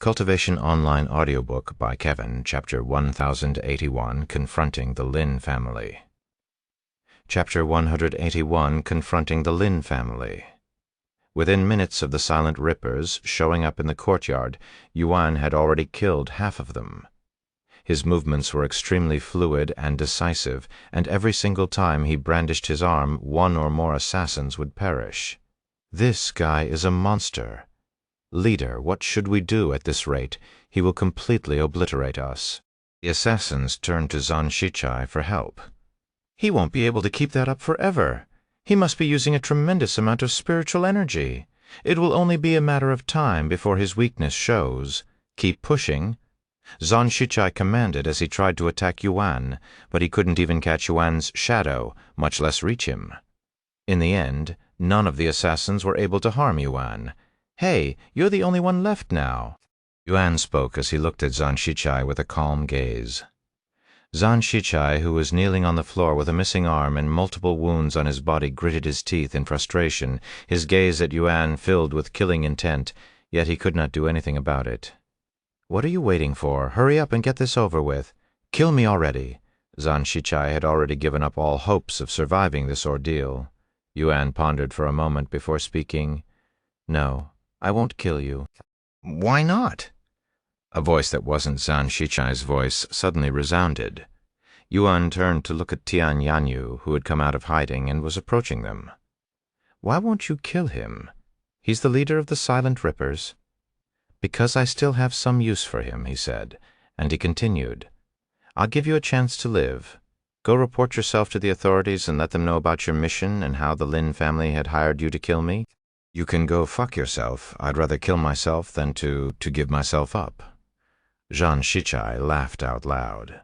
Cultivation Online Audiobook by Kevin, Chapter 1081, Confronting the Lin Family. Chapter 181, Confronting the Lin Family. Within minutes of the Silent Rippers showing up in the courtyard, Yuan had already killed half of them. His movements were extremely fluid and decisive, and every single time he brandished his arm, one or more assassins would perish. This guy is a monster. Leader, what should we do at this rate? He will completely obliterate us. The assassins turned to Zhang Shichai for help. He won't be able to keep that up forever. He must be using a tremendous amount of spiritual energy. It will only be a matter of time before his weakness shows. Keep pushing. Zhang Shichai commanded as he tried to attack Yuan, but he couldn't even catch Yuan's shadow, much less reach him. In the end, none of the assassins were able to harm Yuan. Hey, you're the only one left now. Yuan spoke as he looked at Zhang Shichai with a calm gaze. Zhang Shichai, who was kneeling on the floor with a missing arm and multiple wounds on his body, gritted his teeth in frustration, his gaze at Yuan filled with killing intent, yet he could not do anything about it. What are you waiting for? Hurry up and get this over with. Kill me already. Zhang Shichai had already given up all hopes of surviving this ordeal. Yuan pondered for a moment before speaking. No, I won't kill you. Why not? A voice that wasn't Zhang Shichai's voice suddenly resounded. Yuan turned to look at Tian Yanyu, who had come out of hiding and was approaching them. Why won't you kill him? He's the leader of the Silent Rippers. Because I still have some use for him, he said, and he continued. I'll give you a chance to live. Go report yourself to the authorities and let them know about your mission and how the Lin family had hired you to kill me. You can go fuck yourself. I'd rather kill myself than to give myself up. Zhang Shichai laughed out loud.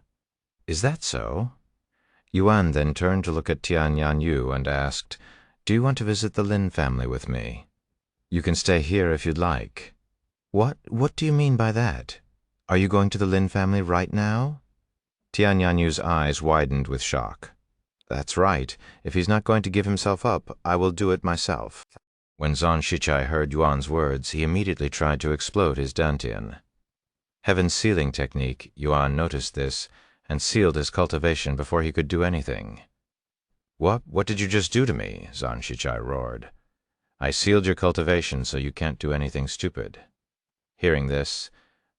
Is that so? Yuan then turned to look at Tian Yanyu and asked, Do you want to visit the Lin family with me? You can stay here if you'd like. What do you mean by that? Are you going to the Lin family right now? Tian Yanyu's eyes widened with shock. That's right. If he's not going to give himself up, I will do it myself. When Zhang Shichai heard Yuan's words, he immediately tried to explode his dantian. Heaven's sealing technique, Yuan noticed this, and sealed his cultivation before he could do anything. What did you just do to me? Zhang Shichai roared. I sealed your cultivation so you can't do anything stupid. Hearing this,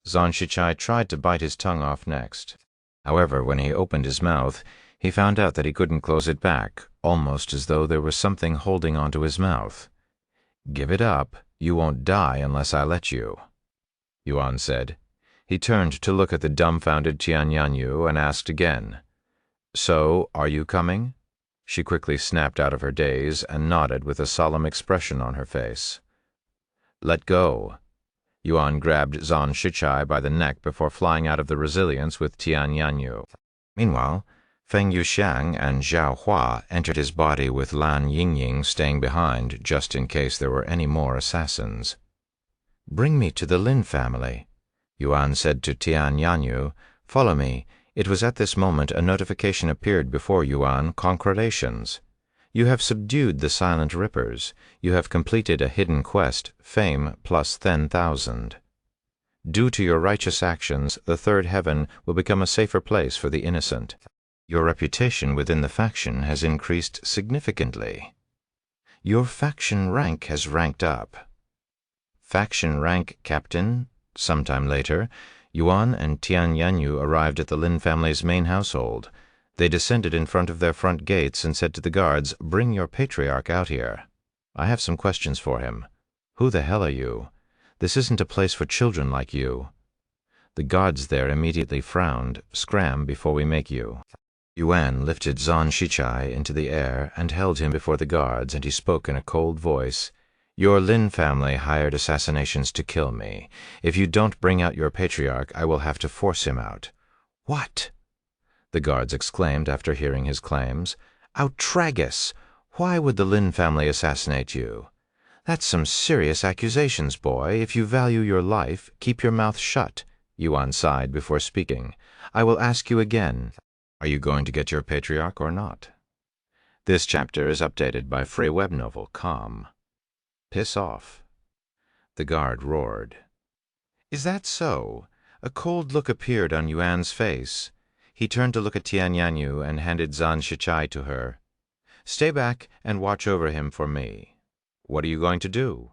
Zhang Shichai tried to bite his tongue off next. However, when he opened his mouth, he found out that he couldn't close it back, almost as though there was something holding onto his mouth. Give it up. You won't die unless I let you, Yuan said. He turned to look at the dumbfounded Tian Yanyu and asked again, So, are you coming? She quickly snapped out of her daze and nodded with a solemn expression on her face. Let go. Yuan grabbed Zhang Shichai by the neck before flying out of the resilience with Tian Yanyu. Meanwhile, Feng Yuxiang and Zhao Hua entered his body with Lan Yingying staying behind just in case there were any more assassins. Bring me to the Lin family, Yuan said to Tian Yanyu. Follow me. It was at this moment a notification appeared before Yuan. Confrontations. You have subdued the Silent Rippers. You have completed a hidden quest, fame plus 10,000. Due to your righteous actions, the third heaven will become a safer place for the innocent. Your reputation within the faction has increased significantly. Your faction rank has ranked up. Faction rank, Captain. Sometime later, Yuan and Tian Yanyu arrived at the Lin family's main household. They descended in front of their front gates and said to the guards, Bring your patriarch out here. I have some questions for him. Who the hell are you? This isn't a place for children like you. The guards there immediately frowned. Scram before we make you. Yuan lifted Zhang Shichai into the air and held him before the guards, and he spoke in a cold voice. Your Lin family hired assassinations to kill me. If you don't bring out your patriarch, I will have to force him out. What? The guards exclaimed after hearing his claims. Outrageous! Why would the Lin family assassinate you? That's some serious accusations, boy. If you value your life, keep your mouth shut. Yuan sighed before speaking. I will ask you again. Are you going to get your patriarch or not? This chapter is updated by Free Web Novel, Calm. Piss off. The guard roared. "Is that so?" A cold look appeared on Yuan's face. He turned to look at Tianyanyu and handed Zhan Shichai to her. "Stay back and watch over him for me." "What are you going to do?"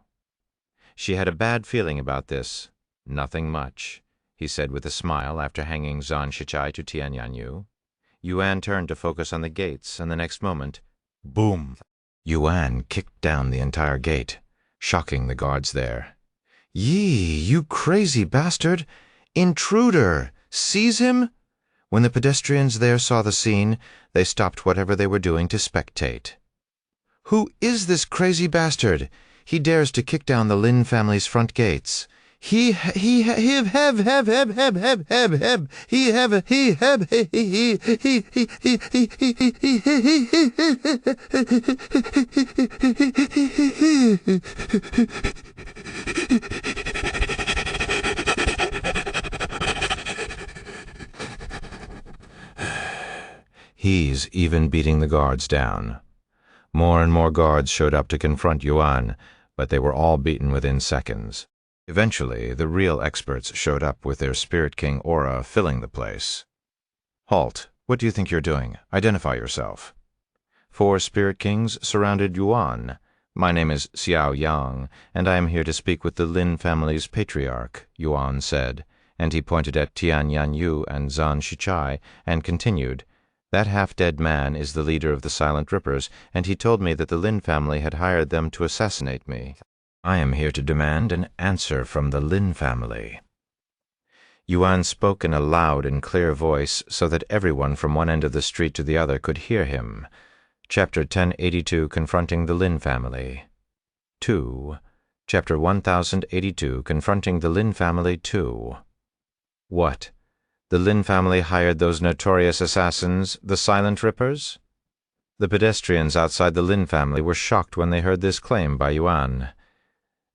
She had a bad feeling about this. "Nothing much," he said with a smile after hanging Zhan Shichai to Tianyanyu. Yuan turned to focus on the gates, and the next moment, boom! Yuan kicked down the entire gate, shocking the guards there. "Yee, you crazy bastard! Intruder! Seize him!" When the pedestrians there saw the scene, they stopped whatever they were doing to spectate. "Who is this crazy bastard? He dares to kick down the Lin family's front gates. He have He's even beating the guards down." More and more guards showed up to confront Yuan, but they were all beaten within seconds. Eventually, the real experts showed up with their Spirit King aura filling the place. "Halt! What do you think you're doing? Identify yourself." 4 Spirit Kings surrounded Yuan. "My name is Xiao Yang, and I am here to speak with the Lin family's patriarch," Yuan said, and he pointed at Tianyanyu and Zhan Shichai and continued, "That half-dead man is the leader of the Silent Rippers, and he told me that the Lin family had hired them to assassinate me. I am here to demand an answer from the Lin family." Yuan spoke in a loud and clear voice so that everyone from one end of the street to the other could hear him. Chapter 1082, Confronting the Lin Family. 2. Chapter 1082, Confronting the Lin Family 2. What? The Lin family hired those notorious assassins, the Silent Rippers? The pedestrians outside the Lin family were shocked when they heard this claim by Yuan.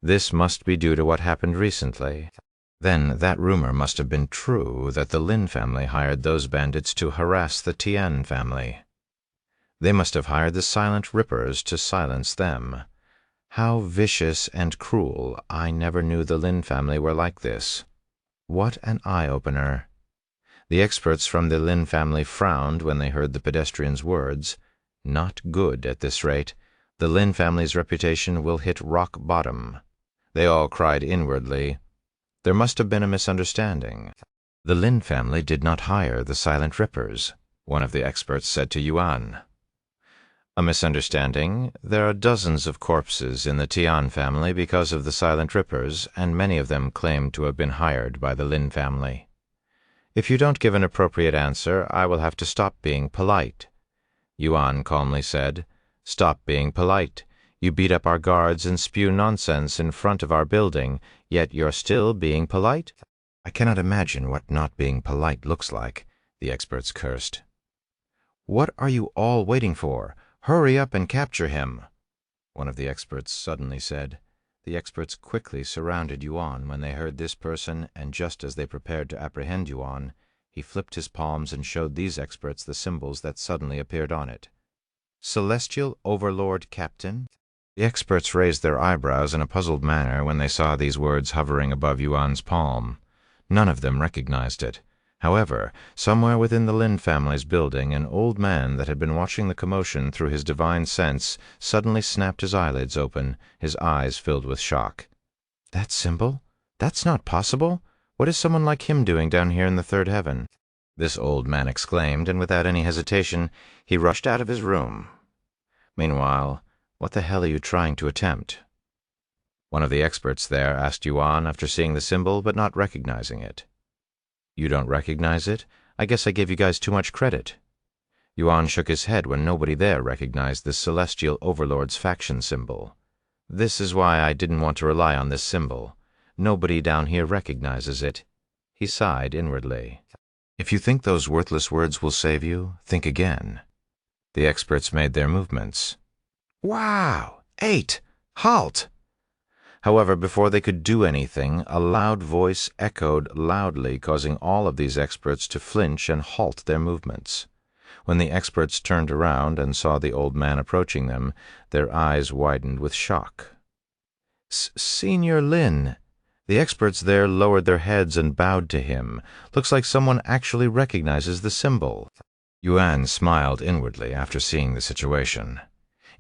This must be due to what happened recently. Then that rumor must have been true, that the Lin family hired those bandits to harass the Tian family. They must have hired the Silent Rippers to silence them. How vicious and cruel! I never knew the Lin family were like this. What an eye-opener! The experts from the Lin family frowned when they heard the pedestrians' words. Not good at this rate. The Lin family's reputation will hit rock bottom. They all cried inwardly. There must have been a misunderstanding. The Lin family did not hire the Silent Rippers, one of the experts said to Yuan. A misunderstanding? There are dozens of corpses in the Tian family because of the Silent Rippers, and many of them claim to have been hired by the Lin family. If you don't give an appropriate answer, I will have to stop being polite. Yuan calmly said, "Stop being polite. You beat up our guards and spew nonsense in front of our building, yet you're still being polite?" "I cannot imagine what not being polite looks like," the experts cursed. "What are you all waiting for? Hurry up and capture him," one of the experts suddenly said. The experts quickly surrounded Yuan when they heard this person, and just as they prepared to apprehend Yuan, he flipped his palms and showed these experts the symbols that suddenly appeared on it. "Celestial Overlord Captain?" The experts raised their eyebrows in a puzzled manner when they saw these words hovering above Yuan's palm. None of them recognized it. However, somewhere within the Lin family's building, an old man that had been watching the commotion through his divine sense suddenly snapped his eyelids open, his eyes filled with shock. "That symbol? That's not possible! What is someone like him doing down here in the third heaven?" this old man exclaimed, and without any hesitation, he rushed out of his room. Meanwhile, what the hell are you trying to attempt? One of the experts there asked Yuan after seeing the symbol but not recognizing it. "You don't recognize it? I guess I gave you guys too much credit." Yuan shook his head when nobody there recognized the Celestial Overlord's faction symbol. "This is why I didn't want to rely on this symbol. Nobody down here recognizes it." He sighed inwardly. "If you think those worthless words will save you, think again." The experts made their movements. "Wow! 8! Halt!" However, before they could do anything, a loud voice echoed loudly, causing all of these experts to flinch and halt their movements. When the experts turned around and saw the old man approaching them, their eyes widened with shock. "Senior Lin, The experts there lowered their heads and bowed to him. Looks like someone actually recognizes the symbol. Yuan smiled inwardly after seeing the situation.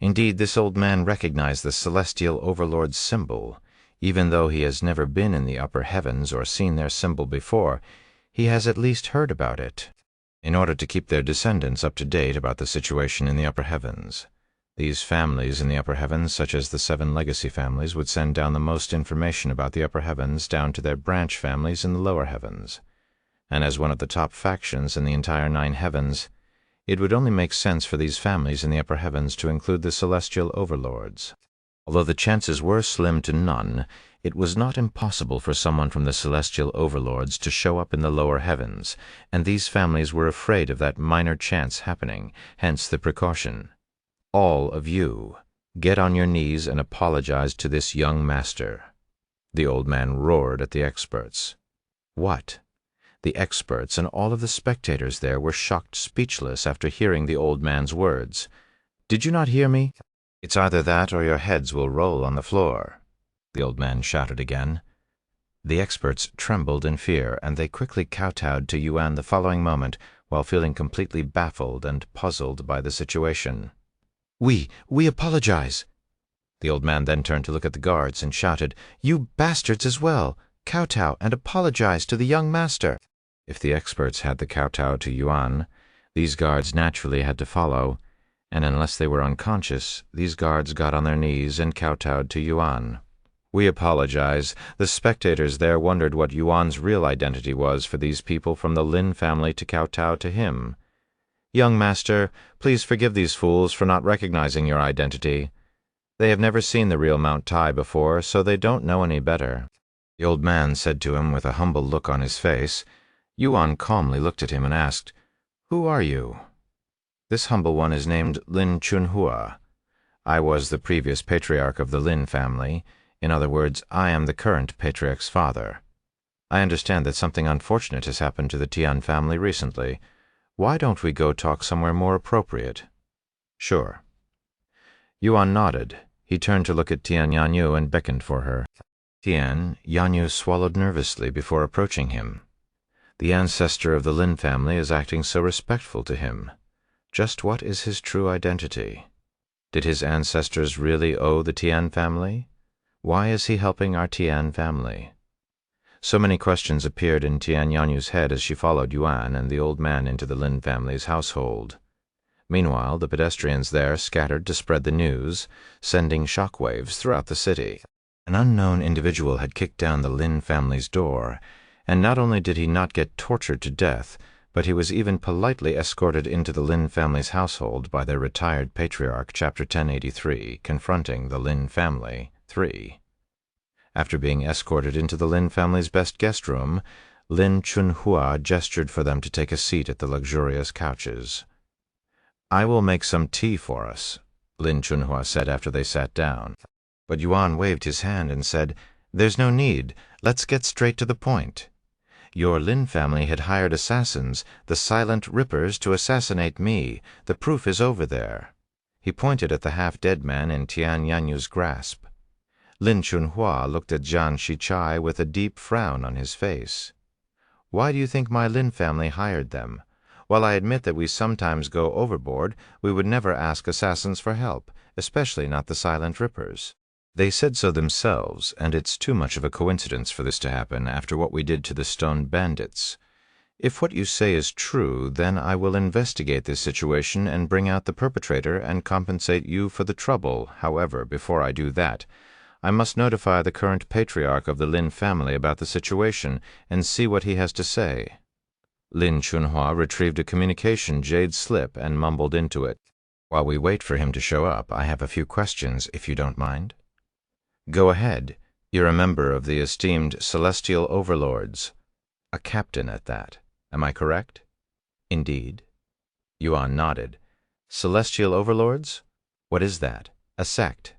Indeed, this old man recognized the celestial overlord's symbol. Even though he has never been in the upper heavens or seen their symbol before, he has at least heard about it, in order to keep their descendants up to date about the situation in the upper heavens. These families in the upper heavens, such as the 7 legacy families, would send down the most information about the upper heavens down to their branch families in the lower heavens. And as one of the top factions in the entire 9 heavens, it would only make sense for these families in the upper heavens to include the celestial overlords. Although the chances were slim to none, it was not impossible for someone from the celestial overlords to show up in the lower heavens, and these families were afraid of that minor chance happening, hence the precaution. All of you, get on your knees and apologize to this young master. The old man roared at the experts. What? The experts and all of the spectators there were shocked speechless after hearing the old man's words. Did you not hear me? It's either that or your heads will roll on the floor, the old man shouted again. The experts trembled in fear, and they quickly kowtowed to Yuan the following moment, while feeling completely baffled and puzzled by the situation. We apologize. The old man then turned to look at the guards and shouted, You bastards as well! Kowtow and apologize to the young master. If the experts had the kowtow to Yuan, these guards naturally had to follow, and unless they were unconscious, these guards got on their knees and kowtowed to Yuan. We apologize. The spectators there wondered what Yuan's real identity was for these people from the Lin family to kowtow to him. Young master, please forgive these fools for not recognizing your identity. They have never seen the real Mount Tai before, so they don't know any better. The old man said to him with a humble look on his face. Yuan calmly looked at him and asked, Who are you? This humble one is named Lin Chunhua. I was the previous patriarch of the Lin family. In other words, I am the current patriarch's father. I understand that something unfortunate has happened to the Tian family recently. Why don't we go talk somewhere more appropriate? Sure. Yuan nodded. He turned to look at Tian Yanyu and beckoned for her. Yanyu swallowed nervously before approaching him. The ancestor of the Lin family is acting so respectful to him. Just what is his true identity? Did his ancestors really owe the Tian family? Why is he helping our Tian family? So many questions appeared in Tian Yanyu's head as she followed Yuan and the old man into the Lin family's household. Meanwhile, the pedestrians there scattered to spread the news, sending shockwaves throughout the city. An unknown individual had kicked down the Lin family's door, and not only did he not get tortured to death, but he was even politely escorted into the Lin family's household by their retired patriarch, Chapter 1083, Confronting the Lin Family, 3. After being escorted into the Lin family's best guest room, Lin Chunhua gestured for them to take a seat at the luxurious couches. I will make some tea for us, Lin Chunhua said after they sat down. But Yuan waved his hand and said, There's no need. Let's get straight to the point. Your Lin family had hired assassins, the Silent Rippers, to assassinate me. The proof is over there. He pointed at the half-dead man in Tian Yanyu's grasp. Lin Chunhua looked at Zhang Shichai with a deep frown on his face. Why do you think my Lin family hired them? While I admit that we sometimes go overboard, we would never ask assassins for help, especially not the Silent Rippers. They said so themselves, and it's too much of a coincidence for this to happen after what we did to the Stone Bandits. If what you say is true, then I will investigate this situation and bring out the perpetrator and compensate you for the trouble. However, before I do that, I must notify the current patriarch of the Lin family about the situation and see what he has to say. Lin Chunhua retrieved a communication jade slip and mumbled into it. While we wait for him to show up, I have a few questions, if you don't mind. Go ahead. You're a member of the esteemed Celestial Overlords. A captain at that. Am I correct? Indeed. Yuan nodded. Celestial Overlords? What is that? A sect?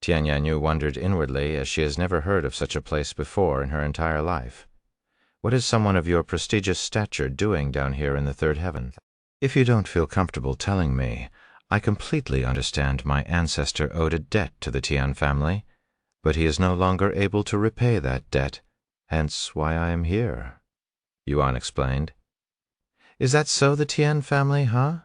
Tian Yanyu wondered inwardly, as she has never heard of such a place before in her entire life. What is someone of your prestigious stature doing down here in the third heaven? If you don't feel comfortable telling me, I completely understand my ancestor owed a debt to the Tian family. but he is no longer able to repay that debt, hence why I am here," Yuan explained. "Is that so, the Tian family, huh?"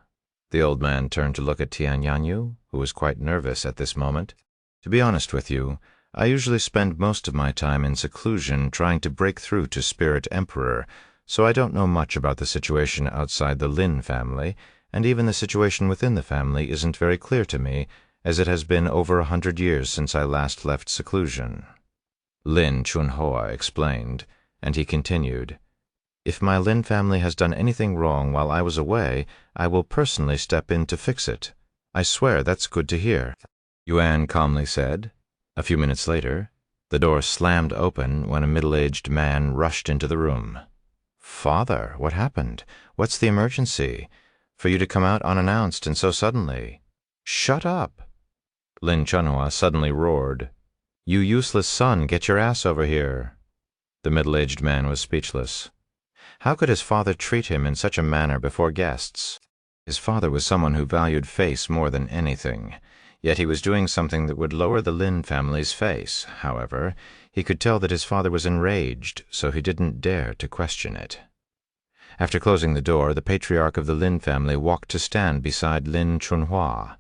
The old man turned to look at Tian Yanyu, who was quite nervous at this moment. "To be honest with you, I usually spend most of my time in seclusion trying to break through to Spirit Emperor, so I don't know much about the situation outside the Lin family, and even the situation within the family isn't very clear to me, as it has been over 100 years since I last left seclusion," Lin Chunhua explained, and he continued, "If my Lin family has done anything wrong while I was away, I will personally step in to fix it. I swear that's good to hear," Yuan calmly said. A few minutes later, the door slammed open when a middle-aged man rushed into the room. "Father, what happened? What's the emergency? For you to come out unannounced and so suddenly." "Shut up!" Lin Chunhua suddenly roared. "You useless son, get your ass over here." The middle-aged man was speechless. How could his father treat him in such a manner before guests? His father was someone who valued face more than anything, yet he was doing something that would lower the Lin family's face. However, he could tell that his father was enraged, so he didn't dare to question it. After closing the door, the patriarch of the Lin family walked to stand beside Lin Chunhua.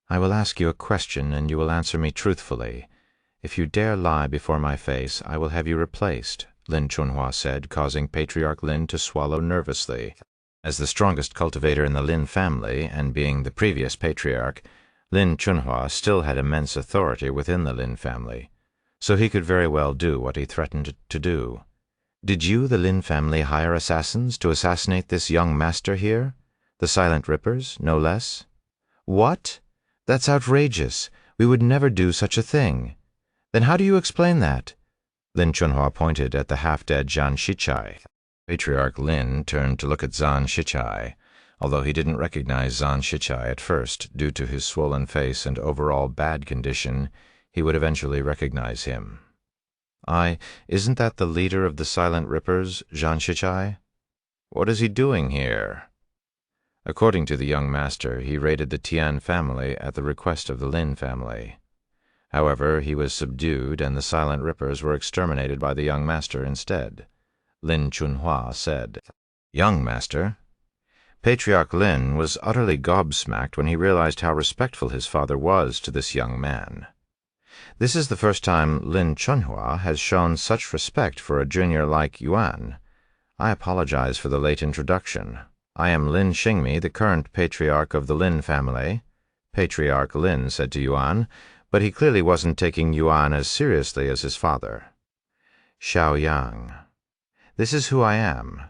"I will ask you a question, and you will answer me truthfully. If you dare lie before my face, I will have you replaced," Lin Chunhua said, causing Patriarch Lin to swallow nervously. As the strongest cultivator in the Lin family, and being the previous patriarch, Lin Chunhua still had immense authority within the Lin family, so he could very well do what he threatened to do. "Did you, the Lin family, hire assassins to assassinate this young master here? The Silent Rippers, no less?" "What? That's outrageous. We would never do such a thing." "Then how do you explain that?" Lin Chunhua pointed at the half-dead Zhan Shichai. Patriarch Lin turned to look at Zhan Shichai, although he didn't recognize Zhan Shichai at first due to his swollen face and overall bad condition. He would eventually recognize him. Isn't that the leader of the Silent Rippers, Zhan Shichai? What is he doing here?" According to the young master, he raided the Tian family at the request of the Lin family. However, he was subdued, and the Silent Rippers were exterminated by the young master instead, Lin Chunhua said. "Young master?" Patriarch Lin was utterly gobsmacked when he realized how respectful his father was to this young man. This is the first time Lin Chunhua has shown such respect for a junior like Yuan. "I apologize for the late introduction. I am Lin Xingmi, the current patriarch of the Lin family," Patriarch Lin said to Yuan, but he clearly wasn't taking Yuan as seriously as his father. "Xiaoyang. This is who I am."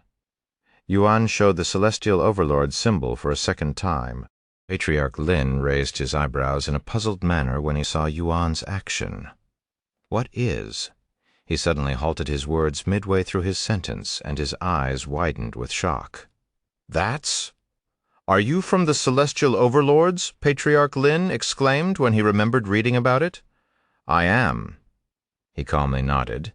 Yuan showed the Celestial Overlord's symbol for a second time. Patriarch Lin raised his eyebrows in a puzzled manner when he saw Yuan's action. "What is?" He suddenly halted his words midway through his sentence, and his eyes widened with shock. "Are you from the Celestial Overlords?" Patriarch Lin exclaimed when he remembered reading about it. "I am." He calmly nodded.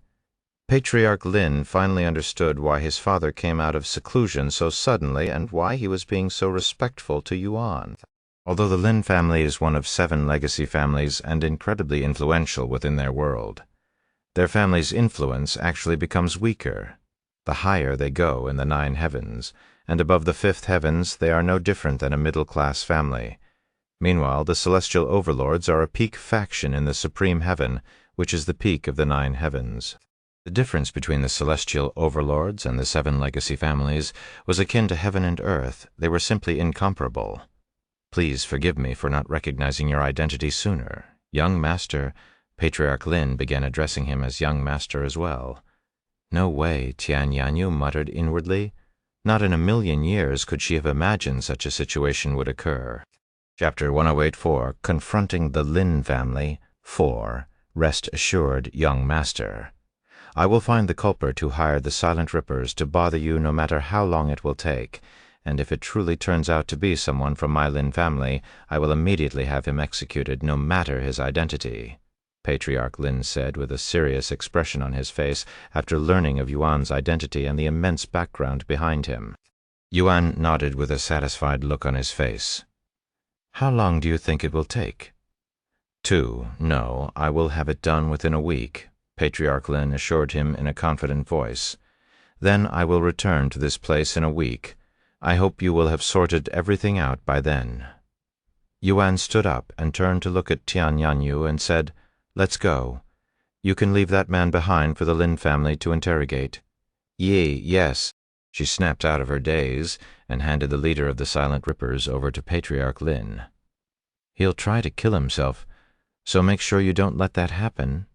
Patriarch Lin finally understood why his father came out of seclusion so suddenly and why he was being so respectful to Yuan. Although the Lin family is one of 7 legacy families and incredibly influential within their world, their family's influence actually becomes weaker the higher they go in the 9 heavens, and above the 5th heavens they are no different than a middle-class family. Meanwhile, the Celestial Overlords are a peak faction in the Supreme Heaven, which is the peak of the 9 heavens. The difference between the Celestial Overlords and the 7 legacy families was akin to heaven and earth. They were simply incomparable. "Please forgive me for not recognizing your identity sooner. Young Master," Patriarch Lin began addressing him as Young Master as well. "No way," Tian Yanyu muttered inwardly. Not in a million years could she have imagined such a situation would occur. Chapter 1084, Confronting the Lin Family, 4. Rest assured, Young Master. "I will find the culprit who hired the Silent Rippers to bother you no matter how long it will take, and if it truly turns out to be someone from my Lin family, I will immediately have him executed no matter his identity," Patriarch Lin said with a serious expression on his face after learning of Yuan's identity and the immense background behind him. Yuan nodded with a satisfied look on his face. "How long do you think it will take?" 2. No, I will have it done within a week, Patriarch Lin assured him in a confident voice. Then I will return to this place in a week. I hope you will have sorted everything out by then. Yuan stood up and turned to look at Tian Yanyu and said, Let's go. You can leave that man behind for the Lin family to interrogate. Yes. She snapped out of her daze and handed the leader of the Silent Rippers over to Patriarch Lin. He'll try to kill himself, so make sure you don't let that happen,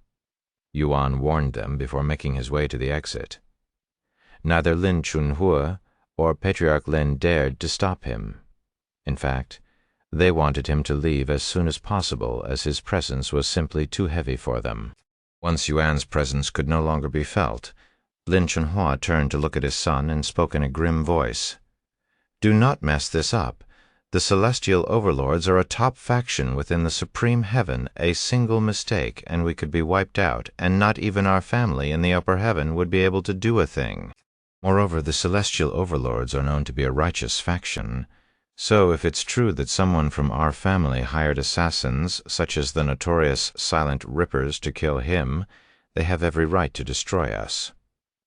Yuan warned them before making his way to the exit. Neither Lin Chunhua or Patriarch Lin dared to stop him. In fact, they wanted him to leave as soon as possible, as his presence was simply too heavy for them. Once Yuan's presence could no longer be felt, Lin Chunhua turned to look at his son and spoke in a grim voice. Do not mess this up. The celestial overlords are a top faction within the supreme heaven. A single mistake, and we could be wiped out, and not even our family in the upper heaven would be able to do a thing. Moreover, the celestial overlords are known to be a righteous faction. So if it's true that someone from our family hired assassins, such as the notorious Silent Rippers, to kill him, they have every right to destroy us.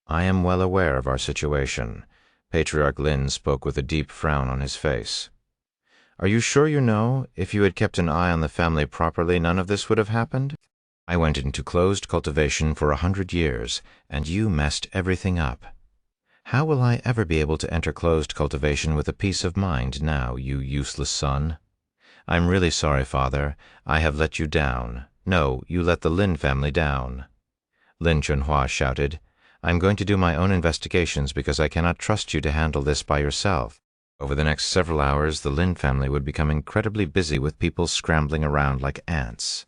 I am well aware of our situation. Patriarch Lin spoke with a deep frown on his face. Are you sure you know? If you had kept an eye on the family properly, none of this would have happened? I went into closed cultivation for 100 years, and you messed everything up. How will I ever be able to enter closed cultivation with a peace of mind now, you useless son? I'm really sorry, Father. I have let you down. No, you let the Lin family down. Lin Chunhua shouted, I'm going to do my own investigations because I cannot trust you to handle this by yourself. Over the next several hours, the Lin family would become incredibly busy with people scrambling around like ants.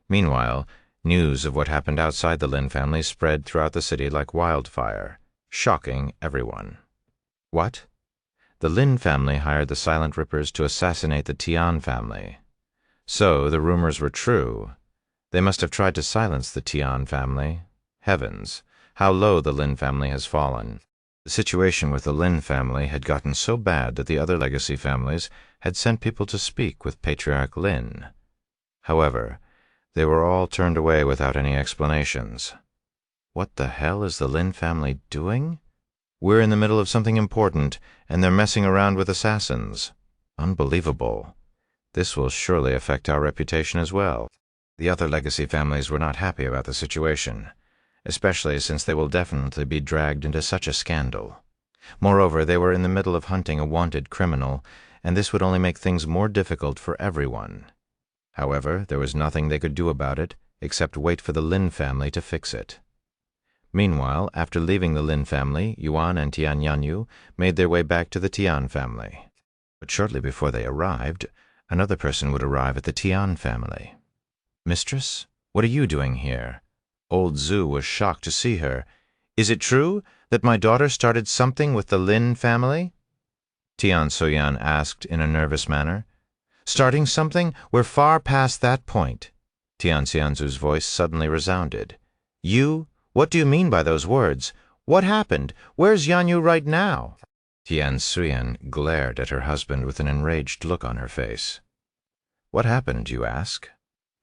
Meanwhile, news of what happened outside the Lin family spread throughout the city like wildfire, shocking everyone. What? The Lin family hired the Silent Rippers to assassinate the Tian family. So the rumors were true. They must have tried to silence the Tian family. Heavens, how low the Lin family has fallen. The situation with the Lin family had gotten so bad that the other legacy families had sent people to speak with Patriarch Lin. However, they were all turned away without any explanations. What the hell is the Lin family doing? We're in the middle of something important, and they're messing around with assassins. Unbelievable. This will surely affect our reputation as well. The other legacy families were not happy about the situation, especially since they will definitely be dragged into such a scandal. Moreover, they were in the middle of hunting a wanted criminal, and this would only make things more difficult for everyone. However, there was nothing they could do about it except wait for the Lin family to fix it. Meanwhile, after leaving the Lin family, Yuan and Tian Yanyu made their way back to the Tian family. But shortly before they arrived, another person would arrive at the Tian family. Mistress, what are you doing here? Old Zhu was shocked to see her. Is it true that my daughter started something with the Lin family? Tian Soyan asked in a nervous manner. Starting something? We're far past that point. Tian Xianzu's voice suddenly resounded. You? What do you mean by those words? What happened? Where's Yanyu right now? Tian Suyan glared at her husband with an enraged look on her face. What happened, you ask?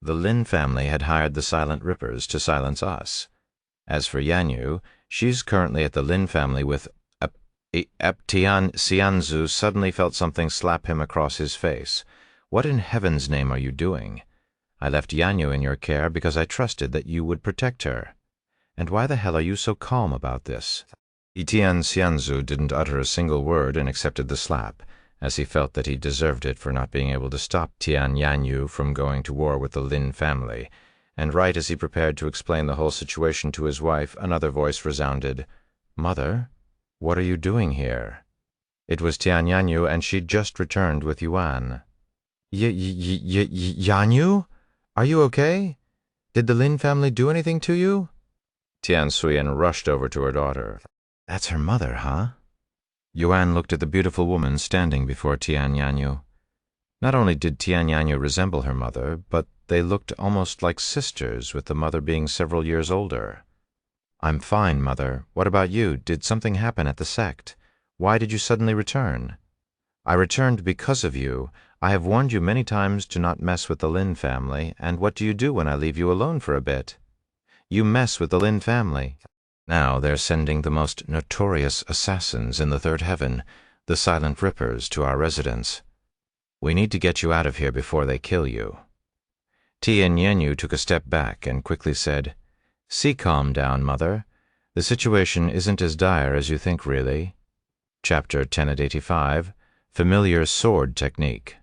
The Lin family had hired the Silent Rippers to silence us. As for Yanyu, she's currently at the Lin family with Tian Xianzu suddenly felt something slap him across his face. What in heaven's name are you doing? I left Yanyu in your care because I trusted that you would protect her. And why the hell are you so calm about this? Tian Xianzu didn't utter a single word and accepted the slap, as he felt that he deserved it for not being able to stop Tian Yanyu from going to war with the Lin family, and right as he prepared to explain the whole situation to his wife, another voice resounded, Mother, what are you doing here? It was Tian Yanyu, and she'd just returned with Yuan. Yanyu? Are you okay? Did the Lin family do anything to you? Tian Suyan rushed over to her daughter. That's her mother, huh? Yuan looked at the beautiful woman standing before Tian Yanyu. Not only did Tian Yanyu resemble her mother, but they looked almost like sisters, with the mother being several years older. I'm fine, Mother. What about you? Did something happen at the sect? Why did you suddenly return? I returned because of you. I have warned you many times to not mess with the Lin family, and what do you do when I leave you alone for a bit? You mess with the Lin family. Now they're sending the most notorious assassins in the third heaven, the Silent Rippers, to our residence. We need to get you out of here before they kill you." Tian Yanyu took a step back and quickly said, "Calm down, Mother. The situation isn't as dire as you think, really." Chapter 1085, Familiar Sword Technique.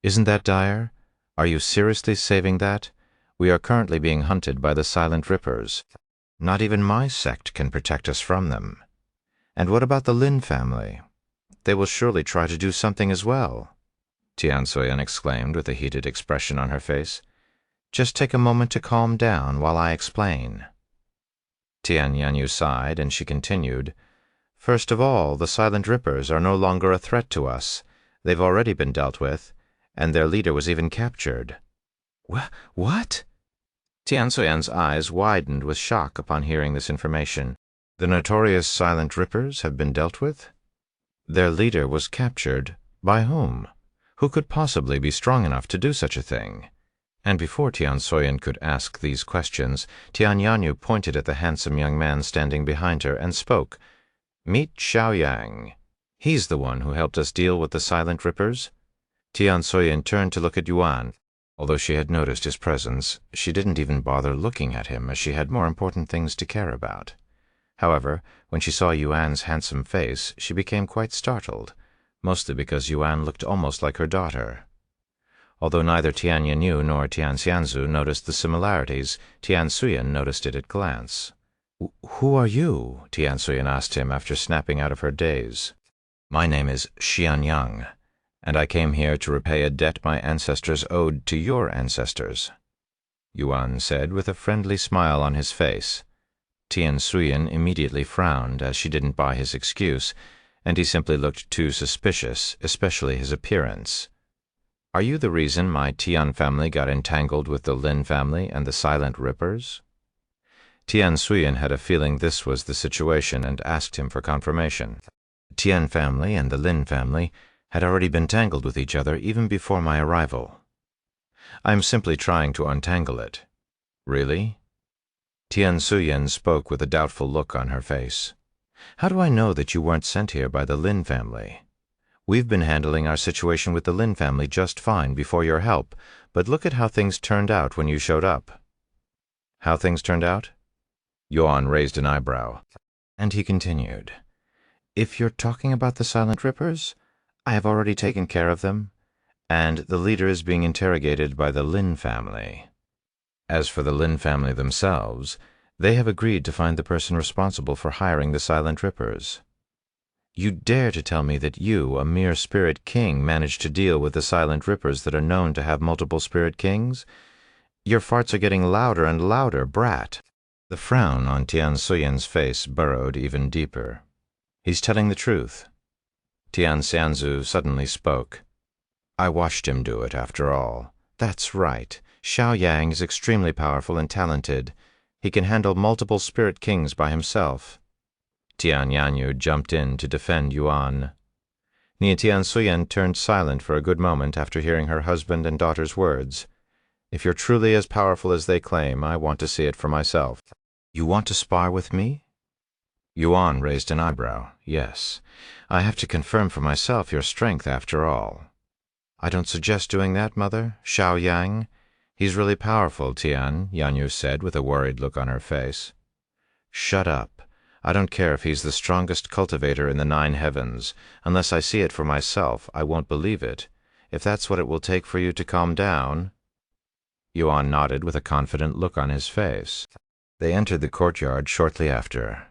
"Isn't that dire? Are you seriously saving that? We are currently being hunted by the Silent Rippers. Not even my sect can protect us from them. And what about the Lin family? They will surely try to do something as well," Tian Suyan exclaimed with a heated expression on her face. "Just take a moment to calm down while I explain." Tian Yanyu sighed, and she continued, "First of all, the Silent Rippers are no longer a threat to us. They've already been dealt with, and their leader was even captured." What? Tian Suyan's eyes widened with shock upon hearing this information. The notorious Silent Rippers have been dealt with? Their leader was captured? By whom? Who could possibly be strong enough to do such a thing? And before Tian Suyan could ask these questions, Tian Yanyu pointed at the handsome young man standing behind her and spoke. "Meet Xiaoyang. He's the one who helped us deal with the Silent Rippers." Tian Suyan turned to look at Yuan. Although she had noticed his presence, she didn't even bother looking at him, as she had more important things to care about. However, when she saw Yuan's handsome face, she became quite startled, mostly because Yuan looked almost like her daughter. Although neither Tian Yanyu nor Tian Xianzu noticed the similarities, Tian Suyan noticed it at glance. "Who are you?" Tian Suyan asked him after snapping out of her daze. "My name is Xianyang, and I came here to repay a debt my ancestors owed to your ancestors," Yuan said with a friendly smile on his face. Tian Suyan immediately frowned, as she didn't buy his excuse, and he simply looked too suspicious, especially his appearance. "Are you the reason my Tian family got entangled with the Lin family and the Silent Rippers?" Tian Suyan had a feeling this was the situation and asked him for confirmation. "The Tian family and the Lin family had already been tangled with each other even before my arrival. I'm simply trying to untangle it." "Really?" Tian Suyan spoke with a doubtful look on her face. "How do I know that you weren't sent here by the Lin family? We've been handling our situation with the Lin family just fine before your help, but look at how things turned out when you showed up." "How things turned out?" Yuan raised an eyebrow, and he continued, "If you're talking about the Silent Rippers, I have already taken care of them, and the leader is being interrogated by the Lin family. As for the Lin family themselves, they have agreed to find the person responsible for hiring the Silent Rippers." "You dare to tell me that you, a mere spirit king, managed to deal with the Silent Rippers that are known to have multiple spirit kings? Your farts are getting louder and louder, brat." The frown on Tian Suyan's face burrowed even deeper. "He's telling the truth." Tian Xianzu suddenly spoke. "I watched him do it, after all. That's right. Xiaoyang is extremely powerful and talented. He can handle multiple spirit kings by himself." Tian Yanyu jumped in to defend Yuan. Tian Suyan turned silent for a good moment after hearing her husband and daughter's words. "If you're truly as powerful as they claim, I want to see it for myself." "You want to spar with me?" Yuan raised an eyebrow. "Yes. I have to confirm for myself your strength, after all." "I don't suggest doing that, Mother. Xiaoyang. He's really powerful," Tian Yanyu said with a worried look on her face. "Shut up. I don't care if he's the strongest cultivator in the 9 heavens. Unless I see it for myself, I won't believe it. If that's what it will take for you to calm down." Yuan nodded with a confident look on his face. They entered the courtyard shortly after.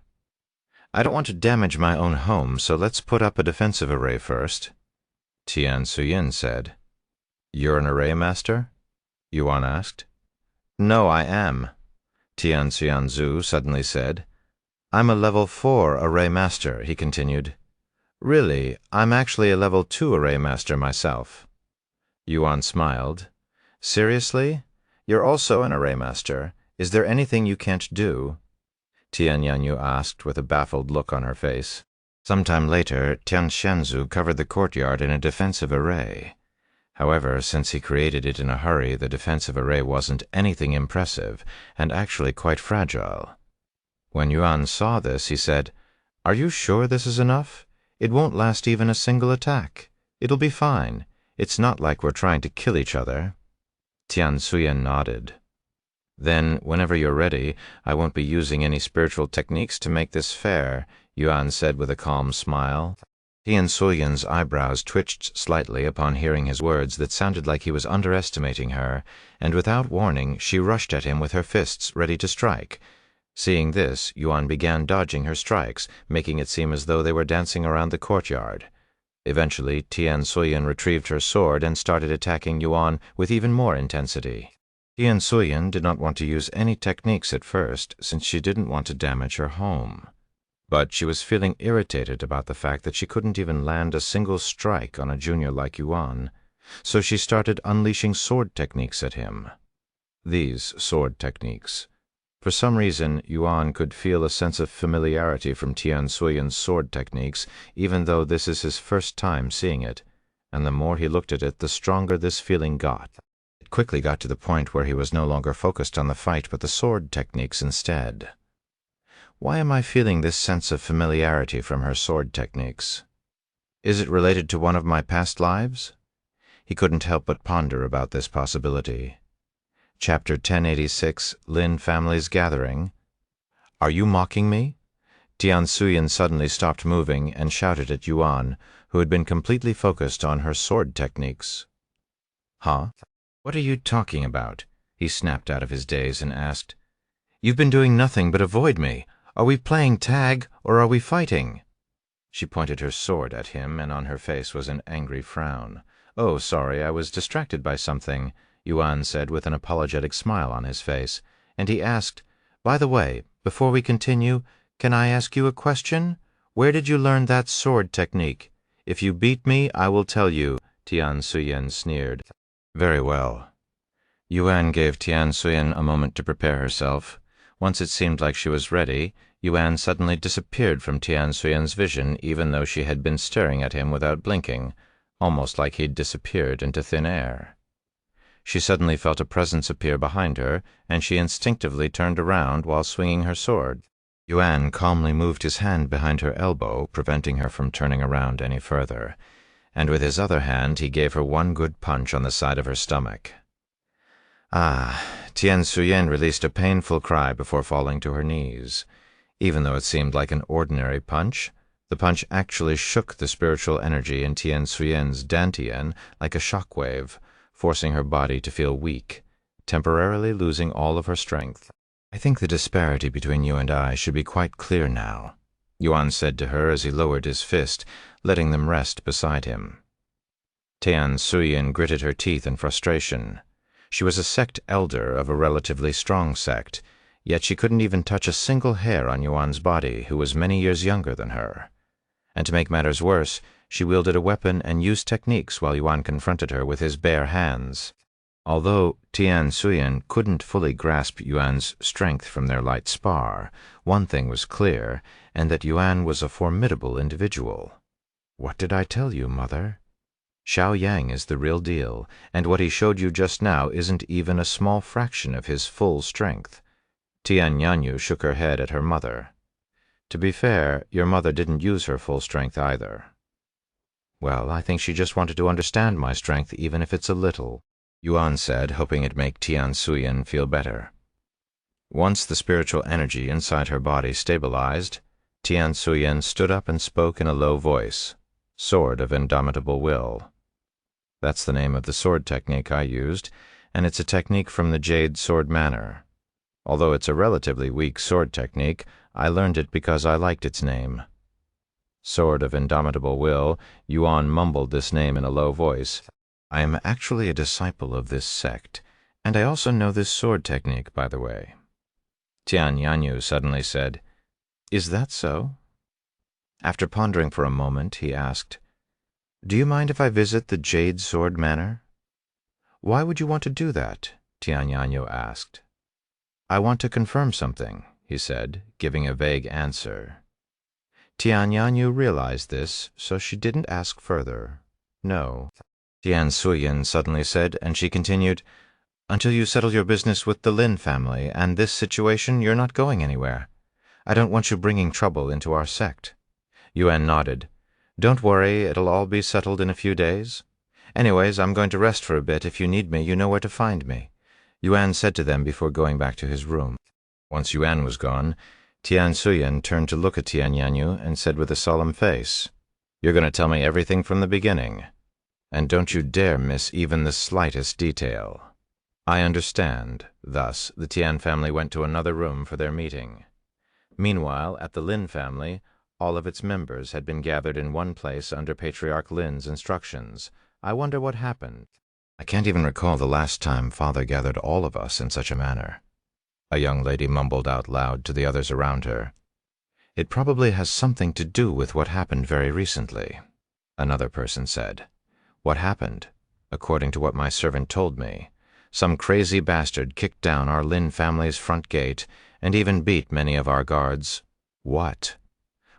"I don't want to damage my own home, so let's put up a defensive array first," Tian Suyan said. "You're an array master?" Yuan asked. "No, I am," Tian Xianzu suddenly said. "I'm a level 4 array master," he continued. "Really, I'm actually a level 2 array master myself." Yuan smiled. "Seriously? You're also an array master. Is there anything you can't do?" Tian Yanyu asked with a baffled look on her face. Sometime later, Tian Xianzu covered the courtyard in a defensive array. However, since he created it in a hurry, the defensive array wasn't anything impressive, and actually quite fragile. When Yuan saw this, he said, "Are you sure this is enough? It won't last even a single attack. It'll be fine. It's not like we're trying to kill each other." Tian Suyen nodded. "Then, whenever you're ready, I won't be using any spiritual techniques to make this fair," Yuan said with a calm smile. Tian Suyen's eyebrows twitched slightly upon hearing his words that sounded like he was underestimating her, and without warning she rushed at him with her fists ready to strike. Seeing this, Yuan began dodging her strikes, making it seem as though they were dancing around the courtyard. Eventually, Tian Suyen retrieved her sword and started attacking Yuan with even more intensity. Tian Suyen did not want to use any techniques at first, since she didn't want to damage her home. But she was feeling irritated about the fact that she couldn't even land a single strike on a junior like Yuan, so she started unleashing sword techniques at him. These sword techniques. For some reason, Yuan could feel a sense of familiarity from Tian Suyen's sword techniques, even though this is his first time seeing it, and the more he looked at it, the stronger this feeling got. It quickly got to the point where he was no longer focused on the fight, but the sword techniques instead. Why am I feeling this sense of familiarity from her sword techniques? Is it related to one of my past lives? He couldn't help but ponder about this possibility. Chapter 1086, Lin Family's Gathering. "Are you mocking me?" Tian Suyen suddenly stopped moving and shouted at Yuan, who had been completely focused on her sword techniques. "Huh? What are you talking about?" he snapped out of his daze and asked. "You've been doing nothing but avoid me. Are we playing tag, or are we fighting?" She pointed her sword at him, and on her face was an angry frown. "Oh, sorry, I was distracted by something," Yuan said with an apologetic smile on his face, and he asked, "By the way, before we continue, can I ask you a question? Where did you learn that sword technique? If you beat me, I will tell you," Tian Suyen sneered. "Very well." Yuan gave Tian Suyen a moment to prepare herself. Once it seemed like she was ready, Yuan suddenly disappeared from Tian Suyen's vision, even though she had been staring at him without blinking, almost like he'd disappeared into thin air. She suddenly felt a presence appear behind her, and she instinctively turned around while swinging her sword. Yuan calmly moved his hand behind her elbow, preventing her from turning around any further, and with his other hand he gave her one good punch on the side of her stomach. Tian Suyen released a painful cry before falling to her knees. Even though it seemed like an ordinary punch, the punch actually shook the spiritual energy in Tian Suyen's dantian like a shock wave, forcing her body to feel weak, temporarily losing all of her strength. "I think the disparity between you and I should be quite clear now," Yuan said to her as he lowered his fist, letting them rest beside him. Tian Suyen gritted her teeth in frustration. She was a sect elder of a relatively strong sect, yet she couldn't even touch a single hair on Yuan's body, who was many years younger than her. And to make matters worse, she wielded a weapon and used techniques while Yuan confronted her with his bare hands. Although Tian Suyen couldn't fully grasp Yuan's strength from their light spar, one thing was clear, and that Yuan was a formidable individual. "What did I tell you, Mother? Xiao Yang is the real deal, and what he showed you just now isn't even a small fraction of his full strength." Tian Yanyu shook her head at her mother. "To be fair, your mother didn't use her full strength either." "Well, I think she just wanted to understand my strength, even if it's a little," Yuan said, hoping it'd make Tian Suyen feel better. Once the spiritual energy inside her body stabilized, Tian Suyen stood up and spoke in a low voice. "Sword of Indomitable Will. That's the name of the sword technique I used, and it's a technique from the Jade Sword Manor. Although it's a relatively weak sword technique, I learned it because I liked its name." Sword of Indomitable Will, Yuan mumbled this name in a low voice. "I am actually a disciple of this sect, and I also know this sword technique, by the way." Tian Yanyu suddenly said, "Is that so?" After pondering for a moment, he asked, "Do you mind if I visit the Jade Sword Manor?" "Why would you want to do that?" Tian Yanyu asked. "I want to confirm something," he said, giving a vague answer. Tian Yanyu realized this, so she didn't ask further. No. Tian Suyin suddenly said, and she continued, "Until you settle your business with the Lin family and this situation, you're not going anywhere. I don't want you bringing trouble into our sect." Yuan nodded. "Don't worry, it'll all be settled in a few days. Anyways, I'm going to rest for a bit. If you need me, you know where to find me," Yuan said to them before going back to his room. Once Yuan was gone, Tian Suyin turned to look at Tian Yanyu and said with a solemn face, "You're going to tell me everything from the beginning. And don't you dare miss even the slightest detail." "I understand." Thus, the Tian family went to another room for their meeting. Meanwhile, at the Lin family, all of its members had been gathered in one place under Patriarch Lin's instructions. I wonder what happened. "I can't even recall the last time Father gathered all of us in such a manner," a young lady mumbled out loud to the others around her. "It probably has something to do with what happened very recently," another person said. "What happened? According to what my servant told me, some crazy bastard kicked down our Lin family's front gate and even beat many of our guards." "What?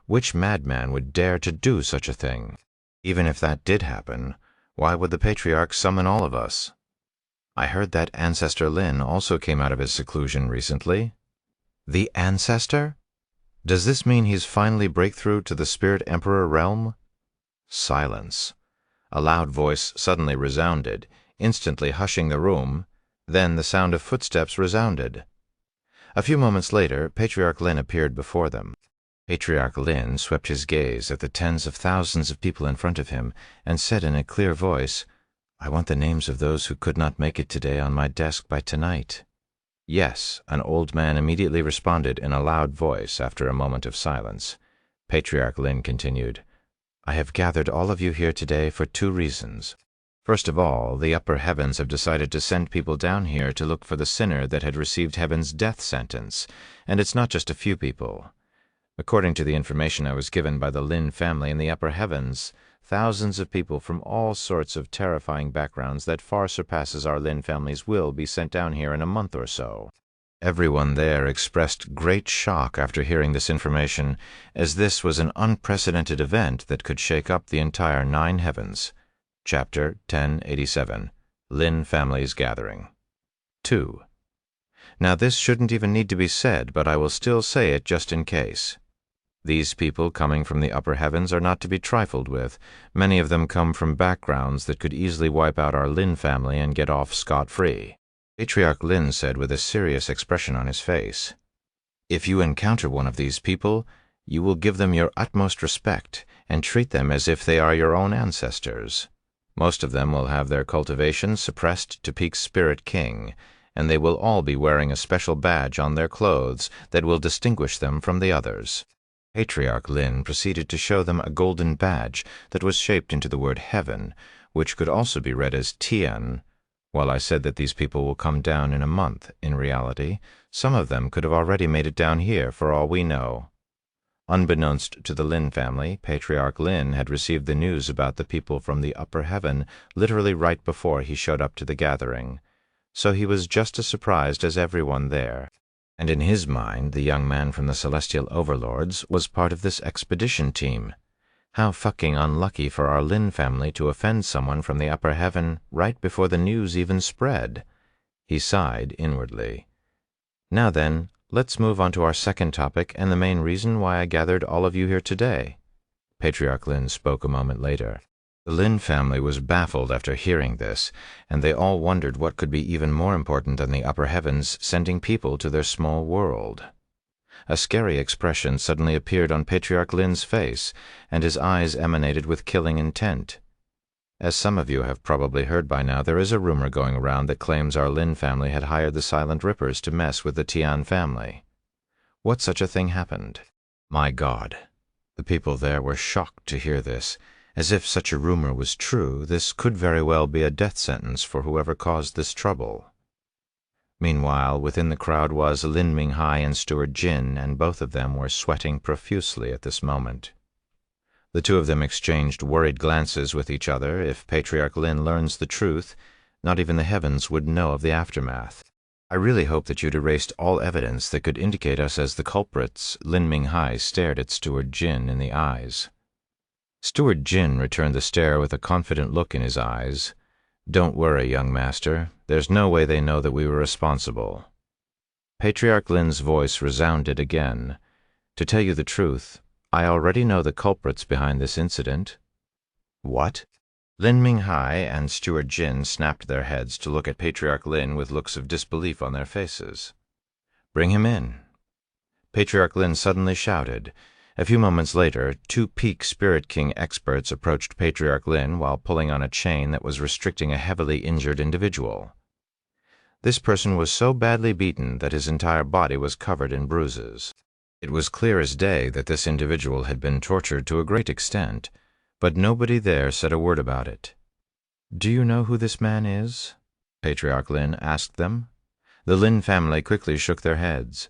Which madman would dare to do such a thing? Even if that did happen, why would the Patriarch summon all of us? I heard that Ancestor Lin also came out of his seclusion recently." "The Ancestor? Does this mean he's finally break through to the Spirit Emperor realm?" Silence. A loud voice suddenly resounded, instantly hushing the room. Then the sound of footsteps resounded. A few moments later, Patriarch Lin appeared before them. Patriarch Lin swept his gaze at the tens of thousands of people in front of him and said in a clear voice, "I want the names of those who could not make it today on my desk by tonight." "Yes," an old man immediately responded in a loud voice after a moment of silence. Patriarch Lin continued, "I have gathered all of you here today for two reasons. First of all, the upper heavens have decided to send people down here to look for the sinner that had received heaven's death sentence, and it's not just a few people. According to the information I was given by the Lin family in the upper heavens, thousands of people from all sorts of terrifying backgrounds that far surpasses our Lin family's will be sent down here in a month or so." Everyone there expressed great shock after hearing this information, as this was an unprecedented event that could shake up the entire nine heavens. Chapter 1087, Lin Family's Gathering. 2. Now this shouldn't even need to be said, but I will still say it just in case. These people coming from the upper heavens are not to be trifled with. Many of them come from backgrounds that could easily wipe out our Lin family and get off scot-free. Patriarch Lin said with a serious expression on his face, "If you encounter one of these people, you will give them your utmost respect and treat them as if they are your own ancestors. Most of them will have their cultivation suppressed to peak Spirit King, and they will all be wearing a special badge on their clothes that will distinguish them from the others." Patriarch Lin proceeded to show them a golden badge that was shaped into the word heaven, which could also be read as Tian. While I said that these people will come down in a month, in reality, some of them could have already made it down here for all we know. Unbeknownst to the Lin family, Patriarch Lin had received the news about the people from the upper heaven literally right before he showed up to the gathering, so he was just as surprised as everyone there. And in his mind, the young man from the Celestial Overlords was part of this expedition team. How fucking unlucky for our Lin family to offend someone from the upper heaven right before the news even spread. He sighed inwardly. "Now then, let's move on to our second topic and the main reason why I gathered all of you here today." Patriarch Lin spoke a moment later. The Lin family was baffled after hearing this, and they all wondered what could be even more important than the upper heavens sending people to their small world. A scary expression suddenly appeared on Patriarch Lin's face, and his eyes emanated with killing intent. As some of you have probably heard by now, there is a rumor going around that claims our Lin family had hired the Silent Rippers to mess with the Tian family. What such a thing happened? My God! The people there were shocked to hear this. As if such a rumor was true, this could very well be a death sentence for whoever caused this trouble. Meanwhile, within the crowd was Lin Minghai and Steward Jin, and both of them were sweating profusely at this moment. The two of them exchanged worried glances with each other. If Patriarch Lin learns the truth, not even the heavens would know of the aftermath. "I really hope that you'd erased all evidence that could indicate us as the culprits." Lin Minghai stared at Steward Jin in the eyes. Steward Jin returned the stare with a confident look in his eyes. "Don't worry, young master. There's no way they know that we were responsible." Patriarch Lin's voice resounded again. "To tell you the truth, I already know the culprits behind this incident." "What?" Lin Minghai and Steward Jin snapped their heads to look at Patriarch Lin with looks of disbelief on their faces. "Bring him in." Patriarch Lin suddenly shouted. A few moments later, two Peak Spirit King experts approached Patriarch Lin while pulling on a chain that was restricting a heavily injured individual. This person was so badly beaten that his entire body was covered in bruises. It was clear as day that this individual had been tortured to a great extent, but nobody there said a word about it. "Do you know who this man is?" Patriarch Lin asked them. The Lin family quickly shook their heads.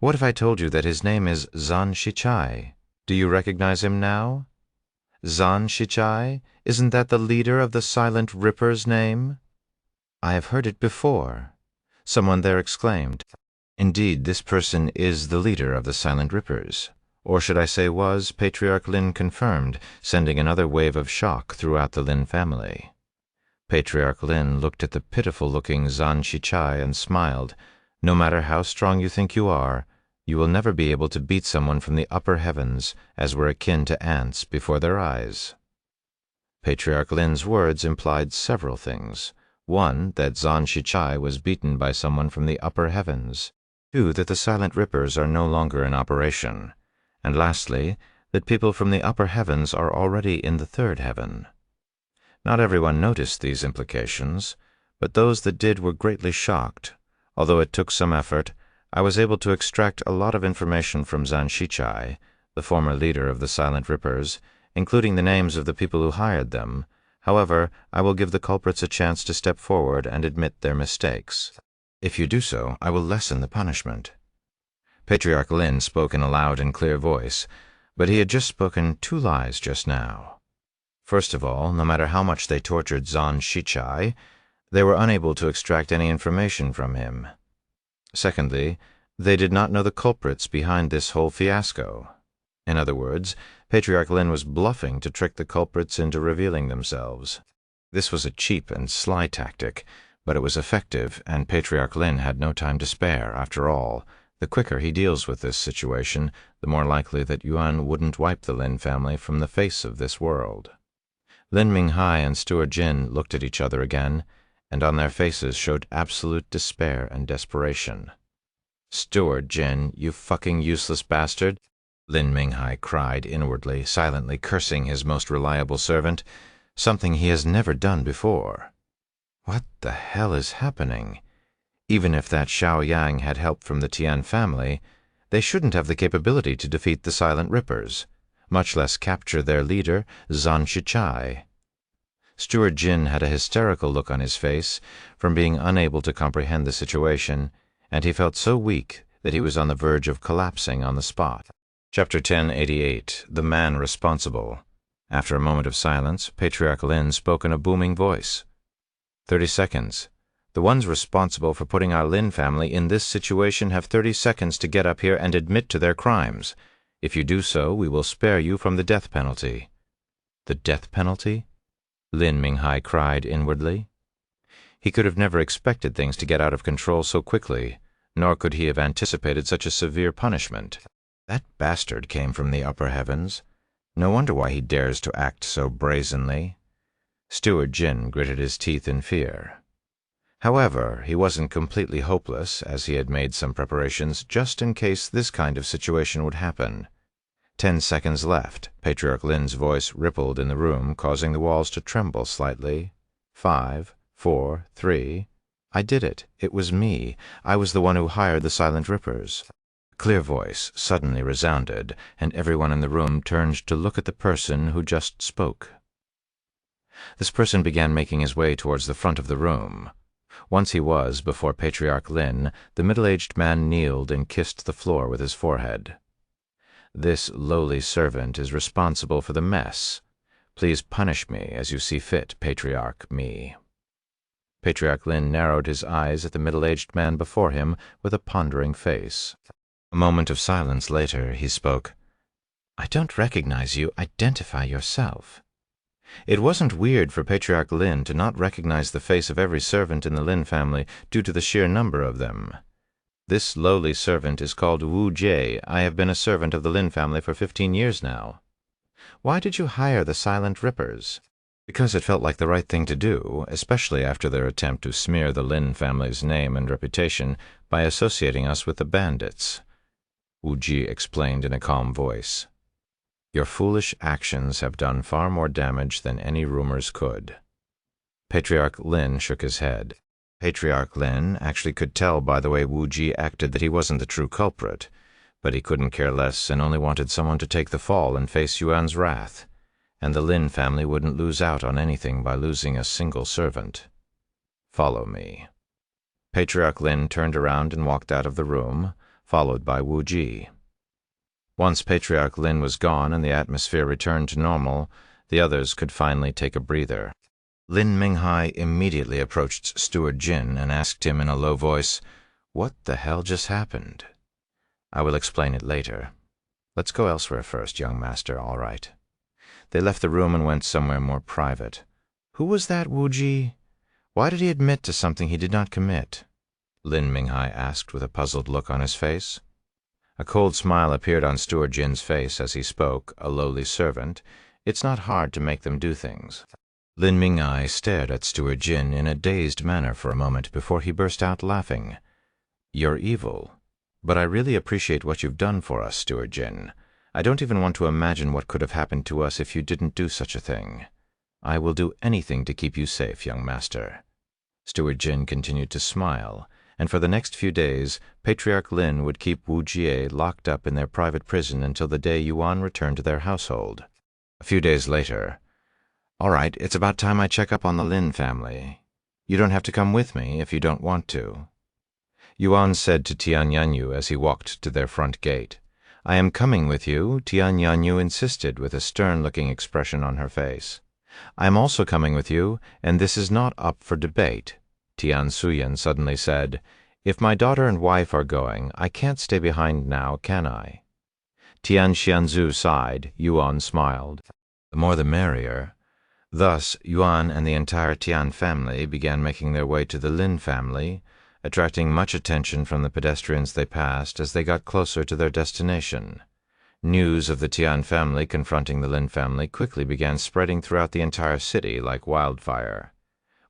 "What if I told you that his name is Zan Shichai? Do you recognize him now?" "Zan Shichai? Isn't that the leader of the Silent Ripper's name?" "I have heard it before," someone there exclaimed. "Indeed, this person is the leader of the Silent Rippers. Or should I say was," Patriarch Lin confirmed, sending another wave of shock throughout the Lin family. Patriarch Lin looked at the pitiful-looking Zan Shichai and smiled. "No matter how strong you think you are, you will never be able to beat someone from the upper heavens, as we're akin to ants before their eyes." Patriarch Lin's words implied several things. One, that Zan Shichai was beaten by someone from the upper heavens. Two, that the Silent Rippers are no longer in operation. And lastly, that people from the upper heavens are already in the third heaven. Not everyone noticed these implications, but those that did were greatly shocked. Although it took some effort, I was able to extract a lot of information from Zan Shichai, the former leader of the Silent Rippers, including the names of the people who hired them. However, I will give the culprits a chance to step forward and admit their mistakes. If you do so, I will lessen the punishment." Patriarch Lin spoke in a loud and clear voice, but he had just spoken two lies just now. First of all, no matter how much they tortured Zan Shichai, they were unable to extract any information from him. Secondly, they did not know the culprits behind this whole fiasco. In other words, Patriarch Lin was bluffing to trick the culprits into revealing themselves. This was a cheap and sly tactic, but it was effective, and Patriarch Lin had no time to spare. After all, the quicker he deals with this situation, the more likely that Yuan wouldn't wipe the Lin family from the face of this world. Lin Minghai and Steward Jin looked at each other again, and on their faces showed absolute despair and desperation. "Steward Jin, you fucking useless bastard," Lin Minghai cried inwardly, silently cursing his most reliable servant, something he has never done before. What the hell is happening? Even if that Xiao Yang had help from the Tian family, they shouldn't have the capability to defeat the Silent Rippers, much less capture their leader, Zan Shichai. Steward Jin had a hysterical look on his face from being unable to comprehend the situation, and he felt so weak that he was on the verge of collapsing on the spot. Chapter 1088, The Man Responsible. After a moment of silence, Patriarch Lin spoke in a booming voice. 30 seconds. The ones responsible for putting our Lin family in this situation have 30 seconds to get up here and admit to their crimes. If you do so, we will spare you from the death penalty." "The death penalty?" Lin Minghai cried inwardly. He could have never expected things to get out of control so quickly, nor could he have anticipated such a severe punishment. That bastard came from the upper heavens. No wonder why he dares to act so brazenly. Steward Jin gritted his teeth in fear. However, he wasn't completely hopeless, as he had made some preparations just in case this kind of situation would happen. 10 seconds left. Patriarch Lin's voice rippled in the room, causing the walls to tremble slightly. 5, 4, 3. I did it. It was me. I was the one who hired the Silent Rippers. A clear voice suddenly resounded, and everyone in the room turned to look at the person who just spoke. This person began making his way towards the front of the room. Once he was before Patriarch Lin, the middle-aged man kneeled and kissed the floor with his forehead. "This lowly servant is responsible for the mess. Please punish me as you see fit, Patriarch me." Patriarch Lin narrowed his eyes at the middle-aged man before him with a pondering face. A moment of silence later, he spoke. "I don't recognize you. Identify yourself." It wasn't weird for Patriarch Lin to not recognize the face of every servant in the Lin family due to the sheer number of them. "This lowly servant is called Wu Jie. I have been a servant of the Lin family for 15 years now." "Why did you hire the Silent Rippers?" "Because it felt like the right thing to do, especially after their attempt to smear the Lin family's name and reputation by associating us with the bandits," Wu Ji explained in a calm voice. "Your foolish actions have done far more damage than any rumors could." Patriarch Lin shook his head. Patriarch Lin actually could tell by the way Wu Ji acted that he wasn't the true culprit, but he couldn't care less and only wanted someone to take the fall and face Yuan's wrath, and the Lin family wouldn't lose out on anything by losing a single servant. "Follow me." Patriarch Lin turned around and walked out of the room, followed by Wu Ji. Once Patriarch Lin was gone and the atmosphere returned to normal, the others could finally take a breather. Lin Minghai immediately approached Steward Jin and asked him in a low voice, "What the hell just happened?" "I will explain it later. Let's go elsewhere first, young master, all right." They left the room and went somewhere more private. "Who was that, Wu Ji? Why did he admit to something he did not commit?" Lin Minghai asked with a puzzled look on his face. A cold smile appeared on Steward Jin's face as he spoke, a lowly servant. It's not hard to make them do things. Lin Minghai stared at Steward Jin in a dazed manner for a moment before he burst out laughing. "You're evil. But I really appreciate what you've done for us, Steward Jin. I don't even want to imagine what could have happened to us if you didn't do such a thing. I will do anything to keep you safe, young master." Steward Jin continued to smile, and for the next few days, Patriarch Lin would keep Wu Jie locked up in their private prison until the day Yuan returned to their household. A few days later, "All right, it's about time I check up on the Lin family. You don't have to come with me if you don't want to," Yuan said to Tian Yanyu as he walked to their front gate. "I am coming with you," Tian Yanyu insisted with a stern-looking expression on her face. "I am also coming with you, and this is not up for debate," Tian Suyan suddenly said. "If my daughter and wife are going, I can't stay behind now, can I?" Tian Xianzu sighed. Yuan smiled. "The more the merrier." Thus, Yuan and the entire Tian family began making their way to the Lin family, attracting much attention from the pedestrians they passed as they got closer to their destination. News of the Tian family confronting the Lin family quickly began spreading throughout the entire city like wildfire.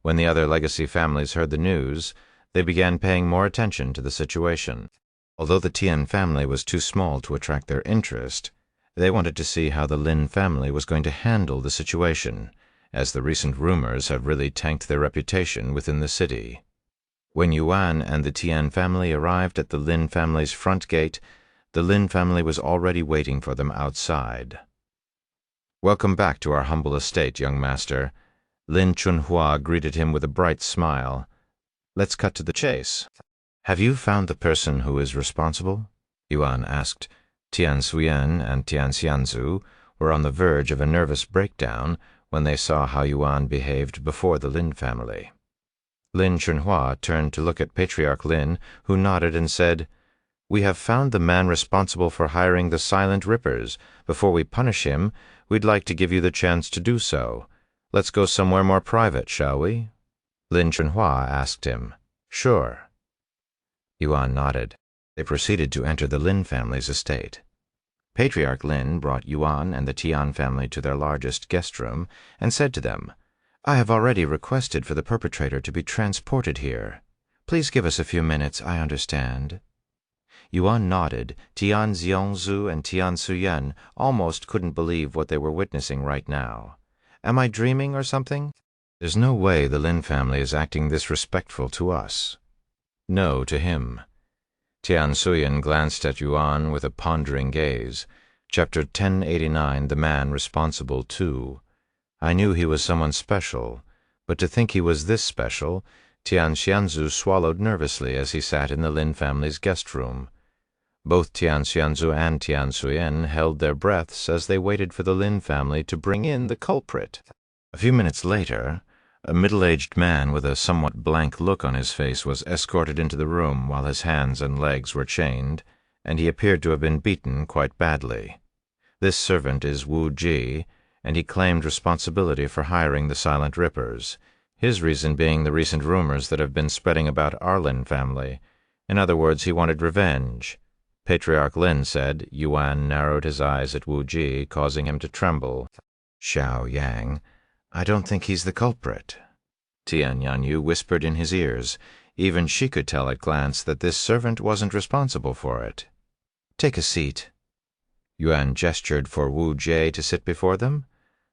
When the other legacy families heard the news, they began paying more attention to the situation. Although the Tian family was too small to attract their interest, they wanted to see how the Lin family was going to handle the situation, as the recent rumors have really tanked their reputation within the city. When Yuan and the Tian family arrived at the Lin family's front gate, the Lin family was already waiting for them outside. "Welcome back to our humble estate, young master." Lin Chunhua greeted him with a bright smile. "Let's cut to the chase." "Have you found the person who is responsible?" Yuan asked. Tian Suyen and Tian Xianzu were on the verge of a nervous breakdown when they saw how Yuan behaved before the Lin family. Lin Chunhua turned to look at Patriarch Lin, who nodded and said, "We have found the man responsible for hiring the Silent Rippers. Before we punish him, we'd like to give you the chance to do so. Let's go somewhere more private, shall we?" Lin Chunhua asked him. "Sure." Yuan nodded. They proceeded to enter the Lin family's estate. Patriarch Lin brought Yuan and the Tian family to their largest guest room and said to them, "I have already requested for the perpetrator to be transported here. Please give us a few minutes, I understand." Yuan nodded. Tian Xiongzu and Tian Suyen almost couldn't believe what they were witnessing right now. "Am I dreaming or something? There's no way the Lin family is acting this respectful to us." "No, to him." Tian Suyen glanced at Yuan with a pondering gaze. Chapter 1089, The Man Responsible Too. "I knew he was someone special, but to think he was this special," Tian Xianzu swallowed nervously as he sat in the Lin family's guest room. Both Tian Xianzu and Tian Suyen held their breaths as they waited for the Lin family to bring in the culprit. A few minutes later, a middle-aged man with a somewhat blank look on his face was escorted into the room while his hands and legs were chained, and he appeared to have been beaten quite badly. This servant is Wu Ji, and he claimed responsibility for hiring the Silent Rippers, his reason being the recent rumors that have been spreading about our Lin family. In other words, he wanted revenge. Patriarch Lin said. Yuan narrowed his eyes at Wu Ji, causing him to tremble. Xiao Yang, I don't think he's the culprit. Tian Yanyu whispered in his ears. Even she could tell at glance that this servant wasn't responsible for it. Take a seat. Yuan gestured for Wu Jie to sit before them.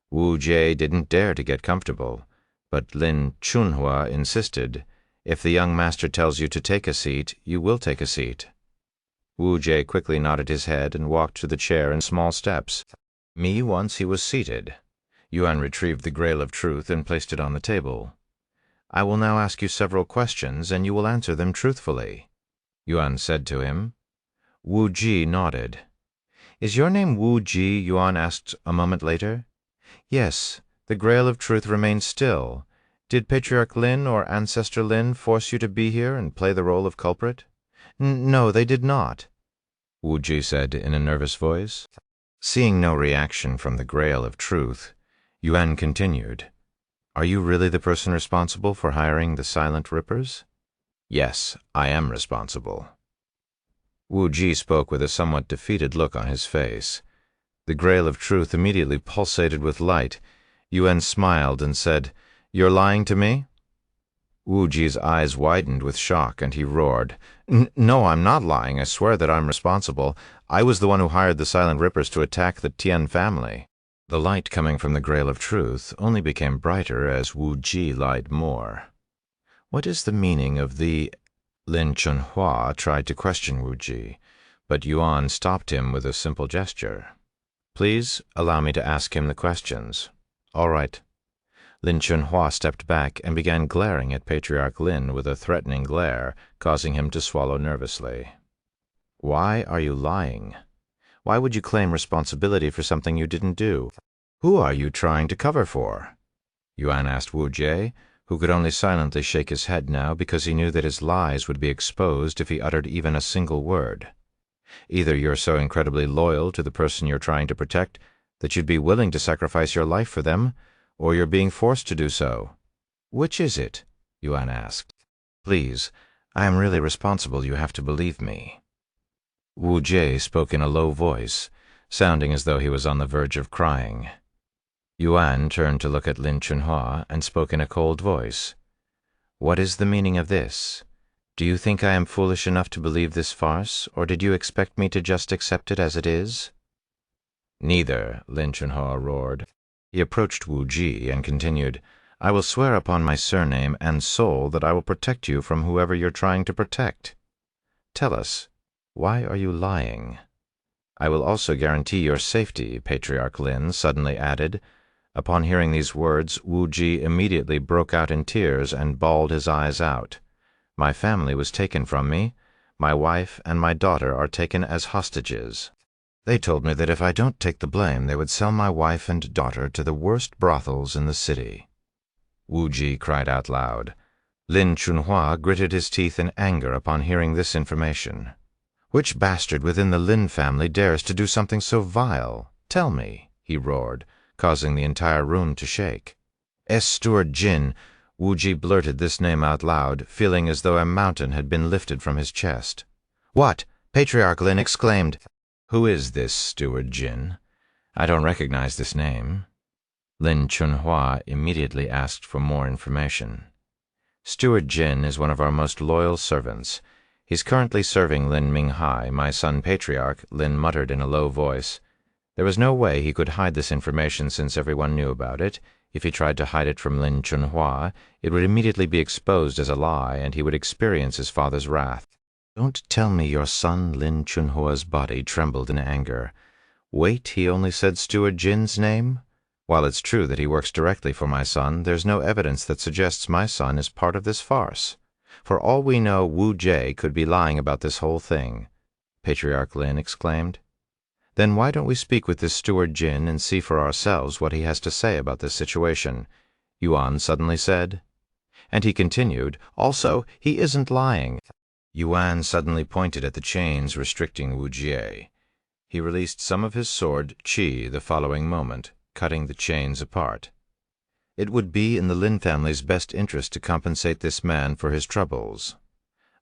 Wu Jie didn't dare to get comfortable, but Lin Chunhua insisted. If the young master tells you to take a seat, you will take a seat. Wu Jie quickly nodded his head and walked to the chair in small steps. Once he was seated. Yuan retrieved the Grail of Truth and placed it on the table. I will now ask you several questions, and you will answer them truthfully, Yuan said to him. Wu Ji nodded. Is your name Wu Ji? Yuan asked a moment later. Yes, the Grail of Truth remains still. Did Patriarch Lin or Ancestor Lin force you to be here and play the role of culprit? No, they did not, Wu Ji said in a nervous voice. Seeing no reaction from the Grail of Truth, Yuan continued. Are you really the person responsible for hiring the Silent Rippers? Yes, I am responsible. Wu Ji spoke with a somewhat defeated look on his face. The Grail of Truth immediately pulsated with light. Yuan smiled and said, You're lying to me? Wu Ji's eyes widened with shock, and he roared, No, I'm not lying. I swear that I'm responsible. I was the one who hired the Silent Rippers to attack the Tian family. The light coming from the Grail of Truth only became brighter as Wu Ji lied more. What is the meaning of the... Lin Chunhua tried to question Wu Ji, but Yuan stopped him with a simple gesture. Please allow me to ask him the questions. All right. Lin Chunhua stepped back and began glaring at Patriarch Lin with a threatening glare, causing him to swallow nervously. Why are you lying? Why would you claim responsibility for something you didn't do? Who are you trying to cover for? Yuan asked Wu Jie, who could only silently shake his head now because he knew that his lies would be exposed if he uttered even a single word. Either you're so incredibly loyal to the person you're trying to protect that you'd be willing to sacrifice your life for them, or you're being forced to do so. Which is it? Yuan asked. Please, I am really responsible. You have to believe me. Wu Jie spoke in a low voice, sounding as though he was on the verge of crying. Yuan turned to look at Lin Chunhua and spoke in a cold voice. What is the meaning of this? Do you think I am foolish enough to believe this farce, or did you expect me to just accept it as it is? Neither, Lin Chunhua roared. He approached Wu Ji and continued, I will swear upon my surname and soul that I will protect you from whoever you're trying to protect. Tell us, why are you lying? I will also guarantee your safety, Patriarch Lin suddenly added. Upon hearing these words, Wu Ji immediately broke out in tears and bawled his eyes out. My family was taken from me. My wife and my daughter are taken as hostages. They told me that if I don't take the blame, they would sell my wife and daughter to the worst brothels in the city. Wu Ji cried out loud. Lin Chunhua gritted his teeth in anger upon hearing this information. Which bastard within the Lin family dares to do something so vile? Tell me, he roared, causing the entire room to shake. Steward Jin, Wu Ji blurted this name out loud, feeling as though a mountain had been lifted from his chest. What? Patriarch Lin exclaimed. Who is this Steward Jin? I don't recognize this name. Lin Chunhua immediately asked for more information. Steward Jin is one of our most loyal servants. He's currently serving Lin Minghai, my son Patriarch, Lin muttered in a low voice. There was no way he could hide this information since everyone knew about it. If he tried to hide it from Lin Chunhua, it would immediately be exposed as a lie, and he would experience his father's wrath. Don't tell me your son Lin Chunhua's body trembled in anger. Wait, he only said Steward Jin's name? While it's true that he works directly for my son, there's no evidence that suggests my son is part of this farce. For all we know, Wu Jie could be lying about this whole thing, Patriarch Lin exclaimed. Then why don't we speak with this Steward Jin and see for ourselves what he has to say about this situation? Yuan suddenly said. And he continued, also, he isn't lying. Yuan suddenly pointed at the chains restricting Wu Jie. He released some of his sword qi the following moment, cutting the chains apart. It would be in the Lin family's best interest to compensate this man for his troubles.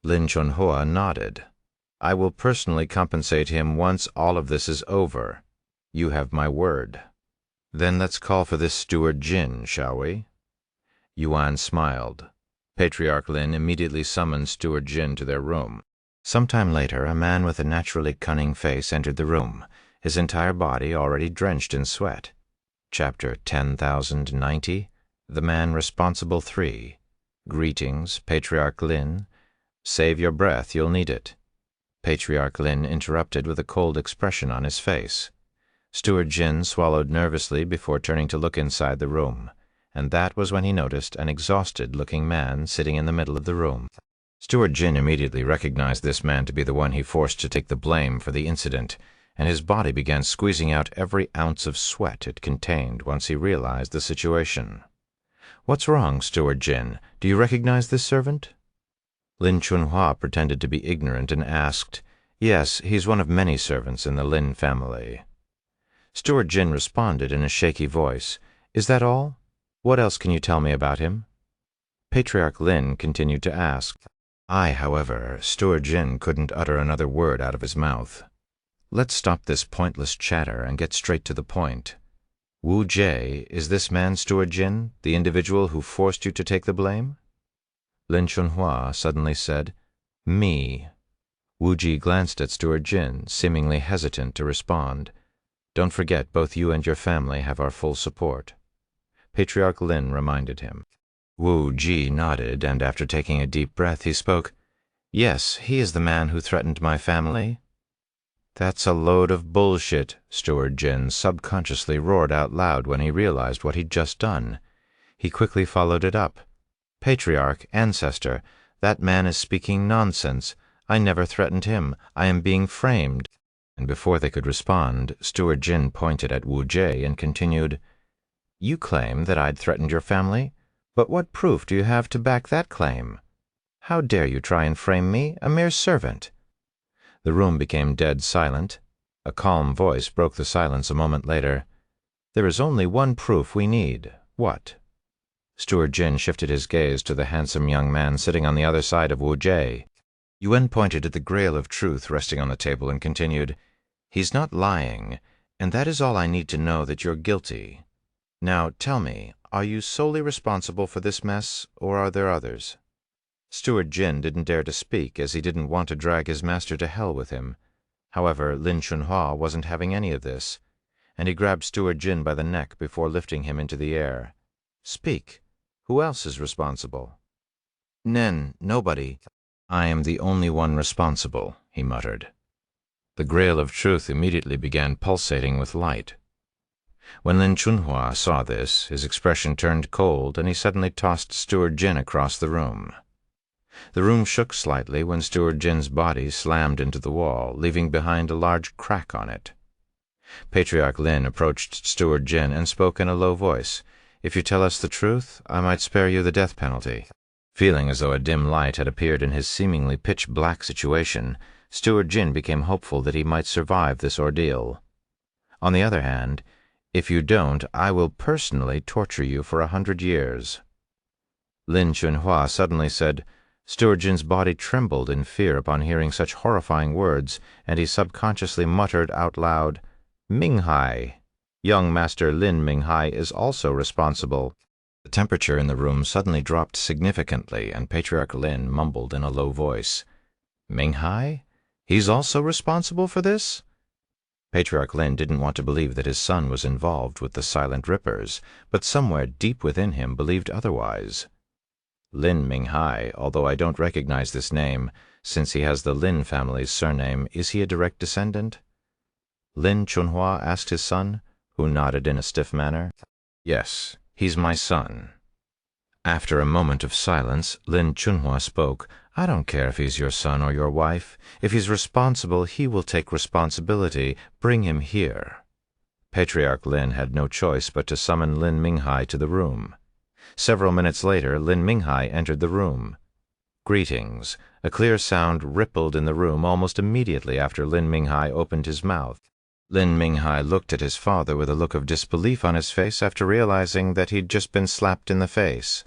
Lin Chunhua nodded. I will personally compensate him once all of this is over. You have my word. Then let's call for this steward Jin, shall we? Yuan smiled. Patriarch Lin immediately summoned Steward Jin to their room. Sometime later, a man with a naturally cunning face entered the room, his entire body already drenched in sweat. Chapter 10,090. The Man Responsible 3. Greetings, Patriarch Lin. Save your breath, you'll need it. Patriarch Lin interrupted with a cold expression on his face. Steward Jin swallowed nervously before turning to look inside the room, and that was when he noticed an exhausted-looking man sitting in the middle of the room. Steward Jin immediately recognized this man to be the one he forced to take the blame for the incident, and his body began squeezing out every ounce of sweat it contained once he realized the situation. What's wrong, Steward Jin? Do you recognize this servant? Lin Chunhua pretended to be ignorant and asked, Yes, he's one of many servants in the Lin family. Steward Jin responded in a shaky voice, Is that all? What else can you tell me about him? Patriarch Lin continued to ask. However, Steward Jin couldn't utter another word out of his mouth. Let's stop this pointless chatter and get straight to the point. Wu Jie, is this man Steward Jin, the individual who forced you to take the blame? Lin Chunhua suddenly said, Me. Wu Ji glanced at Steward Jin, seemingly hesitant to respond. Don't forget, both you and your family have our full support. Patriarch Lin reminded him. Wu Ji nodded, and after taking a deep breath, he spoke, Yes, he is the man who threatened my family. That's a load of bullshit, Steward Jin subconsciously roared out loud when he realized what he'd just done. He quickly followed it up. Patriarch, ancestor, that man is speaking nonsense. I never threatened him. I am being framed. And before they could respond, Steward Jin pointed at Wu Jie and continued, You claim that I'd threatened your family? But what proof do you have to back that claim? How dare you try and frame me, a mere servant? The room became dead silent. A calm voice broke the silence a moment later. There is only one proof we need. What? Steward Jin shifted his gaze to the handsome young man sitting on the other side of Wu Jie. Yuan pointed at the grail of truth resting on the table and continued, He's not lying, and that is all I need to know that you're guilty. Now tell me, are you solely responsible for this mess, or are there others? Steward Jin didn't dare to speak, as he didn't want to drag his master to hell with him. However, Lin Chunhua wasn't having any of this, and he grabbed Steward Jin by the neck before lifting him into the air. Speak. Who else is responsible? Nobody. I am the only one responsible, he muttered. The grail of truth immediately began pulsating with light. When Lin Chunhua saw this, his expression turned cold, and he suddenly tossed Steward Jin across the room. The room shook slightly when Steward Jin's body slammed into the wall, leaving behind a large crack on it. Patriarch Lin approached Steward Jin and spoke in a low voice. If you tell us the truth, I might spare you the death penalty. Feeling as though a dim light had appeared in his seemingly pitch-black situation, Steward Jin became hopeful that he might survive this ordeal. On the other hand, if you don't, I will personally torture you for 100 years. Lin Chunhua suddenly said. Steward Jin's body trembled in fear upon hearing such horrifying words, and he subconsciously muttered out loud, Minghai. Young Master Lin Minghai is also responsible. The temperature in the room suddenly dropped significantly, and Patriarch Lin mumbled in a low voice, Minghai? He's also responsible for this? Patriarch Lin didn't want to believe that his son was involved with the Silent Rippers, but somewhere deep within him believed otherwise. Lin Minghai, although I don't recognize this name, since he has the Lin family's surname, is he a direct descendant? Lin Chunhua asked his son, who nodded in a stiff manner. Yes, he's my son. After a moment of silence, Lin Chunhua spoke. I don't care if he's your son or your wife. If he's responsible, he will take responsibility. Bring him here. Patriarch Lin had no choice but to summon Lin Minghai to the room. Several minutes later, Lin Minghai entered the room. Greetings. A clear sound rippled in the room almost immediately after Lin Minghai opened his mouth. Lin Minghai looked at his father with a look of disbelief on his face after realizing that he'd just been slapped in the face.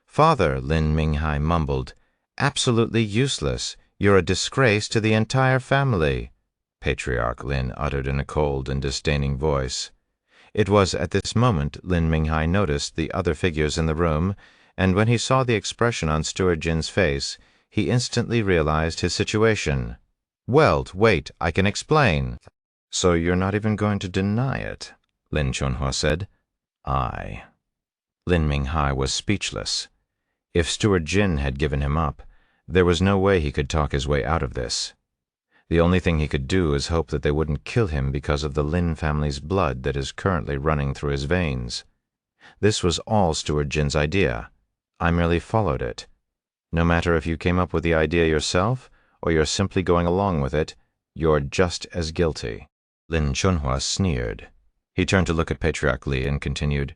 "Father," Lin Minghai mumbled, "absolutely useless. You're a disgrace to the entire family," Patriarch Lin uttered in a cold and disdaining voice. It was at this moment Lin Minghai noticed the other figures in the room, and when he saw the expression on Steward Jin's face, he instantly realized his situation. "Well, wait, I can explain." "So you're not even going to deny it?" Lin Chunhua said. "Aye." Lin Minghai was speechless. If Steward Jin had given him up, there was no way he could talk his way out of this. The only thing he could do is hope that they wouldn't kill him because of the Lin family's blood that is currently running through his veins. This was all Steward Jin's idea. I merely followed it. No matter if you came up with the idea yourself, or you're simply going along with it, you're just as guilty. Lin Chunhua sneered. He turned to look at Patriarch Li and continued,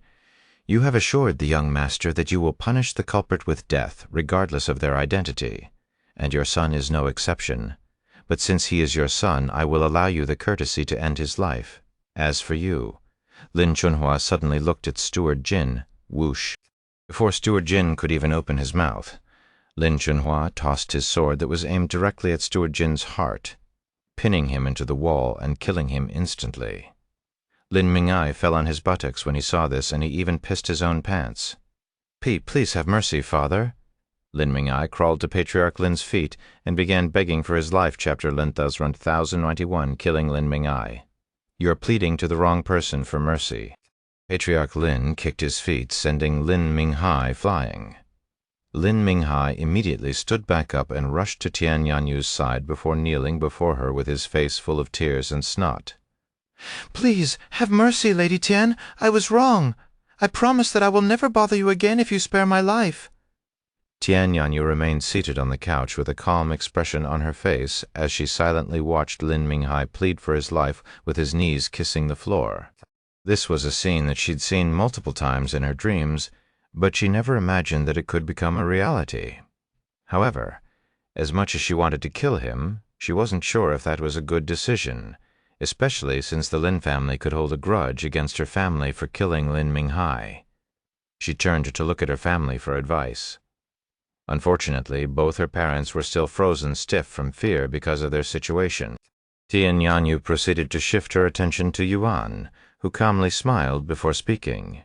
"You have assured the young master that you will punish the culprit with death, regardless of their identity, and your son is no exception. But since he is your son, I will allow you the courtesy to end his life. As for you—" Lin Chunhua suddenly looked at Steward Jin. Whoosh. Before Steward Jin could even open his mouth, Lin Chunhua tossed his sword that was aimed directly at Steward Jin's heart, pinning him into the wall and killing him instantly. Lin Minghai fell on his buttocks when he saw this, and he even pissed his own pants. Please have mercy, father." Lin Minghai crawled to Patriarch Lin's feet and began begging for his life. Chapter 1091, Killing Lin Minghai. "You're pleading to the wrong person for mercy." Patriarch Lin kicked his feet, sending Lin Minghai flying. Lin Minghai immediately stood back up and rushed to Tian Yanyu's side before kneeling before her with his face full of tears and snot. "Please, have mercy, Lady Tian. I was wrong. I promise that I will never bother you again if you spare my life." Tian Yanyu remained seated on the couch with a calm expression on her face as she silently watched Lin Minghai plead for his life with his knees kissing the floor. This was a scene that she'd seen multiple times in her dreams, but she never imagined that it could become a reality. However, as much as she wanted to kill him, she wasn't sure if that was a good decision, especially since the Lin family could hold a grudge against her family for killing Lin Minghai. She turned to look at her family for advice. Unfortunately, both her parents were still frozen stiff from fear because of their situation. Tian Yanyu proceeded to shift her attention to Yuan, who calmly smiled before speaking.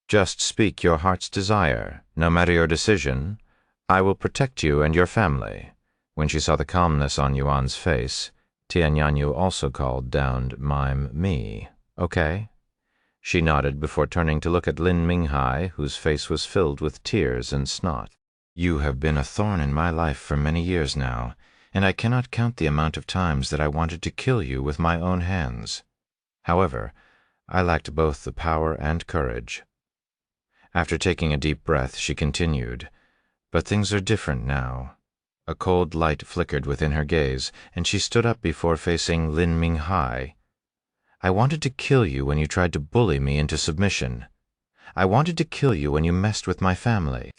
"Just speak your heart's desire. No matter your decision, I will protect you and your family." When she saw the calmness on Yuan's face, Tian Yanyu also called down, "Mime me, okay?" She nodded before turning to look at Lin Minghai, whose face was filled with tears and snot. "You have been a thorn in my life for many years now, and I cannot count the amount of times that I wanted to kill you with my own hands. However, I lacked both the power and courage." After taking a deep breath, she continued, "But things are different now." A cold light flickered within her gaze, and she stood up before facing Lin Minghai. "I wanted to kill you when you tried to bully me into submission. I wanted to kill you when you messed with my family.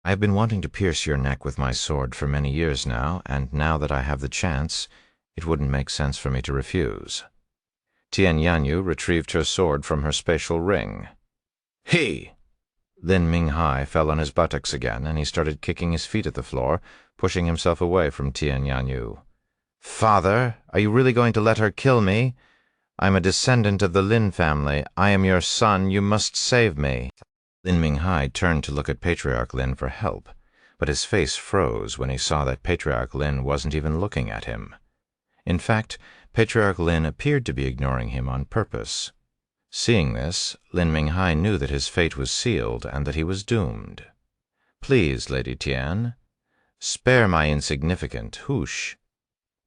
I have been wanting to pierce your neck with my sword for many years now, and now that I have the chance, it wouldn't make sense for me to refuse." Tian Yanyu retrieved her sword from her spatial ring. "He!" Lin Minghai fell on his buttocks again, and he started kicking his feet at the floor, pushing himself away from Tian Yanyu. "Father, are you really going to let her kill me? I'm a descendant of the Lin family. I am your son. You must save me." Lin Minghai turned to look at Patriarch Lin for help, but his face froze when he saw that Patriarch Lin wasn't even looking at him. In fact, Patriarch Lin appeared to be ignoring him on purpose. Seeing this, Lin Minghai knew that his fate was sealed and that he was doomed. "Please, Lady Tian, spare my insignificant Hoosh."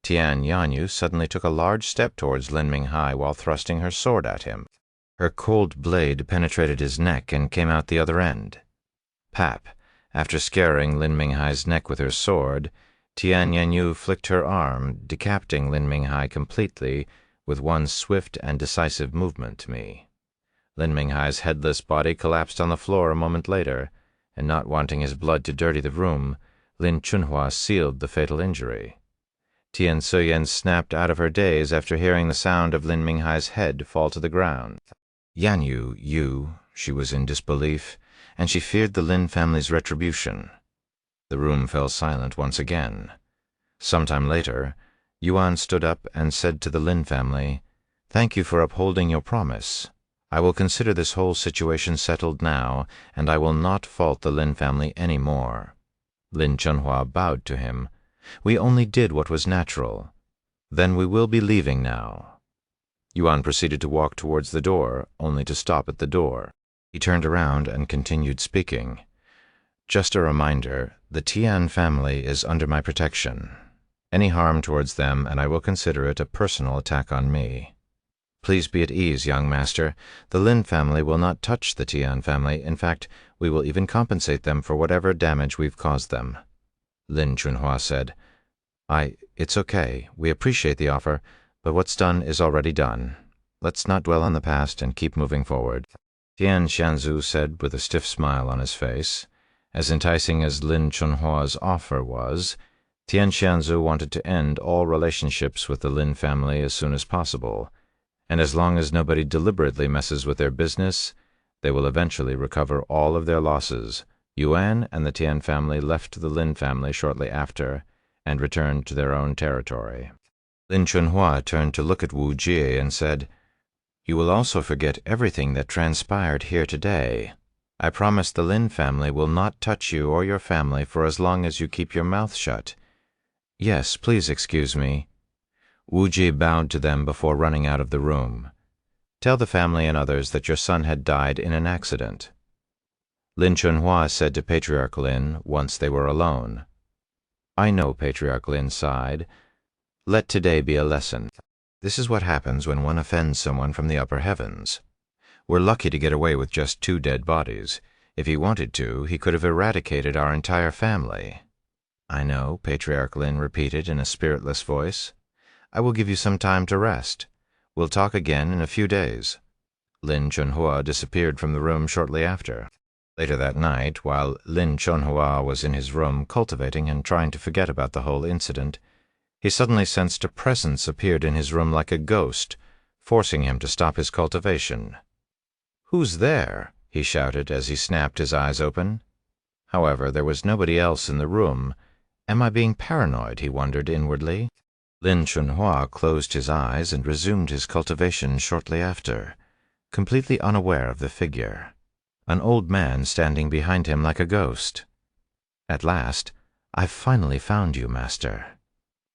Tian Yanyu suddenly took a large step towards Lin Minghai while thrusting her sword at him. Her cold blade penetrated his neck and came out the other end. Pap, after scaring Lin Minghai's neck with her sword, Tian Yanyu flicked her arm, decapitating Lin Minghai completely with one swift and decisive movement. Lin Minghai's headless body collapsed on the floor a moment later, and not wanting his blood to dirty the room, Lin Chunhua sealed the fatal injury. Tian Suyen snapped out of her daze after hearing the sound of Lin Minghai's head fall to the ground. Yanyu, you, she was in disbelief, and she feared the Lin family's retribution. The room fell silent once again. Sometime later, Yuan stood up and said to the Lin family, "Thank you for upholding your promise. I will consider this whole situation settled now, and I will not fault the Lin family any more." Lin Chunhua bowed to him. "We only did what was natural. Then we will be leaving now." Yuan proceeded to walk towards the door, only to stop at the door. He turned around and continued speaking. "Just a reminder, the Tian family is under my protection. Any harm towards them, and I will consider it a personal attack on me. Please be at ease, young master. The Lin family will not touch the Tian family. In fact, we will even compensate them for whatever damage we've caused them." Lin Chunhua said, It's okay. We appreciate the offer, but what's done is already done. Let's not dwell on the past and keep moving forward." Tian Xianzu said with a stiff smile on his face. As enticing as Lin Chunhua's offer was, Tian Xianzu wanted to end all relationships with the Lin family as soon as possible, and as long as nobody deliberately messes with their business, they will eventually recover all of their losses. Yuan and the Tian family left the Lin family shortly after, and returned to their own territory. Lin Chunhua turned to look at Wu Jie and said, "You will also forget everything that transpired here today. I promise the Lin family will not touch you or your family for as long as you keep your mouth shut. Yes, please excuse me." Wu Jie bowed to them before running out of the room. "Tell the family and others that your son had died in an accident." Lin Chunhua said to Patriarch Lin once they were alone. "I know," Patriarch Lin sighed. "Let today be a lesson. This is what happens when one offends someone from the upper heavens. We're lucky to get away with just 2 dead bodies. If he wanted to, he could have eradicated our entire family." "I know," Patriarch Lin repeated in a spiritless voice. "I will give you some time to rest. We'll talk again in a few days." Lin Chunhua disappeared from the room shortly after. Later that night, while Lin Chunhua was in his room cultivating and trying to forget about the whole incident, he suddenly sensed a presence appeared in his room like a ghost, forcing him to stop his cultivation. "Who's there?" he shouted as he snapped his eyes open. However, there was nobody else in the room. Am I being paranoid? He wondered inwardly. Lin Chunhua closed his eyes and resumed his cultivation shortly after, completely unaware of the figure. An old man standing behind him like a ghost. "At last, I've finally found you, master."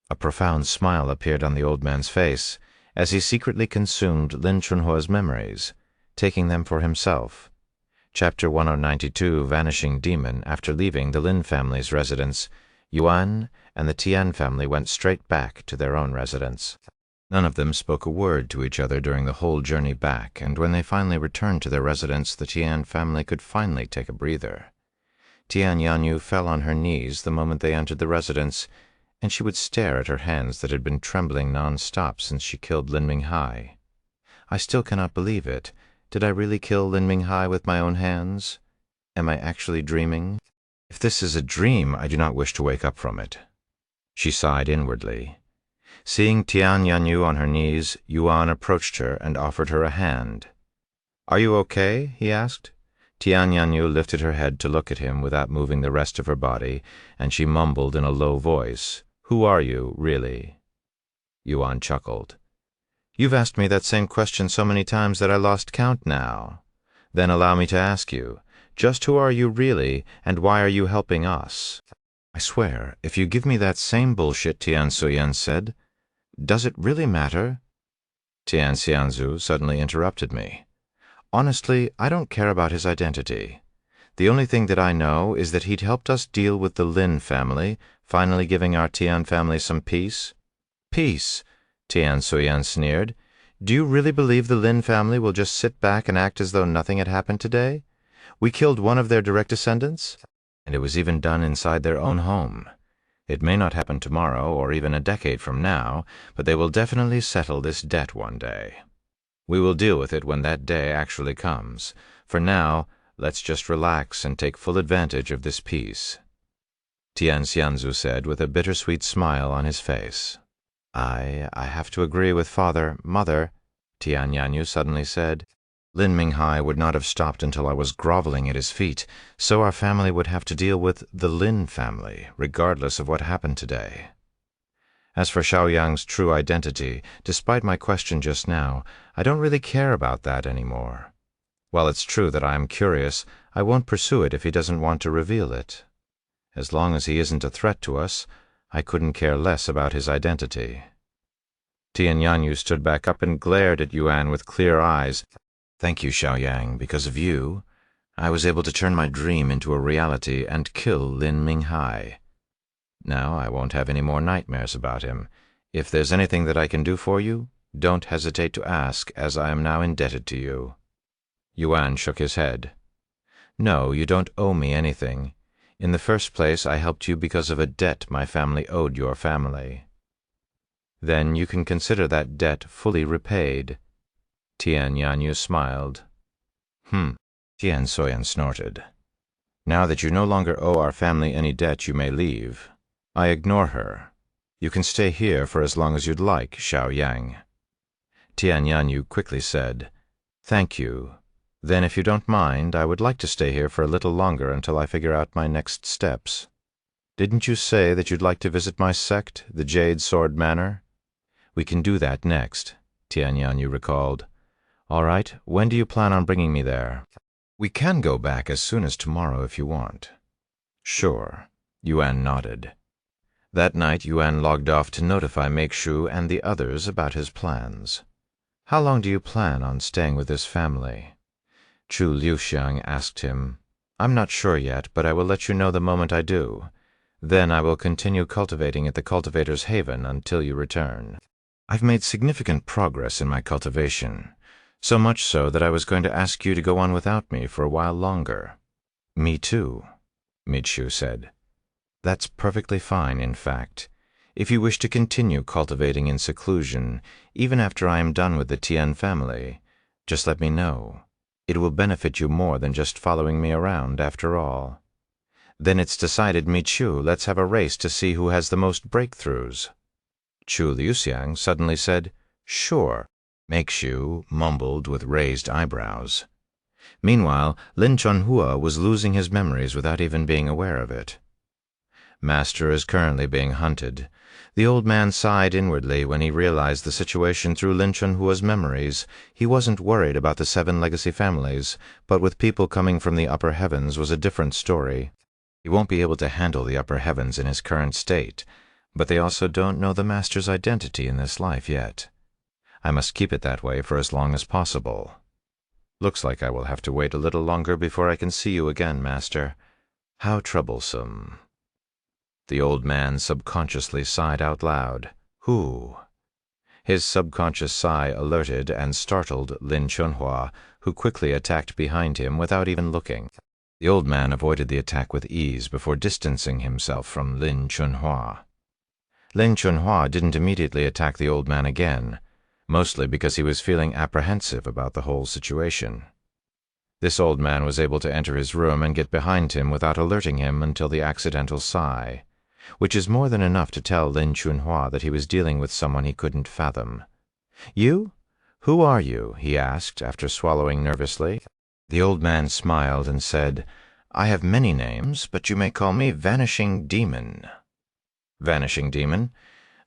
A profound smile appeared on the old man's face as he secretly consumed Lin Chunhua's memories, taking them for himself. Chapter 1092, Vanishing Demon. After leaving the Lin family's residence, Yuan and the Tian family went straight back to their own residence. None of them spoke a word to each other during the whole journey back, and when they finally returned to their residence, the Tian family could finally take a breather. Tian Yanyu fell on her knees the moment they entered the residence, and she would stare at her hands that had been trembling non-stop since she killed Lin Minghai. "I still cannot believe it. Did I really kill Lin Minghai with my own hands? Am I actually dreaming? If this is a dream, I do not wish to wake up from it." She sighed inwardly. Seeing Tian Yanyu on her knees, Yuan approached her and offered her a hand. "Are you okay?" he asked. Tian Yanyu lifted her head to look at him without moving the rest of her body, and she mumbled in a low voice, "Who are you, really?" Yuan chuckled. "You've asked me that same question so many times that I lost count now. Then allow me to ask you, just who are you really, and why are you helping us?" "I swear, if you give me that same bullshit," Tian Suyen said, "does it really matter?" Tian Xianzu suddenly interrupted me. "Honestly, I don't care about his identity. The only thing that I know is that he'd helped us deal with the Lin family, finally giving our Tian family some peace." "Peace?" Tian Suyen sneered. "Do you really believe the Lin family will just sit back and act as though nothing had happened today? We killed one of their direct descendants, and it was even done inside their own home. It may not happen tomorrow or even a decade from now, but they will definitely settle this debt one day. We will deal with it when that day actually comes. For now, let's just relax and take full advantage of this peace," Tian Xianzu said with a bittersweet smile on his face. I have to agree with Father, Mother, Tian Yanyu suddenly said. Lin Minghai would not have stopped until I was groveling at his feet, so our family would have to deal with the Lin family, regardless of what happened today. As for Xiaoyang's true identity, despite my question just now, I don't really care about that anymore. While it's true that I am curious, I won't pursue it if he doesn't want to reveal it. As long as he isn't a threat to us, I couldn't care less about his identity. Tian Yanyu stood back up and glared at Yuan with clear eyes. Thank you, Xiaoyang. Because of you, I was able to turn my dream into a reality and kill Lin Minghai. Now I won't have any more nightmares about him. If there's anything that I can do for you, don't hesitate to ask, as I am now indebted to you. Yuan shook his head. No, you don't owe me anything. In the first place, I helped you because of a debt my family owed your family. Then you can consider that debt fully repaid. Tian Yanyu smiled. Tian Soyan snorted. Now that you no longer owe our family any debt, you may leave. I ignore her. You can stay here for as long as you'd like, Xiaoyang. Tian Yanyu quickly said, Thank you. Then if you don't mind, I would like to stay here for a little longer until I figure out my next steps. Didn't you say that you'd like to visit my sect, the Jade Sword Manor? We can do that next, Tian Yanyu recalled. All right, when do you plan on bringing me there? We can go back as soon as tomorrow if you want. Sure, Yuan nodded. That night, Yuan logged off to notify Meikshu and the others about his plans. How long do you plan on staying with this family? Chu Liuxiang asked him. I'm not sure yet, but I will let you know the moment I do. Then I will continue cultivating at the Cultivator's Haven until you return. I've made significant progress in my cultivation, so much so that I was going to ask you to go on without me for a while longer. Me too, Meikshu said. That's perfectly fine, in fact. If you wish to continue cultivating in seclusion, even after I am done with the Tian family, just let me know. It will benefit you more than just following me around, after all. Then it's decided, Meikshu. Let's have a race to see who has the most breakthroughs. Chu Liuxiang suddenly said, Sure. Meikshu mumbled with raised eyebrows. Meanwhile, Lin Chunhua was losing his memories without even being aware of it. Master is currently being hunted. The old man sighed inwardly when he realized the situation through Lin Chunhua's memories. He wasn't worried about the 7 legacy families, but with people coming from the upper heavens was a different story. He won't be able to handle the upper heavens in his current state, but they also don't know the Master's identity in this life yet. I must keep it that way for as long as possible. Looks like I will have to wait a little longer before I can see you again, Master. How troublesome. The old man subconsciously sighed out loud. Who? His subconscious sigh alerted and startled Lin Chunhua, who quickly attacked behind him without even looking. The old man avoided the attack with ease before distancing himself from Lin Chunhua. Lin Chunhua didn't immediately attack the old man again, mostly because he was feeling apprehensive about the whole situation. This old man was able to enter his room and get behind him without alerting him until the accidental sigh, which is more than enough to tell Lin Chunhua that he was dealing with someone he couldn't fathom. You? Who are you? He asked, after swallowing nervously. The old man smiled and said, I have many names, but you may call me Vanishing Demon. Vanishing Demon?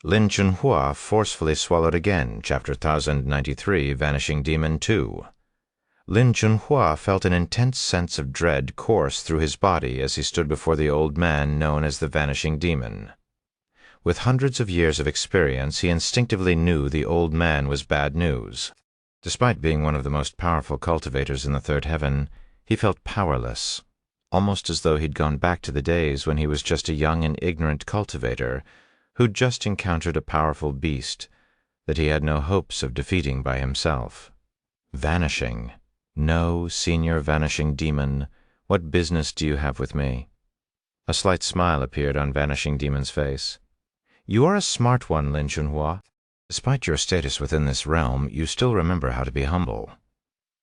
Lin Chunhua forcefully swallowed again, Chapter 1093, Vanishing Demon 2. Lin Chunhua felt an intense sense of dread course through his body as he stood before the old man known as the Vanishing Demon. With hundreds of years of experience, he instinctively knew the old man was bad news. Despite being one of the most powerful cultivators in the third heaven, he felt powerless, almost as though he'd gone back to the days when he was just a young and ignorant cultivator who'd just encountered a powerful beast that he had no hopes of defeating by himself. Vanishing. No, Senior Vanishing Demon, what business do you have with me? A slight smile appeared on Vanishing Demon's face. You are a smart one, Lin Chunhua. Despite your status within this realm, you still remember how to be humble.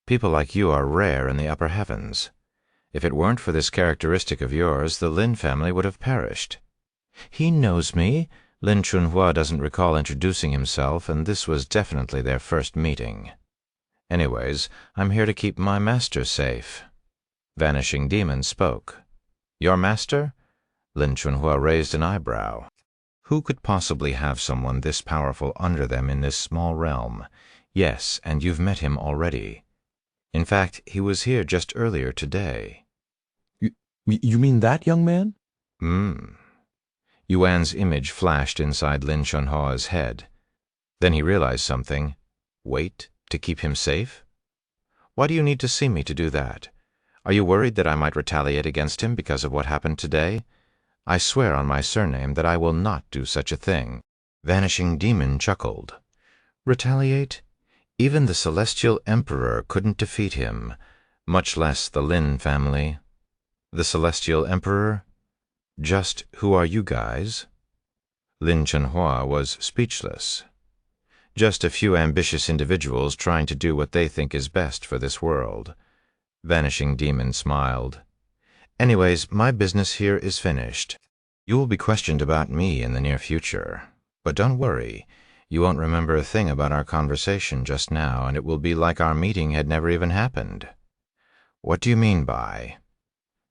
People like you are rare in the upper heavens. If it weren't for this characteristic of yours, the Lin family would have perished. He knows me. Lin Chunhua doesn't recall introducing himself, and this was definitely their first meeting. Anyways, I'm here to keep my master safe. Vanishing Demon spoke. Your master? Lin Chunhua raised an eyebrow. Who could possibly have someone this powerful under them in this small realm? Yes, and you've met him already. In fact, he was here just earlier today. You mean that young man? Yuan's image flashed inside Lin Chunhua's head. Then he realized something. Wait, to keep him safe? Why do you need to see me to do that? Are you worried that I might retaliate against him because of what happened today? I swear on my surname that I will not do such a thing. Vanishing Demon chuckled. Retaliate? Even the Celestial Emperor couldn't defeat him, much less the Lin family. The Celestial Emperor? Just who are you guys? Lin Chunhua was speechless. Just a few ambitious individuals trying to do what they think is best for this world. Vanishing Demon smiled. Anyways, my business here is finished. You will be questioned about me in the near future. But don't worry, you won't remember a thing about our conversation just now, and it will be like our meeting had never even happened. What do you mean by?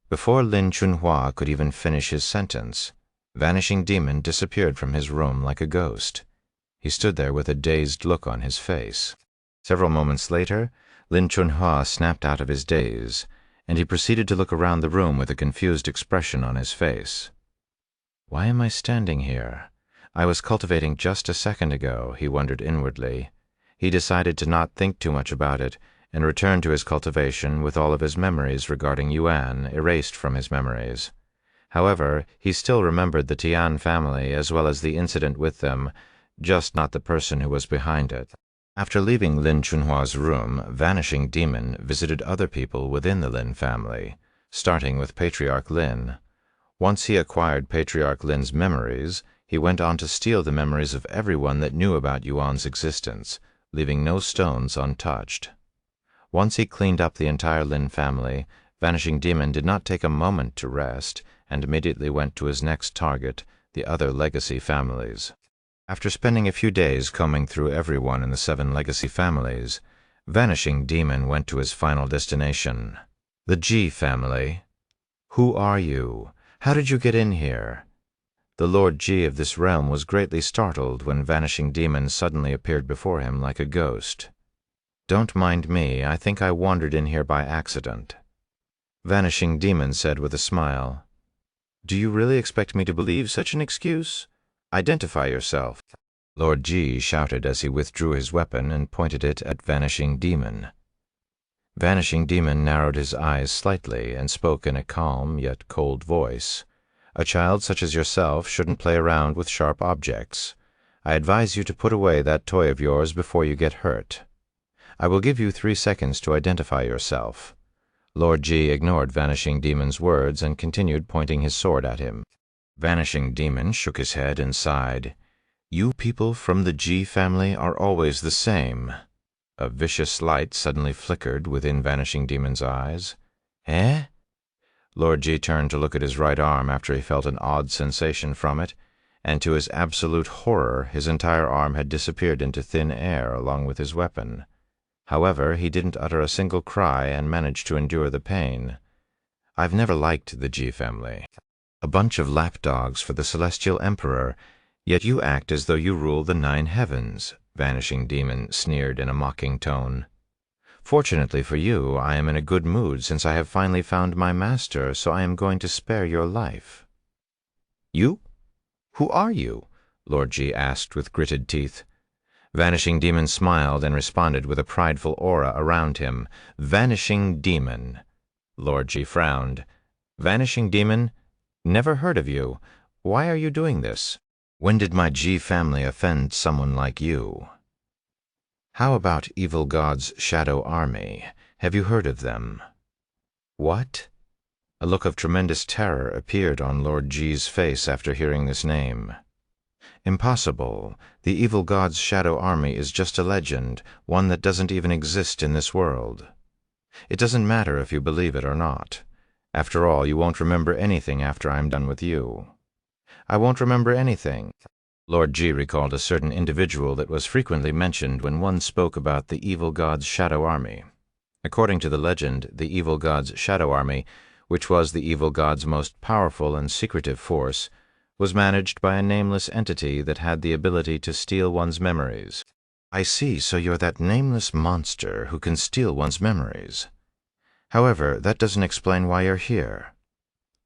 Before Lin Chunhua could even finish his sentence, Vanishing Demon disappeared from his room like a ghost. He stood there with a dazed look on his face. Several moments later, Lin Chunhua snapped out of his daze, and he proceeded to look around the room with a confused expression on his face. Why am I standing here? I was cultivating just a second ago, he wondered inwardly. He decided to not think too much about it, and returned to his cultivation with all of his memories regarding Yuan erased from his memories. However, he still remembered the Tian family as well as the incident with them, just not the person who was behind it. After leaving Lin Chunhua's room, Vanishing Demon visited other people within the Lin family, starting with Patriarch Lin. Once he acquired Patriarch Lin's memories, he went on to steal the memories of everyone that knew about Yuan's existence, leaving no stones untouched. Once he cleaned up the entire Lin family, Vanishing Demon did not take a moment to rest, and immediately went to his next target, the other legacy families. After spending a few days combing through everyone in the 7 legacy families, Vanishing Demon went to his final destination, the Ji family. Who are you? How did you get in here? The Lord Ji of this realm was greatly startled when Vanishing Demon suddenly appeared before him like a ghost. Don't mind me, I think I wandered in here by accident. Vanishing Demon said with a smile. Do you really expect me to believe such an excuse? Identify yourself. Lord Ji shouted as he withdrew his weapon and pointed it at Vanishing Demon. Vanishing Demon narrowed his eyes slightly and spoke in a calm yet cold voice. A child such as yourself shouldn't play around with sharp objects. I advise you to put away that toy of yours before you get hurt. I will give you 3 seconds to identify yourself. Lord Ji ignored Vanishing Demon's words and continued pointing his sword at him. Vanishing Demon shook his head and sighed. You people from the Ji family are always the same. A vicious light suddenly flickered within Vanishing Demon's eyes. Eh? Lord Ji turned to look at his right arm after he felt an odd sensation from it, and to his absolute horror his entire arm had disappeared into thin air along with his weapon. However, he didn't utter a single cry and managed to endure the pain. I've never liked the Ji family. A bunch of lapdogs for the Celestial Emperor, yet you act as though you rule the 9 heavens, Vanishing Demon sneered in a mocking tone. Fortunately for you, I am in a good mood since I have finally found my master, so I am going to spare your life. You? Who are you? Lord Ji asked with gritted teeth. Vanishing Demon smiled and responded with a prideful aura around him. Vanishing Demon. Lord Ji frowned. Vanishing Demon? Never heard of you. Why are you doing this? When did my Ji family offend someone like you? How about Evil God's Shadow Army? Have you heard of them? What? A look of tremendous terror appeared on Lord Ji's face after hearing this name. Impossible. The Evil God's Shadow Army is just a legend, one that doesn't even exist in this world. It doesn't matter if you believe it or not. After all, you won't remember anything after I'm done with you. I won't remember anything. Lord G recalled a certain individual that was frequently mentioned when one spoke about the evil god's shadow army. According to the legend, the evil god's shadow army, which was the evil god's most powerful and secretive force, was managed by a nameless entity that had the ability to steal one's memories. I see, so you're that nameless monster who can steal one's memories. However, that doesn't explain why you're here.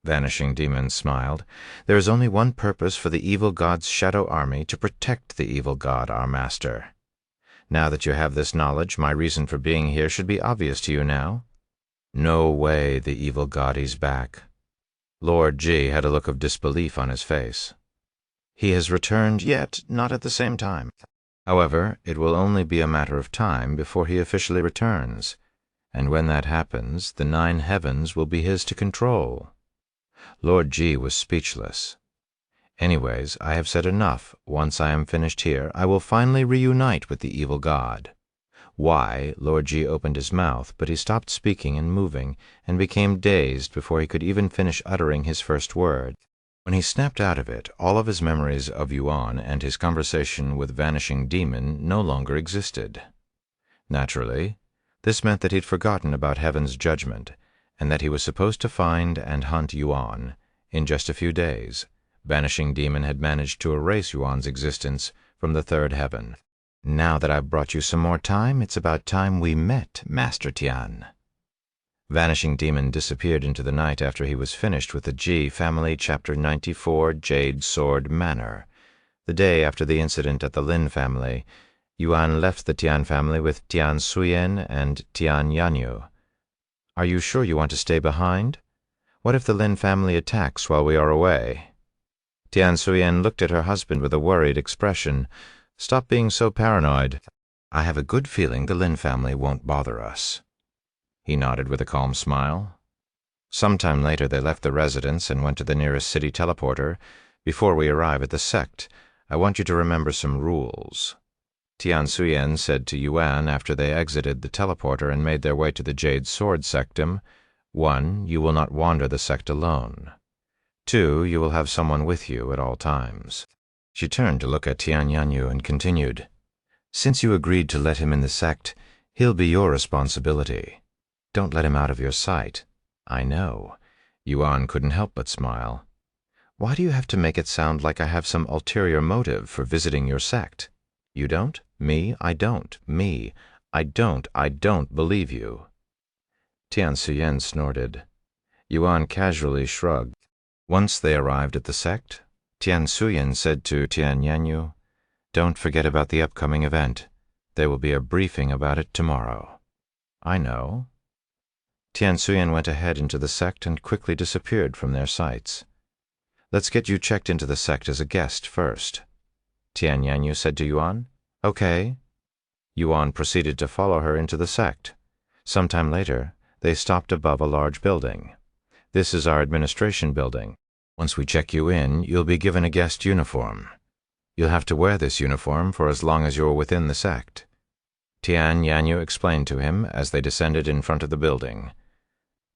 Vanishing Demon smiled. There is only one purpose for the evil god's shadow army: to protect the evil god, our master. Now that you have this knowledge, my reason for being here should be obvious to you now. No way the evil god is back. Lord G had a look of disbelief on his face. He has returned, yet not at the same time. However, it will only be a matter of time before he officially returns, and when that happens, the 9 heavens will be his to control. Lord G was speechless. Anyways, I have said enough. Once I am finished here, I will finally reunite with the evil god. Why? Lord G opened his mouth, but he stopped speaking and moving, and became dazed before he could even finish uttering his first word. When he snapped out of it, all of his memories of Yuan and his conversation with Vanishing Demon no longer existed. Naturally, this meant that he'd forgotten about Heaven's judgment, and that he was supposed to find and hunt Yuan. In just a few days, Vanishing Demon had managed to erase Yuan's existence from the 3rd heaven. Now that I've brought you some more time, it's about time we met, Master Tian. Vanishing Demon disappeared into the night after he was finished with the G family, Chapter 94, Jade Sword Manor. The day after the incident at the Lin family, Yuan left the Tian family with Tian Suyen and Tian Yanyu. Are you sure you want to stay behind? What if the Lin family attacks while we are away? Tian Suyen looked at her husband with a worried expression. Stop being so paranoid. I have a good feeling the Lin family won't bother us. He nodded with a calm smile. Sometime later they left the residence and went to the nearest city teleporter. Before we arrive at the sect, I want you to remember some rules. Tian Suyen said to Yuan after they exited the teleporter and made their way to the Jade Sword Sectum. 1. You will not wander the sect alone. 2. You will have someone with you at all times. She turned to look at Tian Yanyu and continued, Since you agreed to let him in the sect, he'll be your responsibility. Don't let him out of your sight. I know. Yuan couldn't help but smile. Why do you have to make it sound like I have some ulterior motive for visiting your sect? You don't? Me? I don't. Me? I don't believe you. Tian Suyen snorted. Yuan casually shrugged. Once they arrived at the sect, Tian Suyen said to Tian Yanyu, Don't forget about the upcoming event. There will be a briefing about it tomorrow. I know. Tian Suyen went ahead into the sect and quickly disappeared from their sights. Let's get you checked into the sect as a guest first. Tian Yanyu said to Yuan. Okay. Yuan proceeded to follow her into the sect. Sometime later, they stopped above a large building. This is our administration building. Once we check you in, you'll be given a guest uniform. You'll have to wear this uniform for as long as you're within the sect. Tian Yanyu explained to him as they descended in front of the building.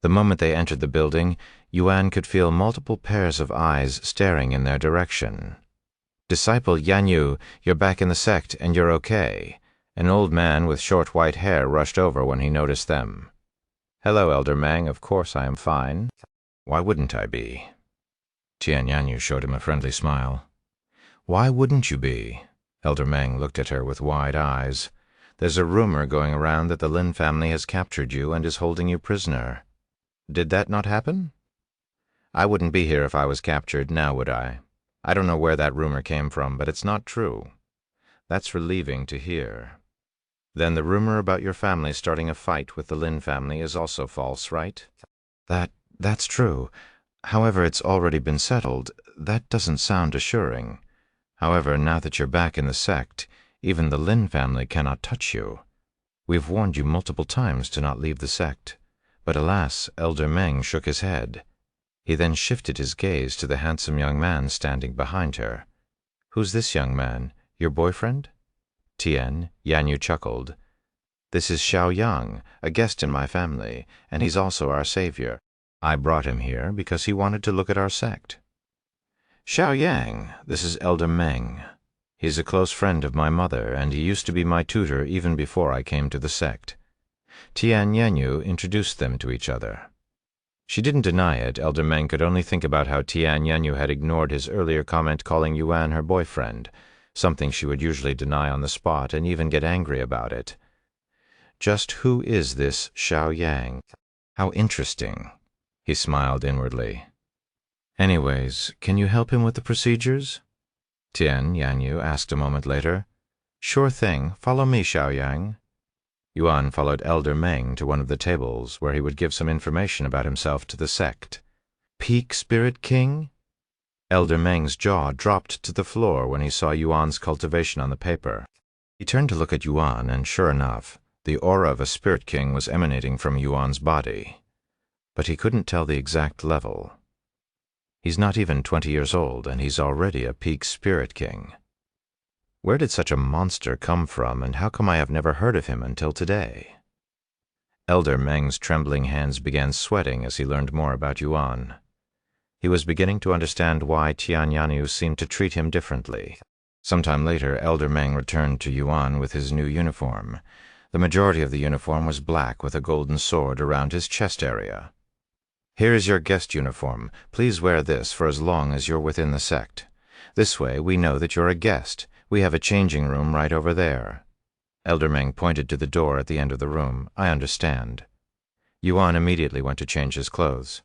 The moment they entered the building, Yuan could feel multiple pairs of eyes staring in their direction. Disciple Yanyu, you're back in the sect and you're okay. An old man with short white hair rushed over when he noticed them. Hello, Elder Meng, of course I am fine. Why wouldn't I be? Tian Yanyu showed him a friendly smile. Why wouldn't you be? Elder Meng looked at her with wide eyes. There's a rumor going around that the Lin family has captured you and is holding you prisoner. Did that not happen? I wouldn't be here if I was captured, now would I? I don't know where that rumor came from, but it's not true. That's relieving to hear. Then the rumor about your family starting a fight with the Lin family is also false, right? That's true. However, it's already been settled. That doesn't sound assuring. However, now that you're back in the sect, even the Lin family cannot touch you. We've warned you multiple times to not leave the sect. But alas, Elder Meng shook his head. He then shifted his gaze to the handsome young man standing behind her. Who's this young man? Your boyfriend? Tian Yanyu chuckled. This is Xiaoyang, a guest in my family, and he's also our savior. I brought him here because he wanted to look at our sect. Xiaoyang, this is Elder Meng. He's a close friend of my mother, and he used to be my tutor even before I came to the sect. Tian Yanyu introduced them to each other. She didn't deny it. Elder Meng could only think about how Tian Yanyu had ignored his earlier comment calling Yuan her boyfriend, something she would usually deny on the spot and even get angry about it. Just who is this Xiao Yang? How interesting. He smiled inwardly. Anyways, can you help him with the procedures? Tian Yanyu asked a moment later. Sure thing. Follow me, Xiao Yang. Yuan followed Elder Meng to one of the tables where he would give some information about himself to the sect. Peak Spirit King? Elder Meng's jaw dropped to the floor when he saw Yuan's cultivation on the paper. He turned to look at Yuan, and sure enough, the aura of a Spirit King was emanating from Yuan's body. But he couldn't tell the exact level. He's not even 20 years old, and he's already a Peak Spirit King. Where did such a monster come from, and how come I have never heard of him until today? Elder Meng's trembling hands began sweating as he learned more about Yuan. He was beginning to understand why Tian Yanyu seemed to treat him differently. Sometime later, Elder Meng returned to Yuan with his new uniform. The majority of the uniform was black with a golden sword around his chest area. Here is your guest uniform. Please wear this for as long as you're within the sect. This way we know that you're a guest. We have a changing room right over there. Elder Meng pointed to the door at the end of the room. I understand. Yuan immediately went to change his clothes.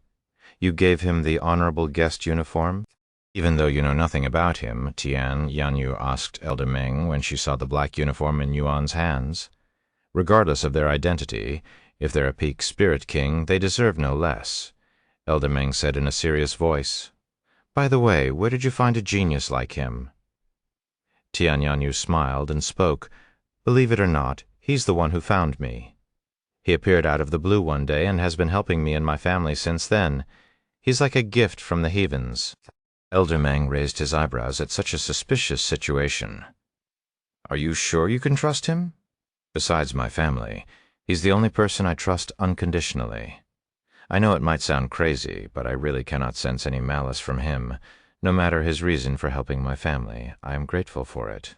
You gave him the honorable guest uniform? Even though you know nothing about him, Tian Yanyu asked Elder Meng when she saw the black uniform in Yuan's hands. Regardless of their identity, if they're a Peak Spirit King, they deserve no less. Elder Meng said in a serious voice. By the way, where did you find a genius like him? Tian Yanyu smiled and spoke. Believe it or not, he's the one who found me. He appeared out of the blue one day and has been helping me and my family since then. He's like a gift from the heavens. Elder Meng raised his eyebrows at such a suspicious situation. Are you sure you can trust him? Besides my family, he's the only person I trust unconditionally. I know it might sound crazy, but I really cannot sense any malice from him. No matter his reason for helping my family, I am grateful for it.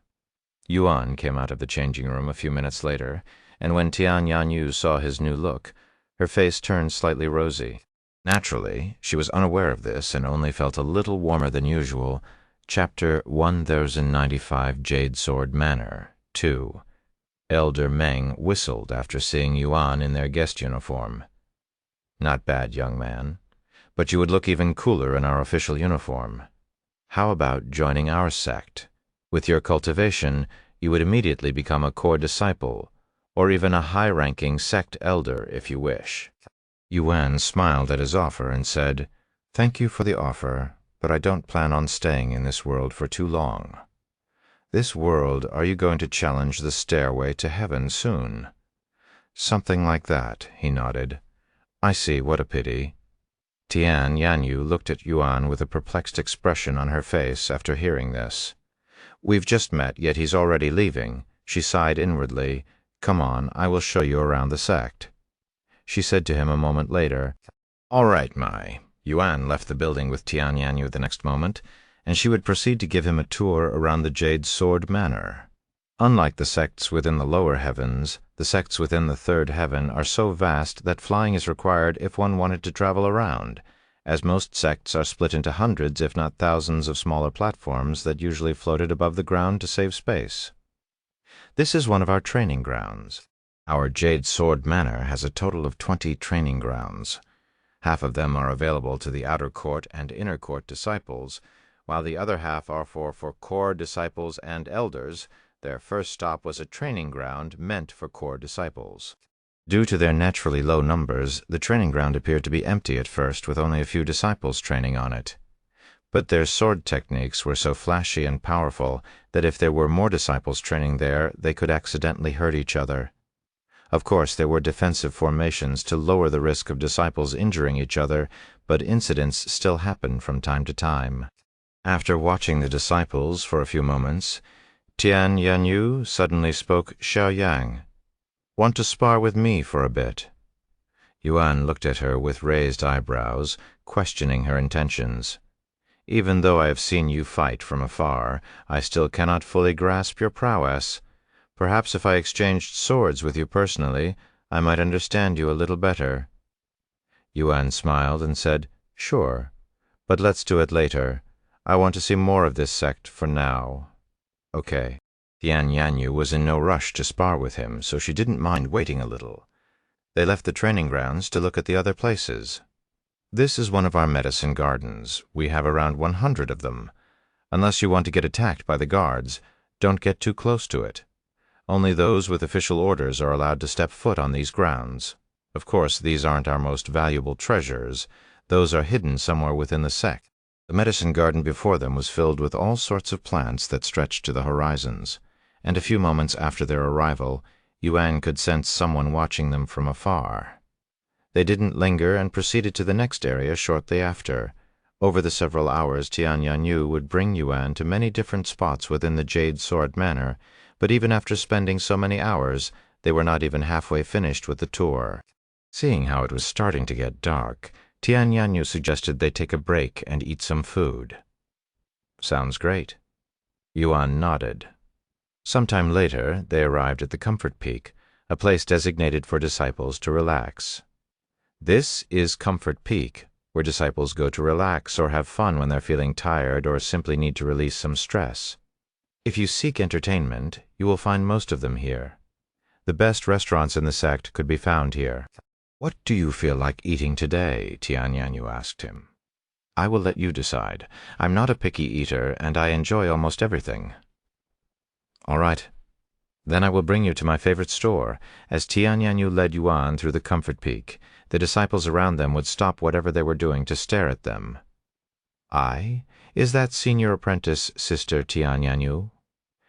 Yuan came out of the changing room a few minutes later, and when Tian Yanyu saw his new look, her face turned slightly rosy. Naturally, she was unaware of this and only felt a little warmer than usual. Chapter 1095 Jade Sword Manor 2. Elder Meng whistled after seeing Yuan in their guest uniform. Not bad, young man. But you would look even cooler in our official uniform. How about joining our sect? With your cultivation, you would immediately become a core disciple, or even a high-ranking sect elder if you wish. Yuan smiled at his offer and said, Thank you for the offer, but I don't plan on staying in this world for too long. This world, are you going to challenge the stairway to heaven soon? Something like that, he nodded. I see, what a pity. Tian Yanyu looked at Yuan with a perplexed expression on her face after hearing this. We've just met, yet he's already leaving. She sighed inwardly. Come on, I will show you around the sect. She said to him a moment later, All right, Mai. Yuan left the building with Tian Yanyu the next moment, and she would proceed to give him a tour around the Jade Sword Manor. Unlike the sects within the lower heavens, the sects within the third heaven are so vast that flying is required if one wanted to travel around, as most sects are split into hundreds if not thousands of smaller platforms that usually floated above the ground to save space. This is one of our training grounds. Our Jade Sword Manor has a total of 20 training grounds. Half of them are available to the outer court and inner court disciples, while the other half are for core disciples and elders. Their first stop was a training ground meant for core disciples. Due to their naturally low numbers, the training ground appeared to be empty at first with only a few disciples training on it. But their sword techniques were so flashy and powerful that if there were more disciples training there, they could accidentally hurt each other. Of course, there were defensive formations to lower the risk of disciples injuring each other, but incidents still happened from time to time. After watching the disciples for a few moments, Tian Yanyu suddenly spoke Xiao Yang. Want to spar with me for a bit? Yuan looked at her with raised eyebrows, questioning her intentions. Even though I have seen you fight from afar, I still cannot fully grasp your prowess. Perhaps if I exchanged swords with you personally, I might understand you a little better." Yuan smiled and said, "Sure, but let's do it later. I want to see more of this sect for now." Okay. Tian Yanyu was in no rush to spar with him, so she didn't mind waiting a little. They left the training grounds to look at the other places. "This is one of our medicine gardens. We have around 100 of them. Unless you want to get attacked by the guards, don't get too close to it. Only those with official orders are allowed to step foot on these grounds. Of course, these aren't our most valuable treasures. Those are hidden somewhere within the sect." The medicine garden before them was filled with all sorts of plants that stretched to the horizons, and a few moments after their arrival, Yuan could sense someone watching them from afar. They didn't linger and proceeded to the next area shortly after. Over the several hours, Tian Yanyu would bring Yuan to many different spots within the Jade Sword Manor, but even after spending so many hours, they were not even halfway finished with the tour. Seeing how it was starting to get dark, Tian Yanyu suggested they take a break and eat some food. "Sounds great." Yuan nodded. Sometime later, they arrived at the Comfort Peak, a place designated for disciples to relax. This is Comfort Peak, where disciples go to relax or have fun when they're feeling tired or simply need to release some stress. If you seek entertainment, you will find most of them here. The best restaurants in the sect could be found here. "What do you feel like eating today?" Tian Yanyu asked him. "I will let you decide. I'm not a picky eater, and I enjoy almost everything." "All right. Then I will bring you to my favorite store." As Tian Yanyu led Yuan through the Comfort Peak, the disciples around them would stop whatever they were doing to stare at them. Is that senior apprentice, Sister Tian Yanyu?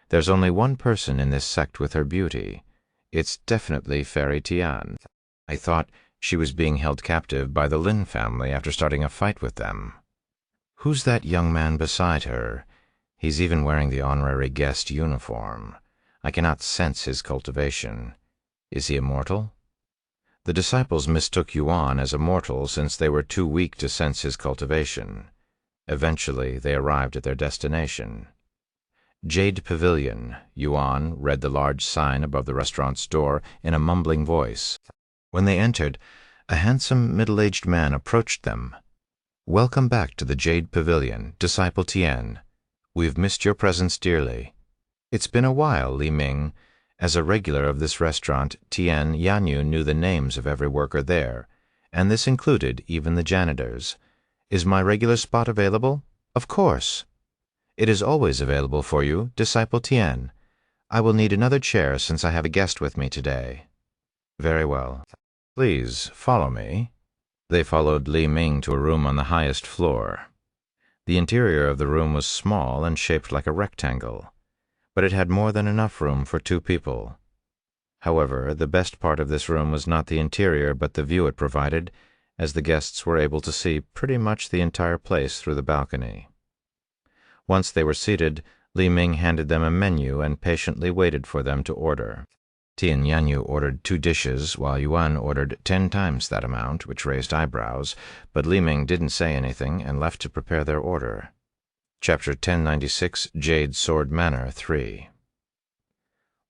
There's only one person in this sect with her beauty. It's definitely Fairy Tian. I thought she was being held captive by the Lin family after starting a fight with them. Who's that young man beside her? He's even wearing the honorary guest uniform. I cannot sense his cultivation. Is he immortal? The disciples mistook Yuan as a mortal since they were too weak to sense his cultivation. Eventually, they arrived at their destination. Jade Pavilion. Yuan read the large sign above the restaurant's door in a mumbling voice. When they entered, a handsome middle-aged man approached them. "Welcome back to the Jade Pavilion, Disciple Tian. We've missed your presence dearly." "It's been a while, Li Ming." As a regular of this restaurant, Tian Yanyu knew the names of every worker there, and this included even the janitors. "Is my regular spot available?" "Of course." "It is always available for you, Disciple Tian. I will need another chair since I have a guest with me today." "Very well. Please follow me." They followed Li Ming to a room on the highest floor. The interior of the room was small and shaped like a rectangle, but it had more than enough room for 2 people. However, the best part of this room was not the interior but the view it provided, as the guests were able to see pretty much the entire place through the balcony. Once they were seated, Li Ming handed them a menu and patiently waited for them to order. Tian Yanyu ordered 2 dishes, while Yuan ordered 10 times that amount, which raised eyebrows, but Li Ming didn't say anything and left to prepare their order. Chapter 1096, Jade Sword Manor 3.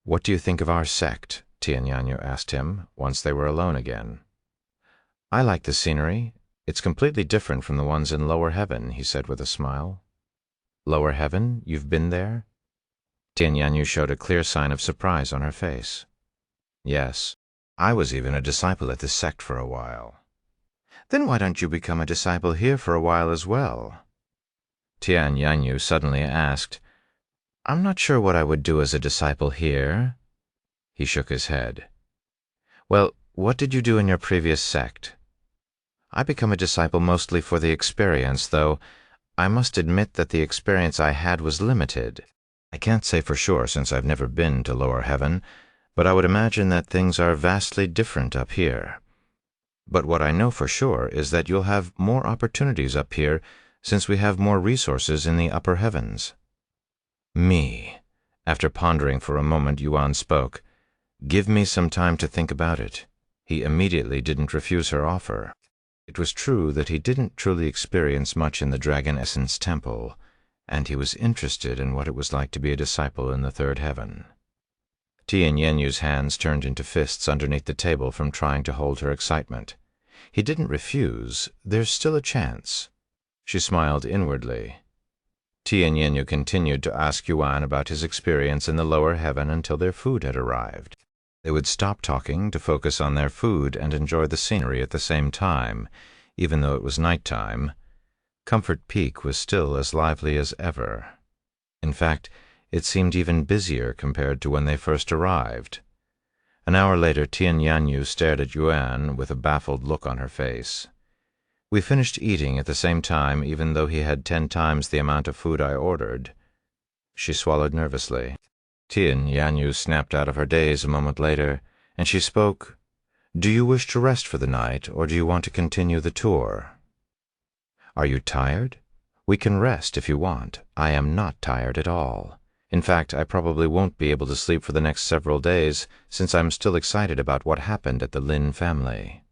"What do you think of our sect?" Tian Yanyu asked him, once they were alone again. "I like the scenery. It's completely different from the ones in Lower Heaven," he said with a smile. "Lower Heaven? You've been there?" Tian Yanyu showed a clear sign of surprise on her face. "Yes. I was even a disciple at this sect for a while." "Then why don't you become a disciple here for a while as well?" Tian Yanyu suddenly asked. "I'm not sure what I would do as a disciple here." He shook his head. "Well, what did you do in your previous sect?" "I become a disciple mostly for the experience, though I must admit that the experience I had was limited. I can't say for sure since I've never been to Lower Heaven, but I would imagine that things are vastly different up here. But what I know for sure is that you'll have more opportunities up here since we have more resources in the upper heavens." "Me." After pondering for a moment, Yuan spoke. "Give me some time to think about it." He immediately didn't refuse her offer. It was true that he didn't truly experience much in the Dragon Essence Temple, and he was interested in what it was like to be a disciple in the third heaven. Tian Yenyu's hands turned into fists underneath the table from trying to hold her excitement. He didn't refuse. There's still a chance. She smiled inwardly. Tian Yenyu continued to ask Yuan about his experience in the lower heaven until their food had arrived. They would stop talking to focus on their food and enjoy the scenery at the same time, even though it was nighttime. Comfort Peak was still as lively as ever. In fact, it seemed even busier compared to when they first arrived. An hour later, Tian Yanyu stared at Yuan with a baffled look on her face. "We finished eating at the same time, even though he had 10 times the amount of food I ordered." She swallowed nervously. Tian Yanyu snapped out of her daze a moment later, and she spoke. "Do you wish to rest for the night, or do you want to continue the tour?" "Are you tired? We can rest if you want. I am not tired at all. In fact, I probably won't be able to sleep for the next several days, since I'm still excited about what happened at the Lin family."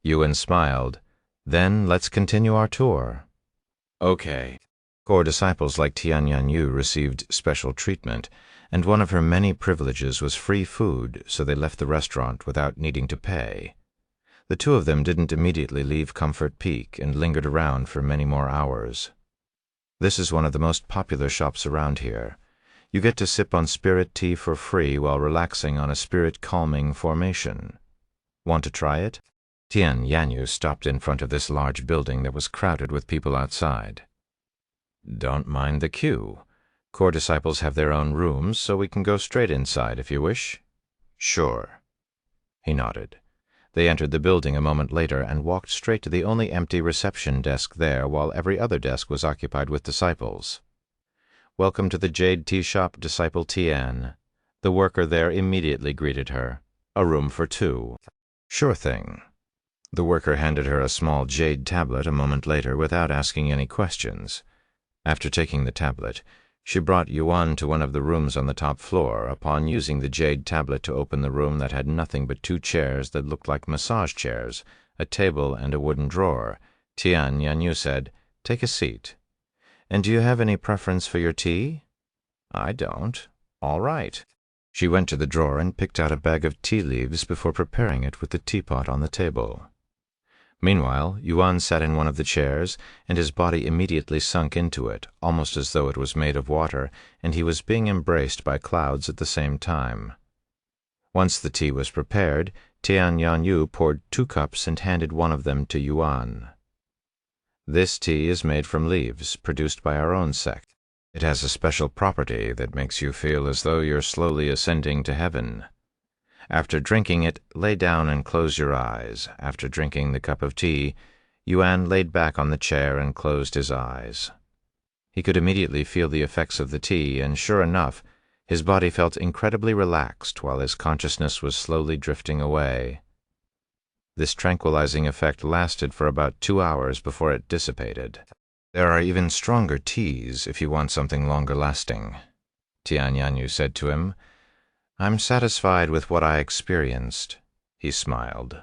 Yuan smiled. "Then let's continue our tour." "Okay." Core disciples like Tian Yanyu received special treatment, and one of her many privileges was free food, so they left the restaurant without needing to pay. The two of them didn't immediately leave Comfort Peak and lingered around for many more hours. This is one of the most popular shops around here. You get to sip on spirit tea for free while relaxing on a spirit-calming formation. Want to try it? Tian Yanyu stopped in front of this large building that was crowded with people outside. "Don't mind the queue. Core disciples have their own rooms, so we can go straight inside if you wish." "Sure." He nodded. They entered the building a moment later and walked straight to the only empty reception desk there, while every other desk was occupied with disciples. "Welcome to the Jade Tea Shop, Disciple Tian." The worker there immediately greeted her. "A room for 2. "Sure thing." The worker handed her a small jade tablet a moment later without asking any questions. After taking the tablet, she brought Yuan to one of the rooms on the top floor. Upon using the jade tablet to open the room that had nothing but 2 chairs that looked like massage chairs, a table, and a wooden drawer, Tian Yanyu said, "Take a seat. And do you have any preference for your tea?" "I don't." "All right." She went to the drawer and picked out a bag of tea leaves before preparing it with the teapot on the table. Meanwhile, Yuan sat in one of the chairs, and his body immediately sunk into it, almost as though it was made of water, and he was being embraced by clouds at the same time. Once the tea was prepared, Tian Yanyu poured 2 cups and handed one of them to Yuan. "This tea is made from leaves, produced by our own sect. It has a special property that makes you feel as though you're slowly ascending to heaven. After drinking it, lay down and close your eyes." After drinking the cup of tea, Yuan laid back on the chair and closed his eyes. He could immediately feel the effects of the tea, and sure enough, his body felt incredibly relaxed while his consciousness was slowly drifting away. This tranquilizing effect lasted for about 2 hours before it dissipated. "There are even stronger teas if you want something longer lasting," Tian Yanyu said to him. "I'm satisfied with what I experienced." He smiled.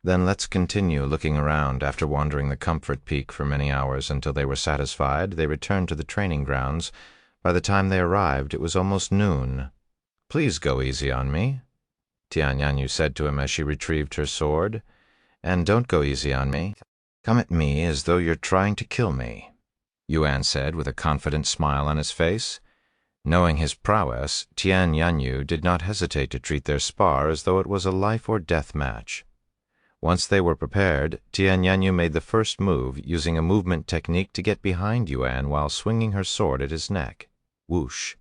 "Then let's continue looking around." After wandering the Comfort Peak for many hours until they were satisfied, they returned to the training grounds. By the time they arrived, it was almost noon. "Please go easy on me," Tian Yanyu said to him as she retrieved her sword. "And don't go easy on me. Come at me as though you're trying to kill me," Yuan said with a confident smile on his face. Knowing his prowess, Tian Yanyu did not hesitate to treat their spar as though it was a life-or-death match. Once they were prepared, Tian Yanyu made the first move, using a movement technique to get behind Yuan while swinging her sword at his neck. Whoosh!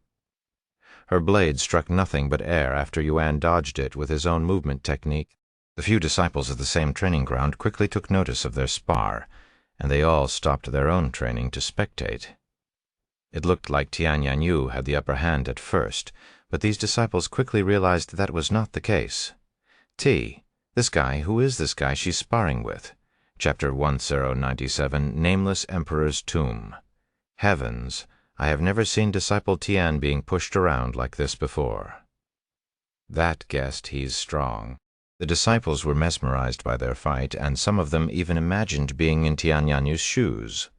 Her blade struck nothing but air after Yuan dodged it with his own movement technique. The few disciples of the same training ground quickly took notice of their spar, and they all stopped their own training to spectate. It looked like Tian Yanyu had the upper hand at first, but these disciples quickly realized that was not the case. This guy, who is this guy she's sparring with? Chapter 1097, Nameless Emperor's Tomb. Heavens, I have never seen Disciple Tian being pushed around like this before. That guessed he's strong. The disciples were mesmerized by their fight, and some of them even imagined being in Tianyanyu's shoes.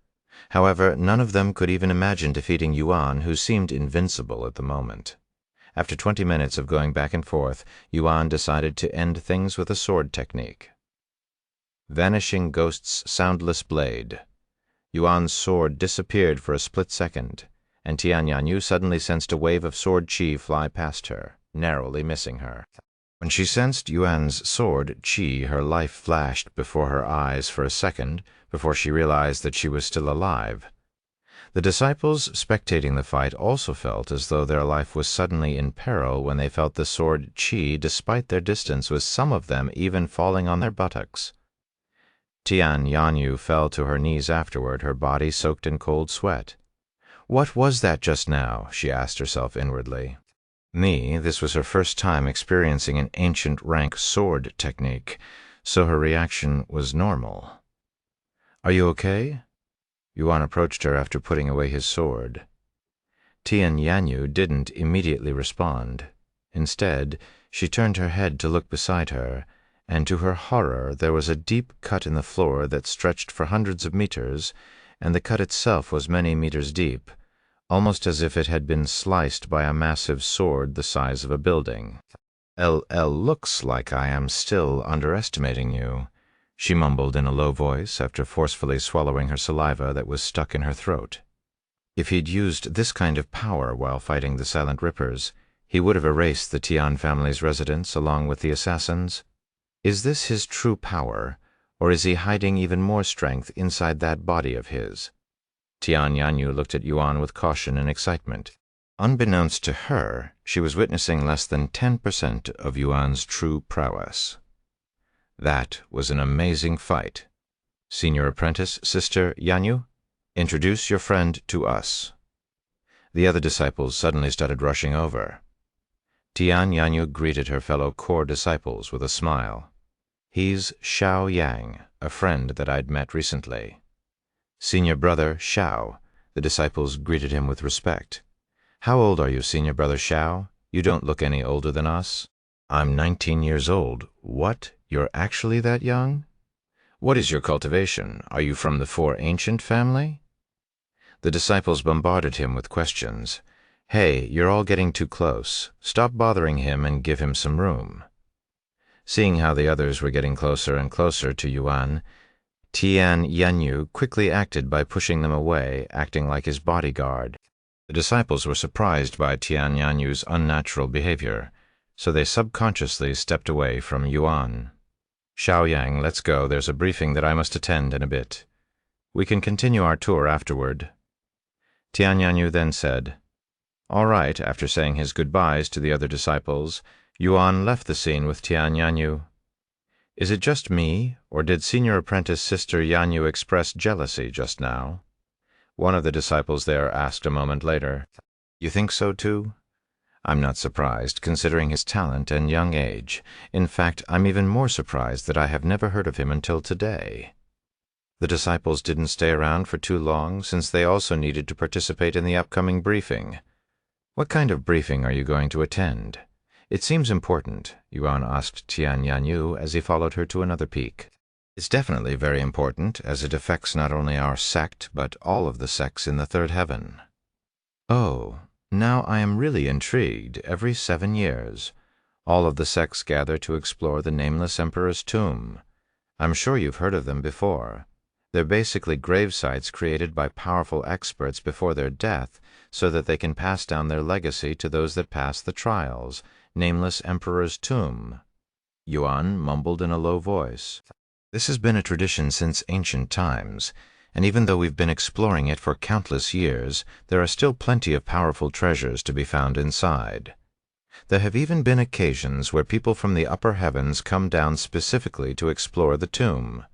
However, none of them could even imagine defeating Yuan, who seemed invincible at the moment. After 20 minutes of going back and forth, Yuan decided to end things with a sword technique. Vanishing Ghost's Soundless Blade. Yuan's sword disappeared for a split second, and Tianyanyu suddenly sensed a wave of sword chi fly past her, narrowly missing her. When she sensed Yuan's sword chi, her life flashed before her eyes for a second before she realized that she was still alive. The disciples spectating the fight also felt as though their life was suddenly in peril when they felt the sword chi despite their distance, with some of them even falling on their buttocks. Tianyanyu fell to her knees afterward, her body soaked in cold sweat. What was that just now? She asked herself inwardly. This was her first time experiencing an ancient rank sword technique, so her reaction was normal. Are you okay? Yuan approached her after putting away his sword. Tianyanyu didn't immediately respond. Instead, she turned her head to look beside her, and to her horror there was a deep cut in the floor that stretched for hundreds of meters, and the cut itself was many meters deep, almost as if it had been sliced by a massive sword the size of a building. Looks like I am still underestimating you," she mumbled in a low voice after forcefully swallowing her saliva that was stuck in her throat. If he'd used this kind of power while fighting the Silent Rippers, he would have erased the Tian family's residence along with the assassins. Is this his true power, or is he hiding even more strength inside that body of his? Tianyanyu looked at Yuan with caution and excitement. Unbeknownst to her, she was witnessing less than 10% of Yuan's true prowess. That was an amazing fight. Senior apprentice, Sister Yanyu, introduce your friend to us. The other disciples suddenly started rushing over. Tianyanyu greeted her fellow core disciples with a smile. He's Xiao Yang, a friend that I'd met recently. Senior brother Xiao, the disciples greeted him with respect. How old are you, Senior brother Xiao? You don't look any older than us. I'm 19 years old. What? You're actually that young? What is your cultivation? Are you from the Four Ancient family? The disciples bombarded him with questions. Hey, you're all getting too close. Stop bothering him and give him some room. Seeing how the others were getting closer and closer to Yuan, Tianyanyu quickly acted by pushing them away, acting like his bodyguard. The disciples were surprised by Tianyanyu's unnatural behavior, so they subconsciously stepped away from Yuan. Xiaoyang, let's go. There's a briefing that I must attend in a bit. We can continue our tour afterward. Tianyanyu then said. All right. After saying his goodbyes to the other disciples, Yuan left the scene with Tianyanyu. Is it just me, or did senior apprentice Sister Yanyu express jealousy just now? One of the disciples there asked a moment later. You think so too? I'm not surprised, considering his talent and young age. In fact, I'm even more surprised that I have never heard of him until today. The disciples didn't stay around for too long, since they also needed to participate in the upcoming briefing. What kind of briefing are you going to attend? It seems important, Yuan asked Tianyanyu as he followed her to another peak. It's definitely very important, as it affects not only our sect, but all of the sects in the third heaven. Oh, now I am really intrigued. Every 7 years, all of the sects gather to explore the Nameless Emperor's tomb. I'm sure you've heard of them before. They're basically grave sites created by powerful experts before their death, so that they can pass down their legacy to those that pass the trials. Nameless Emperor's tomb. Yuan mumbled in a low voice. This has been a tradition since ancient times, and even though we've been exploring it for countless years, there are still plenty of powerful treasures to be found inside. There have even been occasions where people from the upper heavens come down specifically to explore the tomb.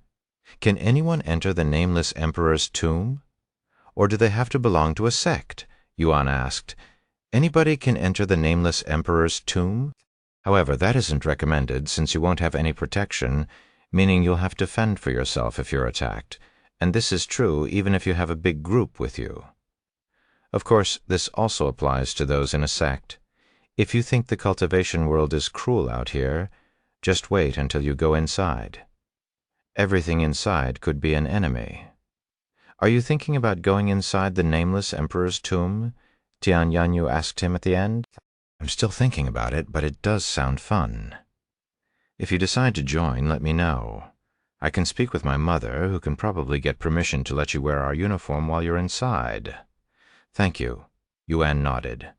Can anyone enter the Nameless Emperor's tomb? Or do they have to belong to a sect? Yuan asked. Anybody can enter the Nameless Emperor's tomb? However, that isn't recommended, since you won't have any protection, meaning you'll have to fend for yourself if you're attacked, and this is true even if you have a big group with you. Of course, this also applies to those in a sect. If you think the cultivation world is cruel out here, Just wait until you go inside. Everything inside could be an enemy. Are you thinking about going inside the nameless emperor's tomb? Tianyanyu asked him at the end. I'm still thinking about it, but it does sound fun. If you decide to join, let me know. I can speak with my mother, who can probably get permission to let you wear our uniform while you're inside. Thank you. Yuan nodded.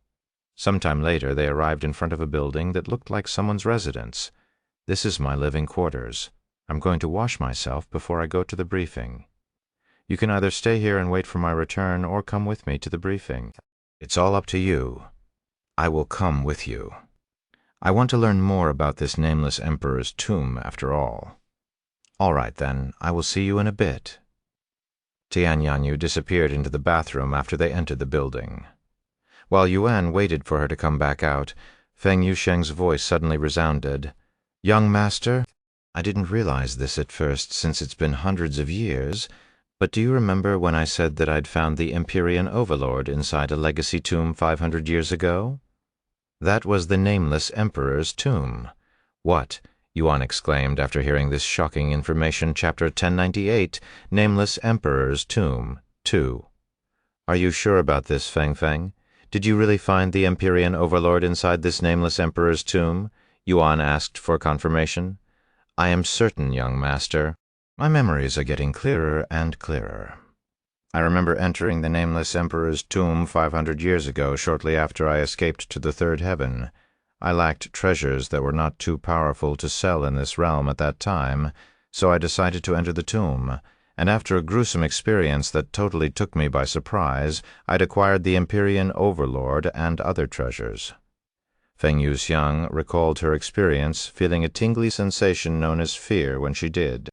Sometime later, they arrived in front of a building that looked like someone's residence. This is my living quarters. I'm going to wash myself before I go to the briefing. You can either stay here and wait for my return or come with me to the briefing. It's all up to you. I will come with you. I want to learn more about this nameless emperor's tomb, after all. All right, then. I will see you in a bit. Tianyanyu disappeared into the bathroom after they entered the building. While Yuan waited for her to come back out, Feng Yusheng's voice suddenly resounded. Young master, I didn't realize this at first since it's been hundreds of years, but do you remember when I said that I'd found the Empyrean Overlord inside a legacy tomb 500 years ago? That was the nameless emperor's tomb. What? Yuan exclaimed after hearing this shocking information. Chapter 1098, Nameless Emperor's Tomb, 2. Are you sure about this, Feng Feng? Did you really find the Empyrean Overlord inside this nameless emperor's tomb? Yuan asked for confirmation. I am certain, young master. My memories are getting clearer and clearer. I remember entering the nameless emperor's tomb 500 years ago, shortly after I escaped to the third heaven. I lacked treasures that were not too powerful to sell in this realm at that time, so I decided to enter the tomb, and after a gruesome experience that totally took me by surprise, I'd acquired the Empyrean Overlord and other treasures. Feng Yuxiang recalled her experience, feeling a tingly sensation known as fear when she did.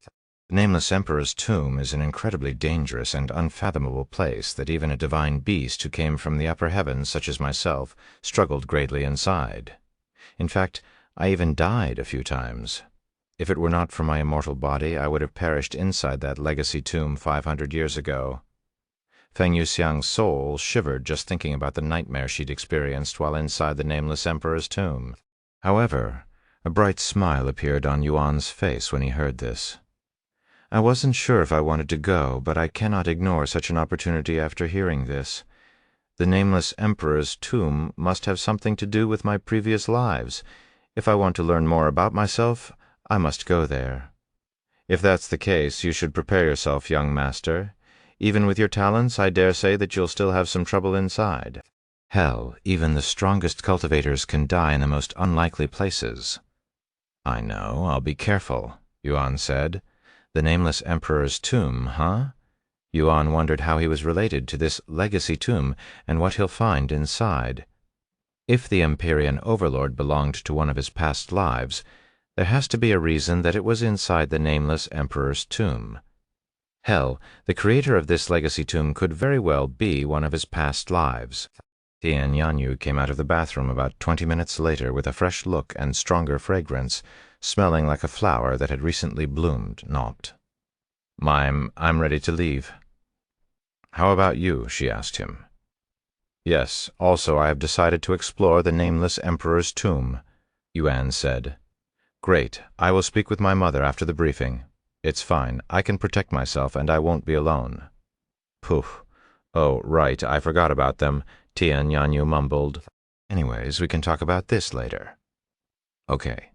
The Nameless Emperor's tomb is an incredibly dangerous and unfathomable place that even a divine beast who came from the upper heavens, such as myself, struggled greatly inside. In fact, I even died a few times. If it were not for my immortal body, I would have perished inside that legacy tomb 500 years ago. Feng Yuxiang's soul shivered just thinking about the nightmare she'd experienced while inside the Nameless Emperor's tomb. However, a bright smile appeared on Yuan's face when he heard this. I wasn't sure if I wanted to go, but I cannot ignore such an opportunity after hearing this. The Nameless Emperor's tomb must have something to do with my previous lives. If I want to learn more about myself, I must go there. If that's the case, you should prepare yourself, young master. Even with your talents, I dare say that you'll still have some trouble inside. Hell, even the strongest cultivators can die in the most unlikely places. I know, I'll be careful, Yuan said. The Nameless Emperor's tomb, huh? Yuan wondered how he was related to this legacy tomb and what he'll find inside. If the Empyrean Overlord belonged to one of his past lives, there has to be a reason that it was inside the Nameless Emperor's tomb. Hell, the creator of this legacy tomb could very well be one of his past lives. Tianyanyu came out of the bathroom about 20 minutes later with a fresh look and stronger fragrance, smelling like a flower that had recently bloomed, not. I'm ready to leave. How about you? She asked him. Yes, also I have decided to explore the Nameless Emperor's tomb, Yuan said. Great, I will speak with my mother after the briefing. It's fine, I can protect myself and I won't be alone. Poof. Oh, right, I forgot about them, Tianyanyu mumbled. Anyways, we can talk about this later. Okay.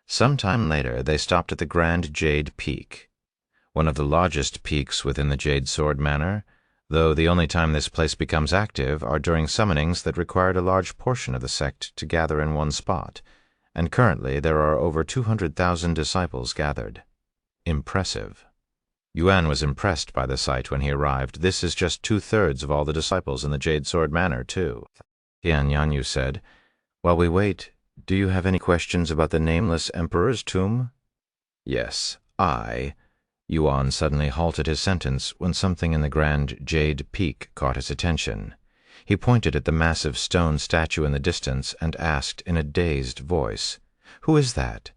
Sometime later, they stopped at the Grand Jade Peak, one of the largest peaks within the Jade Sword Manor, though the only time this place becomes active are during summonings that required a large portion of the sect to gather in one spot, and currently there are over 200,000 disciples gathered. Impressive. Yuan was impressed by the sight when he arrived. This is just 2/3 of all the disciples in the Jade Sword Manor, too. Tianyanyu said, While we wait, do you have any questions about the Nameless Emperor's tomb? Yes, Yuan suddenly halted his sentence when something in the Grand Jade Peak caught his attention. He pointed at the massive stone statue in the distance and asked in a dazed voice, Who is that?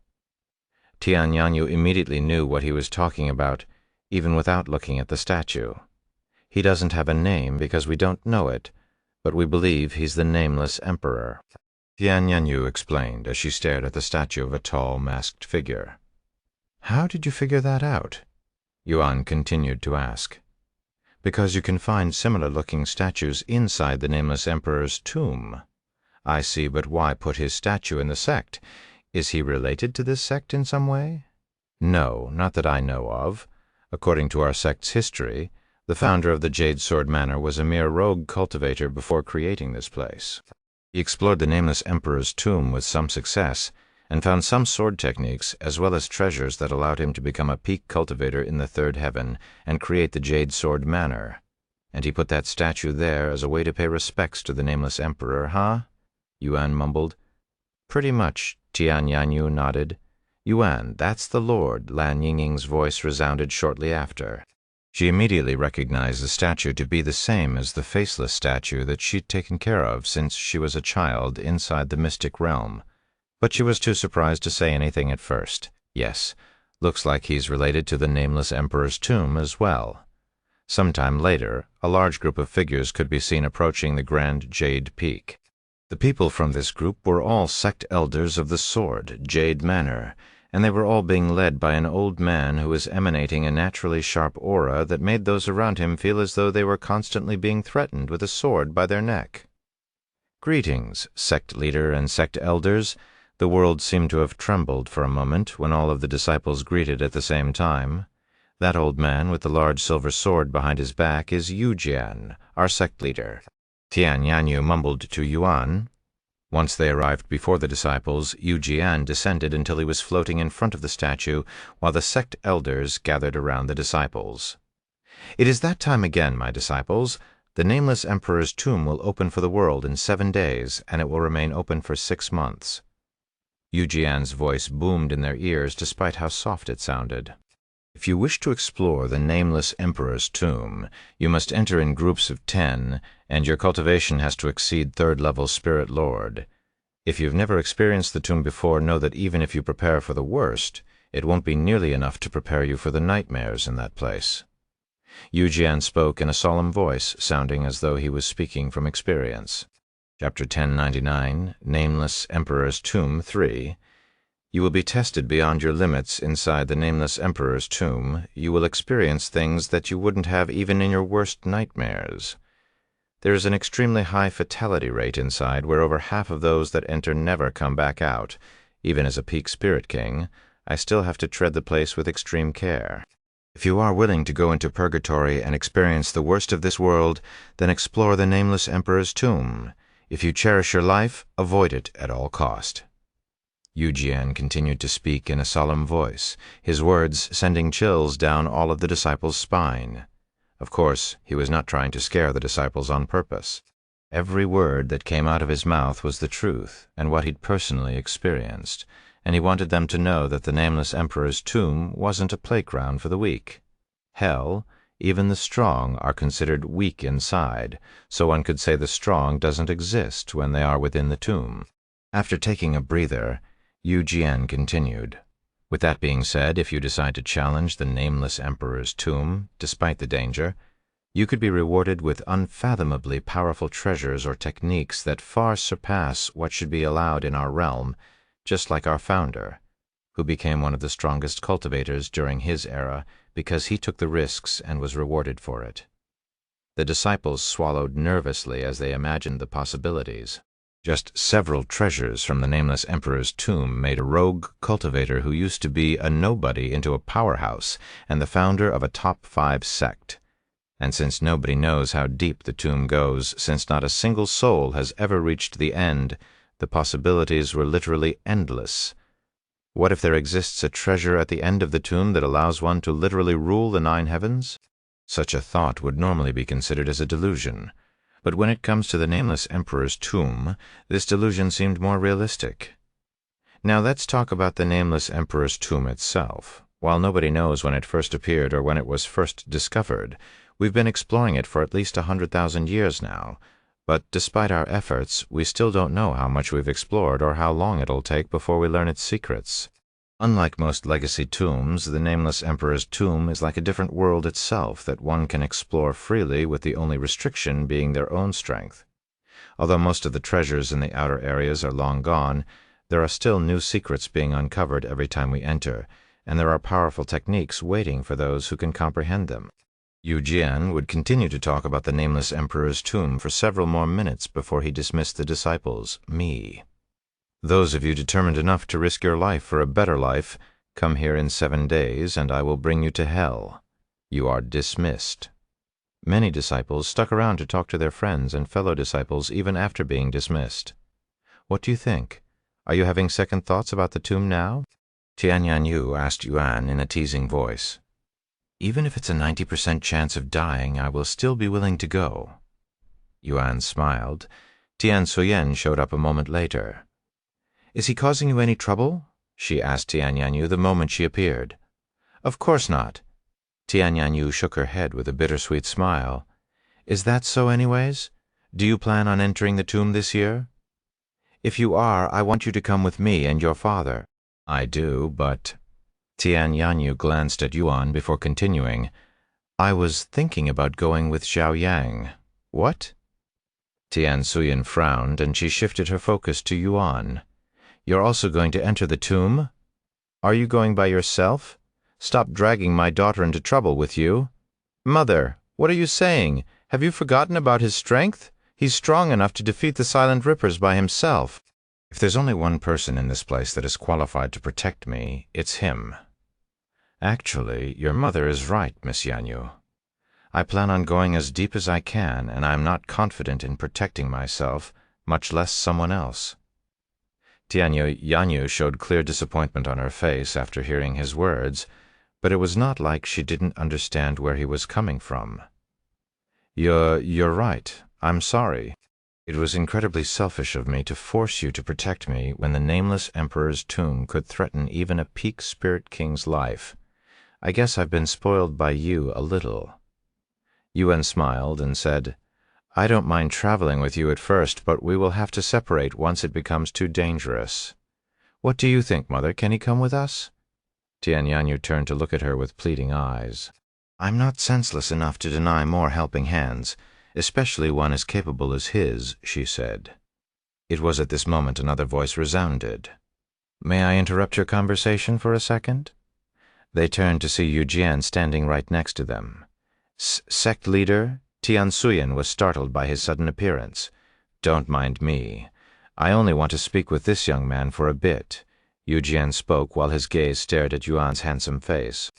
Tianyanyu immediately knew what he was talking about, even without looking at the statue. He doesn't have a name because we don't know it, but we believe he's the Nameless Emperor. Tianyanyu explained as she stared at the statue of a tall, masked figure. "How did you figure that out?" Yuan continued to ask. "Because you can find similar-looking statues inside the Nameless Emperor's tomb. I see, but why put his statue in the sect? Is he related to this sect in some way?" "No, not that I know of. According to our sect's history, the founder of the Jade Sword Manor was a mere rogue cultivator before creating this place. He explored the Nameless Emperor's tomb with some success, and found some sword techniques as well as treasures that allowed him to become a peak cultivator in the third heaven and create the Jade Sword Manor. And he put that statue there as a way to pay respects to the Nameless Emperor, huh?" Yuan mumbled. "Pretty much," Tianyanyu nodded. "Yuan, that's the Lord," Lan Yingying's voice resounded shortly after. She immediately recognized the statue to be the same as the faceless statue that she'd taken care of since she was a child inside the mystic realm. But she was too surprised to say anything at first. "Yes, looks like he's related to the Nameless Emperor's tomb as well." Sometime later, a large group of figures could be seen approaching the Grand Jade Peak. The people from this group were all sect elders of the Sword, Jade Manor, and they were all being led by an old man who was emanating a naturally sharp aura that made those around him feel as though they were constantly being threatened with a sword by their neck. "Greetings, sect leader and sect elders." The world seemed to have trembled for a moment when all of the disciples greeted at the same time. That old man with the large silver sword behind his back is Yu Jian, our sect leader. Tianyanyu mumbled to Yuan. Once they arrived before the disciples, Yu Jian descended until he was floating in front of the statue while the sect elders gathered around the disciples. "It is that time again, my disciples. The Nameless Emperor's tomb will open for the world in 7 days, and it will remain open for 6 months. Yu Jian's voice boomed in their ears despite how soft it sounded. "If you wish to explore the Nameless Emperor's tomb, you must enter in groups of 10, and your cultivation has to exceed 3rd-level Spirit Lord. If you've never experienced the tomb before, know that even if you prepare for the worst, it won't be nearly enough to prepare you for the nightmares in that place." Yu Jian spoke in a solemn voice, sounding as though he was speaking from experience. Chapter 1099, Nameless Emperor's Tomb 3. You will be tested beyond your limits inside the Nameless Emperor's tomb. You will experience things that you wouldn't have even in your worst nightmares. There is an extremely high fatality rate inside where over half of those that enter never come back out. Even as a peak spirit king, I still have to tread the place with extreme care. If you are willing to go into purgatory and experience the worst of this world, then explore the Nameless Emperor's tomb. If you cherish your life, avoid it at all cost. Yu Jian continued to speak in a solemn voice, his words sending chills down all of the disciples' spine. Of course, he was not trying to scare the disciples on purpose. Every word that came out of his mouth was the truth and what he'd personally experienced, and he wanted them to know that the Nameless Emperor's tomb wasn't a playground for the weak. Hell, even the strong are considered weak inside, so one could say the strong doesn't exist when they are within the tomb. After taking a breather, Yu Jian continued. "With that being said, if you decide to challenge the Nameless Emperor's tomb, despite the danger, you could be rewarded with unfathomably powerful treasures or techniques that far surpass what should be allowed in our realm, just like our founder, who became one of the strongest cultivators during his era because he took the risks and was rewarded for it." The disciples swallowed nervously as they imagined the possibilities. Just several treasures from the Nameless Emperor's tomb made a rogue cultivator who used to be a nobody into a powerhouse and the founder of a top 5 sect. And since nobody knows how deep the tomb goes, since not a single soul has ever reached the end, the possibilities were literally endless. What if there exists a treasure at the end of the tomb that allows one to literally rule the 9 heavens? Such a thought would normally be considered as a delusion. But when it comes to the Nameless Emperor's tomb, this delusion seemed more realistic. Now let's talk about the Nameless Emperor's tomb itself. While nobody knows when it first appeared or when it was first discovered, we've been exploring it for at least 100,000 years now. But despite our efforts, we still don't know how much we've explored or how long it'll take before we learn its secrets. Unlike most legacy tombs, the Nameless Emperor's tomb is like a different world itself that one can explore freely with the only restriction being their own strength. Although most of the treasures in the outer areas are long gone, there are still new secrets being uncovered every time we enter, and there are powerful techniques waiting for those who can comprehend them. Yu Jian would continue to talk about the nameless emperor's tomb for several more minutes before he dismissed the disciples, me. Those of you determined enough to risk your life for a better life, come here in 7 days, and I will bring you to hell. You are dismissed. Many disciples stuck around to talk to their friends and fellow disciples even after being dismissed. What do you think? Are you having second thoughts about the tomb now? Tianyanyu asked Yuan in a teasing voice. Even if it's a 90% chance of dying, I will still be willing to go. Yuan smiled. Tian Suyen showed up a moment later. Is he causing you any trouble? She asked Tianyanyu the moment she appeared. Of course not. Tianyanyu shook her head with a bittersweet smile. Is that so anyways? Do you plan on entering the tomb this year? If you are, I want you to come with me and your father. I do, but... Tianyanyu glanced at Yuan before continuing. I was thinking about going with Xiao Yang. What? Tian Suyen frowned, and she shifted her focus to Yuan. You're also going to enter the tomb? Are you going by yourself? Stop dragging my daughter into trouble with you. Mother, what are you saying? Have you forgotten about his strength? He's strong enough to defeat the Silent Rippers by himself. If there's only one person in this place that is qualified to protect me, it's him. Actually, your mother is right, Miss Yanyu. I plan on going as deep as I can, and I'm not confident in protecting myself, much less someone else. Tianyanyu showed clear disappointment on her face after hearing his words, but it was not like she didn't understand where he was coming from. You're right. I'm sorry. It was incredibly selfish of me to force you to protect me when the nameless emperor's tomb could threaten even a peak spirit king's life. I guess I've been spoiled by you a little. Yuan smiled and said, I don't mind traveling with you at first, but we will have to separate once it becomes too dangerous. What do you think, Mother? Can he come with us? Tianyanyu turned to look at her with pleading eyes. I'm not senseless enough to deny more helping hands, especially one as capable as his, she said. It was at this moment another voice resounded. May I interrupt your conversation for a second? They turned to see Yu Jian standing right next to them. Sect leader? Tian Suyen was startled by his sudden appearance. Don't mind me. I only want to speak with this young man for a bit. Yu Jian spoke while his gaze stared at Yuan's handsome face.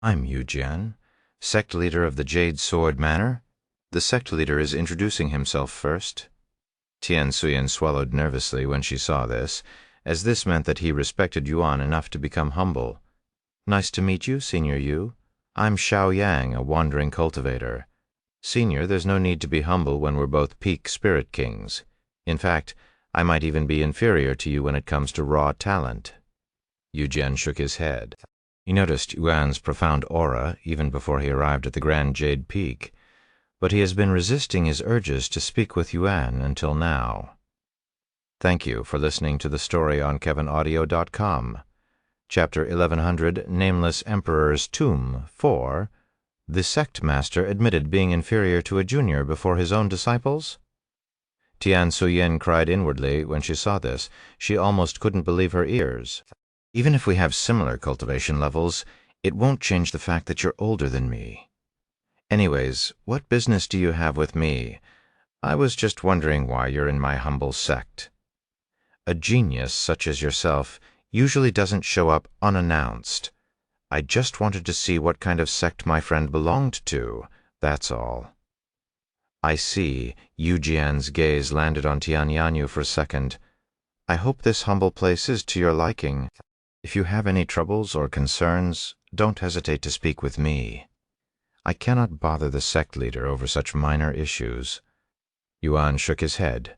I'm Yu Jian, sect leader of the Jade Sword Manor. The sect leader is introducing himself first. Tian Suyen swallowed nervously when she saw this, as this meant that he respected Yuan enough to become humble. Nice to meet you, Senior Yu. I'm Xiao Yang, a wandering cultivator. Senior, there's no need to be humble when we're both peak spirit kings. In fact, I might even be inferior to you when it comes to raw talent. Yu Jian shook his head. He noticed Yuan's profound aura even before he arrived at the Grand Jade Peak, but he has been resisting his urges to speak with Yuan until now. Thank you for listening to the story on kevinaudio.com. Chapter 1100, Nameless Emperor's Tomb 4, The Sect Master Admitted Being Inferior to a Junior Before His Own Disciples? Tian Suyen cried inwardly when she saw this. She almost couldn't believe her ears. Even if we have similar cultivation levels, it won't change the fact that you're older than me. Anyways, what business do you have with me? I was just wondering why you're in my humble sect. A genius such as yourself usually doesn't show up unannounced. I just wanted to see what kind of sect my friend belonged to, that's all. I see. Yu Jian's gaze landed on Tianyanyu for a second. I hope this humble place is to your liking. If you have any troubles or concerns, don't hesitate to speak with me. I cannot bother the sect leader over such minor issues. Yuan shook his head.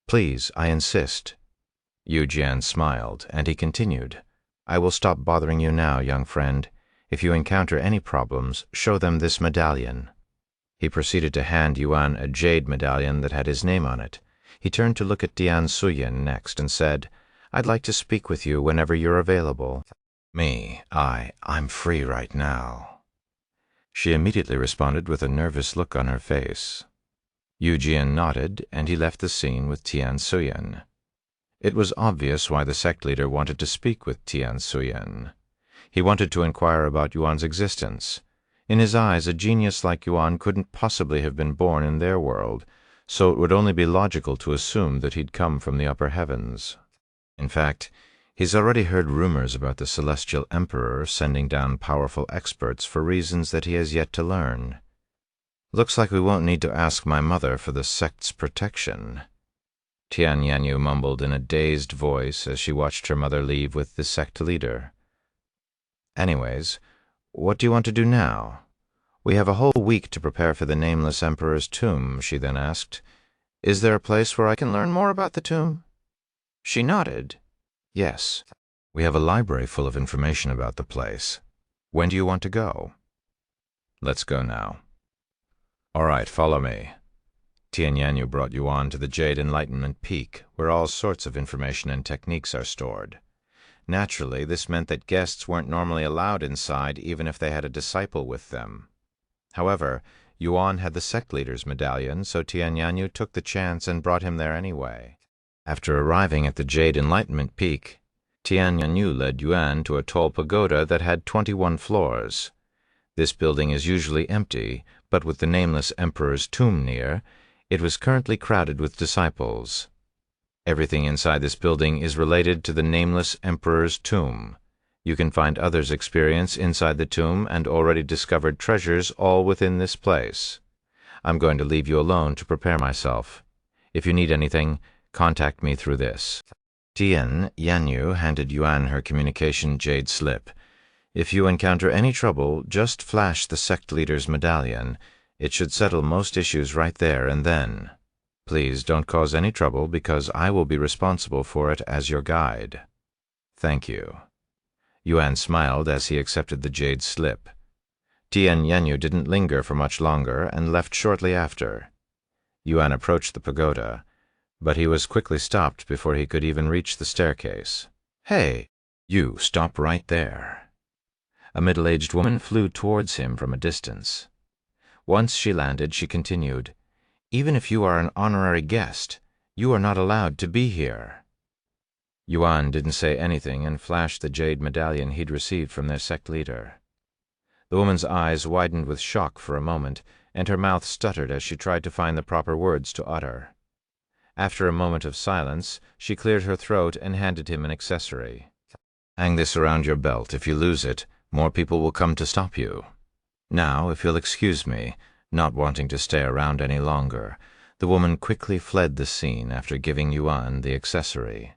Please, I insist. Yu Jian smiled, and he continued. I will stop bothering you now, young friend. If you encounter any problems, show them this medallion. He proceeded to hand Yuan a jade medallion that had his name on it. He turned to look at Tian Suyen next and said, I'd like to speak with you whenever you're available. I'm free right now. She immediately responded with a nervous look on her face. Yu Jian nodded, and he left the scene with Tian Suyen. It was obvious why the sect leader wanted to speak with Tian Suyen. He wanted to inquire about Yuan's existence. In his eyes, a genius like Yuan couldn't possibly have been born in their world, so it would only be logical to assume that he'd come from the upper heavens. In fact, he's already heard rumors about the Celestial Emperor sending down powerful experts for reasons that he has yet to learn. Looks like we won't need to ask my mother for the sect's protection. Tian Yanyu mumbled in a dazed voice as she watched her mother leave with the sect leader. Anyways, what do you want to do now? We have a whole week to prepare for the Nameless Emperor's tomb, she then asked. Is there a place where I can learn more about the tomb? She nodded. Yes. We have a library full of information about the place. When do you want to go? Let's go now. All right, follow me. Tian Yanyu brought Yuan to the Jade Enlightenment Peak, where all sorts of information and techniques are stored. Naturally, this meant that guests weren't normally allowed inside even if they had a disciple with them. However, Yuan had the sect leader's medallion, so Tian Yanyu took the chance and brought him there anyway. After arriving at the Jade Enlightenment Peak, Tian Yanyu led Yuan to a tall pagoda that had 21 floors. This building is usually empty, but with the Nameless Emperor's tomb near, it was currently crowded with disciples. Everything inside this building is related to the Nameless Emperor's tomb. You can find others' experience inside the tomb and already discovered treasures all within this place. I'm going to leave you alone to prepare myself. If you need anything, contact me through this. Tian Yanyu handed Yuan her communication jade slip. If you encounter any trouble, just flash the sect leader's medallion. It should settle most issues right there and then. Please don't cause any trouble because I will be responsible for it as your guide. Thank you. Yuan smiled as he accepted the jade slip. Tian Yanyu didn't linger for much longer and left shortly after. Yuan approached the pagoda, but he was quickly stopped before he could even reach the staircase. Hey, you stop right there. A middle-aged woman flew towards him from a distance. Once she landed, she continued, Even if you are an honorary guest, you are not allowed to be here. Yuan didn't say anything and flashed the jade medallion he'd received from their sect leader. The woman's eyes widened with shock for a moment, and her mouth stuttered as she tried to find the proper words to utter. After a moment of silence, she cleared her throat and handed him an accessory. Hang this around your belt. If you lose it, more people will come to stop you. Now, if you'll excuse me, not wanting to stay around any longer, the woman quickly fled the scene after giving Yuan the accessory.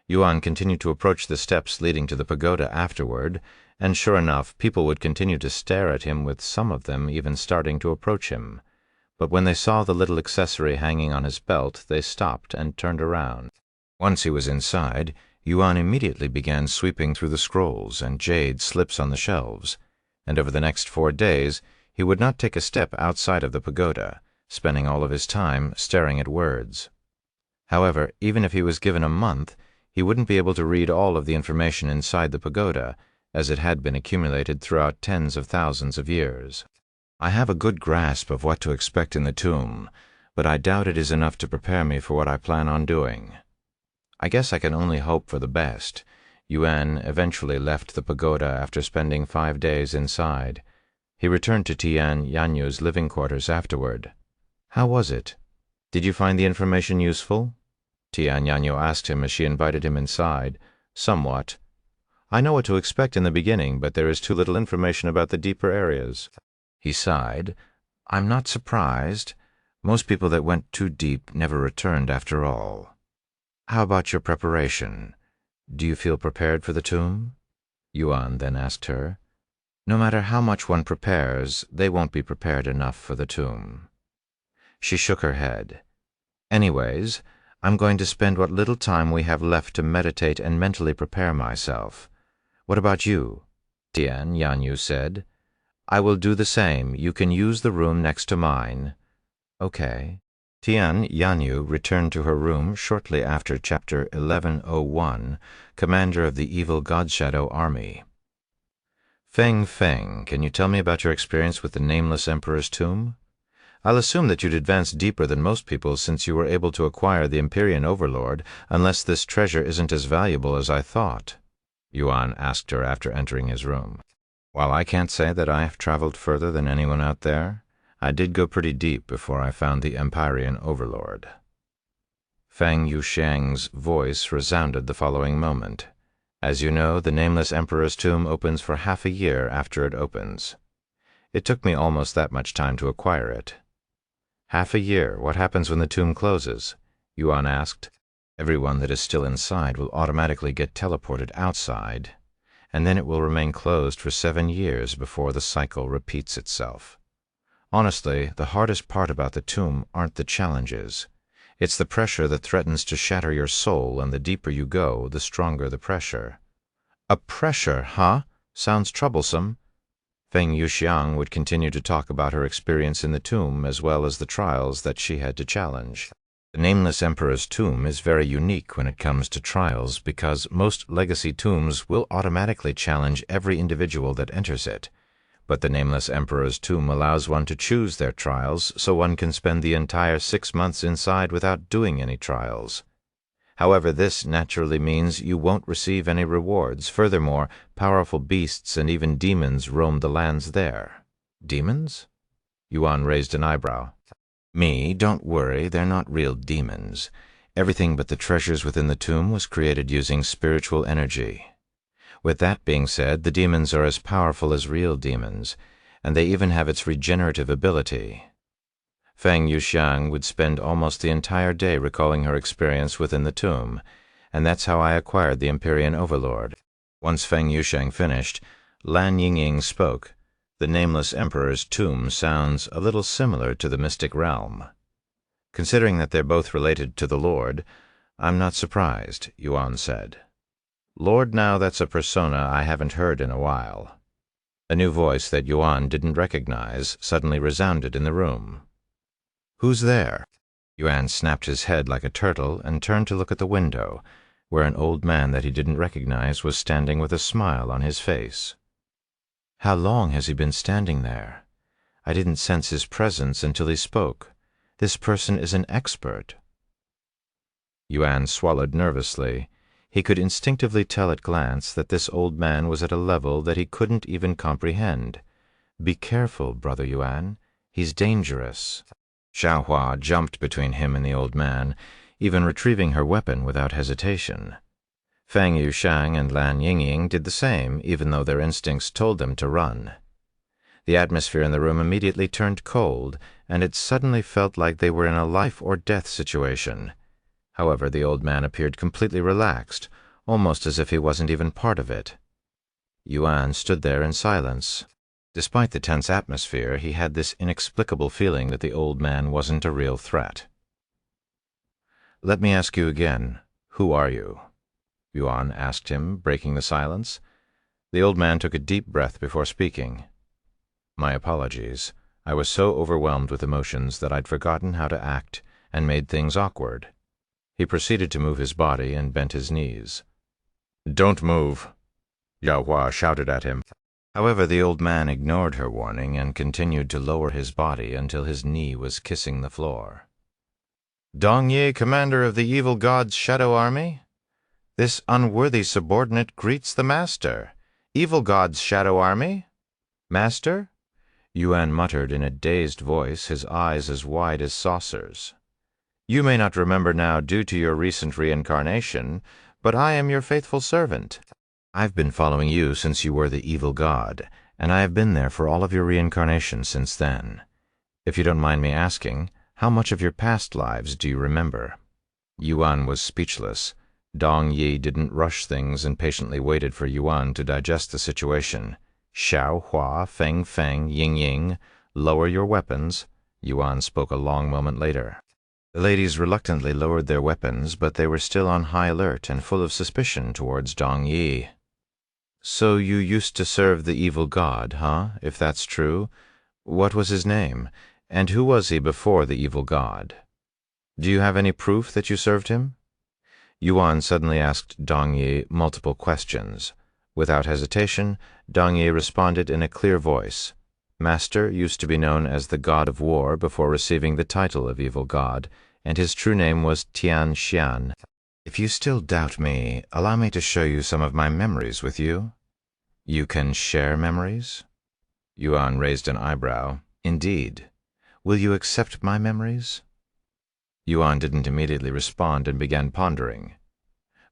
Yuan continued to approach the steps leading to the pagoda afterward, and sure enough, people would continue to stare at him, with some of them even starting to approach him. But when they saw the little accessory hanging on his belt, they stopped and turned around. Once he was inside, Yuan immediately began sweeping through the scrolls and jade slips on the shelves, and over the next 4 days he would not take a step outside of the pagoda, spending all of his time staring at words. However, even if he was given a month, he wouldn't be able to read all of the information inside the pagoda, as it had been accumulated throughout tens of thousands of years. I have a good grasp of what to expect in the tomb, but I doubt it is enough to prepare me for what I plan on doing. I guess I can only hope for the best. Yuan eventually left the pagoda after spending 5 days inside. He returned to Tian Yanyu's living quarters afterward. How was it? Did you find the information useful? Tian Yanyu asked him as she invited him inside. Somewhat. I know what to expect in the beginning, but there is too little information about the deeper areas. He sighed. I'm not surprised. Most people that went too deep never returned after all. How about your preparation? Do you feel prepared for the tomb? Yuan then asked her. No matter how much one prepares, they won't be prepared enough for the tomb. She shook her head. Anyways, I'm going to spend what little time we have left to meditate and mentally prepare myself. What about you? Tian Yanyu said. I will do the same. You can use the room next to mine. Okay. Tian Yanyu returned to her room shortly after Chapter 1101, Commander of the Evil Godshadow Army. Feng, can you tell me about your experience with the Nameless Emperor's tomb? I'll assume that you'd advanced deeper than most people since you were able to acquire the Empyrean Overlord, unless this treasure isn't as valuable as I thought, Yuan asked her after entering his room. While I can't say that I have traveled further than anyone out there, I did go pretty deep before I found the Empyrean Overlord. Feng Yuxiang's voice resounded the following moment. As you know, the Nameless Emperor's tomb opens for half a year after it opens. It took me almost that much time to acquire it. Half a year, what happens when the tomb closes? Yuan asked. Everyone that is still inside will automatically get teleported outside, and then it will remain closed for 7 years before the cycle repeats itself. Honestly, the hardest part about the tomb aren't the challenges. It's the pressure that threatens to shatter your soul, and the deeper you go, the stronger the pressure. A pressure, huh? Sounds troublesome. Feng Yuxiang would continue to talk about her experience in the tomb as well as the trials that she had to challenge. The Nameless Emperor's tomb is very unique when it comes to trials because most legacy tombs will automatically challenge every individual that enters it. But the Nameless Emperor's tomb allows one to choose their trials, so one can spend the entire 6 months inside without doing any trials. However, this naturally means you won't receive any rewards. Furthermore, powerful beasts and even demons roam the lands there. Demons? Yuan raised an eyebrow. Don't worry, they're not real demons. Everything but the treasures within the tomb was created using spiritual energy. With that being said, the demons are as powerful as real demons, and they even have its regenerative ability. Feng Yuxiang would spend almost the entire day recalling her experience within the tomb, and that's how I acquired the Empyrean Overlord. Once Feng Yuxiang finished, Lan Yingying spoke. The Nameless Emperor's tomb sounds a little similar to the mystic realm. Considering that they're both related to the Lord, I'm not surprised, Yuan said. Lord, now that's a persona I haven't heard in a while. A new voice that Yuan didn't recognize suddenly resounded in the room. Who's there? Yuan snapped his head like a turtle and turned to look at the window, where an old man that he didn't recognize was standing with a smile on his face. How long has he been standing there? I didn't sense his presence until he spoke. This person is an expert. Yuan swallowed nervously. He could instinctively tell at glance that this old man was at a level that he couldn't even comprehend. Be careful, Brother Yuan. He's dangerous. Xiaohua jumped between him and the old man, even retrieving her weapon without hesitation. Feng Yuxiang and Lan Yingying did the same, even though their instincts told them to run. The atmosphere in the room immediately turned cold, and it suddenly felt like they were in a life-or-death situation. However, the old man appeared completely relaxed, almost as if he wasn't even part of it. Yuan stood there in silence. Despite the tense atmosphere, he had this inexplicable feeling that the old man wasn't a real threat. Let me ask you again, who are you? Yuan asked him, breaking the silence. The old man took a deep breath before speaking. My apologies. I was so overwhelmed with emotions that I'd forgotten how to act and made things awkward. He proceeded to move his body and bent his knees. Don't move, Yao Hua shouted at him. However, the old man ignored her warning and continued to lower his body until his knee was kissing the floor. Dong Ye, commander of the evil god's shadow army? This unworthy subordinate greets the master. Evil god's shadow army? Master? Yuan muttered in a dazed voice, his eyes as wide as saucers. You may not remember now due to your recent reincarnation, but I am your faithful servant. I've been following you since you were the evil god, and I have been there for all of your reincarnations since then. If you don't mind me asking, how much of your past lives do you remember? Yuan was speechless. Dong Yi didn't rush things and patiently waited for Yuan to digest the situation. Xiao Hua, Feng Feng, Ying Ying, lower your weapons, Yuan spoke a long moment later. The ladies reluctantly lowered their weapons, but they were still on high alert and full of suspicion towards Dong Yi. So you used to serve the evil god, huh? If that's true. What was his name? And who was he before the evil god? Do you have any proof that you served him? Yuan suddenly asked Dong Yi multiple questions. Without hesitation, Dong Yi responded in a clear voice. Master used to be known as the God of War before receiving the title of Evil God, and his true name was Tian Xian. If you still doubt me, allow me to show you some of my memories with you. You can share memories? Yuan raised an eyebrow. Indeed. Will you accept my memories? Yuan didn't immediately respond and began pondering.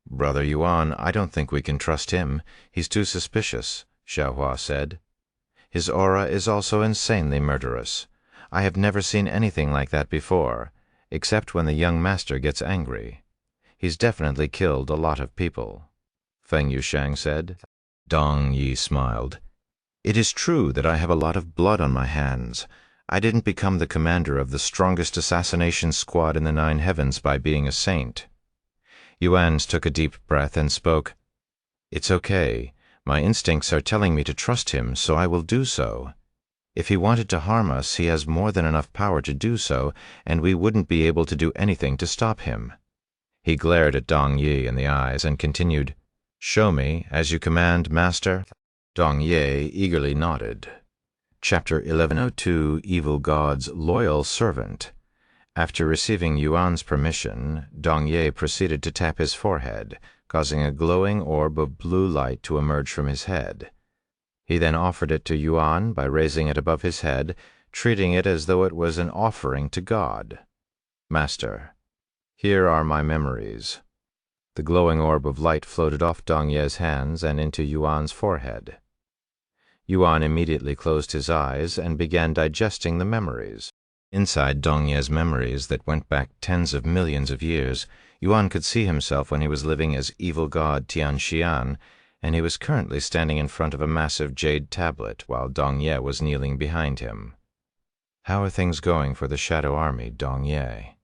Brother Yuan, I don't think we can trust him. He's too suspicious, Xiaohua said. His aura is also insanely murderous. I have never seen anything like that before, except when the young master gets angry. He's definitely killed a lot of people, Feng Yushang said. Dong Yi smiled. It is true that I have a lot of blood on my hands. I didn't become the commander of the strongest assassination squad in the 9 heavens by being a saint. Yuan took a deep breath and spoke. It's okay. My instincts are telling me to trust him, so I will do so. If he wanted to harm us, he has more than enough power to do so, and we wouldn't be able to do anything to stop him. He glared at Dong Yi in the eyes and continued, Show me, as you command, Master. Dong Ye eagerly nodded. Chapter 1102, Evil God's Loyal Servant. After receiving Yuan's permission, Dong Ye proceeded to tap his forehead, causing a glowing orb of blue light to emerge from his head. He then offered it to Yuan by raising it above his head, treating it as though it was an offering to God. Master, here are my memories. The glowing orb of light floated off Dong Ye's hands and into Yuan's forehead. Yuan immediately closed his eyes and began digesting the memories. Inside Dong Ye's memories that went back tens of millions of years, Yuan could see himself when he was living as Evil God Tian Xian, and he was currently standing in front of a massive jade tablet while Dong Ye was kneeling behind him. How are things going for the Shadow Army, Dong Ye?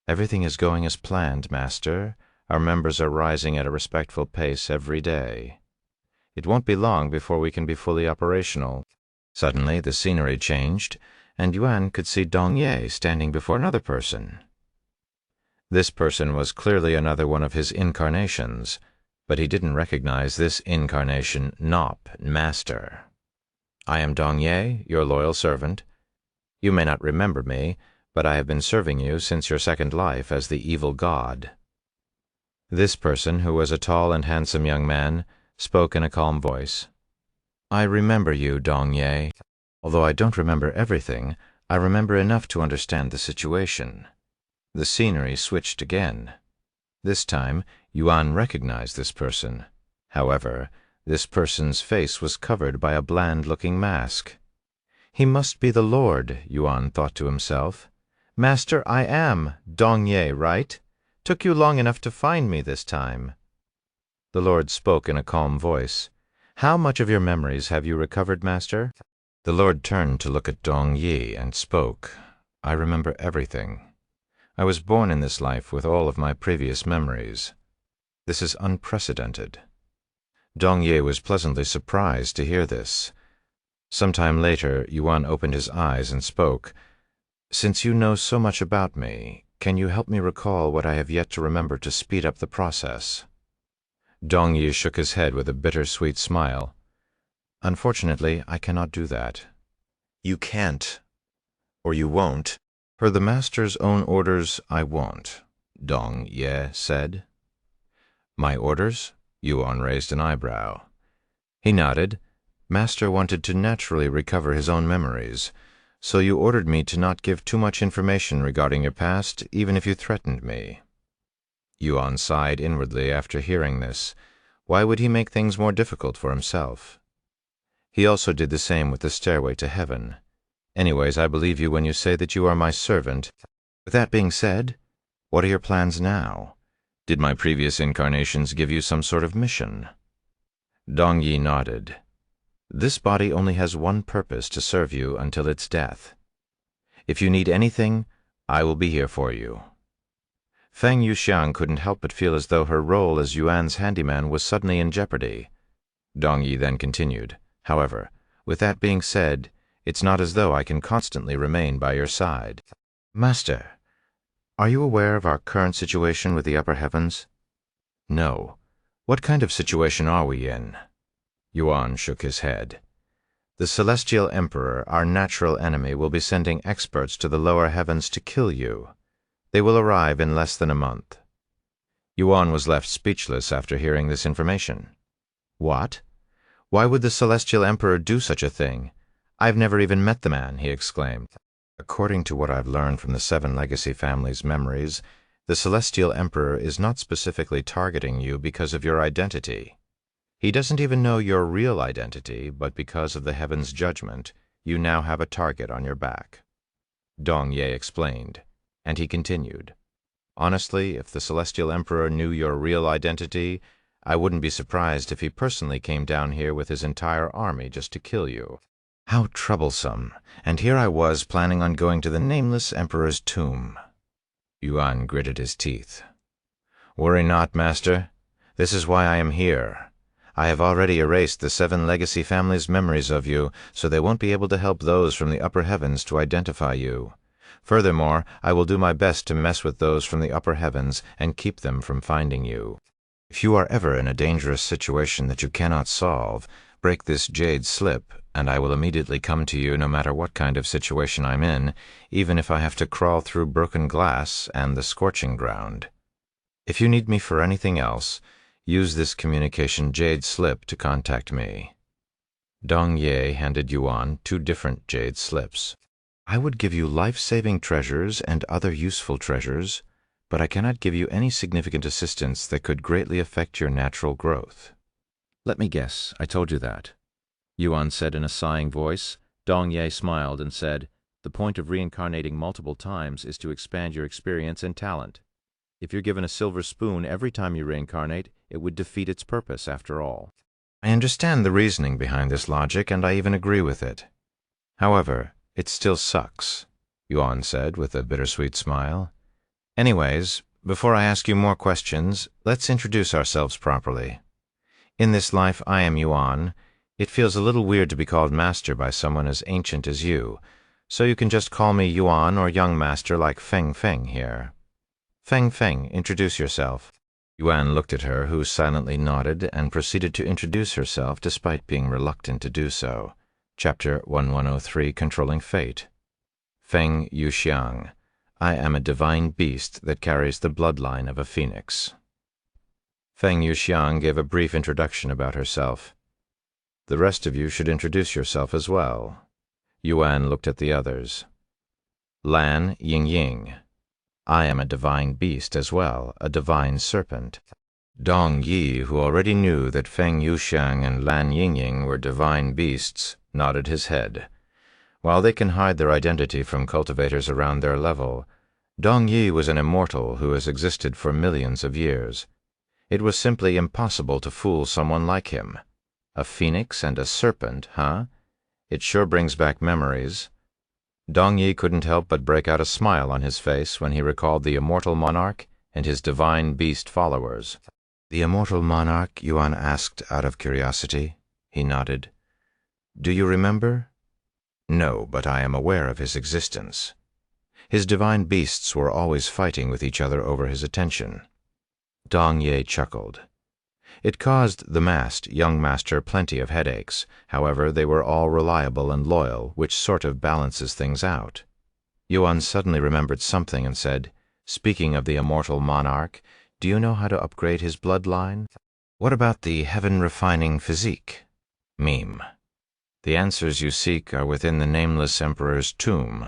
Everything is going as planned, Master. Our members are rising at a respectful pace every day. It won't be long before we can be fully operational. Suddenly the scenery changed, and Yuan could see Dong Ye standing before another person. This person was clearly another one of his incarnations, but he didn't recognize this incarnation, Nop, Master. I am Dong Ye, your loyal servant. You may not remember me, but I have been serving you since your second life as the Evil God. This person, who was a tall and handsome young man, spoke in a calm voice. I remember you, Dong Ye. Although I don't remember everything, I remember enough to understand the situation. The scenery switched again. This time, Yuan recognized this person. However, this person's face was covered by a bland-looking mask. He must be the Lord, Yuan thought to himself. Master, I am Dong Ye, right? Took you long enough to find me this time. The Lord spoke in a calm voice. How much of your memories have you recovered, Master? The Lord turned to look at Dong Yi and spoke. I remember everything. I was born in this life with all of my previous memories. This is unprecedented. Dong Ye was pleasantly surprised to hear this. Sometime later, Yuan opened his eyes and spoke. Since you know so much about me, can you help me recall what I have yet to remember to speed up the process? Dong Yi shook his head with a bittersweet smile. Unfortunately, I cannot do that. You can't, or you won't. Per the Master's own orders, I won't, Dong Ye said. My orders? Yuan raised an eyebrow. He nodded. Master wanted to naturally recover his own memories, so you ordered me to not give too much information regarding your past, even if you threatened me. Yuan sighed inwardly after hearing this. Why would he make things more difficult for himself? He also did the same with the stairway to heaven. Anyways, I believe you when you say that you are my servant. With that being said, what are your plans now? Did my previous incarnations give you some sort of mission? Dong Yi nodded. This body only has one purpose, to serve you until its death. If you need anything, I will be here for you. Feng Yuxiang couldn't help but feel as though her role as Yuan's handyman was suddenly in jeopardy. Dong Yi then continued, However, with that being said, it's not as though I can constantly remain by your side. Master, are you aware of our current situation with the upper heavens? No. What kind of situation are we in? Yuan shook his head. The Celestial Emperor, our natural enemy, will be sending experts to the lower heavens to kill you. They will arrive in less than a month. Yuan was left speechless after hearing this information. What? Why would the Celestial Emperor do such a thing? I've never even met the man, he exclaimed. According to what I've learned from the 7 Legacy family's memories, the Celestial Emperor is not specifically targeting you because of your identity. He doesn't even know your real identity, but because of the heaven's judgment, you now have a target on your back. Dong Ye explained, and he continued. Honestly, if the Celestial Emperor knew your real identity, I wouldn't be surprised if he personally came down here with his entire army just to kill you. How troublesome, and here I was planning on going to the nameless Emperor's tomb. Yuan gritted his teeth. Worry not, Master. This is why I am here. I have already erased the 7 Legacy families' memories of you, so they won't be able to help those from the upper heavens to identify you. Furthermore, I will do my best to mess with those from the upper heavens and keep them from finding you. If you are ever in a dangerous situation that you cannot solve, break this jade slip, and I will immediately come to you no matter what kind of situation I'm in, even if I have to crawl through broken glass and the scorching ground. If you need me for anything else, use this communication jade slip to contact me. Dong Ye handed Yuan 2 different jade slips. I would give you life-saving treasures and other useful treasures, but I cannot give you any significant assistance that could greatly affect your natural growth. Let me guess, I told you that. Yuan said in a sighing voice. Dong Ye smiled and said, the point of reincarnating multiple times is to expand your experience and talent. If you're given a silver spoon every time you reincarnate, it would defeat its purpose after all. I understand the reasoning behind this logic, and I even agree with it. However, it still sucks, Yuan said with a bittersweet smile. Anyways, before I ask you more questions, let's introduce ourselves properly. In this life, I am Yuan. It feels a little weird to be called Master by someone as ancient as you, so you can just call me Yuan or Young Master like Feng Feng here. Feng Feng, introduce yourself. Yuan looked at her, who silently nodded, and proceeded to introduce herself despite being reluctant to do so. Chapter 1103, Controlling Fate. Feng Yuxiang. I am a divine beast that carries the bloodline of a phoenix. Feng Yuxiang gave a brief introduction about herself. The rest of you should introduce yourself as well. Yuan looked at the others. Lan Yingying. I am a divine beast as well, a divine serpent. Dong Yi, who already knew that Feng Yuxiang and Lan Yingying were divine beasts, nodded his head. While they can hide their identity from cultivators around their level, Dong Yi was an immortal who has existed for millions of years. It was simply impossible to fool someone like him. A phoenix and a serpent, huh? It sure brings back memories. Dong Yi couldn't help but break out a smile on his face when he recalled the immortal monarch and his divine beast followers. The immortal monarch, Yuan asked out of curiosity. He nodded. Do you remember? No, but I am aware of his existence. His divine beasts were always fighting with each other over his attention. Dong Ye chuckled. It caused the masked young master plenty of headaches. However, they were all reliable and loyal, which sort of balances things out. Yuan suddenly remembered something and said, speaking of the immortal monarch, do you know how to upgrade his bloodline? What about the heaven-refining physique? Meme. The answers you seek are within the nameless Emperor's tomb.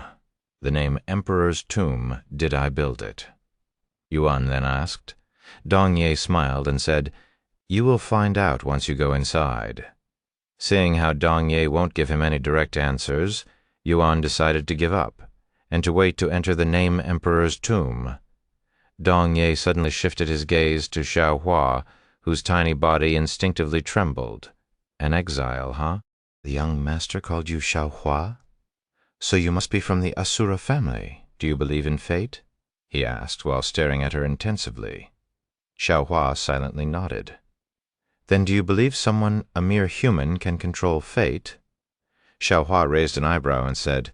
The name Emperor's tomb, did I build it? Yuan then asked. Dong Ye smiled and said, you will find out once you go inside. Seeing how Dong Ye won't give him any direct answers, Yuan decided to give up, and to wait to enter the name Emperor's tomb. Dong Ye suddenly shifted his gaze to Xiao Hua, whose tiny body instinctively trembled. An exile, huh? The young master called you Xiao Hua? So you must be from the Asura family. Do you believe in fate? He asked while staring at her intensively. Xiao Hua silently nodded. Then do you believe someone, a mere human, can control fate? Xiao Hua raised an eyebrow and said,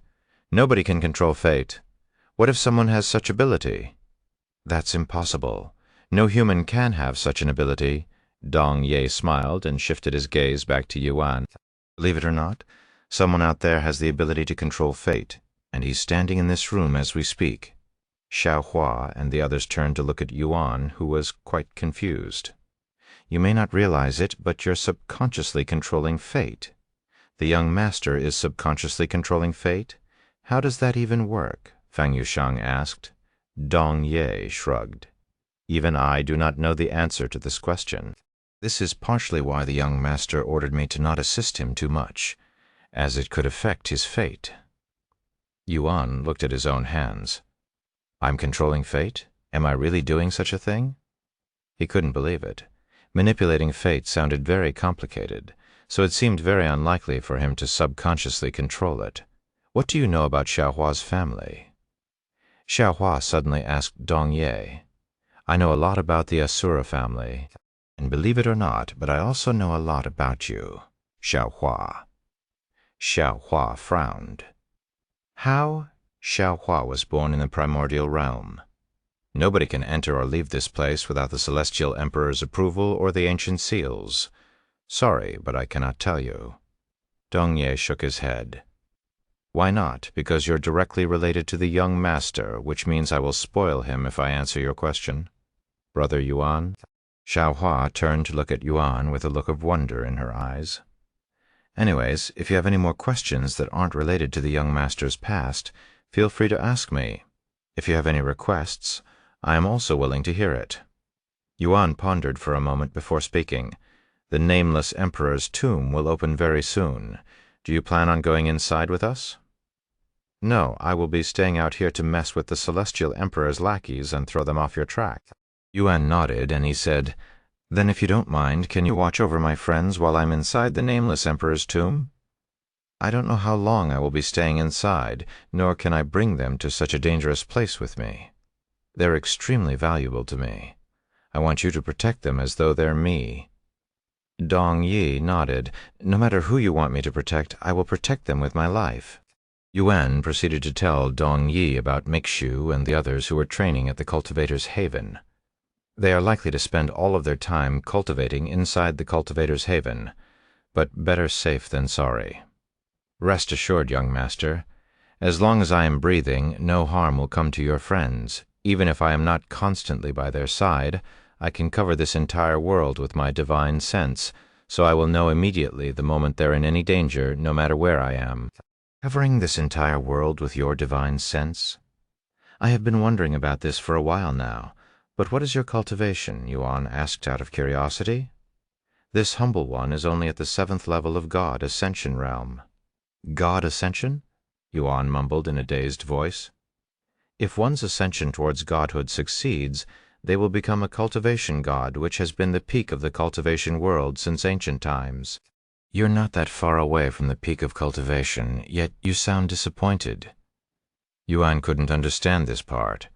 nobody can control fate. What if someone has such ability? That's impossible. No human can have such an ability. Dong Ye smiled and shifted his gaze back to Yuan. Believe it or not, Someone out there has the ability to control fate, and he's standing in this room as we speak." Xiao Hua and the others turned to look at Yuan, who was quite confused. "You may not realize it, but you're subconsciously controlling fate." "The young master is subconsciously controlling fate? How does that even work?" Fang Yuxiang asked. Dong Ye shrugged. "Even I do not know the answer to this question. This is partially why the young master ordered me to not assist him too much, as it could affect his fate." Yuan looked at his own hands. "I'm controlling fate? Am I really doing such a thing?" He couldn't believe it. Manipulating fate sounded very complicated, so it seemed very unlikely for him to subconsciously control it. "What do you know about Xiao Hua's family?" Xiao Hua suddenly asked Dong Ye. "I know a lot about the Asura family, and believe it or not, but I also know a lot about you, Xiao Hua." Xiao Hua frowned. "How?" Xiao Hua was born in the primordial realm. "Nobody can enter or leave this place without the Celestial Emperor's approval or the ancient seals. Sorry, but I cannot tell you." Dong Ye shook his head. "Why not? Because you're directly related to the young master, which means I will spoil him if I answer your question. Brother Yuan?" Xiao Hua turned to look at Yuan with a look of wonder in her eyes. "Anyways, if you have any more questions that aren't related to the young master's past, feel free to ask me. If you have any requests, I am also willing to hear it." Yuan pondered for a moment before speaking. "The Nameless Emperor's tomb will open very soon. Do you plan on going inside with us?" "No, I will be staying out here to mess with the Celestial Emperor's lackeys and throw them off your track." Yuan nodded, and he said, "Then if you don't mind, can you watch over my friends while I'm inside the Nameless Emperor's tomb? I don't know how long I will be staying inside, nor can I bring them to such a dangerous place with me. They're extremely valuable to me. I want you to protect them as though they're me." Dong Yi nodded. "No matter who you want me to protect, I will protect them with my life." Yuan proceeded to tell Dong Yi about Mixu and the others who were training at the Cultivator's Haven. "They are likely to spend all of their time cultivating inside the Cultivator's Haven, but better safe than sorry. Rest assured, young master, as long as I am breathing, no harm will come to your friends. Even if I am not constantly by their side, I can cover this entire world with my divine sense, so I will know immediately the moment they're in any danger, no matter where I am." "Covering this entire world with your divine sense? I have been wondering about this for a while now, but what is your cultivation?" Yuan asked out of curiosity. "This humble one is only at the 7th level of God Ascension realm." "God Ascension?" Yuan mumbled in a dazed voice. "If one's ascension towards godhood succeeds, they will become a cultivation god, which has been the peak of the cultivation world since ancient times." "You're not that far away from the peak of cultivation, yet you sound disappointed." Yuan couldn't understand this part.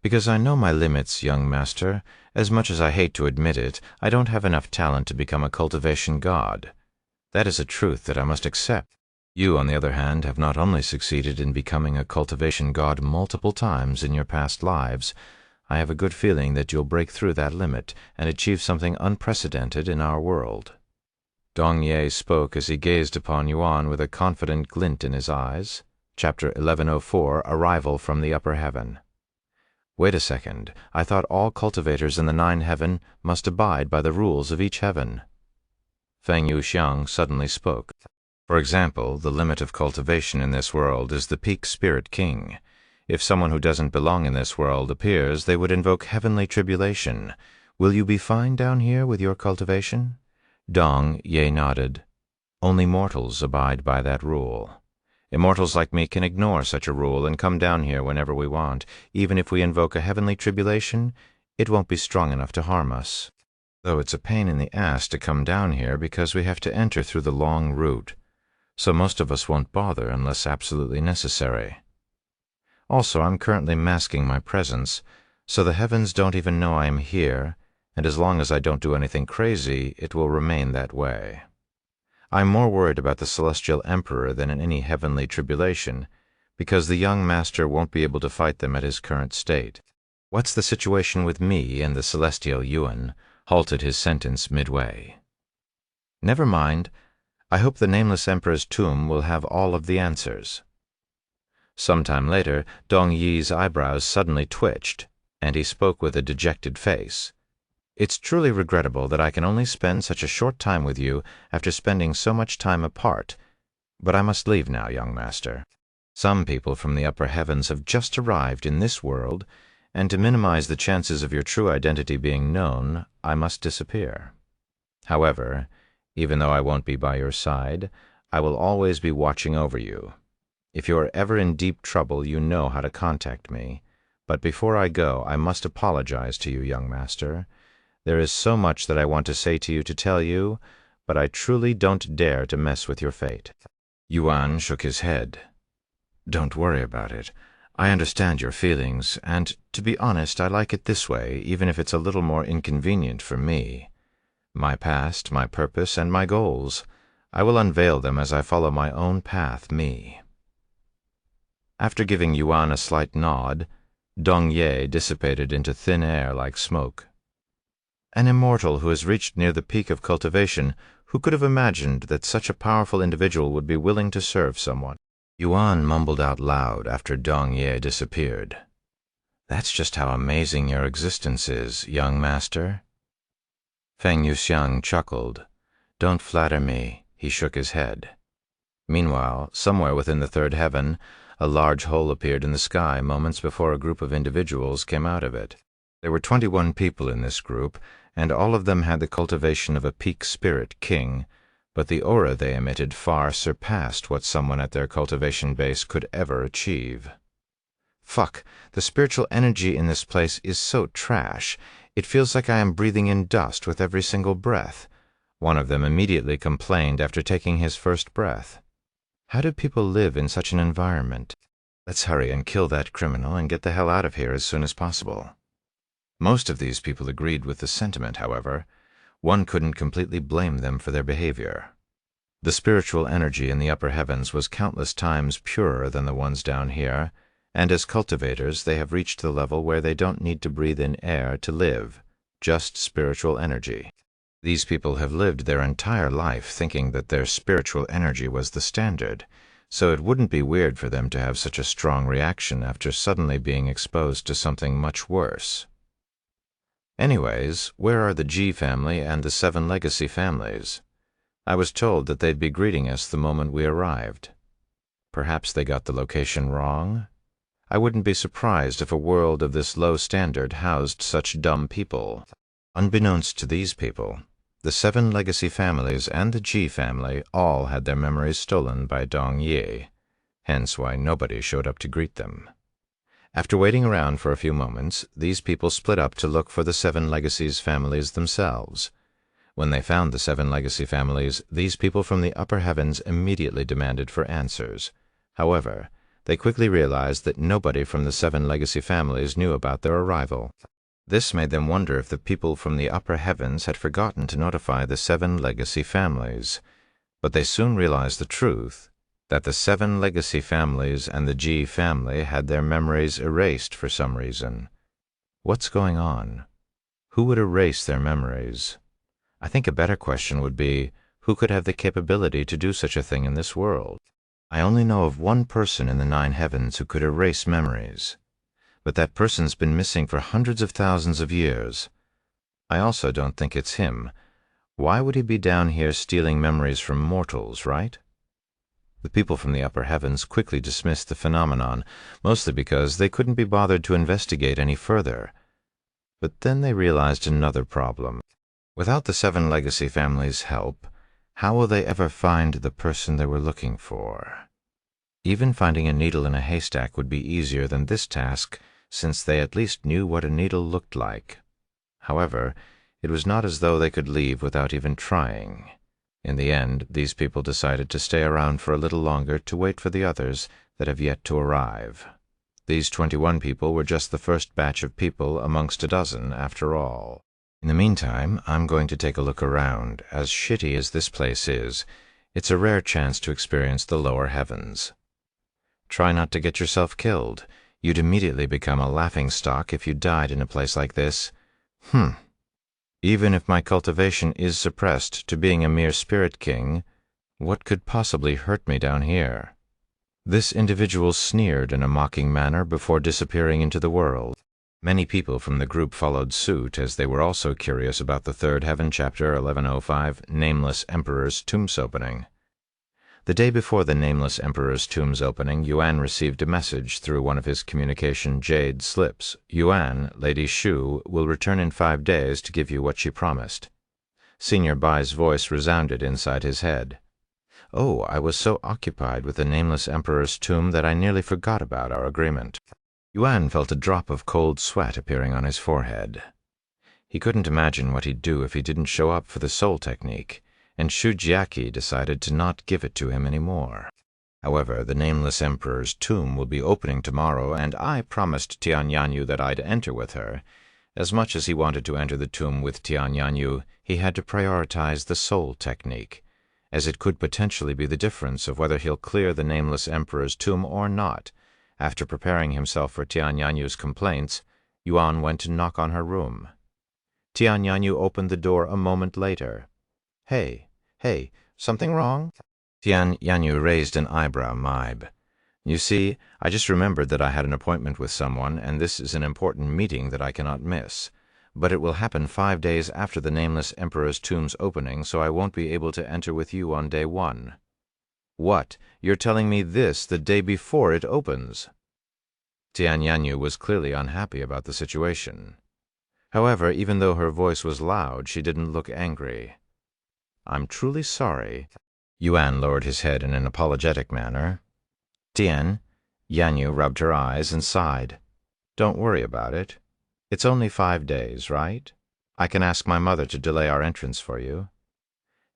"Because I know my limits, young master. As much as I hate to admit it, I don't have enough talent to become a cultivation god. That is a truth that I must accept. You, on the other hand, have not only succeeded in becoming a cultivation god multiple times in your past lives, I have a good feeling that you'll break through that limit and achieve something unprecedented in our world." Dong Ye spoke as he gazed upon Yuan with a confident glint in his eyes. Chapter 1104, Arrival from the Upper Heaven. "Wait a second. I thought all cultivators in the 9 heaven must abide by the rules of each heaven." Feng Yuxiang suddenly spoke. "For example, the limit of cultivation in this world is the peak spirit king. If someone who doesn't belong in this world appears, they would invoke heavenly tribulation. Will you be fine down here with your cultivation?" Dong Ye nodded. "Only mortals abide by that rule. Immortals like me can ignore such a rule and come down here whenever we want. Even if we invoke a heavenly tribulation, it won't be strong enough to harm us. Though it's a pain in the ass to come down here because we have to enter through the long route. So most of us won't bother unless absolutely necessary. Also, I'm currently masking my presence, so the heavens don't even know I am here, and as long as I don't do anything crazy, it will remain that way. I'm more worried about the Celestial Emperor than in any heavenly tribulation, because the young master won't be able to fight them at his current state. What's the situation with me and the Celestial Yuan?" halted his sentence midway. "Never mind. I hope the Nameless Emperor's tomb will have all of the answers." Some time later, Dong Yi's eyebrows suddenly twitched, and he spoke with a dejected face. "It's truly regrettable that I can only spend such a short time with you after spending so much time apart, but I must leave now, young master. Some people from the upper heavens have just arrived in this world, and to minimize the chances of your true identity being known, I must disappear. However, even though I won't be by your side, I will always be watching over you. If you are ever in deep trouble, you know how to contact me. But before I go, I must apologize to you, young master. There is so much that I want to say to you to tell you, but I truly don't dare to mess with your fate." Yuan shook his head. "Don't worry about it. I understand your feelings, and, to be honest, I like it this way, even if it's a little more inconvenient for me. My past, my purpose, and my goals, I will unveil them as I follow my own path, me." After giving Yuan a slight nod, Dong Ye dissipated into thin air like smoke. An immortal who has reached near the peak of cultivation, who could have imagined that such a powerful individual would be willing to serve someone? Yuan mumbled out loud after Dong Ye disappeared. "That's just how amazing your existence is, young master." Feng Yuxiang chuckled. "Don't flatter me," he shook his head. Meanwhile, somewhere within the third heaven, a large hole appeared in the sky moments before a group of individuals came out of it. There were 21 people in this group, and all of them had the cultivation of a peak spirit king, but the aura they emitted far surpassed what someone at their cultivation base could ever achieve. "Fuck, the spiritual energy in this place is so trash. It feels like I am breathing in dust with every single breath," one of them immediately complained after taking his first breath. "How do people live in such an environment? Let's hurry and kill that criminal and get the hell out of here as soon as possible." Most of these people agreed with the sentiment, however. One couldn't completely blame them for their behavior. The spiritual energy in the upper heavens was countless times purer than the ones down here, and as cultivators they have reached the level where they don't need to breathe in air to live, just spiritual energy. These people have lived their entire life thinking that their spiritual energy was the standard, so it wouldn't be weird for them to have such a strong reaction after suddenly being exposed to something much worse. Anyways, where are the G family and the 7 legacy families? I was told that they'd be greeting us the moment we arrived. Perhaps they got the location wrong? I wouldn't be surprised if a world of this low standard housed such dumb people. Unbeknownst to these people, the 7 legacy families and the G family all had their memories stolen by Dong Ye, hence why nobody showed up to greet them. After waiting around for a few moments, these people split up to look for the 7 legacies families themselves. When they found the 7 legacy families, these people from the upper heavens immediately demanded for answers. However, they quickly realized that nobody from the 7 legacy families knew about their arrival. This made them wonder if the people from the upper heavens had forgotten to notify the 7 legacy families. But they soon realized the truth, that the 7 legacy families and the G family had their memories erased for some reason. What's going on? Who would erase their memories? I think a better question would be, who could have the capability to do such a thing in this world? I only know of one person in the 9 heavens who could erase memories, but that person's been missing for hundreds of thousands of years. I also don't think it's him. Why would he be down here stealing memories from mortals, right? The people from the upper heavens quickly dismissed the phenomenon, mostly because they couldn't be bothered to investigate any further. But then they realized another problem. Without the 7 legacy families' help, how will they ever find the person they were looking for? Even finding a needle in a haystack would be easier than this task, since they at least knew what a needle looked like. However, it was not as though they could leave without even trying. In the end, these people decided to stay around for a little longer to wait for the others that have yet to arrive. These 21 people were just the first batch of people amongst a dozen, after all. In the meantime, I'm going to take a look around. As shitty as this place is, it's a rare chance to experience the lower heavens. Try not to get yourself killed. You'd immediately become a laughingstock if you died in a place like this. Even if my cultivation is suppressed to being a mere spirit king, What could possibly hurt me down here? This individual sneered in a mocking manner before disappearing into the world. Many people from the group followed suit, as they were also curious about the third heaven, chapter 1105, Nameless Emperor's Tomb's opening. The day before the Nameless Emperor's Tomb's opening, Yuan received a message through one of his communication jade slips. Yuan, Lady Shu, will return in 5 days to give you what she promised. Senior Bai's voice resounded inside his head. Oh, I was so occupied with the Nameless Emperor's tomb that I nearly forgot about our agreement. Yuan felt a drop of cold sweat appearing on his forehead. He couldn't imagine what he'd do if he didn't show up for the soul technique, and Shujiaki decided to not give it to him anymore. However, the Nameless Emperor's tomb will be opening tomorrow, and I promised Tianyanyu that I'd enter with her. As much as he wanted to enter the tomb with Tianyanyu, he had to prioritize the soul technique, as it could potentially be the difference of whether he'll clear the Nameless Emperor's tomb or not. After preparing himself for Tianyanyu's complaints, Yuan went to knock on her room. Tianyanyu opened the door a moment later. Hey, something wrong? Tianyanyu raised an eyebrow, Maib. You see, I just remembered that I had an appointment with someone, and this is an important meeting that I cannot miss. But it will happen 5 days after the Nameless Emperor's tomb's opening, so I won't be able to enter with you on day 1. What? You're telling me this the day before it opens? Tianyanyu was clearly unhappy about the situation. However, even though her voice was loud, she didn't look angry. I'm truly sorry. Yuan lowered his head in an apologetic manner. Tian, Yanyu rubbed her eyes and sighed. Don't worry about it. It's only 5 days, right? I can ask my mother to delay our entrance for you.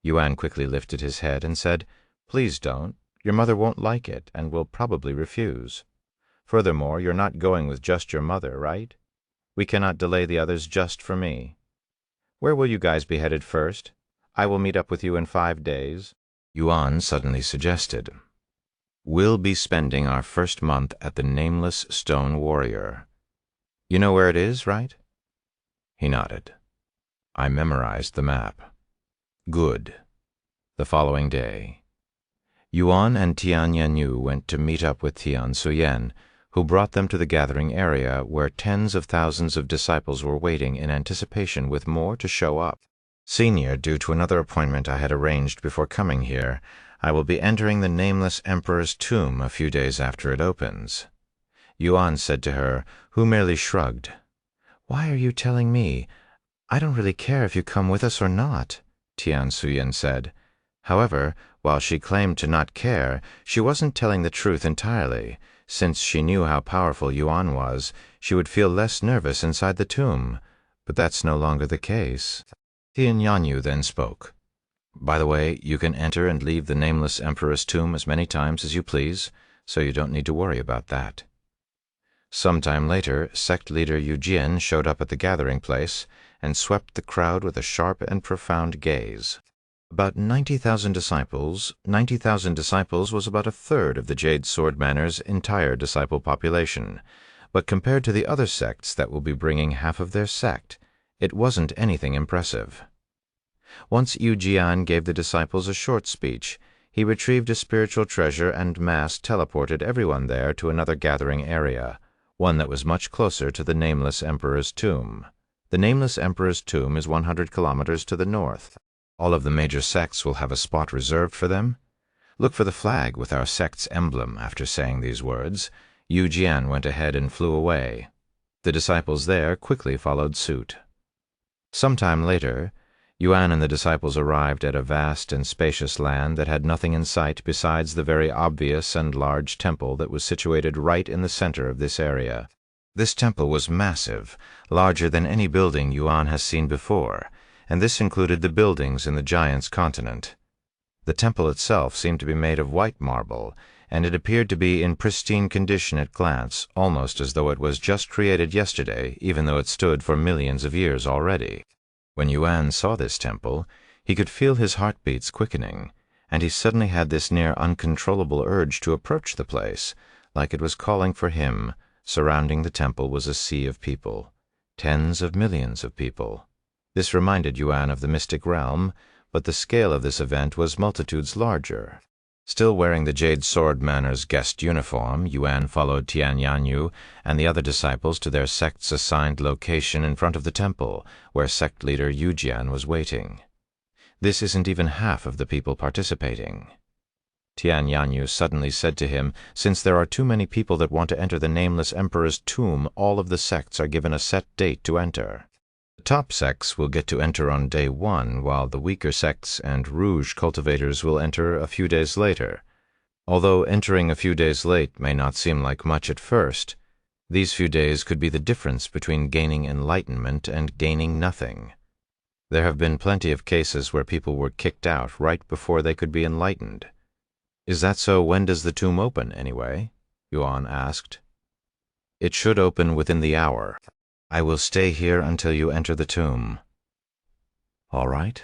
Yuan quickly lifted his head and said, Please don't. Your mother won't like it and will probably refuse. Furthermore, you're not going with just your mother, right? We cannot delay the others just for me. Where will you guys be headed first? I will meet up with you in 5 days. Yuan suddenly suggested. We'll be spending our first month at the Nameless Stone Warrior. You know where it is, right? He nodded. I memorized the map. Good. The following day, Yuan and Tianyanyu went to meet up with Tian Suyen, who brought them to the gathering area where tens of thousands of disciples were waiting in anticipation with more to show up. Senior, due to another appointment I had arranged before coming here, I will be entering the Nameless Emperor's tomb a few days after it opens. Yuan said to her, who merely shrugged. Why are you telling me? I don't really care if you come with us or not, Tian Suyen said. However, while she claimed to not care, she wasn't telling the truth entirely. Since she knew how powerful Yuan was, she would feel less nervous inside the tomb. But that's no longer the case. Tianyanyu then spoke. By the way, you can enter and leave the Nameless Emperor's tomb as many times as you please, so you don't need to worry about that. Sometime later, sect leader Yu Jian showed up at the gathering place and swept the crowd with a sharp and profound gaze. About 90,000 disciples. 90,000 disciples was about a third of the Jade Sword Manor's entire disciple population, but compared to the other sects that will be bringing half of their sect, it wasn't anything impressive. Once Yu Jian gave the disciples a short speech, he retrieved a spiritual treasure and mass teleported everyone there to another gathering area, one that was much closer to the Nameless Emperor's tomb. The Nameless Emperor's tomb is 100 kilometers to the north. All of the major sects will have a spot reserved for them. Look for the flag with our sect's emblem. After saying these words, Yu Jian went ahead and flew away. The disciples there quickly followed suit. Sometime later, Yuan and the disciples arrived at a vast and spacious land that had nothing in sight besides the very obvious and large temple that was situated right in the center of this area. This temple was massive, larger than any building Yuan has seen before, and this included the buildings in the Giant's continent. The temple itself seemed to be made of white marble, and it appeared to be in pristine condition at glance, almost as though it was just created yesterday, even though it stood for millions of years already. When Yuan saw this temple, he could feel his heartbeats quickening, and he suddenly had this near uncontrollable urge to approach the place, like it was calling for him. Surrounding the temple was a sea of people, tens of millions of people. This reminded Yuan of the mystic realm, but the scale of this event was multitudes larger. Still wearing the Jade Sword Manor's guest uniform, Yuan followed Tian Yanyu and the other disciples to their sect's assigned location in front of the temple, where sect leader Yu Jian was waiting. This isn't even half of the people participating. Tian Yanyu suddenly said to him, since there are too many people that want to enter the Nameless Emperor's tomb, all of the sects are given a set date to enter. The top sects will get to enter on day 1, while the weaker sects and rouge cultivators will enter a few days later. Although entering a few days late may not seem like much at first, these few days could be the difference between gaining enlightenment and gaining nothing. There have been plenty of cases where people were kicked out right before they could be enlightened. Is that so? When does the tomb open, anyway? Yuan asked. It should open within the hour. I will stay here until you enter the tomb. All right.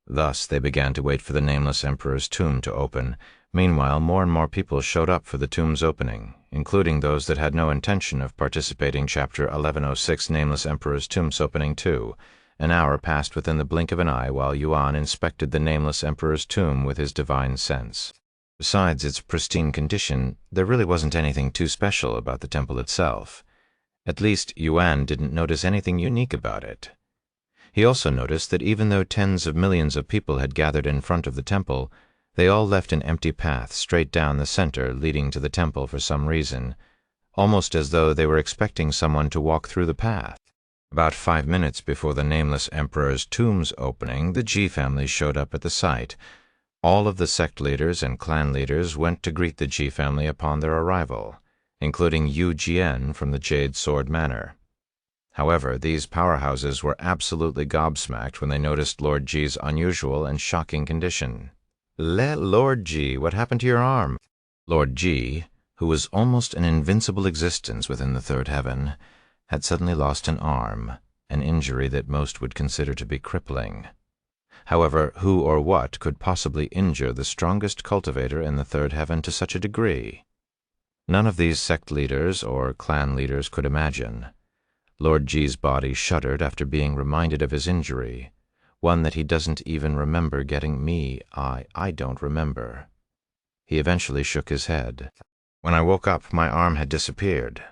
Thus they began to wait for the Nameless Emperor's tomb to open. Meanwhile, more and more people showed up for the tomb's opening, including those that had no intention of participating. Chapter 1106, Nameless Emperor's Tomb's Opening 2. An hour passed within the blink of an eye while Yuan inspected the Nameless Emperor's tomb with his divine sense. Besides its pristine condition, there really wasn't anything too special about the temple itself. At least, Yuan didn't notice anything unique about it. He also noticed that even though tens of millions of people had gathered in front of the temple, they all left an empty path straight down the center leading to the temple for some reason, almost as though they were expecting someone to walk through the path. About 5 minutes before the Nameless Emperor's tomb's opening, the Ji family showed up at the site. All of the sect leaders and clan leaders went to greet the Ji family upon their arrival, including Yu Jian from the Jade Sword Manor. However, these powerhouses were absolutely gobsmacked when they noticed Lord Ji's unusual and shocking condition. Lord Ji, what happened to your arm? Lord Ji, who was almost an invincible existence within the third heaven, had suddenly lost an arm, an injury that most would consider to be crippling. However, who or what could possibly injure the strongest cultivator in the third heaven to such a degree? None of these sect leaders or clan leaders could imagine. Lord Ji's body shuddered after being reminded of his injury, one that he doesn't even remember getting. I don't remember. He eventually shook his head. When I woke up, my arm had disappeared.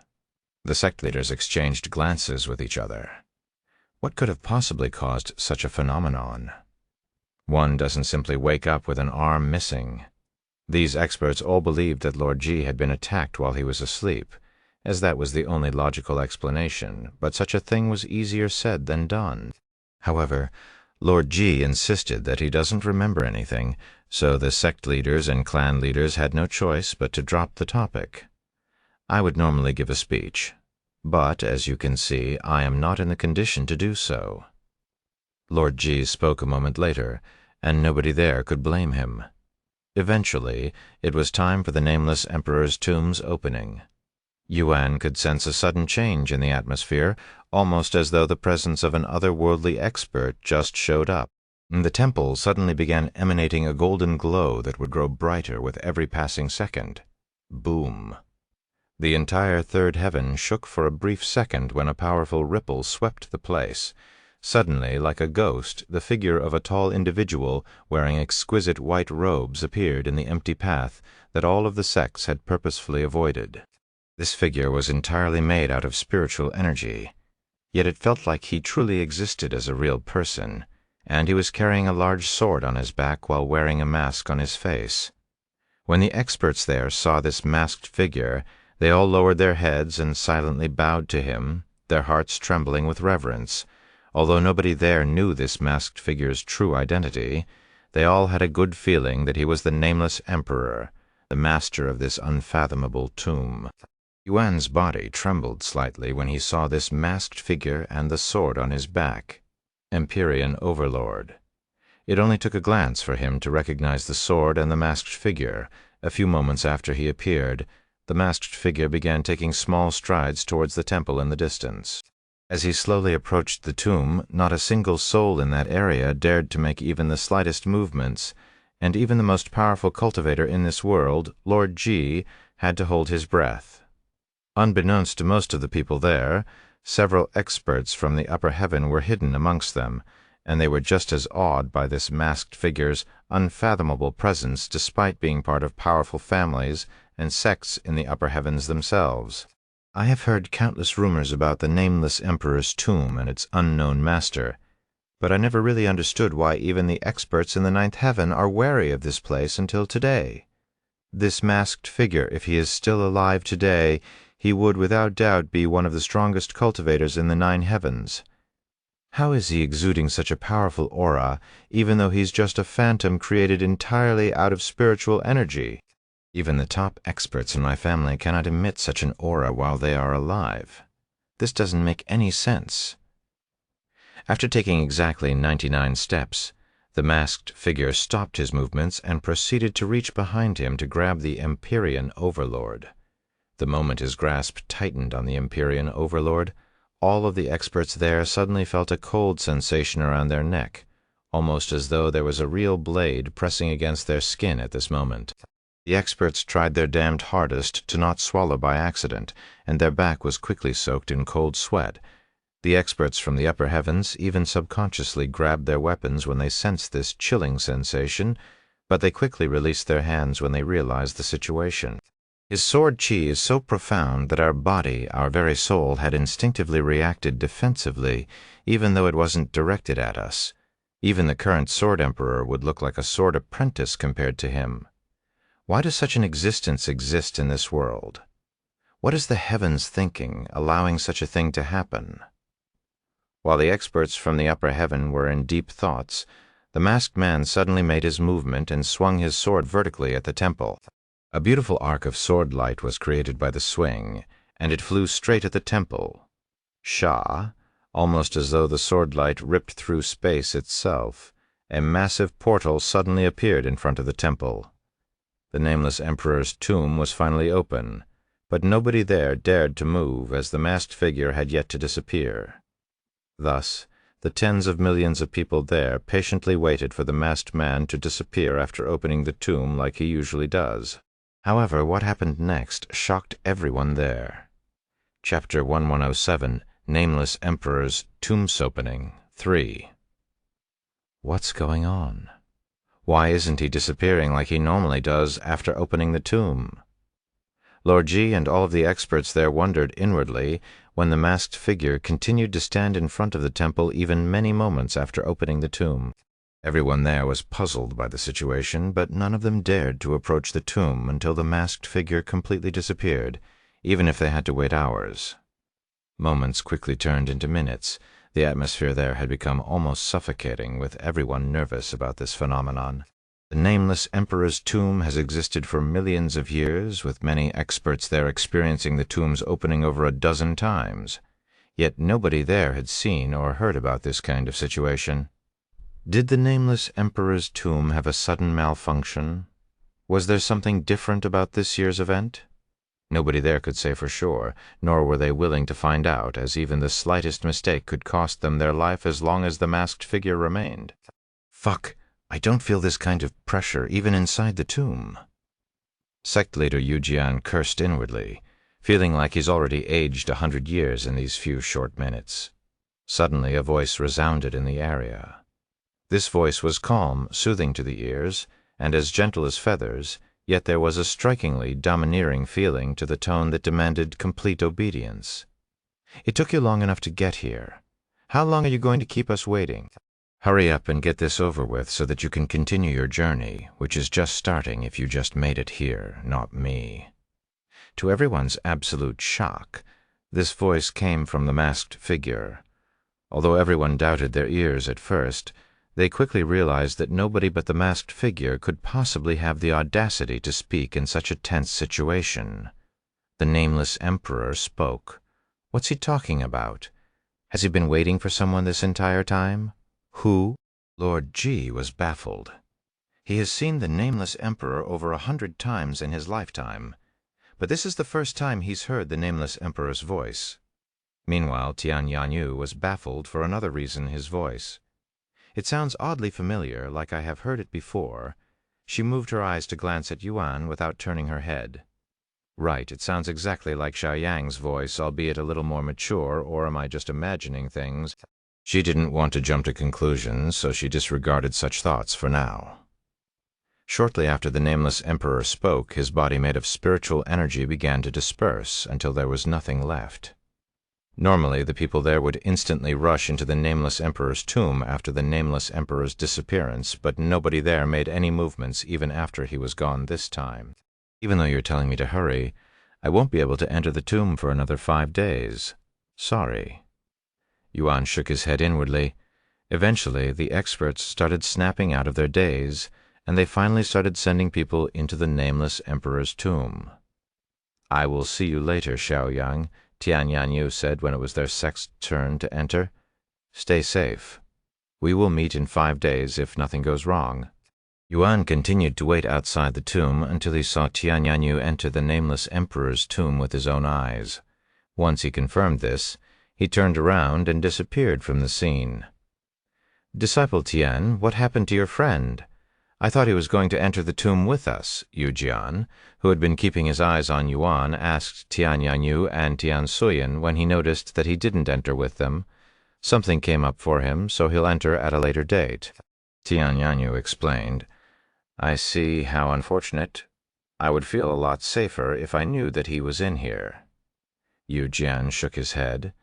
The sect leaders exchanged glances with each other. What could have possibly caused such a phenomenon? One doesn't simply wake up with an arm missing. These experts all believed that Lord Ji had been attacked while he was asleep, as that was the only logical explanation, but such a thing was easier said than done. However, Lord Ji insisted that he doesn't remember anything, so the sect leaders and clan leaders had no choice but to drop the topic. I would normally give a speech, but, as you can see, I am not in the condition to do so. Lord Ji spoke a moment later, and nobody there could blame him. Eventually, it was time for the Nameless Emperor's tomb's opening. Yuan could sense a sudden change in the atmosphere, almost as though the presence of an otherworldly expert just showed up. The temple suddenly began emanating a golden glow that would grow brighter with every passing second. Boom. The entire third heaven shook for a brief second when a powerful ripple swept the place. Suddenly, like a ghost, the figure of a tall individual wearing exquisite white robes appeared in the empty path that all of the sects had purposefully avoided. This figure was entirely made out of spiritual energy, yet it felt like he truly existed as a real person, and he was carrying a large sword on his back while wearing a mask on his face. When the experts there saw this masked figure, they all lowered their heads and silently bowed to him, their hearts trembling with reverence. Although nobody there knew this masked figure's true identity, they all had a good feeling that he was the Nameless Emperor, the master of this unfathomable tomb. Yuan's body trembled slightly when he saw this masked figure and the sword on his back. Empyrean Overlord. It only took a glance for him to recognize the sword and the masked figure. A few moments after he appeared, the masked figure began taking small strides towards the temple in the distance. As he slowly approached the tomb, not a single soul in that area dared to make even the slightest movements, and even the most powerful cultivator in this world, Lord Ji, had to hold his breath. Unbeknownst to most of the people there, several experts from the upper heaven were hidden amongst them, and they were just as awed by this masked figure's unfathomable presence despite being part of powerful families and sects in the upper heavens themselves. I have heard countless rumors about the nameless emperor's tomb and its unknown master, but I never really understood why even the experts in the ninth heaven are wary of this place until today. This masked figure, if he is still alive today, he would without doubt be one of the strongest cultivators in the nine heavens. How is he exuding such a powerful aura, even though he's just a phantom created entirely out of spiritual energy? Even the top experts in my family cannot emit such an aura while they are alive. This doesn't make any sense. After taking exactly 99 steps, the masked figure stopped his movements and proceeded to reach behind him to grab the Empyrean Overlord. The moment his grasp tightened on the Empyrean Overlord, all of the experts there suddenly felt a cold sensation around their neck, almost as though there was a real blade pressing against their skin at this moment. The experts tried their damned hardest to not swallow by accident, and their back was quickly soaked in cold sweat. The experts from the upper heavens even subconsciously grabbed their weapons when they sensed this chilling sensation, but they quickly released their hands when they realized the situation. His sword chi is so profound that our body, our very soul, had instinctively reacted defensively, even though it wasn't directed at us. Even the current sword emperor would look like a sword apprentice compared to him. Why does such an existence exist in this world? What is the heavens thinking, allowing such a thing to happen? While the experts from the upper heaven were in deep thoughts, the masked man suddenly made his movement and swung his sword vertically at the temple. A beautiful arc of sword light was created by the swing, and it flew straight at the temple. Shah, almost as though the sword light ripped through space itself, a massive portal suddenly appeared in front of the temple. The nameless emperor's tomb was finally open, but nobody there dared to move as the masked figure had yet to disappear. Thus, the tens of millions of people there patiently waited for the masked man to disappear after opening the tomb like he usually does. However, what happened next shocked everyone there. Chapter 1107, Nameless Emperor's Tombsopening 3. What's going on? Why isn't he disappearing like he normally does after opening the tomb? Lord G and all of the experts there wondered inwardly when the masked figure continued to stand in front of the temple even many moments after opening the tomb. Everyone there was puzzled by the situation, but none of them dared to approach the tomb until the masked figure completely disappeared, even if they had to wait hours. Moments quickly turned into minutes. The atmosphere there had become almost suffocating, with everyone nervous about this phenomenon. The nameless emperor's tomb has existed for millions of years, with many experts there experiencing the tomb's opening over a dozen times. Yet nobody there had seen or heard about this kind of situation. Did the nameless emperor's tomb have a sudden malfunction? Was there something different about this year's event? Nobody there could say for sure, nor were they willing to find out, as even the slightest mistake could cost them their life as long as the masked figure remained. Fuck, I don't feel this kind of pressure even inside the tomb. Sect leader Yujian cursed inwardly, feeling like he's already aged 100 years in these few short minutes. Suddenly a voice resounded in the area. This voice was calm, soothing to the ears, and as gentle as feathers, yet there was a strikingly domineering feeling to the tone that demanded complete obedience. It took you long enough to get here. How long are you going to keep us waiting? Hurry up and get this over with so that you can continue your journey, which is just starting if you just made it here, not me. To everyone's absolute shock, this voice came from the masked figure. Although everyone doubted their ears at first, they quickly realized that nobody but the masked figure could possibly have the audacity to speak in such a tense situation. The nameless emperor spoke. What's he talking about? Has he been waiting for someone this entire time? Who? Lord G was baffled. He has seen the nameless emperor over 100 times in his lifetime, but this is the first time he's heard the nameless emperor's voice. Meanwhile, Tian Yanyu was baffled for another reason: his voice. It sounds oddly familiar, like I have heard it before. She moved her eyes to glance at Yuan without turning her head. Right, it sounds exactly like Xiaoyang's voice, albeit a little more mature, or am I just imagining things? She didn't want to jump to conclusions, so she disregarded such thoughts for now. Shortly after the nameless emperor spoke, his body made of spiritual energy began to disperse until there was nothing left. Normally, the people there would instantly rush into the nameless emperor's tomb after the nameless emperor's disappearance, but nobody there made any movements even after he was gone this time. Even though you're telling me to hurry, I won't be able to enter the tomb for another 5 days. Sorry. Yuan shook his head inwardly. Eventually, the experts started snapping out of their daze, and they finally started sending people into the nameless emperor's tomb. I will see you later, Xiaoyang, Tian Yanyu said when it was their sex's turn to enter. Stay safe. We will meet in 5 days if nothing goes wrong. Yuan continued to wait outside the tomb until he saw Tian Yanyu enter the nameless emperor's tomb with his own eyes. Once he confirmed this, he turned around and disappeared from the scene. Disciple Tian, what happened to your friend? I thought he was going to enter the tomb with us, Yu Jian, who had been keeping his eyes on Yuan, asked Tian Yanyu and Tian Suyin when he noticed that he didn't enter with them. Something came up for him, so he'll enter at a later date. Tian Yanyu explained, I see how unfortunate. I would feel a lot safer if I knew that he was in here. Yu Jian shook his head.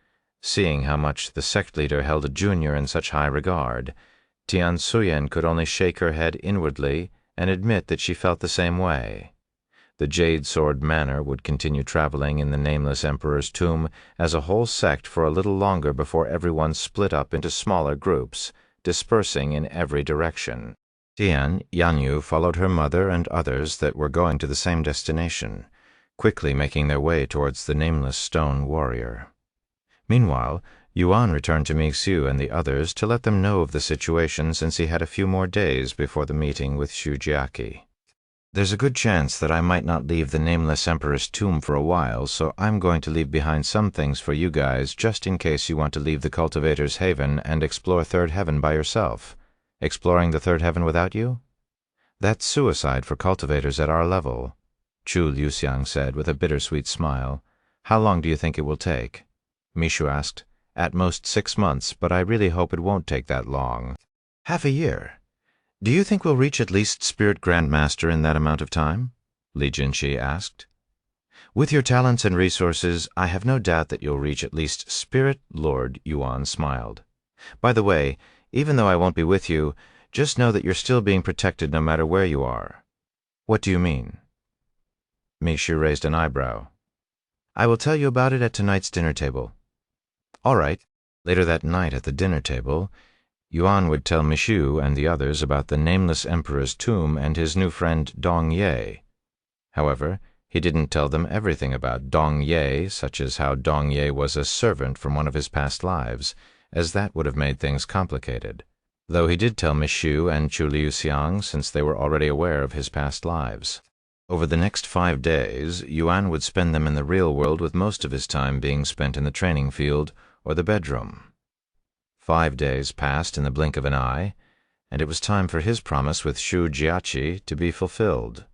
Seeing how much the sect leader held a junior in such high regard, Tian Suyin could only shake her head inwardly and admit that she felt the same way. The Jade Sword Manor would continue traveling in the nameless emperor's tomb as a whole sect for a little longer before everyone split up into smaller groups, dispersing in every direction. Tian Yanyu followed her mother and others that were going to the same destination, quickly making their way towards the nameless stone warrior. Meanwhile, Yuan returned to Mingxiu and the others to let them know of the situation since he had a few more days before the meeting with Xu Jiaqi. There's a good chance that I might not leave the nameless emperor's tomb for a while, so I'm going to leave behind some things for you guys just in case you want to leave the Cultivator's Haven and explore Third Heaven by yourself. Exploring the Third Heaven without you? That's suicide for cultivators at our level, Chu Liuxiang said with a bittersweet smile. How long do you think it will take? Mishu asked. At most 6 months, but I really hope it won't take that long. Half a year. Do you think we'll reach at least Spirit Grandmaster in that amount of time? Li Jinshi asked. With your talents and resources, I have no doubt that you'll reach at least Spirit Lord, Yuan smiled. By the way, even though I won't be with you, just know that you're still being protected no matter where you are. What do you mean? Mishu raised an eyebrow. I will tell you about it at tonight's dinner table. All right. Later that night at the dinner table, Yuan would tell Mishu and the others about the nameless emperor's tomb and his new friend Dong Ye. However, he didn't tell them everything about Dong Ye, such as how Dong Ye was a servant from one of his past lives, as that would have made things complicated, though he did tell Mishu and Chu Liuxiang since they were already aware of his past lives. Over the next 5 days, Yuan would spend them in the real world with most of his time being spent in the training field or the bedroom. 5 days passed in the blink of an eye, and it was time for his promise with Xu Jiaqi to be fulfilled.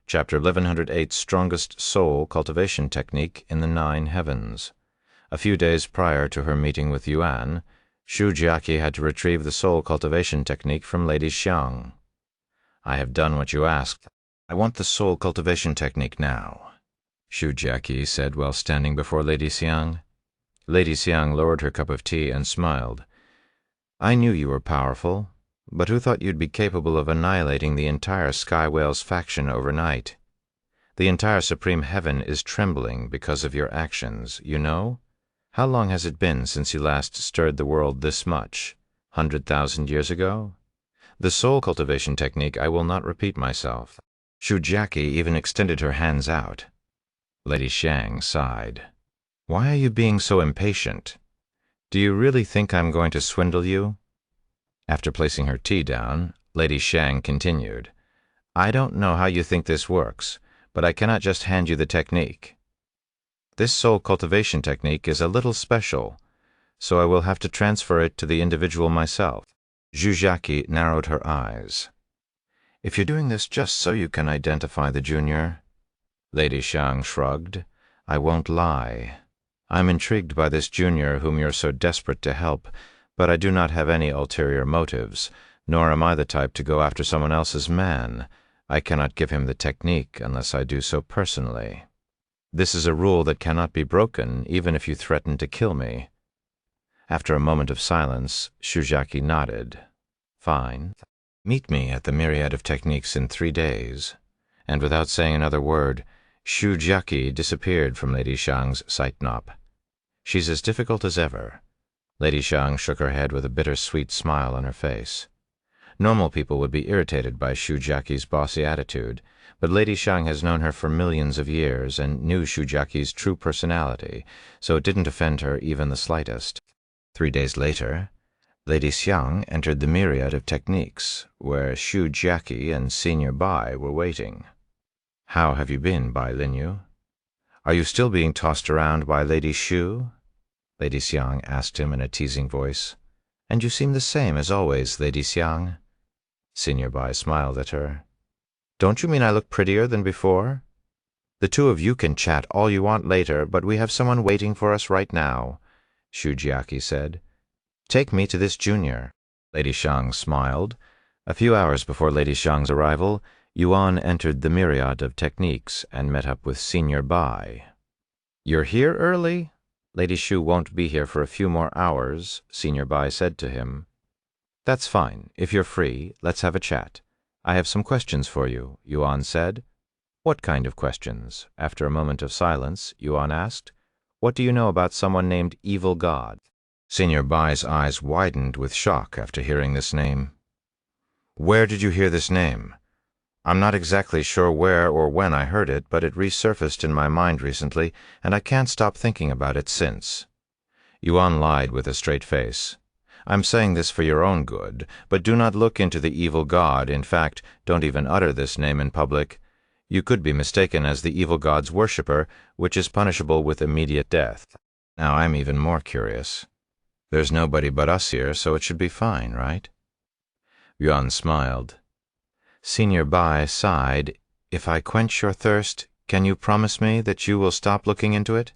Chapter 1108, Strongest Soul Cultivation Technique in the 9 Heavens. A few days prior to her meeting with Yuan, Xu Jiaqi had to retrieve the soul cultivation technique from Lady Xiang. I have done what you asked. I want the soul cultivation technique now, Xu Jiaqi said while standing before Lady Xiang. Lady Xiang lowered her cup of tea and smiled. I knew you were powerful, but who thought you'd be capable of annihilating the entire Sky Whales faction overnight? The entire Supreme Heaven is trembling because of your actions, you know? How long has it been since you last stirred the world this much? 100,000 years ago? The soul cultivation technique I will not repeat myself. Xu Jiaqi even extended her hands out. Lady Xiang sighed. Why are you being so impatient? Do you really think I'm going to swindle you? After placing her tea down, Lady Xiang continued. I don't know how you think this works, but I cannot just hand you the technique. This soul cultivation technique is a little special, so I will have to transfer it to the individual myself. Xu Jiaqi narrowed her eyes. If you're doing this just so you can identify the junior, Lady Xiang shrugged, I won't lie. I'm intrigued by this junior whom you're so desperate to help, But I do not have any ulterior motives, nor am I the type to go after someone else's man. I cannot give him the technique unless I do so personally. This is a rule that cannot be broken, even if you threaten to kill me." After a moment of silence, Shujaki nodded. "Fine. Meet me at the Myriad of Techniques in 3 days." And without saying another word, Shujaki disappeared from Lady Xiang's sight-knop. "She's as difficult as ever." Lady Xiang shook her head with a bittersweet smile on her face. Normal people would be irritated by Shujaki's bossy attitude, but Lady Xiang has known her for millions of years and knew Shujaki's true personality, so it didn't offend her even the slightest. 3 days later, Lady Xiang entered the Myriad of Techniques, where Shujaki and Senior Bai were waiting. "How have you been, Bai Linyu? Are you still being tossed around by Lady Shu?" Lady Xiang asked him in a teasing voice. "And you seem the same as always, Lady Xiang." Senior Bai smiled at her. "Don't you mean I look prettier than before? The two of you can chat all you want later, but we have someone waiting for us right now," Shujiaki said. "Take me to this junior." Lady Xiang smiled. A few hours before Lady Xiang's arrival, Yuan entered the Myriad of Techniques and met up with Senior Bai. "You're here early? Lady Shu won't be here for a few more hours," Senior Bai said to him. "That's fine. If you're free, let's have a chat. I have some questions for you," Yuan said. "What kind of questions?" After a moment of silence, Yuan asked. "What do you know about someone named Evil God?" Senior Bai's eyes widened with shock after hearing this name. "Where did you hear this name?" "I'm not exactly sure where or when I heard it, but it resurfaced in my mind recently, and I can't stop thinking about it since." Yuan lied with a straight face. "I'm saying this for your own good, but do not look into the evil god. In fact, don't even utter this name in public. You could be mistaken as the evil god's worshipper, which is punishable with immediate death. Now I'm even more curious. There's nobody but us here, so it should be fine, right?" Yuan smiled. Senior Bai sighed. "If I quench your thirst, can you promise me that you will stop looking into it?"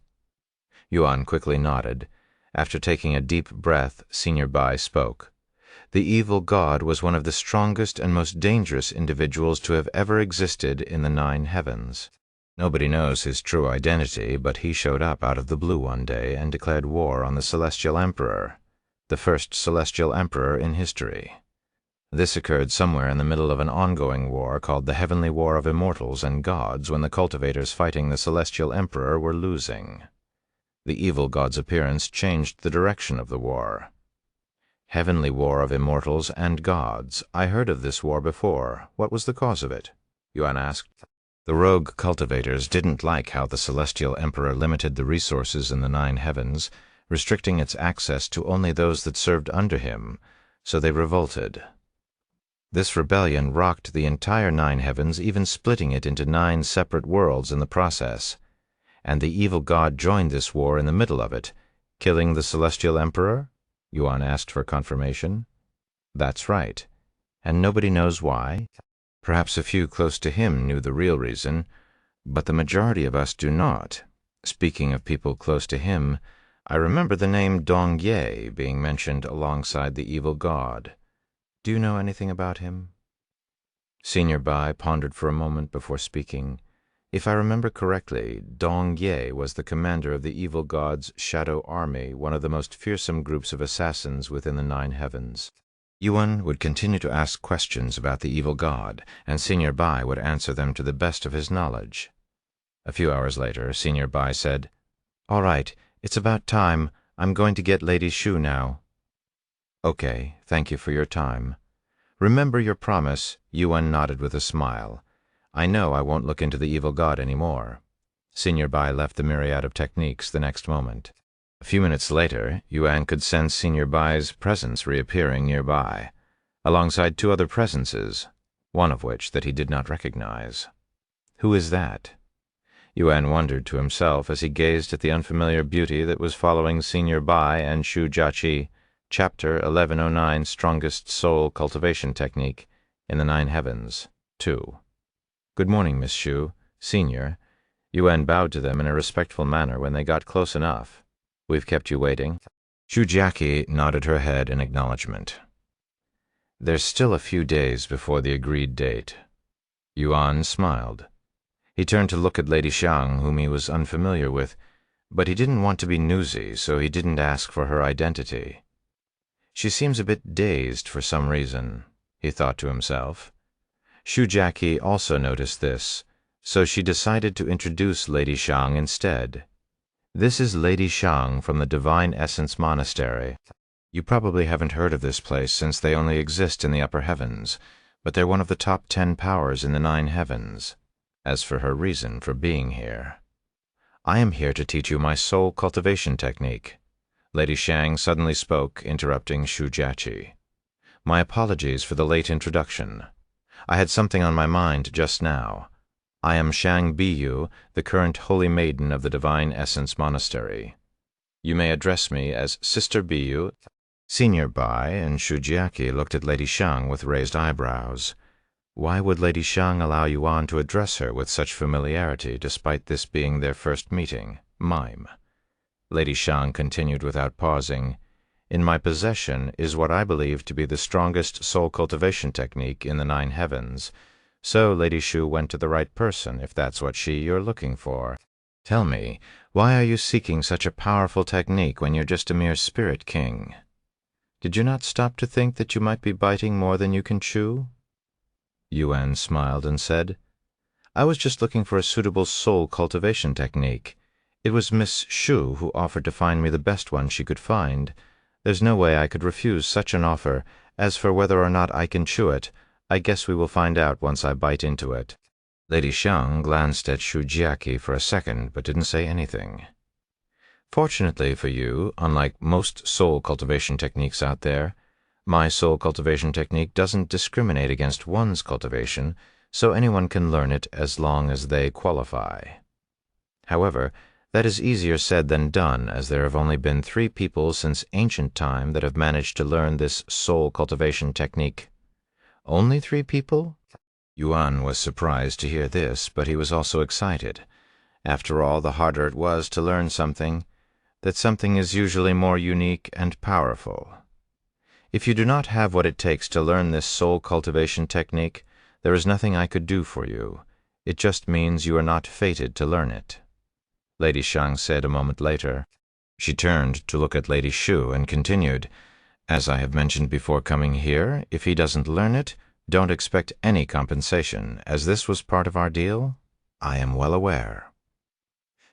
Yuan quickly nodded. After taking a deep breath, Senior Bai spoke. "The evil god was one of the strongest and most dangerous individuals to have ever existed in the 9 heavens. Nobody knows his true identity, but he showed up out of the blue one day and declared war on the Celestial Emperor, the first Celestial Emperor in history. This occurred somewhere in the middle of an ongoing war called the Heavenly War of Immortals and Gods, when the cultivators fighting the Celestial Emperor were losing. The evil god's appearance changed the direction of the war. Heavenly War of Immortals and Gods. I heard of this war before. What was the cause of it?" Yuan asked. "The rogue cultivators didn't like how the Celestial Emperor limited the resources in the 9 heavens, restricting its access to only those that served under him, so they revolted. This rebellion rocked the entire 9 heavens, even splitting it into 9 separate worlds in the process. And the evil god joined this war in the middle of it, killing the Celestial Emperor?" Yuan asked for confirmation. "That's right. And nobody knows why? Perhaps a few close to him knew the real reason, but the majority of us do not. Speaking of people close to him, I remember the name Dong Ye being mentioned alongside the evil god. Do you know anything about him?" Senior Bai pondered for a moment before speaking. "If I remember correctly, Dong Ye was the commander of the evil god's shadow army, one of the most fearsome groups of assassins within the 9 heavens." Yuan would continue to ask questions about the evil god, and Senior Bai would answer them to the best of his knowledge. A few hours later, Senior Bai said, "All right, it's about time. I'm going to get Lady Shu now." "Okay, thank you for your time. Remember your promise." Yuan nodded with a smile. "I know I won't look into the evil god anymore." Senior Bai left the Myriad of Techniques the next moment. A few minutes later, Yuan could sense Senior Bai's presence reappearing nearby, alongside 2 other presences, one of which that he did not recognize. Who is that? Yuan wondered to himself as he gazed at the unfamiliar beauty that was following Senior Bai and Shu Jiaqi, Chapter 1109, Strongest Soul Cultivation Technique in the 9 Heavens, 2. "Good morning, Miss Shu, Senior." Yuan bowed to them in a respectful manner when they got close enough. "We've kept you waiting." Shujiaki nodded her head in acknowledgement. There's still a few days before the agreed date. Yuan smiled. He turned to look at Lady Xiang, whom he was unfamiliar with, but he didn't want to be newsy, so he didn't ask for her identity. She seems a bit dazed for some reason, he thought to himself. Shujiaki also noticed this, so she decided to introduce Lady Xiang instead. This is Lady Xiang from the Divine Essence Monastery. You probably haven't heard of this place since they only exist in the upper heavens, but they're one of the top 10 powers in the 9 heavens. As for her reason for being here, I am here to teach you my soul cultivation technique. Lady Xiang suddenly spoke, interrupting Shujiaki. My apologies for the late introduction. I had something on my mind just now. I am Shang Biyu, the current Holy Maiden of the Divine Essence Monastery. You may address me as Sister Biyu. Senior Bai and Shujiaki looked at Lady Xiang with raised eyebrows. Why would Lady Xiang allow Yuan to address her with such familiarity, despite this being their first meeting? Mime. Lady Xiang continued without pausing. In my possession is what I believe to be the strongest soul cultivation technique in the 9 heavens. So Lady Shu went to the right person, if that's what you're looking for. Tell me, why are you seeking such a powerful technique when you're just a mere spirit king? Did you not stop to think that you might be biting more than you can chew? Yuan smiled and said, I was just looking for a suitable soul cultivation technique. It was Miss Shu who offered to find me the best one she could find. There's no way I could refuse such an offer. As for whether or not I can chew it, I guess we will find out once I bite into it. Lady Xiang glanced at Shujiaki for a second, but didn't say anything. Fortunately for you, unlike most soul cultivation techniques out there, my soul cultivation technique doesn't discriminate against one's cultivation, so anyone can learn it as long as they qualify. However, that is easier said than done, as there have only been 3 people since ancient time that have managed to learn this soul cultivation technique. Only 3 people? Yuan was surprised to hear this, but he was also excited. After all, the harder it was to learn something, that something is usually more unique and powerful. If you do not have what it takes to learn this soul cultivation technique, there is nothing I could do for you. It just means you are not fated to learn it. Lady Xiang said a moment later. She turned to look at Lady Shu and continued, As I have mentioned before coming here, if he doesn't learn it, don't expect any compensation, as this was part of our deal. I am well aware.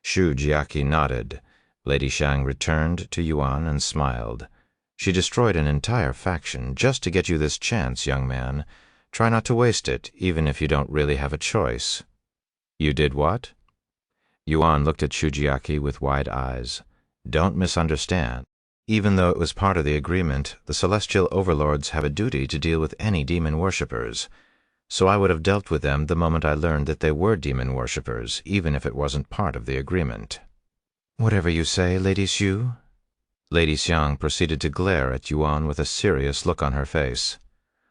Shujiaki nodded. Lady Xiang returned to Yuan and smiled. She destroyed an entire faction just to get you this chance, young man. Try not to waste it, even if you don't really have a choice. You did what? Yuan looked at Shujiaki with wide eyes. Don't misunderstand. Even though it was part of the agreement, the celestial overlords have a duty to deal with any demon worshippers. So I would have dealt with them the moment I learned that they were demon worshippers, even if it wasn't part of the agreement. Whatever you say, Lady Shu. Lady Xiang proceeded to glare at Yuan with a serious look on her face.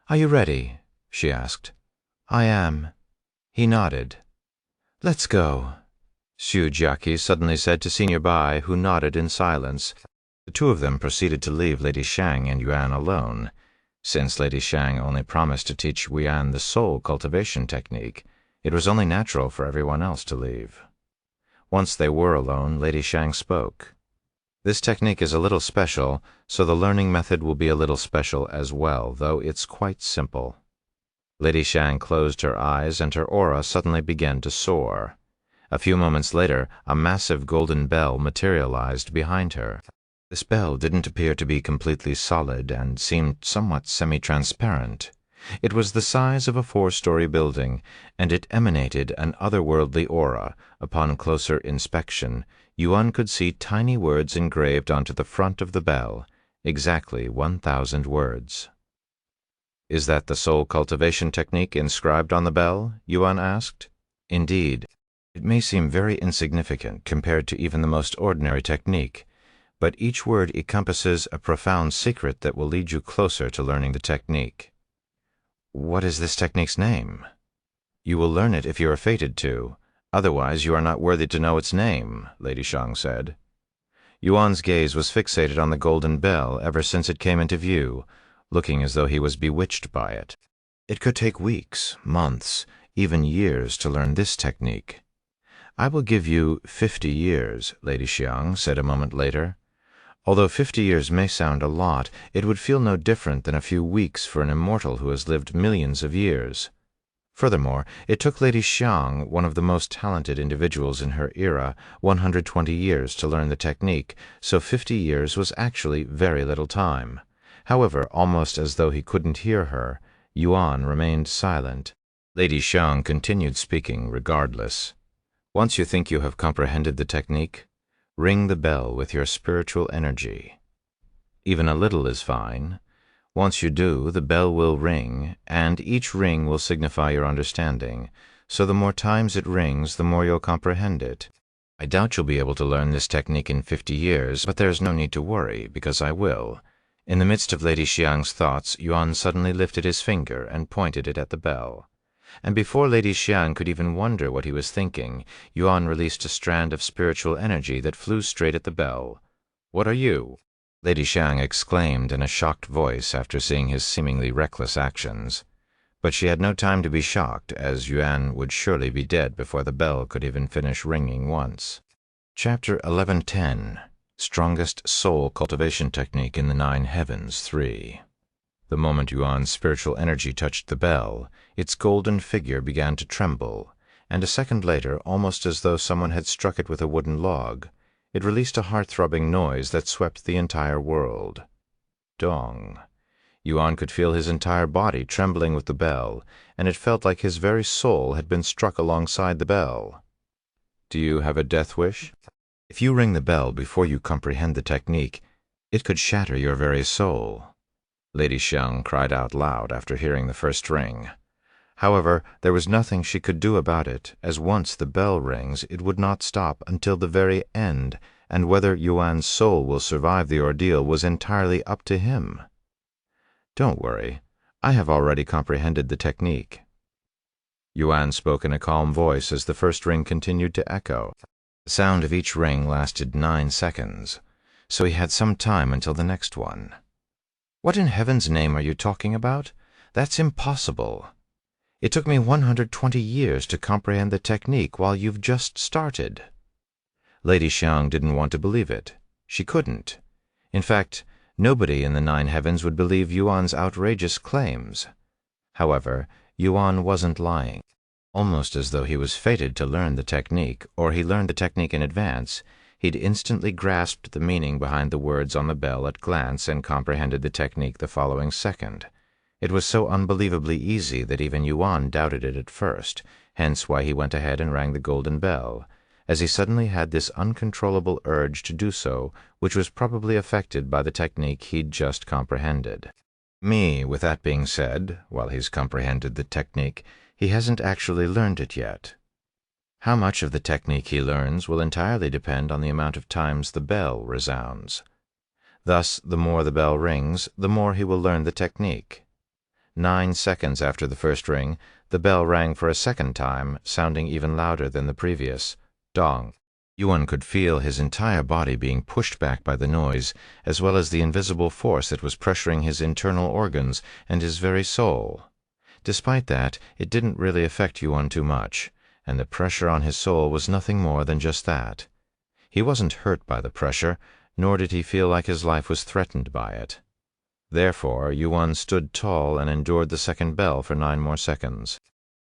Are you ready? She asked. I am. He nodded. Let's go. Shujiaki suddenly said to Senior Bai, who nodded in silence. The 2 of them proceeded to leave Lady Xiang and Yuan alone. Since Lady Xiang only promised to teach Yuan the soul cultivation technique, it was only natural for everyone else to leave. Once they were alone, Lady Xiang spoke. This technique is a little special, so the learning method will be a little special as well, though it's quite simple. Lady Xiang closed her eyes and her aura suddenly began to soar. A few moments later, a massive golden bell materialized behind her. This bell didn't appear to be completely solid and seemed somewhat semi-transparent. It was the size of a 4-story building, and it emanated an otherworldly aura. Upon closer inspection, Yuan could see tiny words engraved onto the front of the bell, exactly 1,000 words. Is that the soul cultivation technique inscribed on the bell? Yuan asked. Indeed. It may seem very insignificant compared to even the most ordinary technique, but each word encompasses a profound secret that will lead you closer to learning the technique. What is this technique's name? You will learn it if you are fated to. Otherwise, you are not worthy to know its name, Lady Xiang said. Yuan's gaze was fixated on the golden bell ever since it came into view, looking as though he was bewitched by it. It could take weeks, months, even years to learn this technique. "I will give you 50 years, Lady Xiang said a moment later. Although 50 years may sound a lot, it would feel no different than a few weeks for an immortal who has lived millions of years. Furthermore, it took Lady Xiang, one of the most talented individuals in her era, 120 years to learn the technique, so 50 years was actually very little time. However, almost as though he couldn't hear her, Yuan remained silent. Lady Xiang continued speaking regardless. "Once you think you have comprehended the technique, ring the bell with your spiritual energy. Even a little is fine. Once you do, the bell will ring, and each ring will signify your understanding, so the more times it rings, the more you'll comprehend it. I doubt you'll be able to learn this technique in 50 years, but there's no need to worry, because I will." In the midst of Lady Xiang's thoughts, Yuan suddenly lifted his finger and pointed it at the bell. And before Lady Xiang could even wonder what he was thinking, Yuan released a strand of spiritual energy that flew straight at the bell. "What are you?" Lady Xiang exclaimed in a shocked voice after seeing his seemingly reckless actions. But she had no time to be shocked, as Yuan would surely be dead before the bell could even finish ringing once. Chapter 1110 Strongest Soul Cultivation Technique in the Nine Heavens 3. The moment Yuan's spiritual energy touched the bell, its golden figure began to tremble, and a second later, almost as though someone had struck it with a wooden log, it released a heart-throbbing noise that swept the entire world. Dong. Yuan could feel his entire body trembling with the bell, and it felt like his very soul had been struck alongside the bell. "Do you have a death wish? If you ring the bell before you comprehend the technique, it could shatter your very soul," Lady Xiang cried out loud after hearing the first ring. However, there was nothing she could do about it, as once the bell rings, it would not stop until the very end, and whether Yuan's soul will survive the ordeal was entirely up to him. "Don't worry, I have already comprehended the technique." Yuan spoke in a calm voice as the first ring continued to echo. The sound of each ring lasted 9 seconds, so he had some time until the next one. "What in heaven's name are you talking about? That's impossible. It took me 120 years to comprehend the technique while you've just started." Lady Xiang didn't want to believe it. She couldn't. In fact, nobody in the Nine Heavens would believe Yuan's outrageous claims. However, Yuan wasn't lying. Almost as though he was fated to learn the technique, or he learned the technique in advance, he'd instantly grasped the meaning behind the words on the bell at glance and comprehended the technique the following second. It was so unbelievably easy that even Yuan doubted it at first, hence why he went ahead and rang the golden bell, as he suddenly had this uncontrollable urge to do so, which was probably affected by the technique he'd just comprehended. With that being said, while he's comprehended the technique, he hasn't actually learned it yet. How much of the technique he learns will entirely depend on the amount of times the bell resounds. Thus, the more the bell rings, the more he will learn the technique. 9 seconds after the first ring, the bell rang for a second time, sounding even louder than the previous. Dong. Yuan could feel his entire body being pushed back by the noise, as well as the invisible force that was pressuring his internal organs and his very soul. Despite that, it didn't really affect Yuan too much, and the pressure on his soul was nothing more than just that. He wasn't hurt by the pressure, nor did he feel like his life was threatened by it. Therefore, Yuan stood tall and endured the second bell for 9 more seconds.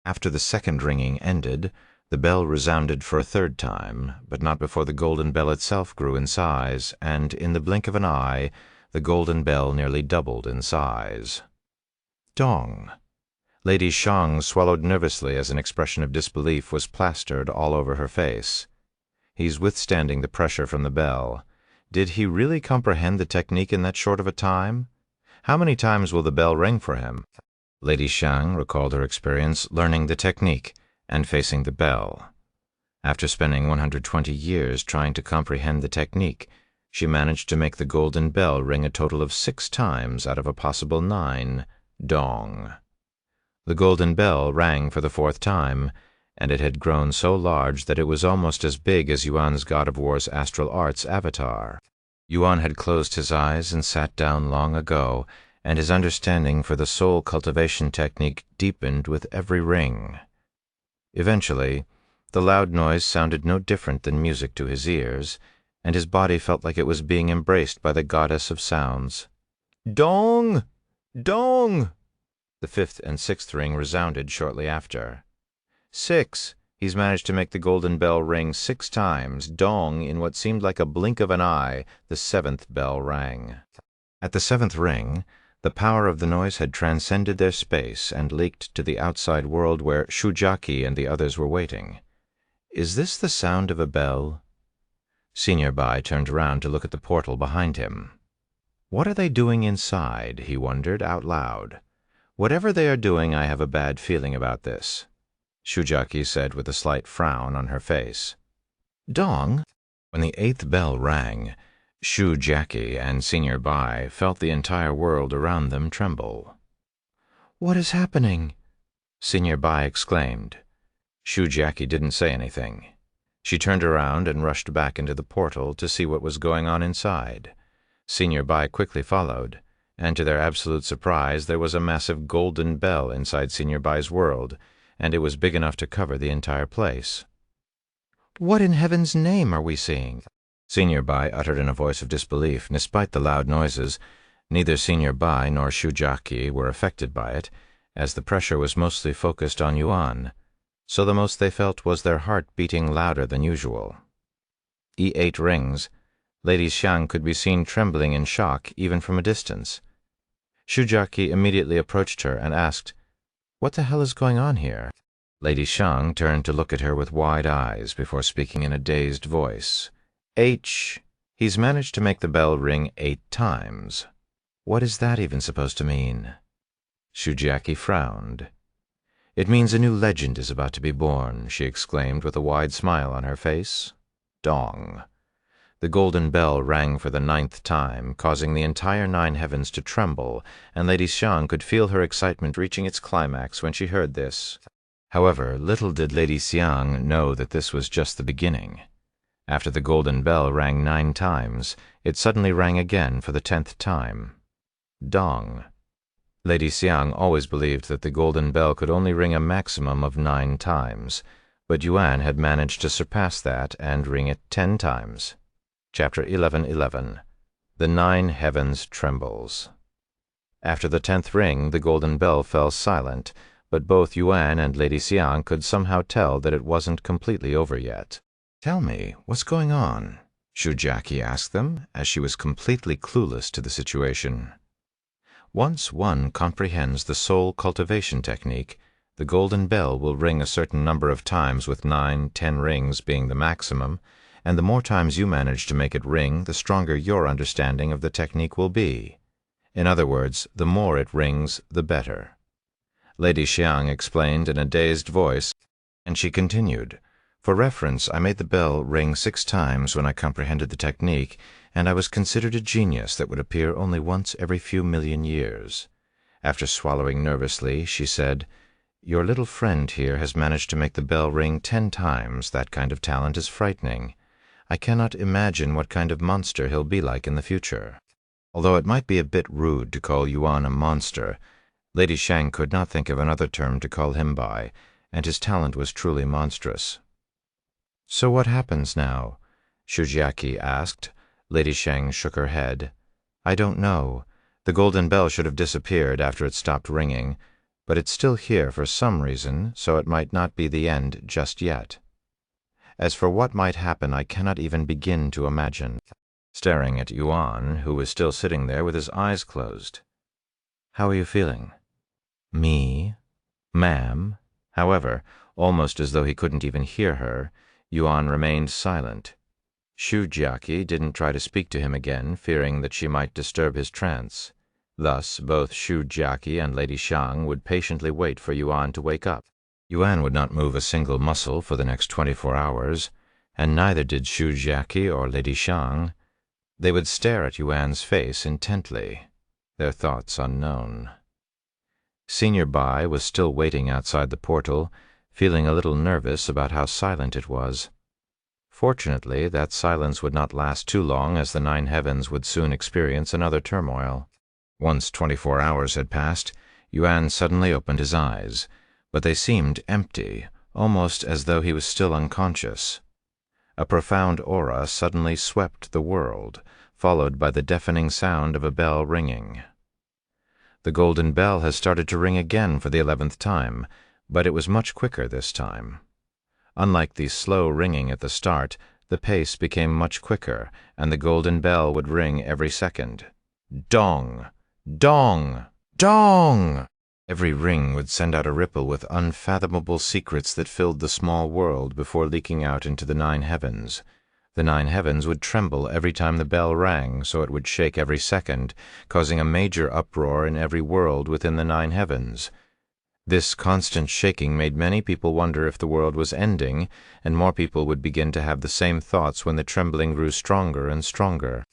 After the second ringing ended, the bell resounded for a third time, but not before the golden bell itself grew in size, and in the blink of an eye, the golden bell nearly doubled in size. Dong. Lady Xiang swallowed nervously as an expression of disbelief was plastered all over her face. He's withstanding the pressure from the bell. Did he really comprehend the technique in that short of a time? How many times will the bell ring for him? Lady Xiang recalled her experience learning the technique and facing the bell. After spending 120 years trying to comprehend the technique, she managed to make the golden bell ring a total of 6 times out of a possible 9. Dong. The golden bell rang for the 4th time, and it had grown so large that it was almost as big as Yuan's God of War's Astral Arts avatar. Yuan had closed his eyes and sat down long ago, and his understanding for the soul cultivation technique deepened with every ring. Eventually, the loud noise sounded no different than music to his ears, and his body felt like it was being embraced by the goddess of sounds. Dong! Dong! The fifth and sixth ring resounded shortly after. 6. He's managed to make the golden bell ring 6 times. Dong, in what seemed like a blink of an eye, the 7th bell rang. At the 7th ring, the power of the noise had transcended their space and leaked to the outside world where Shujaki and the others were waiting. Is this the sound of a bell? Senior Bai turned around to look at the portal behind him. What are they doing inside? He wondered out loud. Whatever they are doing, I have a bad feeling about this, Shujaki said with a slight frown on her face. Dong? When the 8th bell rang, Shujaki and Senior Bai felt the entire world around them tremble. What is happening? Senior Bai exclaimed. Shujaki didn't say anything. She turned around and rushed back into the portal to see what was going on inside. Senior Bai quickly followed, and to their absolute surprise there was a massive golden bell inside Senior Bai's world, and it was big enough to cover the entire place. What in heaven's name are we seeing? Senior Bai uttered in a voice of disbelief. Despite the loud noises, neither Senior Bai nor Shujaki were affected by it, as the pressure was mostly focused on Yuan, so the most they felt was their heart beating louder than usual. E8 rings, Lady Xiang could be seen trembling in shock even from a distance. Shujaki immediately approached her and asked, What the hell is going on here? Lady Xiang turned to look at her with wide eyes before speaking in a dazed voice. He's managed to make the bell ring 8 times. What is that even supposed to mean? Shujaki frowned. It means a new legend is about to be born, she exclaimed with a wide smile on her face. Dong. The golden bell rang for the 9th time, causing the entire 9 heavens to tremble, and Lady Xiang could feel her excitement reaching its climax when she heard this. However, little did Lady Xiang know that this was just the beginning. After the golden bell rang 9 times, it suddenly rang again for the 10th time. Dong. Lady Xiang always believed that the golden bell could only ring a maximum of 9 times, but Yuan had managed to surpass that and ring it 10 times. Chapter 11:11. The 9 Heavens Trembles. After the 10th ring, the golden bell fell silent, but both Yuan and Lady Xiang could somehow tell that it wasn't completely over yet. Tell me, what's going on? Shujaki asked them, as she was completely clueless to the situation. Once one comprehends the soul cultivation technique, the golden bell will ring a certain number of times, with 9, 10 rings being the maximum, and the more times you manage to make it ring, the stronger your understanding of the technique will be. In other words, the more it rings, the better. Lady Xiang explained in a dazed voice, and she continued, For reference, I made the bell ring 6 times when I comprehended the technique, and I was considered a genius that would appear only once every few million years. After swallowing nervously, she said, Your little friend here has managed to make the bell ring 10 times. That kind of talent is frightening. I cannot imagine what kind of monster he'll be like in the future. Although it might be a bit rude to call Yuan a monster, Lady Xiang could not think of another term to call him by, and his talent was truly monstrous. So what happens now? Shujaki asked. Lady Xiang shook her head. I don't know. The golden bell should have disappeared after it stopped ringing, but it's still here for some reason, so it might not be the end just yet. As for what might happen, I cannot even begin to imagine. Staring at Yuan, who was still sitting there with his eyes closed. How are you feeling? Me? Ma'am? However, almost as though he couldn't even hear her, Yuan remained silent. Shujaki didn't try to speak to him again, fearing that she might disturb his trance. Thus, both Shujaki and Lady Xiang would patiently wait for Yuan to wake up. Yuan would not move a single muscle for the next 24 hours, and neither did Shujaki or Lady Xiang. They would stare at Yuan's face intently, their thoughts unknown. Senior Bai was still waiting outside the portal, feeling a little nervous about how silent it was. Fortunately, that silence would not last too long, as the 9 heavens would soon experience another turmoil. Once 24 hours had passed, Yuan suddenly opened his eyes, but they seemed empty, almost as though he was still unconscious. A profound aura suddenly swept the world, followed by the deafening sound of a bell ringing. The golden bell has started to ring again for the 11th time, but it was much quicker this time. Unlike the slow ringing at the start, the pace became much quicker, and the golden bell would ring every second. Dong! Dong! Dong! Every ring would send out a ripple with unfathomable secrets that filled the small world before leaking out into the 9 heavens. The 9 heavens would tremble every time the bell rang, so it would shake every second, causing a major uproar in every world within the 9 heavens. This constant shaking made many people wonder if the world was ending, and more people would begin to have the same thoughts when the trembling grew stronger and stronger.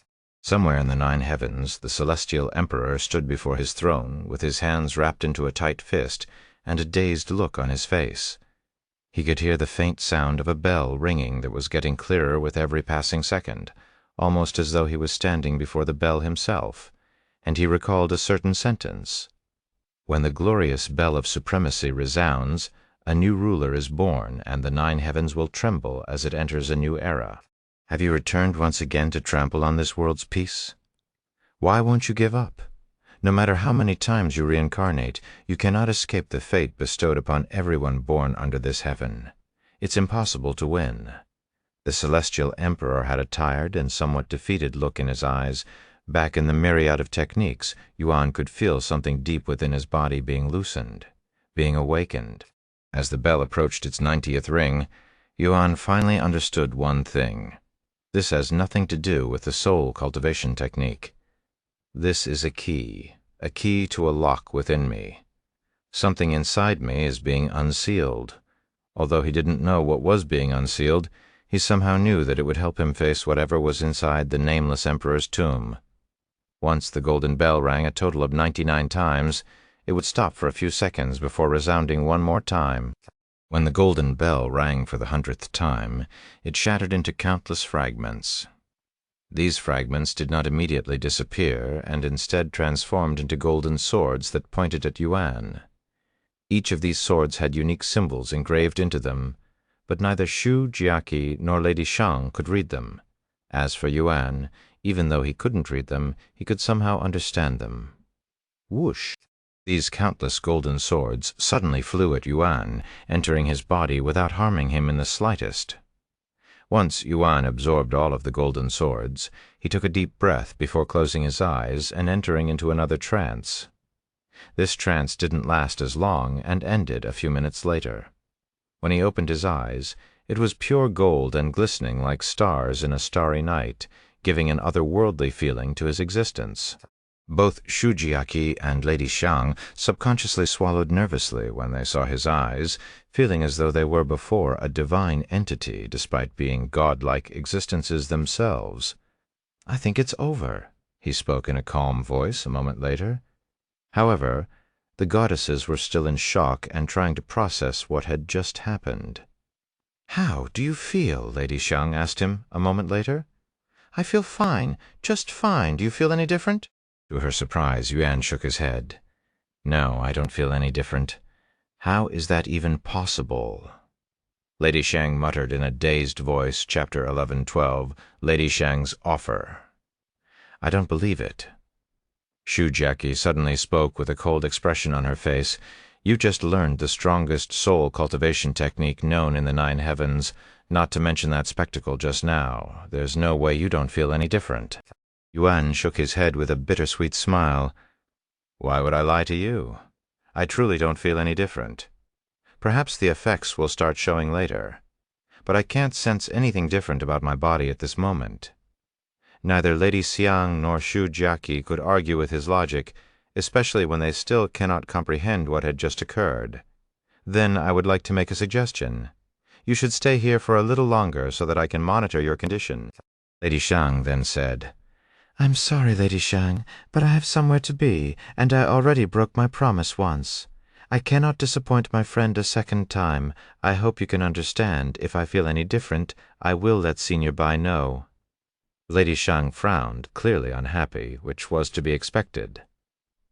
Somewhere in the 9 heavens, the celestial emperor stood before his throne, with his hands wrapped into a tight fist and a dazed look on his face. He could hear the faint sound of a bell ringing that was getting clearer with every passing second, almost as though he was standing before the bell himself, and he recalled a certain sentence. When the glorious bell of supremacy resounds, a new ruler is born, and the 9 heavens will tremble as it enters a new era. Have you returned once again to trample on this world's peace? Why won't you give up? No matter how many times you reincarnate, you cannot escape the fate bestowed upon everyone born under this heaven. It's impossible to win. The celestial emperor had a tired and somewhat defeated look in his eyes. Back in the myriad of techniques, Yuan could feel something deep within his body being loosened, being awakened. As the bell approached its 90th ring, Yuan finally understood one thing. This has nothing to do with the soul cultivation technique. This is a key to a lock within me. Something inside me is being unsealed. Although he didn't know what was being unsealed, he somehow knew that it would help him face whatever was inside the nameless emperor's tomb. Once the golden bell rang a total of 99 times, it would stop for a few seconds before resounding one more time. When the golden bell rang for the 100th time, it shattered into countless fragments. These fragments did not immediately disappear, and instead transformed into golden swords that pointed at Yuan. Each of these swords had unique symbols engraved into them, but neither Shu Jiaqi nor Lady Shang could read them. As for Yuan, even though he couldn't read them, he could somehow understand them. Whoosh! These countless golden swords suddenly flew at Yuan, entering his body without harming him in the slightest. Once Yuan absorbed all of the golden swords, he took a deep breath before closing his eyes and entering into another trance. This trance didn't last as long and ended a few minutes later. When he opened his eyes, it was pure gold and glistening like stars in a starry night, giving an otherworldly feeling to his existence. Both Shu Jiaqi and Lady Shang subconsciously swallowed nervously when they saw his eyes, feeling as though they were before a divine entity despite being godlike existences themselves. "I think it's over," he spoke in a calm voice a moment later. However, the goddesses were still in shock and trying to process what had just happened. "How do you feel?" Lady Shang asked him a moment later. "I feel fine, just fine. Do you feel any different?" To her surprise, Yuan shook his head. "No, I don't feel any different. How is that even possible?" Lady Shang muttered in a dazed voice, Chapter 11:12, Lady Shang's offer. "I don't believe it." Shu Jiaqi suddenly spoke with a cold expression on her face. "You just learned the strongest soul cultivation technique known in the 9 heavens, not to mention that spectacle just now. There's no way you don't feel any different." Yuan shook his head with a bittersweet smile. "Why would I lie to you? I truly don't feel any different. Perhaps the effects will start showing later, but I can't sense anything different about my body at this moment." Neither Lady Xiang nor Shu Jiaqi could argue with his logic, especially when they still cannot comprehend what had just occurred. "Then I would like to make a suggestion. You should stay here for a little longer so that I can monitor your condition." Lady Shang then said, "I'm sorry, Lady Shang, but I have somewhere to be, and I already broke my promise once. I cannot disappoint my friend a second time. I hope you can understand. If I feel any different, I will let Senior Bai know." Lady Shang frowned, clearly unhappy, which was to be expected.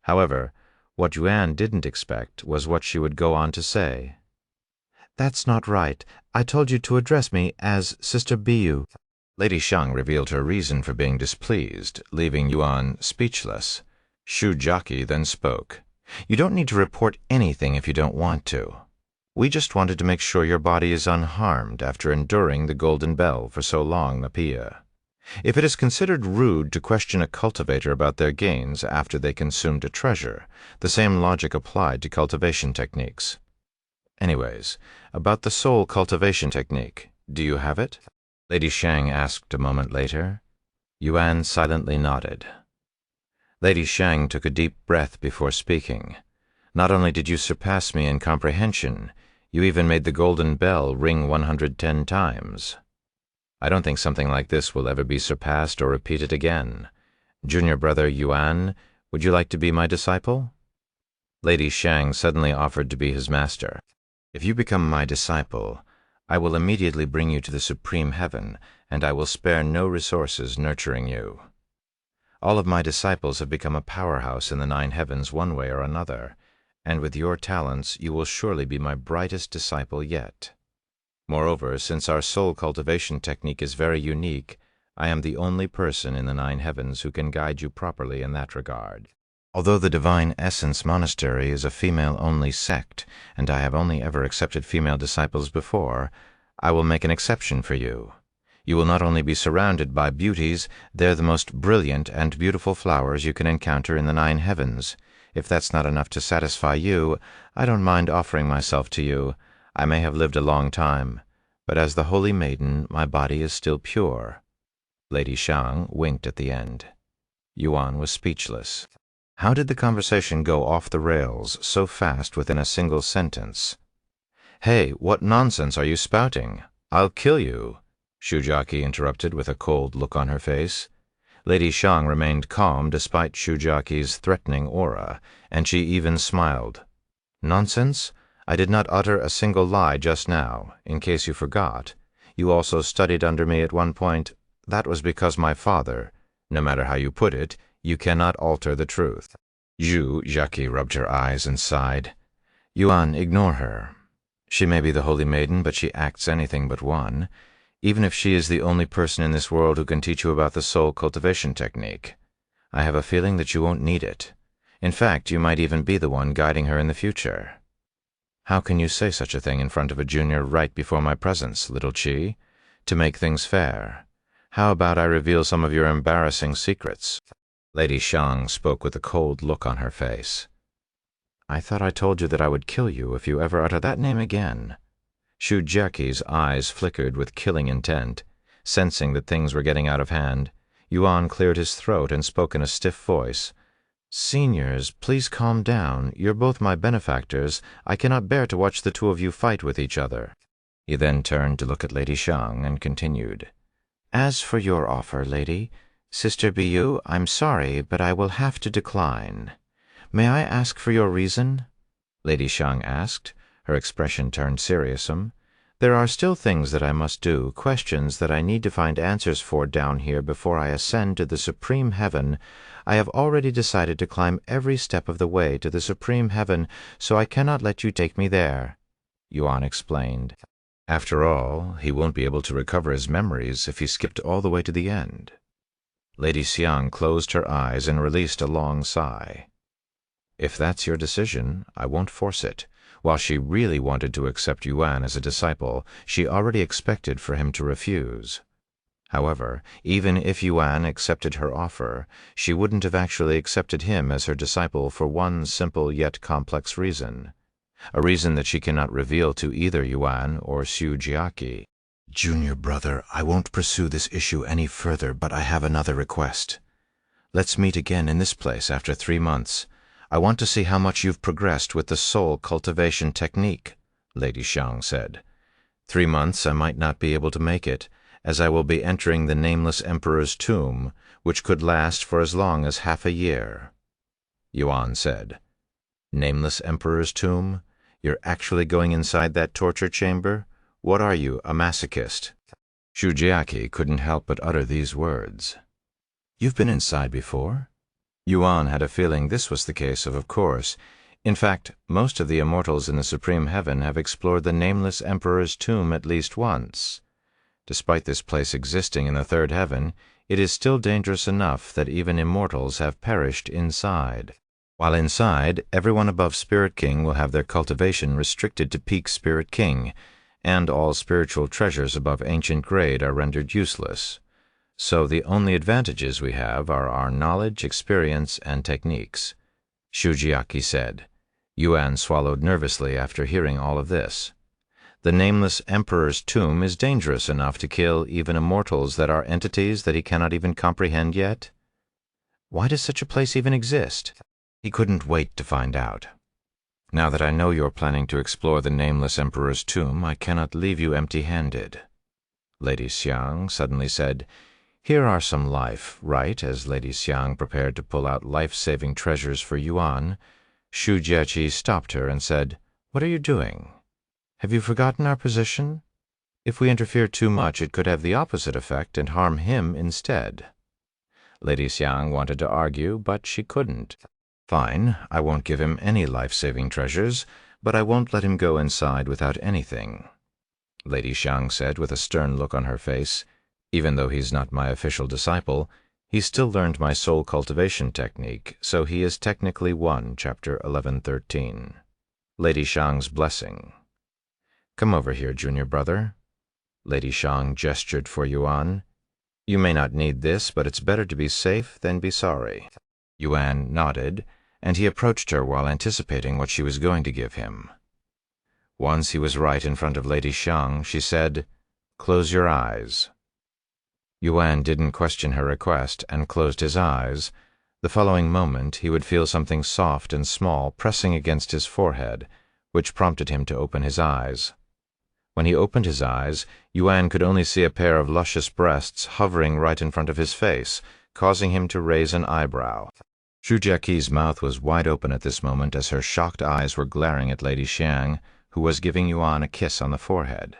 However, what Yuan didn't expect was what she would go on to say. "That's not right. I told you to address me as Sister Biyu." Lady Shang revealed her reason for being displeased, leaving Yuan speechless. Shu Jiaqi then spoke. "You don't need to report anything if you don't want to. We just wanted to make sure your body is unharmed after enduring the Golden Bell for so long, Apia. If it is considered rude to question a cultivator about their gains after they consumed a treasure, the same logic applied to cultivation techniques. Anyways, about the soul cultivation technique, do you have it?" Lady Shang asked a moment later. Yuan silently nodded. Lady Shang took a deep breath before speaking. "Not only did you surpass me in comprehension, you even made the Golden Bell ring 110 times. I don't think something like this will ever be surpassed or repeated again. Junior brother Yuan, would you like to be my disciple?" Lady Shang suddenly offered to be his master. "If you become my disciple, I will immediately bring you to the supreme heaven, and I will spare no resources nurturing you. All of my disciples have become a powerhouse in the 9 heavens one way or another, and with your talents you will surely be my brightest disciple yet. Moreover, since our soul cultivation technique is very unique, I am the only person in the 9 heavens who can guide you properly in that regard. Although the Divine Essence Monastery is a female-only sect, and I have only ever accepted female disciples before, I will make an exception for you. You will not only be surrounded by beauties, they're the most brilliant and beautiful flowers you can encounter in the 9 heavens. If that's not enough to satisfy you, I don't mind offering myself to you. I may have lived a long time, but as the holy maiden, my body is still pure." Lady Shang winked at the end. Yuan was speechless. How did the conversation go off the rails so fast within a single sentence? "Hey, what nonsense are you spouting? I'll kill you," Shu Jiaqi interrupted with a cold look on her face. Lady Shang remained calm despite Shu Jiaqi's threatening aura, and she even smiled. "Nonsense? I did not utter a single lie just now, in case you forgot. You also studied under me at one point. That was because my father, no matter how you put it, you cannot alter the truth." Shu Jiaqi rubbed her eyes and sighed. "Yuan, ignore her. She may be the holy maiden, but she acts anything but one. Even if she is the only person in this world who can teach you about the soul cultivation technique, I have a feeling that you won't need it. In fact, you might even be the one guiding her in the future." "How can you say such a thing in front of a junior right before my presence, little Chi? To make things fair, how about I reveal some of your embarrassing secrets?" Lady Shang spoke with a cold look on her face. "I thought I told you that I would kill you if you ever utter that name again." Shu Jiaqi's eyes flickered with killing intent. Sensing that things were getting out of hand, Yuan cleared his throat and spoke in a stiff voice. "Seniors, please calm down. You're both my benefactors. I cannot bear to watch the two of you fight with each other." He then turned to look at Lady Shang and continued. "As for your offer, lady, Sister Biyu, I'm sorry, but I will have to decline. May I ask for your reason?" Lady Shang asked. Her expression turned seriousome. "There are still things that I must do, questions that I need to find answers for down here before I ascend to the supreme heaven. I have already decided to climb every step of the way to the supreme heaven, so I cannot let you take me there," Yuan explained. After all, he won't be able to recover his memories if he skipped all the way to the end. Lady Xiang closed her eyes and released a long sigh. "If that's your decision, I won't force it." While she really wanted to accept Yuan as a disciple, she already expected for him to refuse. However, even if Yuan accepted her offer, she wouldn't have actually accepted him as her disciple for one simple yet complex reason. A reason that she cannot reveal to either Yuan or Shu Jiaqi. "Junior brother, I won't pursue this issue any further, but I have another request. Let's meet again in this place after 3 months. I want to see how much you've progressed with the soul cultivation technique," Lady Shang said. 3 months I might not be able to make it, as I will be entering the Nameless Emperor's tomb, which could last for as long as half a year," Yuan said. Nameless Emperor's tomb? You're actually going inside that torture chamber? What are you, a masochist? Shujiaki couldn't help but utter these words. You've been inside before? Yuan had a feeling this was the case of course. In fact, most of the immortals in the Supreme Heaven have explored the Nameless Emperor's tomb at least once. Despite this place existing in the third heaven, it is still dangerous enough that even immortals have perished inside. While inside, everyone above Spirit King will have their cultivation restricted to peak Spirit King, and all spiritual treasures above ancient grade are rendered useless. So the only advantages we have are our knowledge, experience, and techniques, Shujiaki said. Yuan swallowed nervously after hearing all of this. The Nameless Emperor's tomb is dangerous enough to kill even immortals that are entities that he cannot even comprehend yet. Why does such a place even exist? He couldn't wait to find out. Now that I know you're planning to explore the Nameless Emperor's tomb, I cannot leave you empty-handed. Lady Xiang suddenly said, Here are some life, right? As Lady Xiang prepared to pull out life-saving treasures for Yuan, Shu Jieqi stopped her and said, What are you doing? Have you forgotten our position? If we interfere too much, it could have the opposite effect and harm him instead. Lady Xiang wanted to argue, but she couldn't. Fine, I won't give him any life-saving treasures, but I won't let him go inside without anything, Lady Xiang said with a stern look on her face. Even though he's not my official disciple, he still learned my soul cultivation technique, so he is technically one, chapter 1113. Lady Xiang's blessing. Come over here, junior brother. Lady Xiang gestured for Yuan. You may not need this, but it's better to be safe than be sorry. Yuan nodded, and he approached her while anticipating what she was going to give him. Once he was right in front of Lady Xiang, she said, Close your eyes. Yuan didn't question her request and closed his eyes. The following moment, he would feel something soft and small pressing against his forehead, which prompted him to open his eyes. When he opened his eyes, Yuan could only see a pair of luscious breasts hovering right in front of his face, causing him to raise an eyebrow. Shujiaqi's mouth was wide open at this moment as her shocked eyes were glaring at Lady Xiang, who was giving Yuan a kiss on the forehead.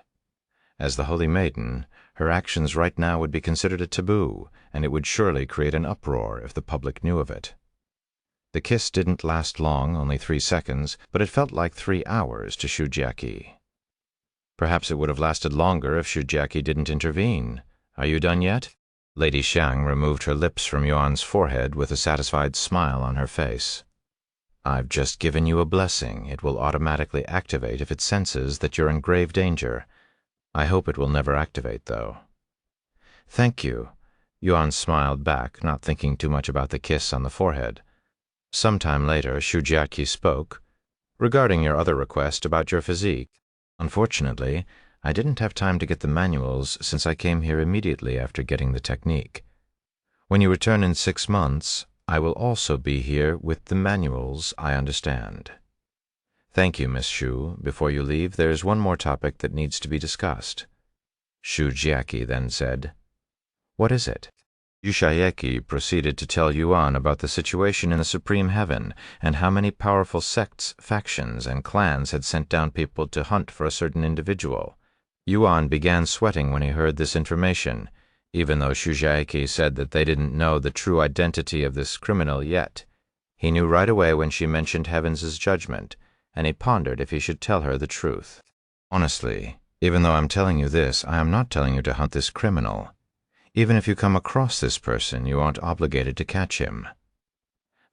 As the Holy Maiden, her actions right now would be considered a taboo, and it would surely create an uproar if the public knew of it. The kiss didn't last long, only 3 seconds, but it felt like 3 hours to Shujiaqi. Perhaps it would have lasted longer if Shujiaqi didn't intervene. Are you done yet? Lady Xiang removed her lips from Yuan's forehead with a satisfied smile on her face. I've just given you a blessing. It will automatically activate if it senses that you're in grave danger. I hope it will never activate, though. Thank you. Yuan smiled back, not thinking too much about the kiss on the forehead. Sometime later, Shujiaqi spoke. Regarding your other request about your physique, unfortunately, I didn't have time to get the manuals since I came here immediately after getting the technique. When you return in 6 months, I will also be here with the manuals, I understand. Thank you, Miss Shu. Before you leave, there is one more topic that needs to be discussed. Shujiaqi then said, What is it? Yushaeki proceeded to tell Yuan about the situation in the Supreme Heaven and how many powerful sects, factions, and clans had sent down people to hunt for a certain individual. Yuan began sweating when he heard this information, even though Shujiaqi said that they didn't know the true identity of this criminal yet. He knew right away when she mentioned Heaven's judgment, and he pondered if he should tell her the truth. Honestly, even though I'm telling you this, I am not telling you to hunt this criminal. Even if you come across this person, you aren't obligated to catch him.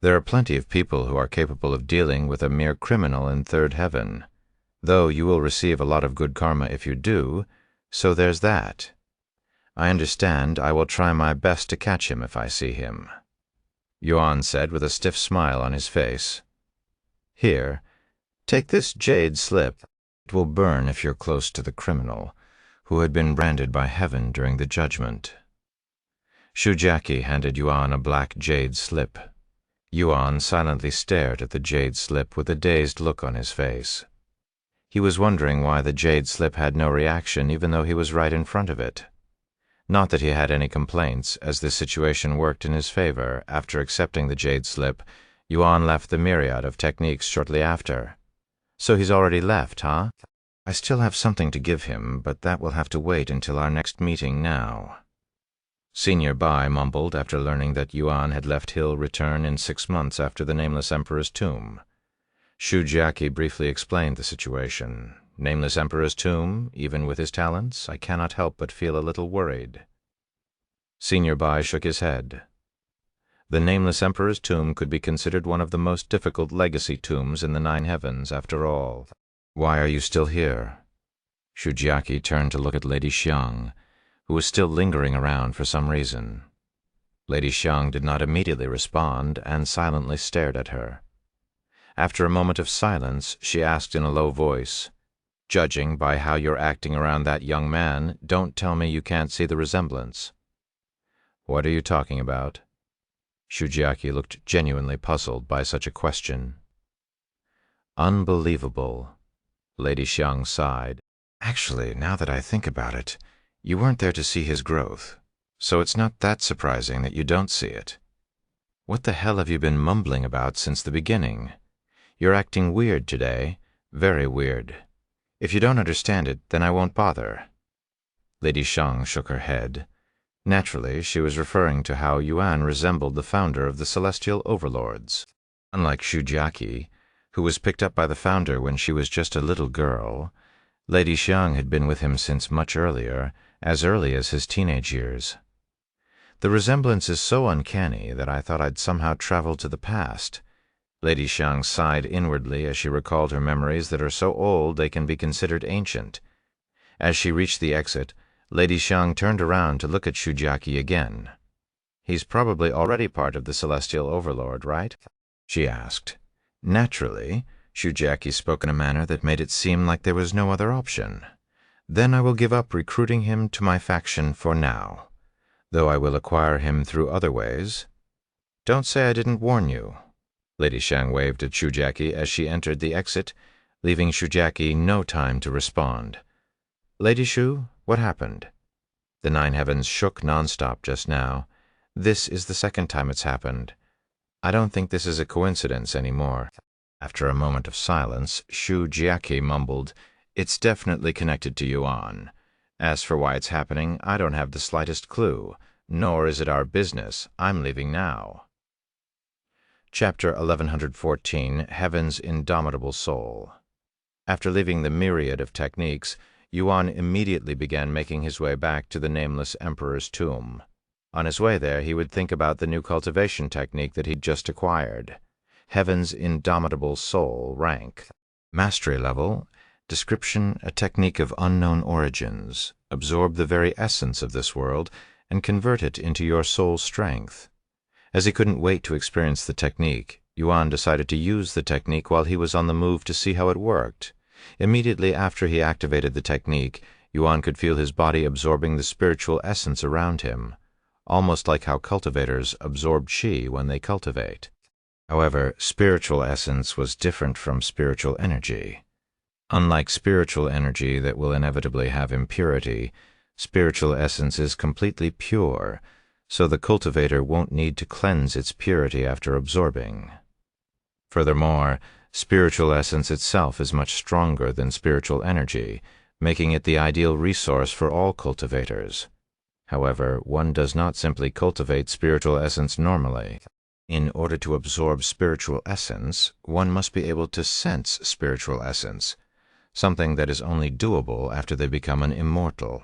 There are plenty of people who are capable of dealing with a mere criminal in third heaven, though you will receive a lot of good karma if you do, so there's that. I understand. I will try my best to catch him if I see him, Yuan said with a stiff smile on his face. Here, take this jade slip. It will burn if you're close to the criminal, who had been branded by Heaven during the judgment. Shujiaqi handed Yuan a black jade slip. Yuan silently stared at the jade slip with a dazed look on his face. He was wondering why the jade slip had no reaction even though he was right in front of it. Not that he had any complaints, as this situation worked in his favor. After accepting the jade slip, Yuan left the myriad of techniques shortly after. So he's already left, huh? I still have something to give him, but that will have to wait until our next meeting now. Senior Bai mumbled after learning that Yuan had left Hill Return in 6 months after the Nameless Emperor's tomb. Shujiaki briefly explained the situation. Nameless Emperor's tomb, even with his talents, I cannot help but feel a little worried. Senior Bai shook his head. The Nameless Emperor's tomb could be considered one of the most difficult legacy tombs in the 9 heavens, after all. Why are you still here? Shujiaki turned to look at Lady Xiang, who was still lingering around for some reason. Lady Xiang did not immediately respond and silently stared at her. After a moment of silence, she asked in a low voice, "Judging by how you're acting around that young man, don't tell me you can't see the resemblance." "What are you talking about?" Shujiaki looked genuinely puzzled by such a question. "Unbelievable," Lady Xiang sighed. "Actually, now that I think about it, you weren't there to see his growth, so it's not that surprising that you don't see it. What the hell have you been mumbling about since the beginning? You're acting weird today, very weird. If you don't understand it, then I won't bother." Lady Xiang shook her head. Naturally, she was referring to how Yuan resembled the founder of the Celestial Overlords. Unlike Shujiaki, who was picked up by the founder when she was just a little girl, Lady Xiang had been with him since much earlier, as early as his teenage years. "The resemblance is so uncanny that I thought I'd somehow traveled to the past." Lady Xiang sighed inwardly as she recalled her memories that are so old they can be considered ancient. As she reached the exit, Lady Xiang turned around to look at Shujiaki again. "He's probably already part of the Celestial Overlord, right?" she asked. "Naturally," Shujiaki spoke in a manner that made it seem like there was no other option. "Then I will give up recruiting him to my faction for now, though I will acquire him through other ways. Don't say I didn't warn you." Lady Xiang waved at Shujiaki as she entered the exit, leaving Shujiaki no time to respond. "Lady Shu, what happened?" The 9 heavens shook nonstop just now. This is the second time it's happened. I don't think this is a coincidence anymore. After a moment of silence, Shujiaki mumbled, "It's definitely connected to Yuan. As for why it's happening, I don't have the slightest clue, nor is it our business. I'm leaving now." Chapter 1114, Heaven's Indomitable Soul. After leaving the myriad of techniques, Yuan immediately began making his way back to the Nameless Emperor's tomb. On his way there, he would think about the new cultivation technique that he'd just acquired. Heaven's Indomitable Soul rank. Mastery level. Description: a technique of unknown origins. Absorb the very essence of this world and convert it into your soul strength. As he couldn't wait to experience the technique, Yuan decided to use the technique while he was on the move to see how it worked. Immediately after he activated the technique, Yuan could feel his body absorbing the spiritual essence around him, almost like how cultivators absorb qi when they cultivate. However, spiritual essence was different from spiritual energy. Unlike spiritual energy that will inevitably have impurity, spiritual essence is completely pure, so the cultivator won't need to cleanse its purity after absorbing. Furthermore, spiritual essence itself is much stronger than spiritual energy, making it the ideal resource for all cultivators. However, one does not simply cultivate spiritual essence normally. In order to absorb spiritual essence, one must be able to sense spiritual essence, something that is only doable after they become an immortal.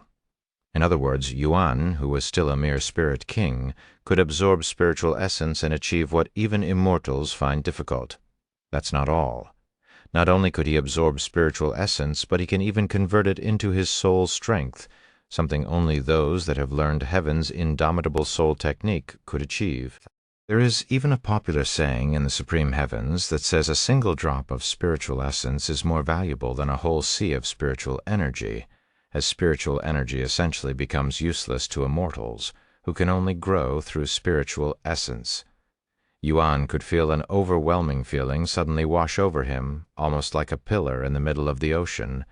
In other words, Yuan, who was still a mere spirit king, could absorb spiritual essence and achieve what even immortals find difficult. That's not all. Not only could he absorb spiritual essence, but he can even convert it into his soul strength, something only those that have learned Heaven's Indomitable Soul technique could achieve. There is even a popular saying in the Supreme Heavens that says a single drop of spiritual essence is more valuable than a whole sea of spiritual energy, as spiritual energy essentially becomes useless to immortals, who can only grow through spiritual essence. Yuan could feel an overwhelming feeling suddenly wash over him, almost like a pillar in the middle of the ocean,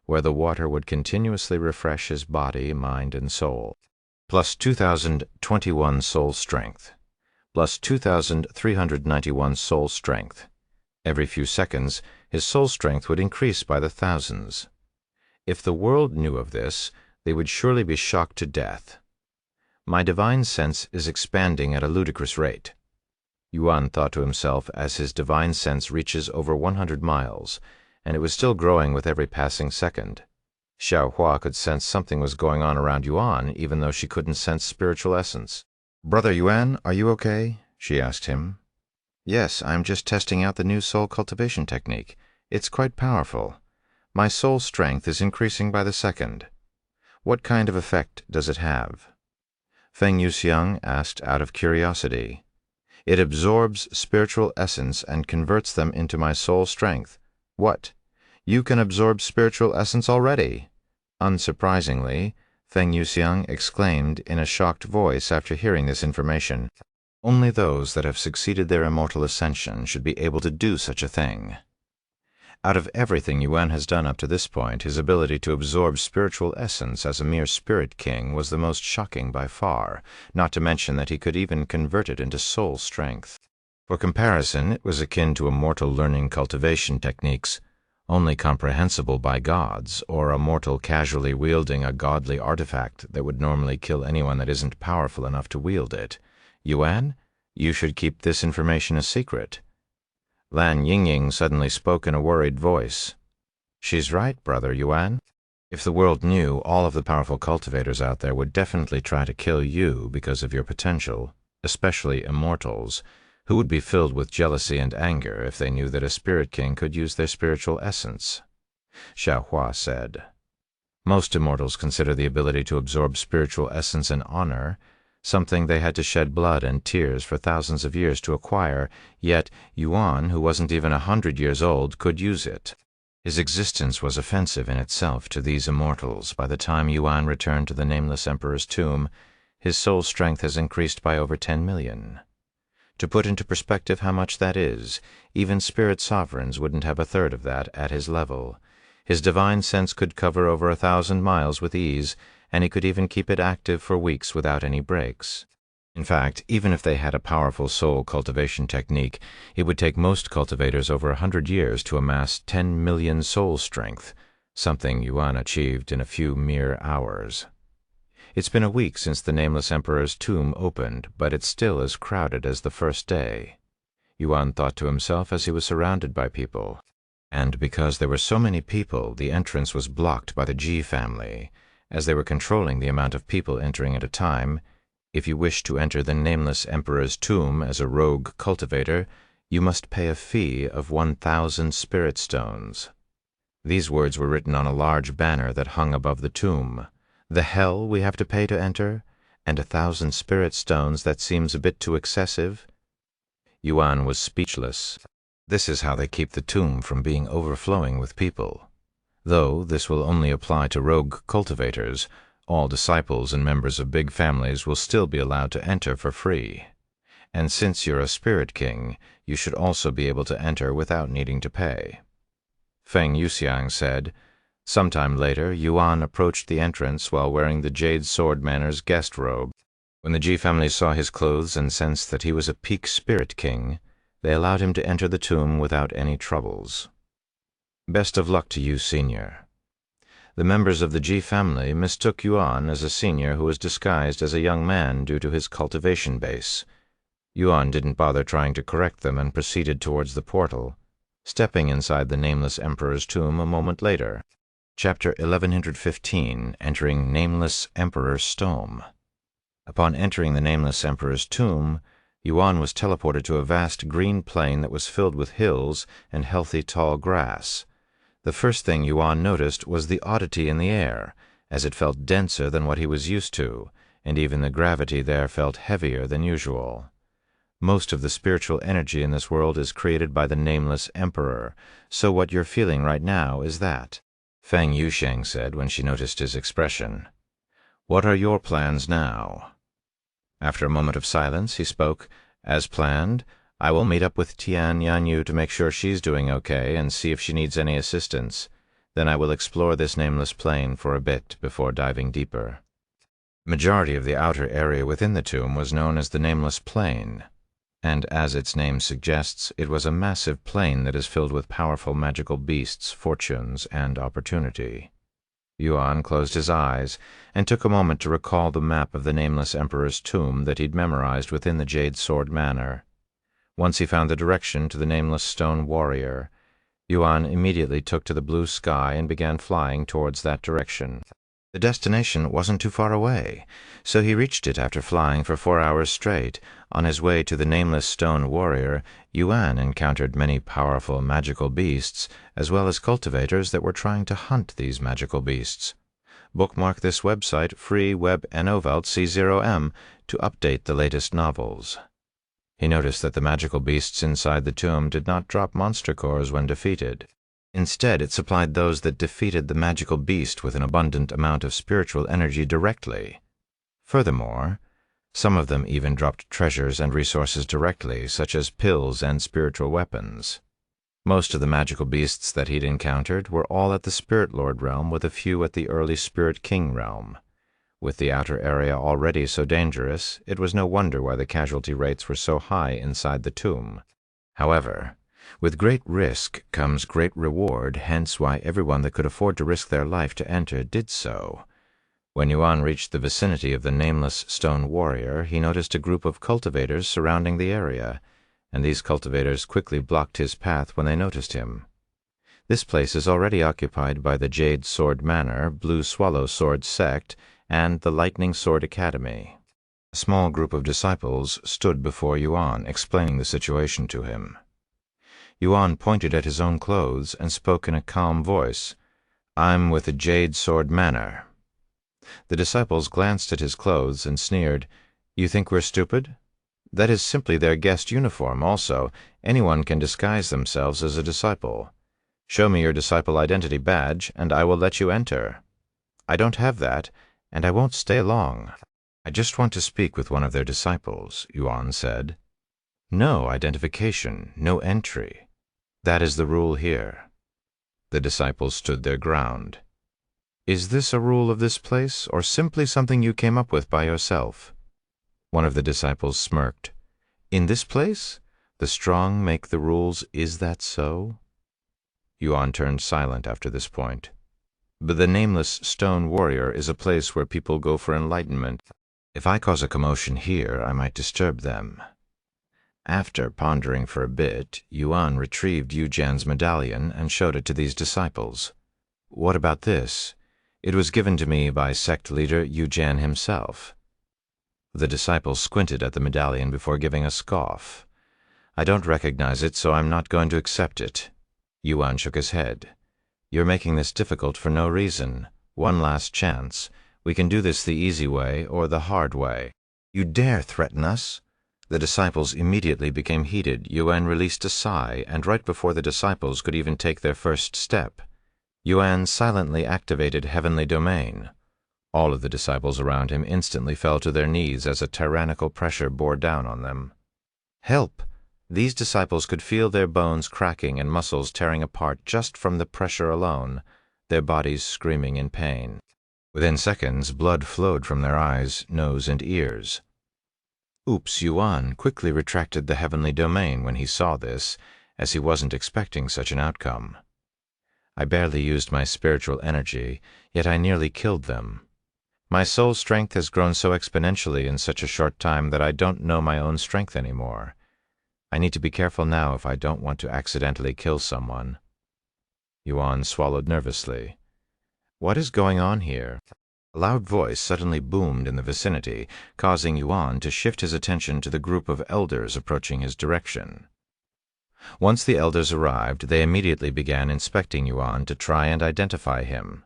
where the water would continuously refresh his body, mind, and soul. Plus 2021 soul strength. plus 2,391 soul strength. Every few seconds, his soul strength would increase by the thousands. If the world knew of this, they would surely be shocked to death. My divine sense is expanding at a ludicrous rate. Yuan thought to himself as his divine sense reaches over 100 miles, and it was still growing with every passing second. Xiaohua could sense something was going on around Yuan, even though she couldn't sense spiritual essence. "Brother Yuan, are you okay?" she asked him. "Yes, I'm just testing out the new soul cultivation technique. It's quite powerful. My soul strength is increasing by the second. What kind of effect does it have?" Feng Yuxiang asked out of curiosity. "It absorbs spiritual essence and converts them into my soul strength." "What? You can absorb spiritual essence already?" Unsurprisingly, Feng Yuxiang exclaimed in a shocked voice after hearing this information. Only those that have succeeded their immortal ascension should be able to do such a thing. Out of everything Yuan has done up to this point, his ability to absorb spiritual essence as a mere spirit king was the most shocking by far, not to mention that he could even convert it into soul strength. For comparison, it was akin to immortal learning cultivation techniques, only comprehensible by gods, or a mortal casually wielding a godly artifact that would normally kill anyone that isn't powerful enough to wield it. Yuan, you should keep this information a secret. Lan Yingying suddenly spoke in a worried voice. "She's right, Brother Yuan. If the world knew, all of the powerful cultivators out there would definitely try to kill you because of your potential, especially immortals, who would be filled with jealousy and anger if they knew that a spirit king could use their spiritual essence," Xiaohua said. "Most immortals consider the ability to absorb spiritual essence an honor, something they had to shed blood and tears for thousands of years to acquire, yet Yuan, who wasn't even 100 years old, could use it. His existence was offensive in itself to these immortals. By the time Yuan returned to the Nameless Emperor's tomb, his soul strength has increased by over 10 million. To put into perspective how much that is, even spirit sovereigns wouldn't have a third of that at his level. His divine sense could cover over 1,000 miles with ease, and he could even keep it active for weeks without any breaks. In fact, even if they had a powerful soul cultivation technique, it would take most cultivators over 100 years to amass 10 million soul strength, something Yuan achieved in a few mere hours. It's been a week since the Nameless Emperor's tomb opened, but it's still as crowded as the first day. Yuan thought to himself as he was surrounded by people. And because there were so many people, the entrance was blocked by the Ji family, as they were controlling the amount of people entering at a time. If you wish to enter the Nameless Emperor's tomb as a rogue cultivator, you must pay a fee of 1,000 spirit stones. These words were written on a large banner that hung above the tomb. The hell we have to pay to enter? And 1,000 spirit stones, that seems a bit too excessive. Yuan was speechless. This is how they keep the tomb from being overflowing with people. Though this will only apply to rogue cultivators, all disciples and members of big families will still be allowed to enter for free. And since you're a spirit king, you should also be able to enter without needing to pay. Feng Yuxiang said. Sometime later, Yuan approached the entrance while wearing the Jade Sword Manor's guest robe. When the Ji family saw his clothes and sensed that he was a peak spirit king, they allowed him to enter the tomb without any troubles. Best of luck to you, senior. The members of the Ji family mistook Yuan as a senior who was disguised as a young man due to his cultivation base. Yuan didn't bother trying to correct them and proceeded towards the portal, stepping inside the Nameless Emperor's tomb a moment later. Chapter 1115, Entering Nameless Emperor's Tomb. Upon entering the Nameless Emperor's tomb, Yuan was teleported to a vast green plain that was filled with hills and healthy tall grass. The first thing Yuan noticed was the oddity in the air, as it felt denser than what he was used to, and even the gravity there felt heavier than usual. Most of the spiritual energy in this world is created by the Nameless Emperor, so what you're feeling right now is that, Feng Yuxiang said when she noticed his expression. What are your plans now? After a moment of silence, he spoke. As planned, I will meet up with Tian Yanyu to make sure she's doing okay and see if she needs any assistance. Then I will explore this nameless plain for a bit before diving deeper. Majority of the outer area within the tomb was known as the Nameless Plain. and as its name suggests, it was a massive plain that is filled with powerful magical beasts, fortunes, and opportunity. Yuan closed his eyes and took a moment to recall the map of the nameless emperor's tomb that he'd memorized within the Jade Sword Manor. Once he found the direction to the nameless stone warrior, Yuan immediately took to the blue sky and began flying towards that direction. The destination wasn't too far away, so he reached it after flying for 4 hours straight. On his way to the nameless stone warrior, Yuan encountered many powerful magical beasts, as well as cultivators that were trying to hunt these magical beasts. Bookmark this website, free web novelt C0M, to update the latest novels. He noticed that the magical beasts inside the tomb did not drop monster cores when defeated. Instead, it supplied those that defeated the magical beast with an abundant amount of spiritual energy directly. Furthermore, some of them even dropped treasures and resources directly, such as pills and spiritual weapons. Most of the magical beasts that he'd encountered were all at the Spirit Lord realm, with a few at the early Spirit King realm. With the outer area already so dangerous, it was no wonder why the casualty rates were so high inside the tomb. However, with great risk comes great reward, hence why everyone that could afford to risk their life to enter did so. When Yuan reached the vicinity of the nameless stone warrior, he noticed a group of cultivators surrounding the area, and these cultivators quickly blocked his path when they noticed him. This place is already occupied by the Jade Sword Manor, Blue Swallow Sword Sect, and the Lightning Sword Academy. A small group of disciples stood before Yuan, explaining the situation to him. Yuan pointed at his own clothes and spoke in a calm voice. "I'm with the Jade Sword Manor." The disciples glanced at his clothes and sneered. "You think we're stupid? That is simply their guest uniform. Also, anyone can disguise themselves as a disciple. Show me your disciple identity badge, and I will let you enter." "I don't have that, and I won't stay long. I just want to speak with one of their disciples," Yuan said. "No identification, no entry. That is the rule here." The disciples stood their ground. "Is this a rule of this place, or simply something you came up with by yourself?" One of the disciples smirked. "In this place? The strong make the rules, is that so?" Yuan turned silent after this point. "But the nameless stone warrior is a place where people go for enlightenment. If I cause a commotion here, I might disturb them." After pondering for a bit, Yuan retrieved Yujan's medallion and showed it to these disciples. "What about this? It was given to me by sect leader Yujan himself." The disciples squinted at the medallion before giving a scoff. "I don't recognize it, so I'm not going to accept it." Yuan shook his head. "You're making this difficult for no reason. One last chance. We can do this the easy way or the hard way." "You dare threaten us?" The disciples immediately became heated. Yuan released a sigh, and right before the disciples could even take their first step, Yuan silently activated Heavenly Domain. All of the disciples around him instantly fell to their knees as a tyrannical pressure bore down on them. "Help!" These disciples could feel their bones cracking and muscles tearing apart just from the pressure alone, their bodies screaming in pain. Within seconds, blood flowed from their eyes, nose, and ears. Oops, Yuan quickly retracted the Heavenly Domain when he saw this, as he wasn't expecting such an outcome. "I barely used my spiritual energy, yet I nearly killed them. My soul strength has grown so exponentially in such a short time that I don't know my own strength anymore. I need to be careful now if I don't want to accidentally kill someone." Yuan swallowed nervously. "What is going on here?" A loud voice suddenly boomed in the vicinity, causing Yuan to shift his attention to the group of elders approaching his direction. Once the elders arrived, they immediately began inspecting Yuan to try and identify him.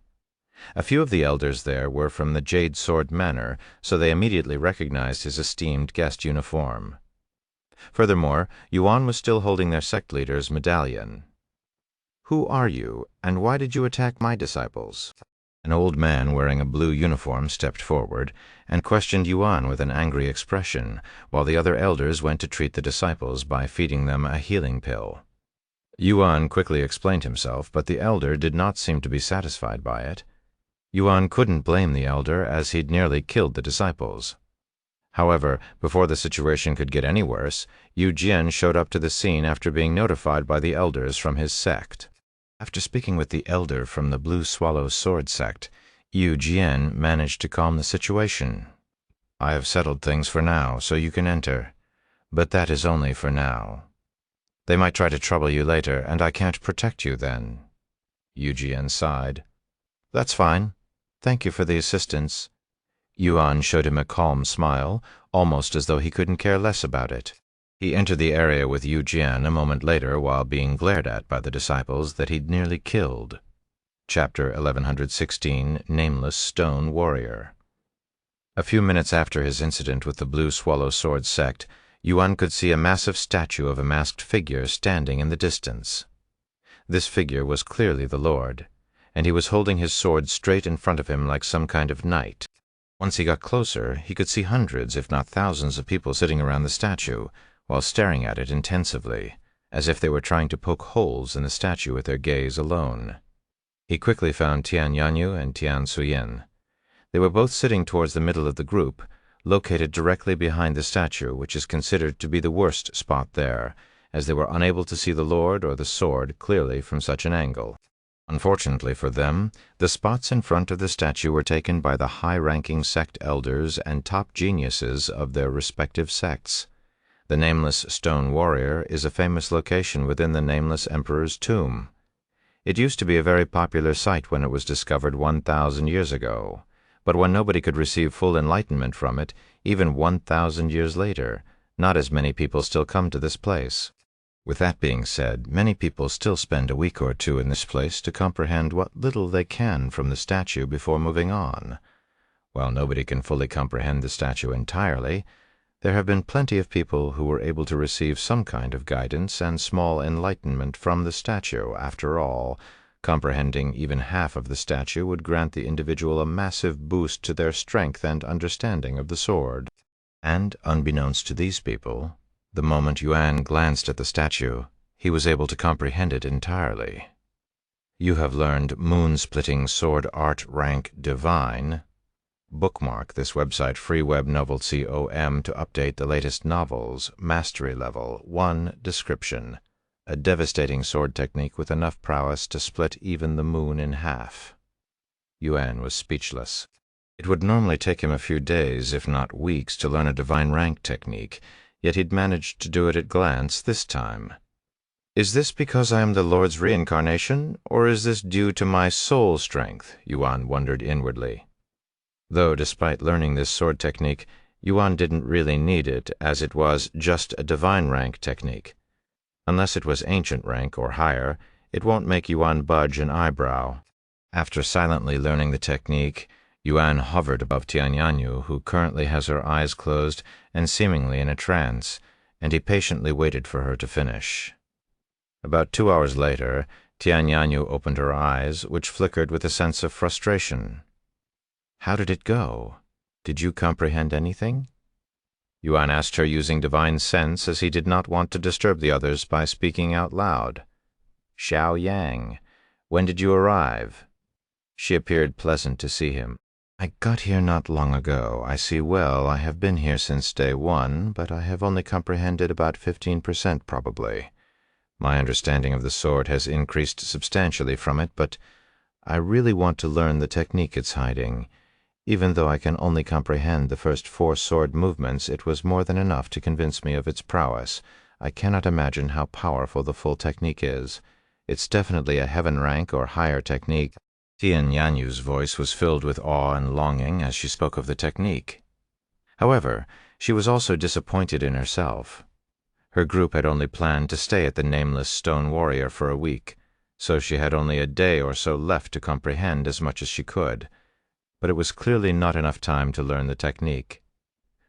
A few of the elders there were from the Jade Sword Manor, so they immediately recognized his esteemed guest uniform. Furthermore, Yuan was still holding their sect leader's medallion. "Who are you, and why did you attack my disciples?" An old man wearing a blue uniform stepped forward and questioned Yuan with an angry expression, while the other elders went to treat the disciples by feeding them a healing pill. Yuan quickly explained himself, but the elder did not seem to be satisfied by it. Yuan couldn't blame the elder, as he'd nearly killed the disciples. However, before the situation could get any worse, Yu Jian showed up to the scene after being notified by the elders from his sect. After speaking with the elder from the Blue Swallow Sword sect, Yu Jian managed to calm the situation. "I have settled things for now, so you can enter. But that is only for now. They might try to trouble you later, and I can't protect you then." Yu Jian sighed. "That's fine. Thank you for the assistance." Yuan showed him a calm smile, almost as though he couldn't care less about it. He entered the area with Yu Jian a moment later while being glared at by the disciples that he'd nearly killed. Chapter 1116, Nameless Stone Warrior. A few minutes after his incident with the Blue Swallow Sword sect, Yuan could see a massive statue of a masked figure standing in the distance. This figure was clearly the Lord, and he was holding his sword straight in front of him like some kind of knight. Once he got closer, he could see hundreds, if not thousands, of people sitting around the statue, while staring at it intensively, as if they were trying to poke holes in the statue with their gaze alone. He quickly found Tian Yanyu and Tian Suyin. They were both sitting towards the middle of the group, located directly behind the statue, which is considered to be the worst spot there, as they were unable to see the Lord or the sword clearly from such an angle. Unfortunately for them, the spots in front of the statue were taken by the high-ranking sect elders and top geniuses of their respective sects. The Nameless Stone Warrior is a famous location within the Nameless Emperor's tomb. It used to be a very popular site when it was discovered 1,000 years ago, but when nobody could receive full enlightenment from it, even 1,000 years later, not as many people still come to this place. With that being said, many people still spend a week or two in this place to comprehend what little they can from the statue before moving on. While nobody can fully comprehend the statue entirely, there have been plenty of people who were able to receive some kind of guidance and small enlightenment from the statue. After all, comprehending even half of the statue would grant the individual a massive boost to their strength and understanding of the sword. And, unbeknownst to these people, the moment Yuan glanced at the statue, he was able to comprehend it entirely. "You have learned Moon-Splitting Sword Art Rank Divine. Bookmark this website free web novelty .com to update the latest novels. Mastery Level 1 Description. A devastating sword technique with enough prowess to split even the moon in half." Yuan was speechless. It would normally take him a few days, if not weeks, to learn a divine rank technique, yet he'd managed to do it at a glance this time. "Is this because I am the Lord's reincarnation, or is this due to my soul strength?" Yuan wondered inwardly. Though, despite learning this sword technique, Yuan didn't really need it, as it was just a divine rank technique. Unless it was ancient rank or higher, it won't make Yuan budge an eyebrow. After silently learning the technique, Yuan hovered above Tian Yanyu, who currently has her eyes closed and seemingly in a trance, and he patiently waited for her to finish. About 2 hours later, Tian Yanyu opened her eyes, which flickered with a sense of frustration. "How did it go? Did you comprehend anything?" Yuan asked her using divine sense, as he did not want to disturb the others by speaking out loud. "Xiao Yang, when did you arrive?" She appeared pleasant to see him. "I got here not long ago. I see well I have been here since day one, but I have only comprehended about 15% probably. My understanding of the sword has increased substantially from it, but I really want to learn the technique it's hiding. Even though I can only comprehend the first 4 sword movements, it was more than enough to convince me of its prowess. I cannot imagine how powerful the full technique is. It's definitely a heaven rank or higher technique." Tian Yanyu's voice was filled with awe and longing as she spoke of the technique. However, she was also disappointed in herself. Her group had only planned to stay at the Nameless Stone Warrior for a week, so she had only a day or so left to comprehend as much as she could. But it was clearly not enough time to learn the technique.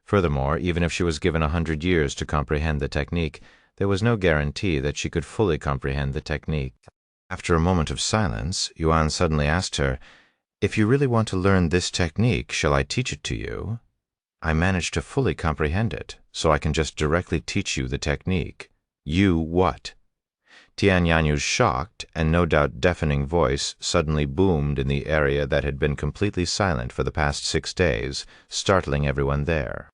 Furthermore, even if she was given 100 years to comprehend the technique, there was no guarantee that she could fully comprehend the technique. After a moment of silence, Yuan suddenly asked her, "If you really want to learn this technique, shall I teach it to you? I managed to fully comprehend it, so I can just directly teach you the technique." "You what?" Tian Yanyu's shocked and no doubt deafening voice suddenly boomed in the area that had been completely silent for the past 6 days, startling everyone there.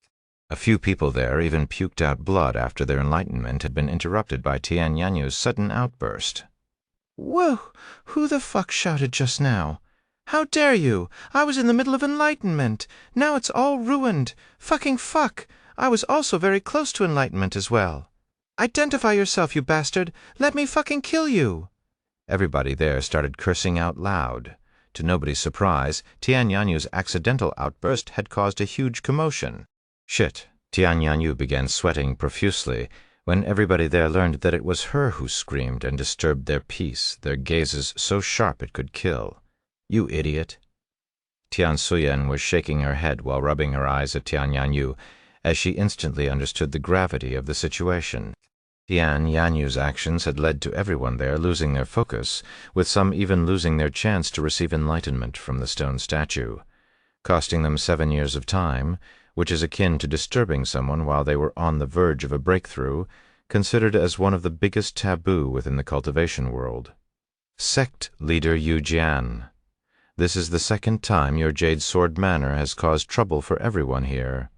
A few people there even puked out blood after their enlightenment had been interrupted by Tian Yanyu's sudden outburst. Whoa! Who the fuck shouted just now? How dare you? I was in the middle of enlightenment. Now it's all ruined. Fucking fuck! I was also very close to enlightenment as well. Identify yourself, you bastard! Let me fucking kill you! Everybody there started cursing out loud. To nobody's surprise, Tian Yanyu's accidental outburst had caused a huge commotion. Shit! Tian Yanyu began sweating profusely when everybody there learned that it was her who screamed and disturbed their peace, their gazes so sharp it could kill. You idiot! Tian Suyen was shaking her head while rubbing her eyes at Tian Yanyu, as she instantly understood the gravity of the situation. Tian Yanyu's actions had led to everyone there losing their focus, with some even losing their chance to receive enlightenment from the stone statue, costing them 7 years of time, which is akin to disturbing someone while they were on the verge of a breakthrough, considered as one of the biggest taboo within the cultivation world. Sect Leader Yu Jian. This is the second time your Jade Sword Manor has caused trouble for everyone here.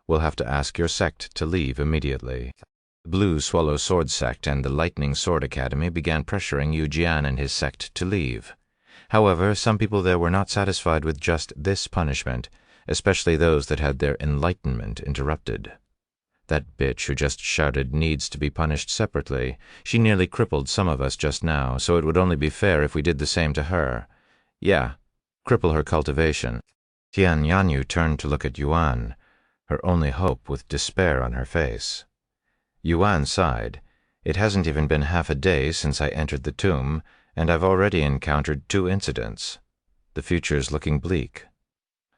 We'll have to ask your sect to leave immediately. The Blue Swallow Sword Sect and the Lightning Sword Academy began pressuring Yu Jian and his sect to leave. However, some people there were not satisfied with just this punishment, especially those that had their enlightenment interrupted. That bitch who just shouted needs to be punished separately. She nearly crippled some of us just now, so it would only be fair if we did the same to her. Yeah, cripple her cultivation. Tian Yanyu turned to look at Yuan, her only hope with despair on her face. Yuan sighed. It hasn't even been half a day since I entered the tomb, and I've already encountered 2 incidents. The future's looking bleak.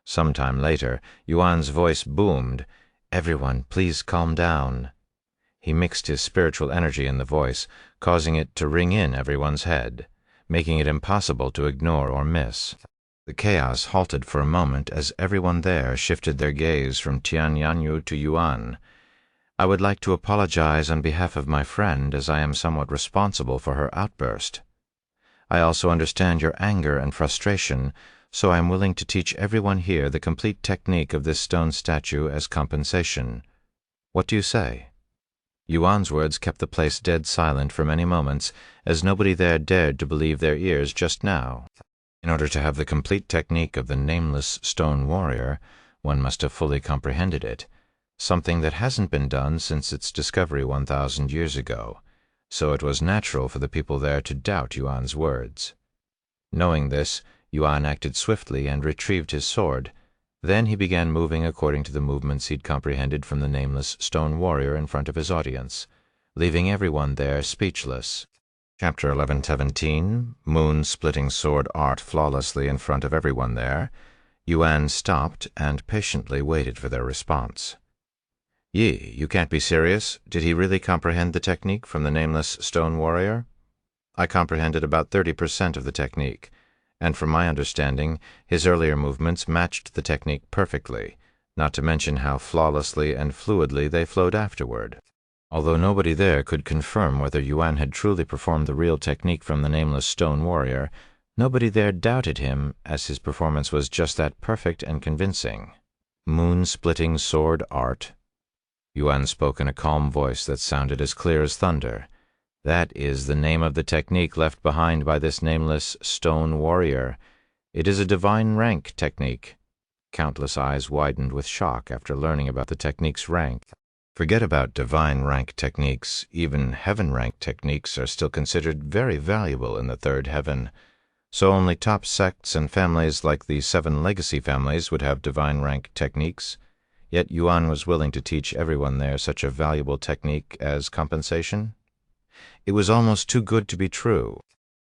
Sometime later, Yuan's voice boomed. Everyone, please calm down. He mixed his spiritual energy in the voice, causing it to ring in everyone's head, making it impossible to ignore or miss. The chaos halted for a moment as everyone there shifted their gaze from Tian Yanyu to Yuan. I would like to apologize on behalf of my friend, as I am somewhat responsible for her outburst. I also understand your anger and frustration, so I am willing to teach everyone here the complete technique of this stone statue as compensation. What do you say? Yuan's words kept the place dead silent for many moments, as nobody there dared to believe their ears just now. In order to have the complete technique of the nameless stone warrior, one must have fully comprehended it, something that hasn't been done since its discovery 1,000 years ago, so it was natural for the people there to doubt Yuan's words. Knowing this, Yuan acted swiftly and retrieved his sword. Then he began moving according to the movements he'd comprehended from the nameless stone warrior in front of his audience, leaving everyone there speechless. Chapter 1117, Moon-splitting sword art flawlessly in front of everyone there. Yuan stopped and patiently waited for their response. Yi, you can't be serious. Did he really comprehend the technique from the nameless stone warrior? I comprehended about 30% of the technique, and from my understanding, his earlier movements matched the technique perfectly, not to mention how flawlessly and fluidly they flowed afterward. Although nobody there could confirm whether Yuan had truly performed the real technique from the nameless stone warrior, nobody there doubted him, as his performance was just that perfect and convincing. Moon-splitting sword art. Yuan spoke in a calm voice that sounded as clear as thunder. That is the name of the technique left behind by this nameless stone warrior. It is a divine rank technique. Countless eyes widened with shock after learning about the technique's rank. Forget about divine rank techniques. Even heaven rank techniques are still considered very valuable in the third heaven. So only top sects and families like the 7 legacy families would have divine rank techniques. Yet Yuan was willing to teach everyone there such a valuable technique as compensation. It was almost too good to be true.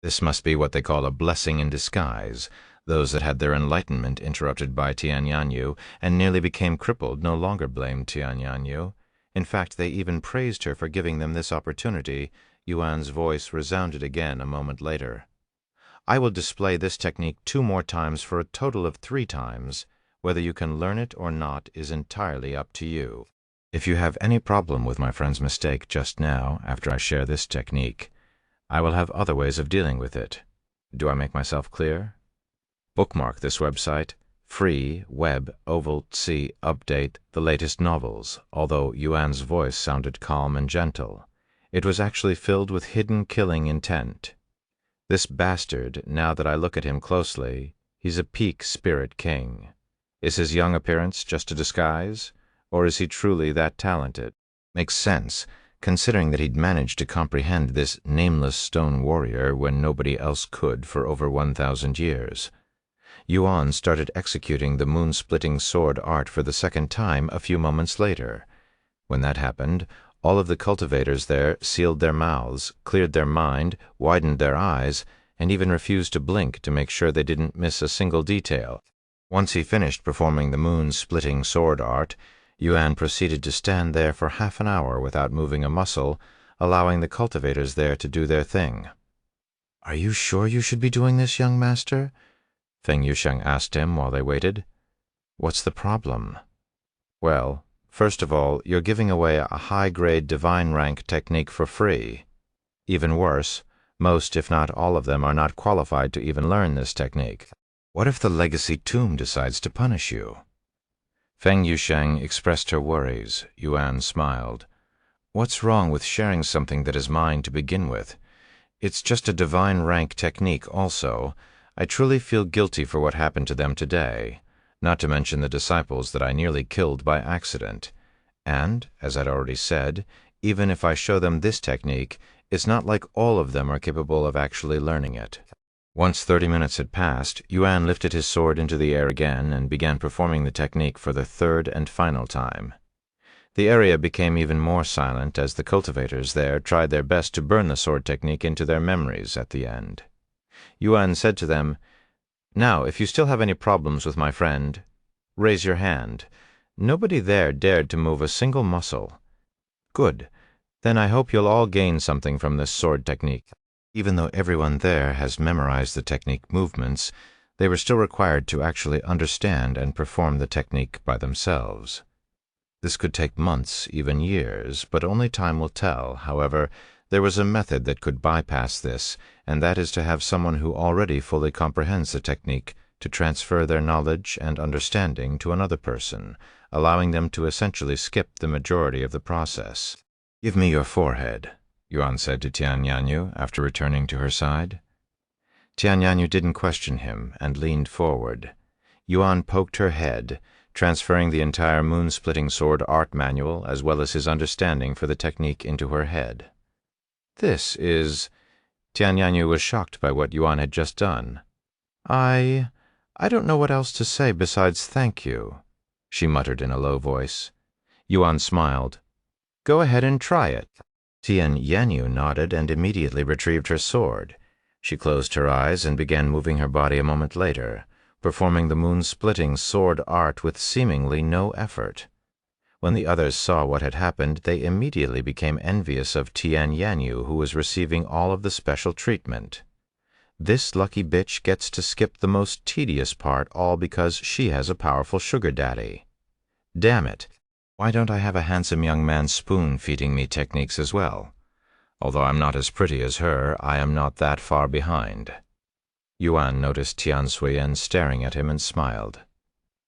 This must be what they call a blessing in disguise. Those that had their enlightenment interrupted by Tian Yanyu and nearly became crippled no longer blamed Tian Yanyu. In fact, they even praised her for giving them this opportunity. Yuan's voice resounded again a moment later. I will display this technique 2 more times for a total of 3 times. Whether you can learn it or not is entirely up to you. If you have any problem with my friend's mistake just now, after I share this technique, I will have other ways of dealing with it. Do I make myself clear? Bookmark this website, Free, web, oval, see, update, the latest novels, although Yuan's voice sounded calm and gentle. It was actually filled with hidden killing intent. This bastard, now that I look at him closely, he's a peak spirit king. Is his young appearance just a disguise, or is he truly that talented? Makes sense, considering that he'd managed to comprehend this nameless stone warrior when nobody else could for over 1,000 years. Yuan started executing the moon-splitting sword art for the second time a few moments later. When that happened, all of the cultivators there sealed their mouths, cleared their mind, widened their eyes, and even refused to blink to make sure they didn't miss a single detail. Once he finished performing the moon-splitting sword art, Yuan proceeded to stand there for half an hour without moving a muscle, allowing the cultivators there to do their thing. "Are you sure you should be doing this, young master?" Feng Yusheng asked him while they waited. "What's the problem?" "Well, first of all, you're giving away a high-grade divine rank technique for free. Even worse, most, if not all of them, are not qualified to even learn this technique. What if the legacy tomb decides to punish you?" Feng Yusheng expressed her worries. Yuan smiled. "What's wrong with sharing something that is mine to begin with? It's just a divine rank technique also. I truly feel guilty for what happened to them today, not to mention the disciples that I nearly killed by accident. And, as I'd already said, even if I show them this technique, it's not like all of them are capable of actually learning it." Once 30 minutes had passed, Yuan lifted his sword into the air again and began performing the technique for the third and final time. The area became even more silent as the cultivators there tried their best to burn the sword technique into their memories at the end. Yuan said to them, "Now, if you still have any problems with my friend, raise your hand." Nobody there dared to move a single muscle. "Good. Then I hope you'll all gain something from this sword technique." Even though everyone there has memorized the technique movements, they were still required to actually understand and perform the technique by themselves. This could take months, even years, but only time will tell. However, there was a method that could bypass this, and that is to have someone who already fully comprehends the technique to transfer their knowledge and understanding to another person, allowing them to essentially skip the majority of the process. "Give me your forehead," Yuan said to Tian Yanyu after returning to her side. Tian Yanyu didn't question him and leaned forward. Yuan poked her head, transferring the entire moon-splitting sword art manual as well as his understanding for the technique into her head. "This is—" Tian Yanyu was shocked by what Yuan had just done. I don't know what else to say besides thank you," she muttered in a low voice. Yuan smiled. "Go ahead and try it." Tian Yanyu nodded and immediately retrieved her sword. She closed her eyes and began moving her body a moment later, performing the moon-splitting sword art with seemingly no effort. When the others saw what had happened, they immediately became envious of Tian Yanyu, who was receiving all of the special treatment. This lucky bitch gets to skip the most tedious part all because she has a powerful sugar daddy. Damn it! Why don't I have a handsome young man spoon-feeding me techniques as well? Although I'm not as pretty as her, I am not that far behind. Yuan noticed Tian Suyen staring at him and smiled.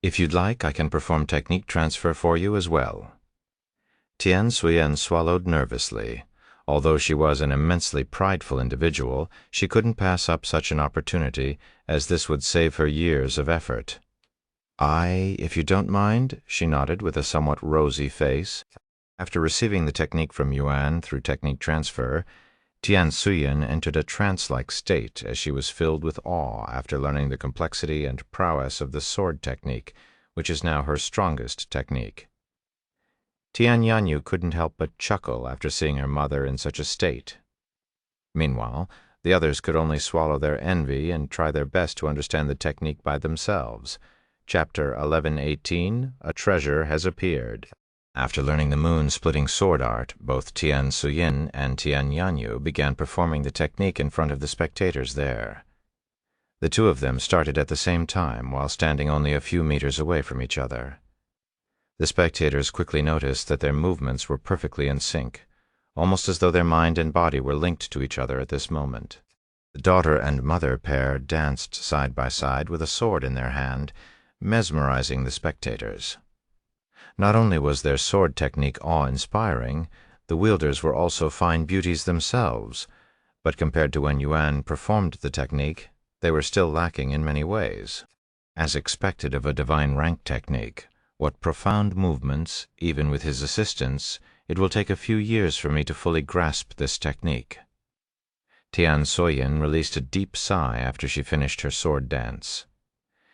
"If you'd like, I can perform technique transfer for you as well." Tian Suyen swallowed nervously. Although she was an immensely prideful individual, she couldn't pass up such an opportunity, as this would save her years of effort. If you don't mind," she nodded with a somewhat rosy face. After receiving the technique from Yuan through technique transfer, Tian Suyen entered a trance-like state as she was filled with awe after learning the complexity and prowess of the sword technique, which is now her strongest technique. Tian Yanyu couldn't help but chuckle after seeing her mother in such a state. Meanwhile, the others could only swallow their envy and try their best to understand the technique by themselves. Chapter 1118, A Treasure Has Appeared. After learning the moon-splitting sword art, both Tian Suyin and Tian Yanyu began performing the technique in front of the spectators there. The two of them started at the same time while standing only a few meters away from each other. The spectators quickly noticed that their movements were perfectly in sync, almost as though their mind and body were linked to each other at this moment. The daughter and mother pair danced side by side with a sword in their hand, mesmerizing the spectators. Not only was their sword technique awe-inspiring, the wielders were also fine beauties themselves, but compared to when Yuan performed the technique, they were still lacking in many ways. As expected of a divine rank technique, what profound movements, even with his assistance, it will take a few years for me to fully grasp this technique. Tian Soyin released a deep sigh after she finished her sword dance.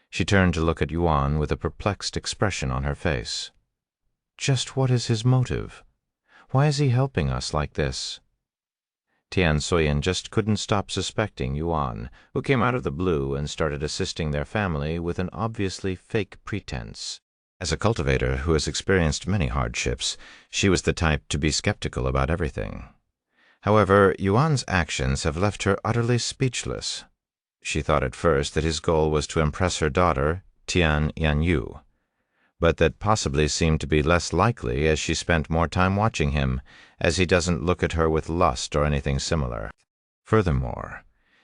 She turned to look at Yuan with a perplexed expression on her face. Just what is his motive? Why is he helping us like this? Tian Soyin just couldn't stop suspecting Yuan, who came out of the blue and started assisting their family with an obviously fake pretense. As a cultivator who has experienced many hardships, she was the type to be skeptical about everything. However, Yuan's actions have left her utterly speechless. She thought at first that his goal was to impress her daughter, Tian Yanyu, but that possibly seemed to be less likely as she spent more time watching him, as he doesn't look at her with lust or anything similar. Furthermore,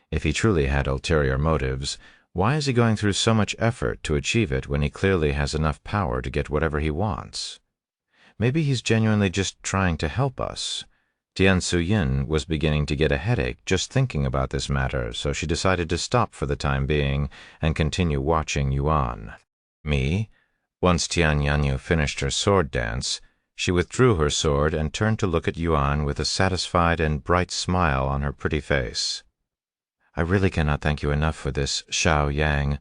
if he truly had ulterior motives, why is he going through so much effort to achieve it when he clearly has enough power to get whatever he wants? Maybe he's genuinely just trying to help us. Tian Suyin was beginning to get a headache just thinking about this matter, so she decided to stop for the time being and continue watching Yuan. Once Tian Yanyu finished her sword dance, she withdrew her sword and turned to look at Yuan with a satisfied and bright smile on her pretty face. I really cannot thank you enough for this, Xiao Yang.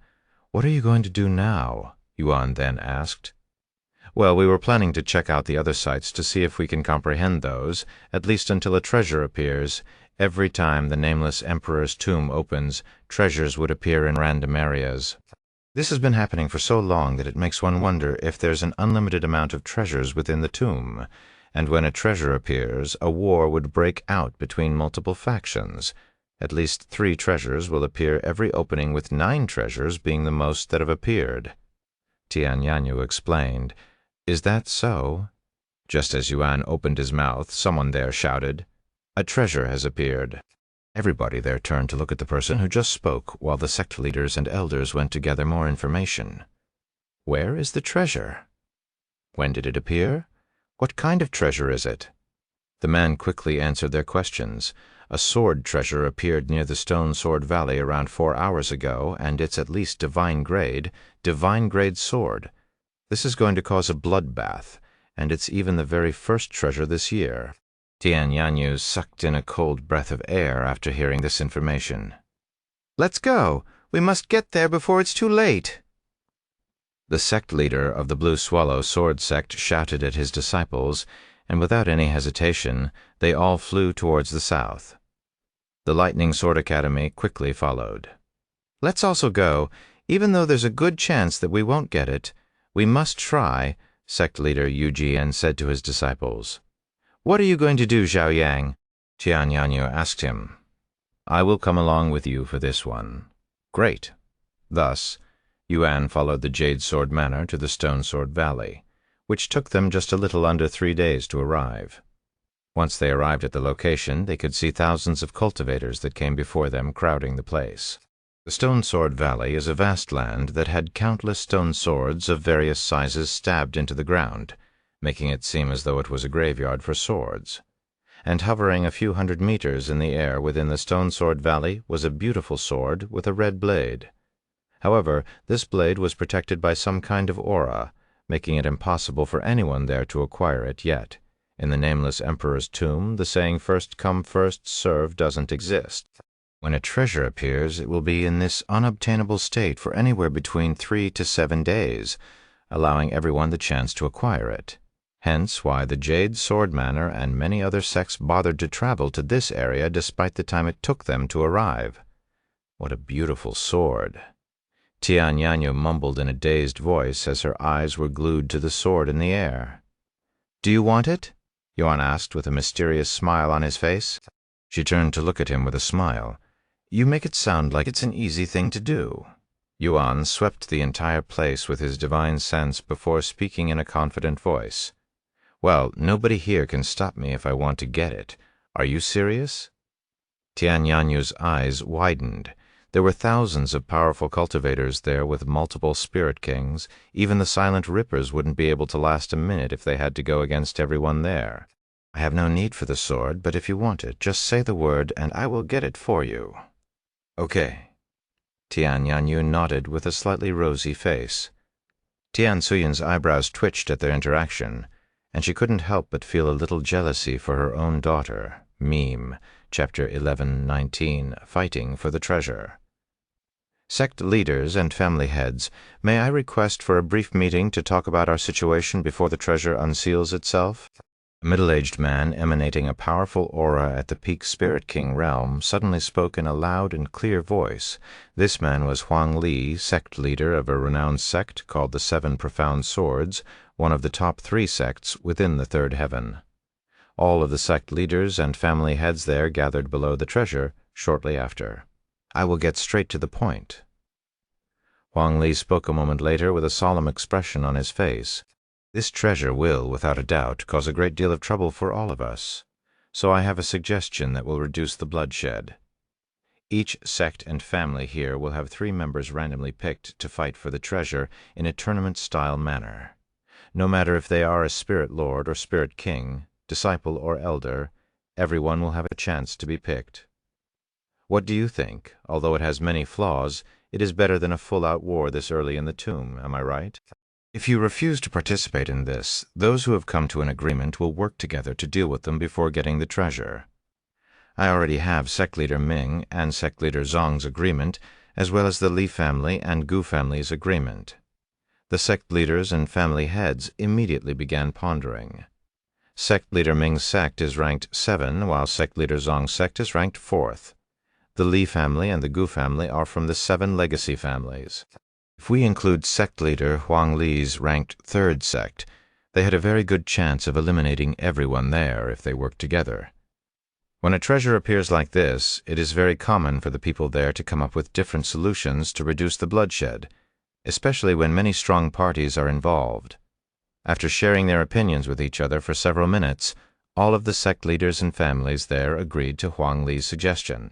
What are you going to do now? Yuan then asked. Well, we were planning to check out the other sites to see if we can comprehend those, at least until a treasure appears. Every time the nameless emperor's tomb opens, treasures would appear in random areas. This has been happening for so long that it makes one wonder if there's an unlimited amount of treasures within the tomb, and when a treasure appears, a war would break out between multiple factions. At least 3 treasures will appear every opening, with 9 treasures being the most that have appeared. Tian Yanyu explained. Is that so? Just as Yuan opened his mouth, someone there shouted, A treasure has appeared. Everybody there turned to look at the person who just spoke, while the sect leaders and elders went to gather more information. Where is the treasure? When did it appear? What kind of treasure is it? The man quickly answered their questions. A sword treasure appeared near the Stone Sword Valley around 4 hours ago, and it's at least divine grade sword. This is going to cause a bloodbath, and it's even the very first treasure this year. Tian Yanyu sucked in a cold breath of air after hearing this information. Let's go. We must get there before it's too late. The sect leader of the Blue Swallow Sword Sect shouted at his disciples, and without any hesitation, they all flew towards the south. The Lightning Sword Academy quickly followed. Let's also go, even though there's a good chance that we won't get it. We must try, sect leader Yu Jian said to his disciples. What are you going to do, Xiao Yang? Tian Yanyu asked him. I will come along with you for this one. Great. Thus, Yuan followed the Jade Sword Manor to the Stone Sword Valley, which took them just a little under 3 days to arrive. Once they arrived at the location, they could see thousands of cultivators that came before them crowding the place. The Stone Sword Valley is a vast land that had countless stone swords of various sizes stabbed into the ground, making it seem as though it was a graveyard for swords. And hovering a few hundred meters in the air within the Stone Sword Valley was a beautiful sword with a red blade. However, this blade was protected by some kind of aura, making it impossible for anyone there to acquire it yet. In the nameless emperor's tomb, the saying first come first serve doesn't exist. When a treasure appears, it will be in this unobtainable state for anywhere between 3 to 7 days, allowing everyone the chance to acquire it. Hence why the Jade Sword Manor and many other sects bothered to travel to this area despite the time it took them to arrive. What a beautiful sword! Tian Yanyu mumbled in a dazed voice as her eyes were glued to the sword in the air. Do you want it? Yuan asked with a mysterious smile on his face. She turned to look at him with a smile. You make it sound like it's an easy thing to do. Yuan swept the entire place with his divine sense before speaking in a confident voice. Well, nobody here can stop me if I want to get it. Are you serious? Tian Yanyu's eyes widened. There were thousands of powerful cultivators there with multiple spirit kings. Even the silent rippers wouldn't be able to last a minute if they had to go against everyone there. I have no need for the sword, but if you want it, just say the word and I will get it for you. Okay. Tian Yanyu nodded with a slightly rosy face. Tian Suyun's eyebrows twitched at their interaction, and she couldn't help but feel a little jealousy for her own daughter, Meme, Chapter 11:19, Fighting for the Treasure. Sect leaders and family heads, may I request for a brief meeting to talk about our situation before the treasure unseals itself? A middle-aged man emanating a powerful aura at the peak Spirit King realm suddenly spoke in a loud and clear voice. This man was Huang Li, sect leader of a renowned sect called the Seven Profound Swords, one of the top 3 sects within the third heaven. All of the sect leaders and family heads there gathered below the treasure shortly after. I will get straight to the point. Huang Li spoke a moment later with a solemn expression on his face. This treasure will, without a doubt, cause a great deal of trouble for all of us, so I have a suggestion that will reduce the bloodshed. Each sect and family here will have 3 members randomly picked to fight for the treasure in a tournament-style manner. No matter if they are a spirit lord or spirit king, disciple or elder, everyone will have a chance to be picked. What do you think? Although it has many flaws, it is better than a full-out war this early in the tomb, am I right? If you refuse to participate in this, those who have come to an agreement will work together to deal with them before getting the treasure. I already have Sect Leader Ming and Sect Leader Zong's agreement, as well as the Li family and Gu family's agreement. The sect leaders and family heads immediately began pondering. Sect Leader Ming's sect is ranked 7, while Sect Leader Zong's sect is ranked 4th. The Li family and the Gu family are from the 7 legacy families. If we include sect leader Huang Li's ranked 3rd sect, they had a very good chance of eliminating everyone there if they worked together. When a treasure appears like this, it is very common for the people there to come up with different solutions to reduce the bloodshed, especially when many strong parties are involved. After sharing their opinions with each other for several minutes, all of the sect leaders and families there agreed to Huang Li's suggestion.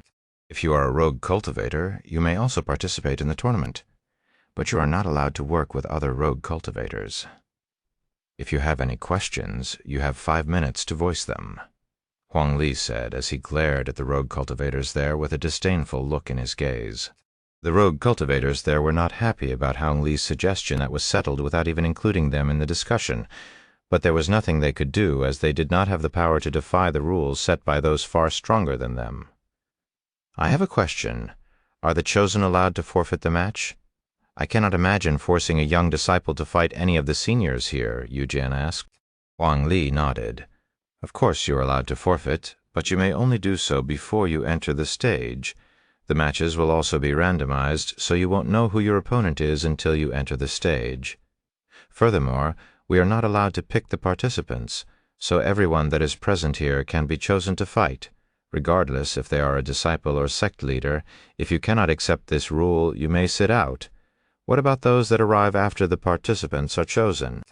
If you are a rogue cultivator, you may also participate in the tournament, but you are not allowed to work with other rogue cultivators. If you have any questions, you have 5 minutes to voice them, Huang Li said as he glared at the rogue cultivators there with a disdainful look in his gaze. The rogue cultivators there were not happy about Huang Li's suggestion that was settled without even including them in the discussion, but there was nothing they could do as they did not have the power to defy the rules set by those far stronger than them. I have a question. Are the chosen allowed to forfeit the match? I cannot imagine forcing a young disciple to fight any of the seniors here, Yu Jian asked. Huang Li nodded. Of course you are allowed to forfeit, but you may only do so before you enter the stage. The matches will also be randomized, so you won't know who your opponent is until you enter the stage. Furthermore, we are not allowed to pick the participants, so everyone that is present here can be chosen to fight, regardless if they are a disciple or sect leader. If you cannot accept this rule, you may sit out. What about those that arrive after the participants are chosen?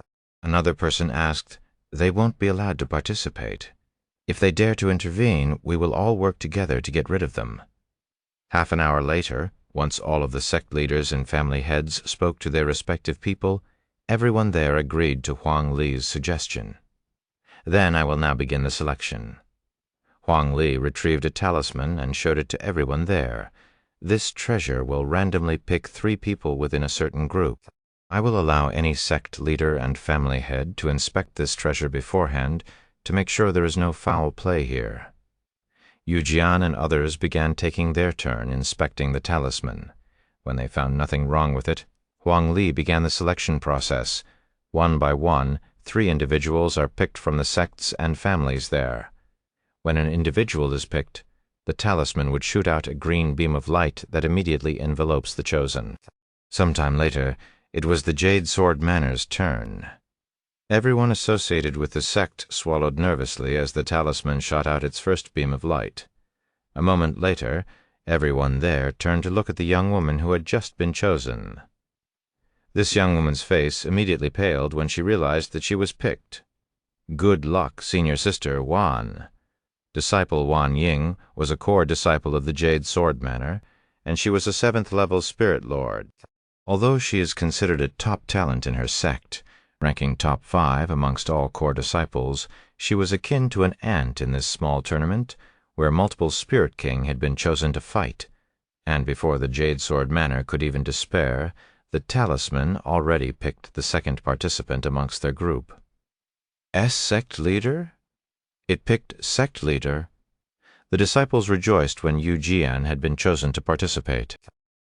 Another person asked. They won't be allowed to participate. If they dare to intervene, we will all work together to get rid of them. Half an hour later, once all of the sect leaders and family heads spoke to their respective people, everyone there agreed to Huang Li's suggestion. Then I will now begin the selection. Huang Li retrieved a talisman and showed it to everyone there. This treasure will randomly pick 3 people within a certain group. I will allow any sect leader and family head to inspect this treasure beforehand to make sure there is no foul play here. Yu Jian and others began taking their turn inspecting the talisman. When they found nothing wrong with it, Huang Li began the selection process. One by one, 3 individuals are picked from the sects and families there. When an individual is picked, the talisman would shoot out a green beam of light that immediately envelopes the chosen. Sometime later, it was the Jade Sword Manor's turn. Everyone associated with the sect swallowed nervously as the talisman shot out its first beam of light. A moment later, everyone there turned to look at the young woman who had just been chosen. This young woman's face immediately paled when she realized that she was picked. Good luck, senior sister Wan. Disciple Wan Ying was a core disciple of the Jade Sword Manor, and she was a 7th-level spirit lord. Although she is considered a top talent in her sect, ranking top 5 amongst all core disciples, she was akin to an ant in this small tournament, where multiple Spirit King had been chosen to fight, and before the Jade Sword Manor could even despair, the Talisman already picked the second participant amongst their group. Sect leader? It picked sect leader. The disciples rejoiced when Yu Jian had been chosen to participate.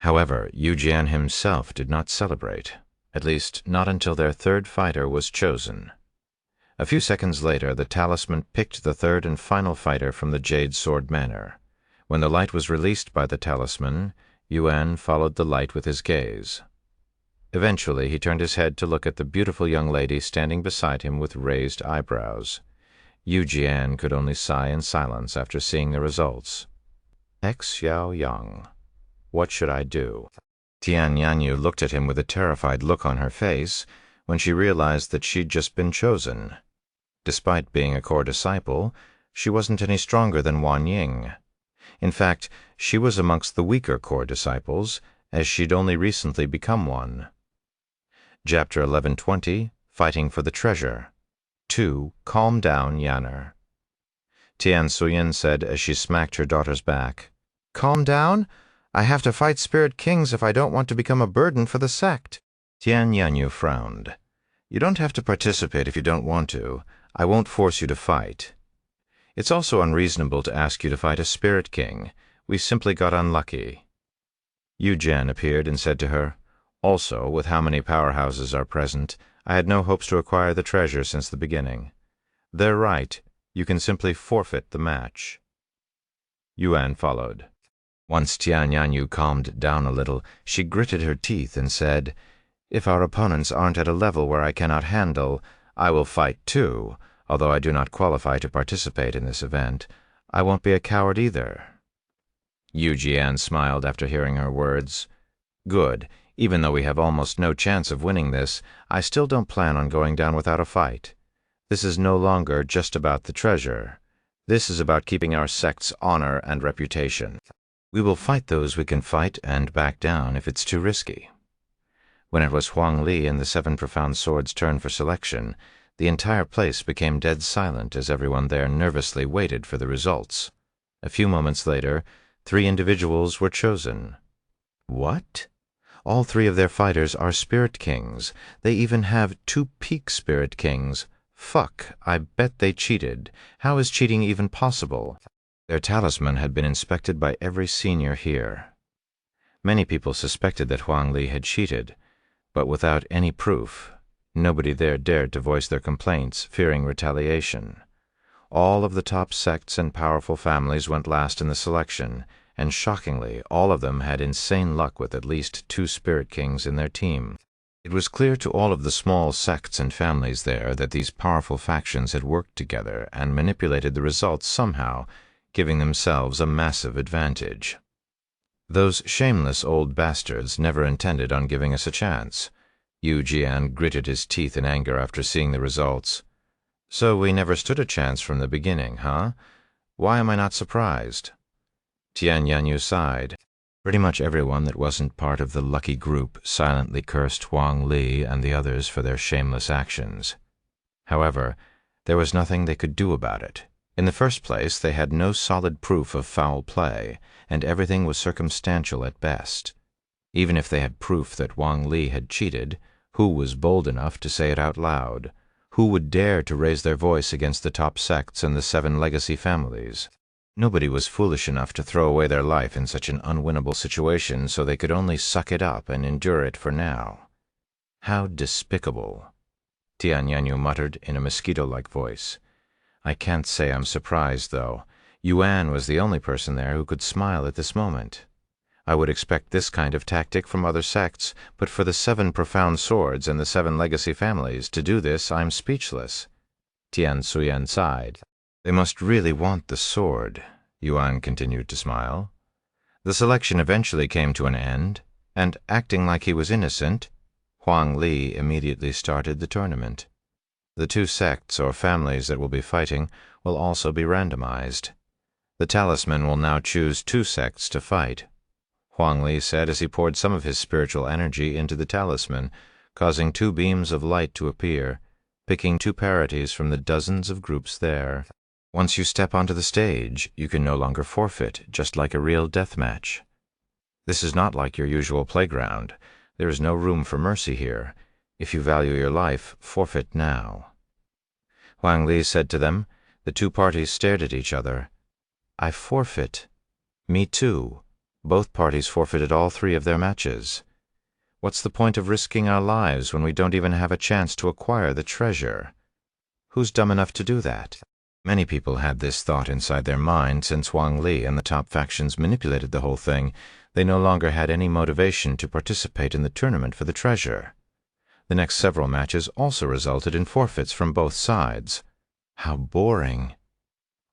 However, Yu Jian himself did not celebrate, at least not until their third fighter was chosen. A few seconds later, the Talisman picked the third and final fighter from the Jade Sword Manor. When the light was released by the Talisman, Yuan followed the light with his gaze. Eventually, he turned his head to look at the beautiful young lady standing beside him with raised eyebrows. Yu Jian could only sigh in silence after seeing the results. Xiao Yang. What should I do? Tian Yanyu looked at him with a terrified look on her face when she realized that she'd just been chosen. Despite being a core disciple, she wasn't any stronger than Wan Ying. In fact, she was amongst the weaker core disciples, as she'd only recently become one. Chapter 1120, Fighting for the Treasure. 2. Calm down, Yanner. Tian Suyin said as she smacked her daughter's back. Calm down? I have to fight Spirit Kings if I don't want to become a burden for the sect. Tian Yanyu frowned. You don't have to participate if you don't want to. I won't force you to fight. It's also unreasonable to ask you to fight a Spirit King. We simply got unlucky. Yu Jian appeared and said to her, Also, with how many powerhouses are present, I had no hopes to acquire the treasure since the beginning. They're right. You can simply forfeit the match. Yuan followed. Once Tian Yanyu calmed down a little, she gritted her teeth and said, If our opponents aren't at a level where I cannot handle, I will fight too. Although I do not qualify to participate in this event, I won't be a coward either. Yu Jian smiled after hearing her words. Good. Even though we have almost no chance of winning this, I still don't plan on going down without a fight. This is no longer just about the treasure. This is about keeping our sect's honor and reputation. We will fight those we can fight and back down if it's too risky. When it was Huang Li and the 7 Profound Swords' turn for selection, the entire place became dead silent as everyone there nervously waited for the results. A few moments later, 3 individuals were chosen. What? All 3 of their fighters are Spirit Kings. They even have 2 peak Spirit Kings. Fuck, I bet they cheated. How is cheating even possible? Their talisman had been inspected by every senior here. Many people suspected that Huang Li had cheated, but without any proof. Nobody there dared to voice their complaints, fearing retaliation. All of the top sects and powerful families went last in the selection, and shockingly, all of them had insane luck with at least 2 Spirit Kings in their team. It was clear to all of the small sects and families there that these powerful factions had worked together and manipulated the results somehow, giving themselves a massive advantage. Those shameless old bastards never intended on giving us a chance. Yu Jian gritted his teeth in anger after seeing the results. So we never stood a chance from the beginning, huh? Why am I not surprised? Tian Yanyu sighed. Pretty much everyone that wasn't part of the lucky group silently cursed Huang Li and the others for their shameless actions. However, there was nothing they could do about it. In the first place, they had no solid proof of foul play, and everything was circumstantial at best. Even if they had proof that Huang Li had cheated, who was bold enough to say it out loud? Who would dare to raise their voice against the top sects and the 7 legacy families? Nobody was foolish enough to throw away their life in such an unwinnable situation, so they could only suck it up and endure it for now. How despicable, Tian Yanyu muttered in a mosquito-like voice. I can't say I'm surprised, though. Yuan was the only person there who could smile at this moment. I would expect this kind of tactic from other sects, but for the 7 Profound Swords and the 7 legacy families to do this, I'm speechless. Tian Suyan sighed. They must really want the sword, Yuan continued to smile. The selection eventually came to an end, and acting like he was innocent, Huang Li immediately started the tournament. The 2 sects or families that will be fighting will also be randomized. The talisman will now choose 2 sects to fight. Huang Li said as he poured some of his spiritual energy into the talisman, causing 2 beams of light to appear, picking 2 parities from the dozens of groups there. Once you step onto the stage, you can no longer forfeit, just like a real death match. This is not like your usual playground. There is no room for mercy here. If you value your life, forfeit now. Huang Li said to them. The 2 parties stared at each other. I forfeit. Me too. Both parties forfeited all 3 of their matches. What's the point of risking our lives when we don't even have a chance to acquire the treasure? Who's dumb enough to do that? Many people had this thought inside their mind since Huang Li and the top factions manipulated the whole thing. They no longer had any motivation to participate in the tournament for the treasure. The next several matches also resulted in forfeits from both sides. How boring.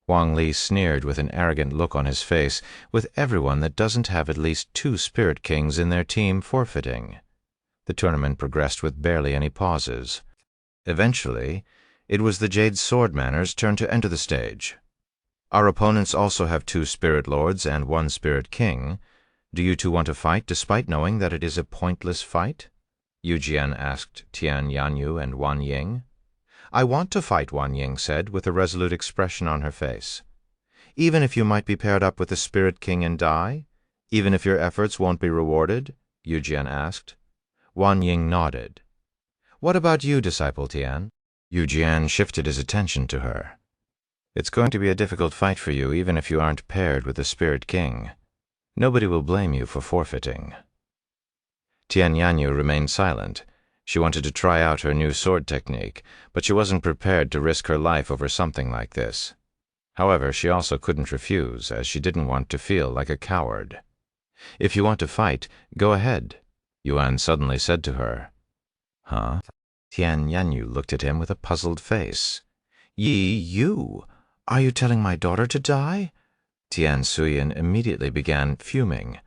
Huang Li sneered with an arrogant look on his face, with everyone that doesn't have at least 2 Spirit Kings in their team forfeiting. The tournament progressed with barely any pauses. Eventually, it was the Jade Swordmanner's turn to enter the stage. Our opponents also have 2 Spirit Lords and 1 Spirit King. Do you 2 want to fight despite knowing that it is a pointless fight? Yu Jian asked Tian Yanyu and Wan Ying. I want to fight, Wan Ying said, with a resolute expression on her face. Even if you might be paired up with the Spirit King and die? Even if your efforts won't be rewarded? Yu Jian asked. Wan Ying nodded. What about you, Disciple Tian? Yu Jian shifted his attention to her. It's going to be a difficult fight for you even if you aren't paired with the Spirit King. Nobody will blame you for forfeiting. Tian Yanyu remained silent. She wanted to try out her new sword technique, but she wasn't prepared to risk her life over something like this. However, she also couldn't refuse, as she didn't want to feel like a coward. If you want to fight, go ahead, Yuan suddenly said to her. Huh? Tian Yanyu looked at him with a puzzled face. You? Are you telling my daughter to die? Tian Suyin immediately began fuming.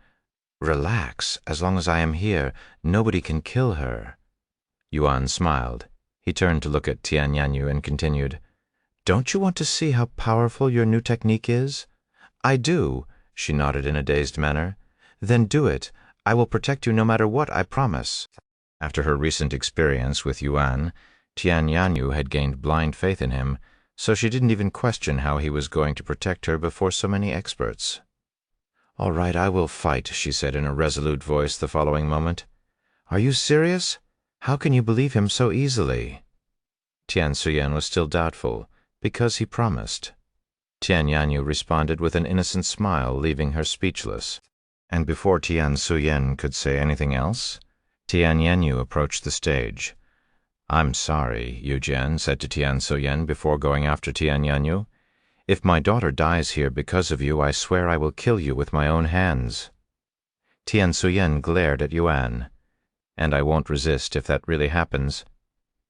Relax, as long as I am here, nobody can kill her. Yuan smiled. He turned to look at Tian Yanyu and continued, Don't you want to see how powerful your new technique is? I do, she nodded in a dazed manner. Then do it. I will protect you no matter what, I promise. After her recent experience with Yuan, Tian Yanyu had gained blind faith in him, so she didn't even question how he was going to protect her before so many experts. All right, I will fight, she said in a resolute voice the following moment. Are you serious? How can you believe him so easily? Tian Suyen was still doubtful, because he promised. Tian Yanyu responded with an innocent smile, leaving her speechless. And before Tian Suyen could say anything else, Tian Yanyu approached the stage. I'm sorry, Yu Jian said to Tian Suyen before going after Tian Yanyu. If my daughter dies here because of you, I swear I will kill you with my own hands. Tian Suyen glared at Yuan. And I won't resist if that really happens,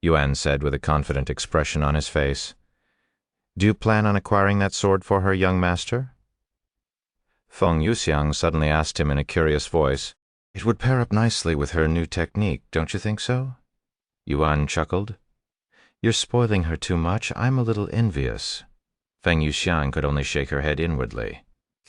Yuan said with a confident expression on his face. Do you plan on acquiring that sword for her, young master? Feng Yuxiang suddenly asked him in a curious voice. It would pair up nicely with her new technique, don't you think so? Yuan chuckled. You're spoiling her too much. I'm a little envious. Feng Yuxiang could only shake her head inwardly.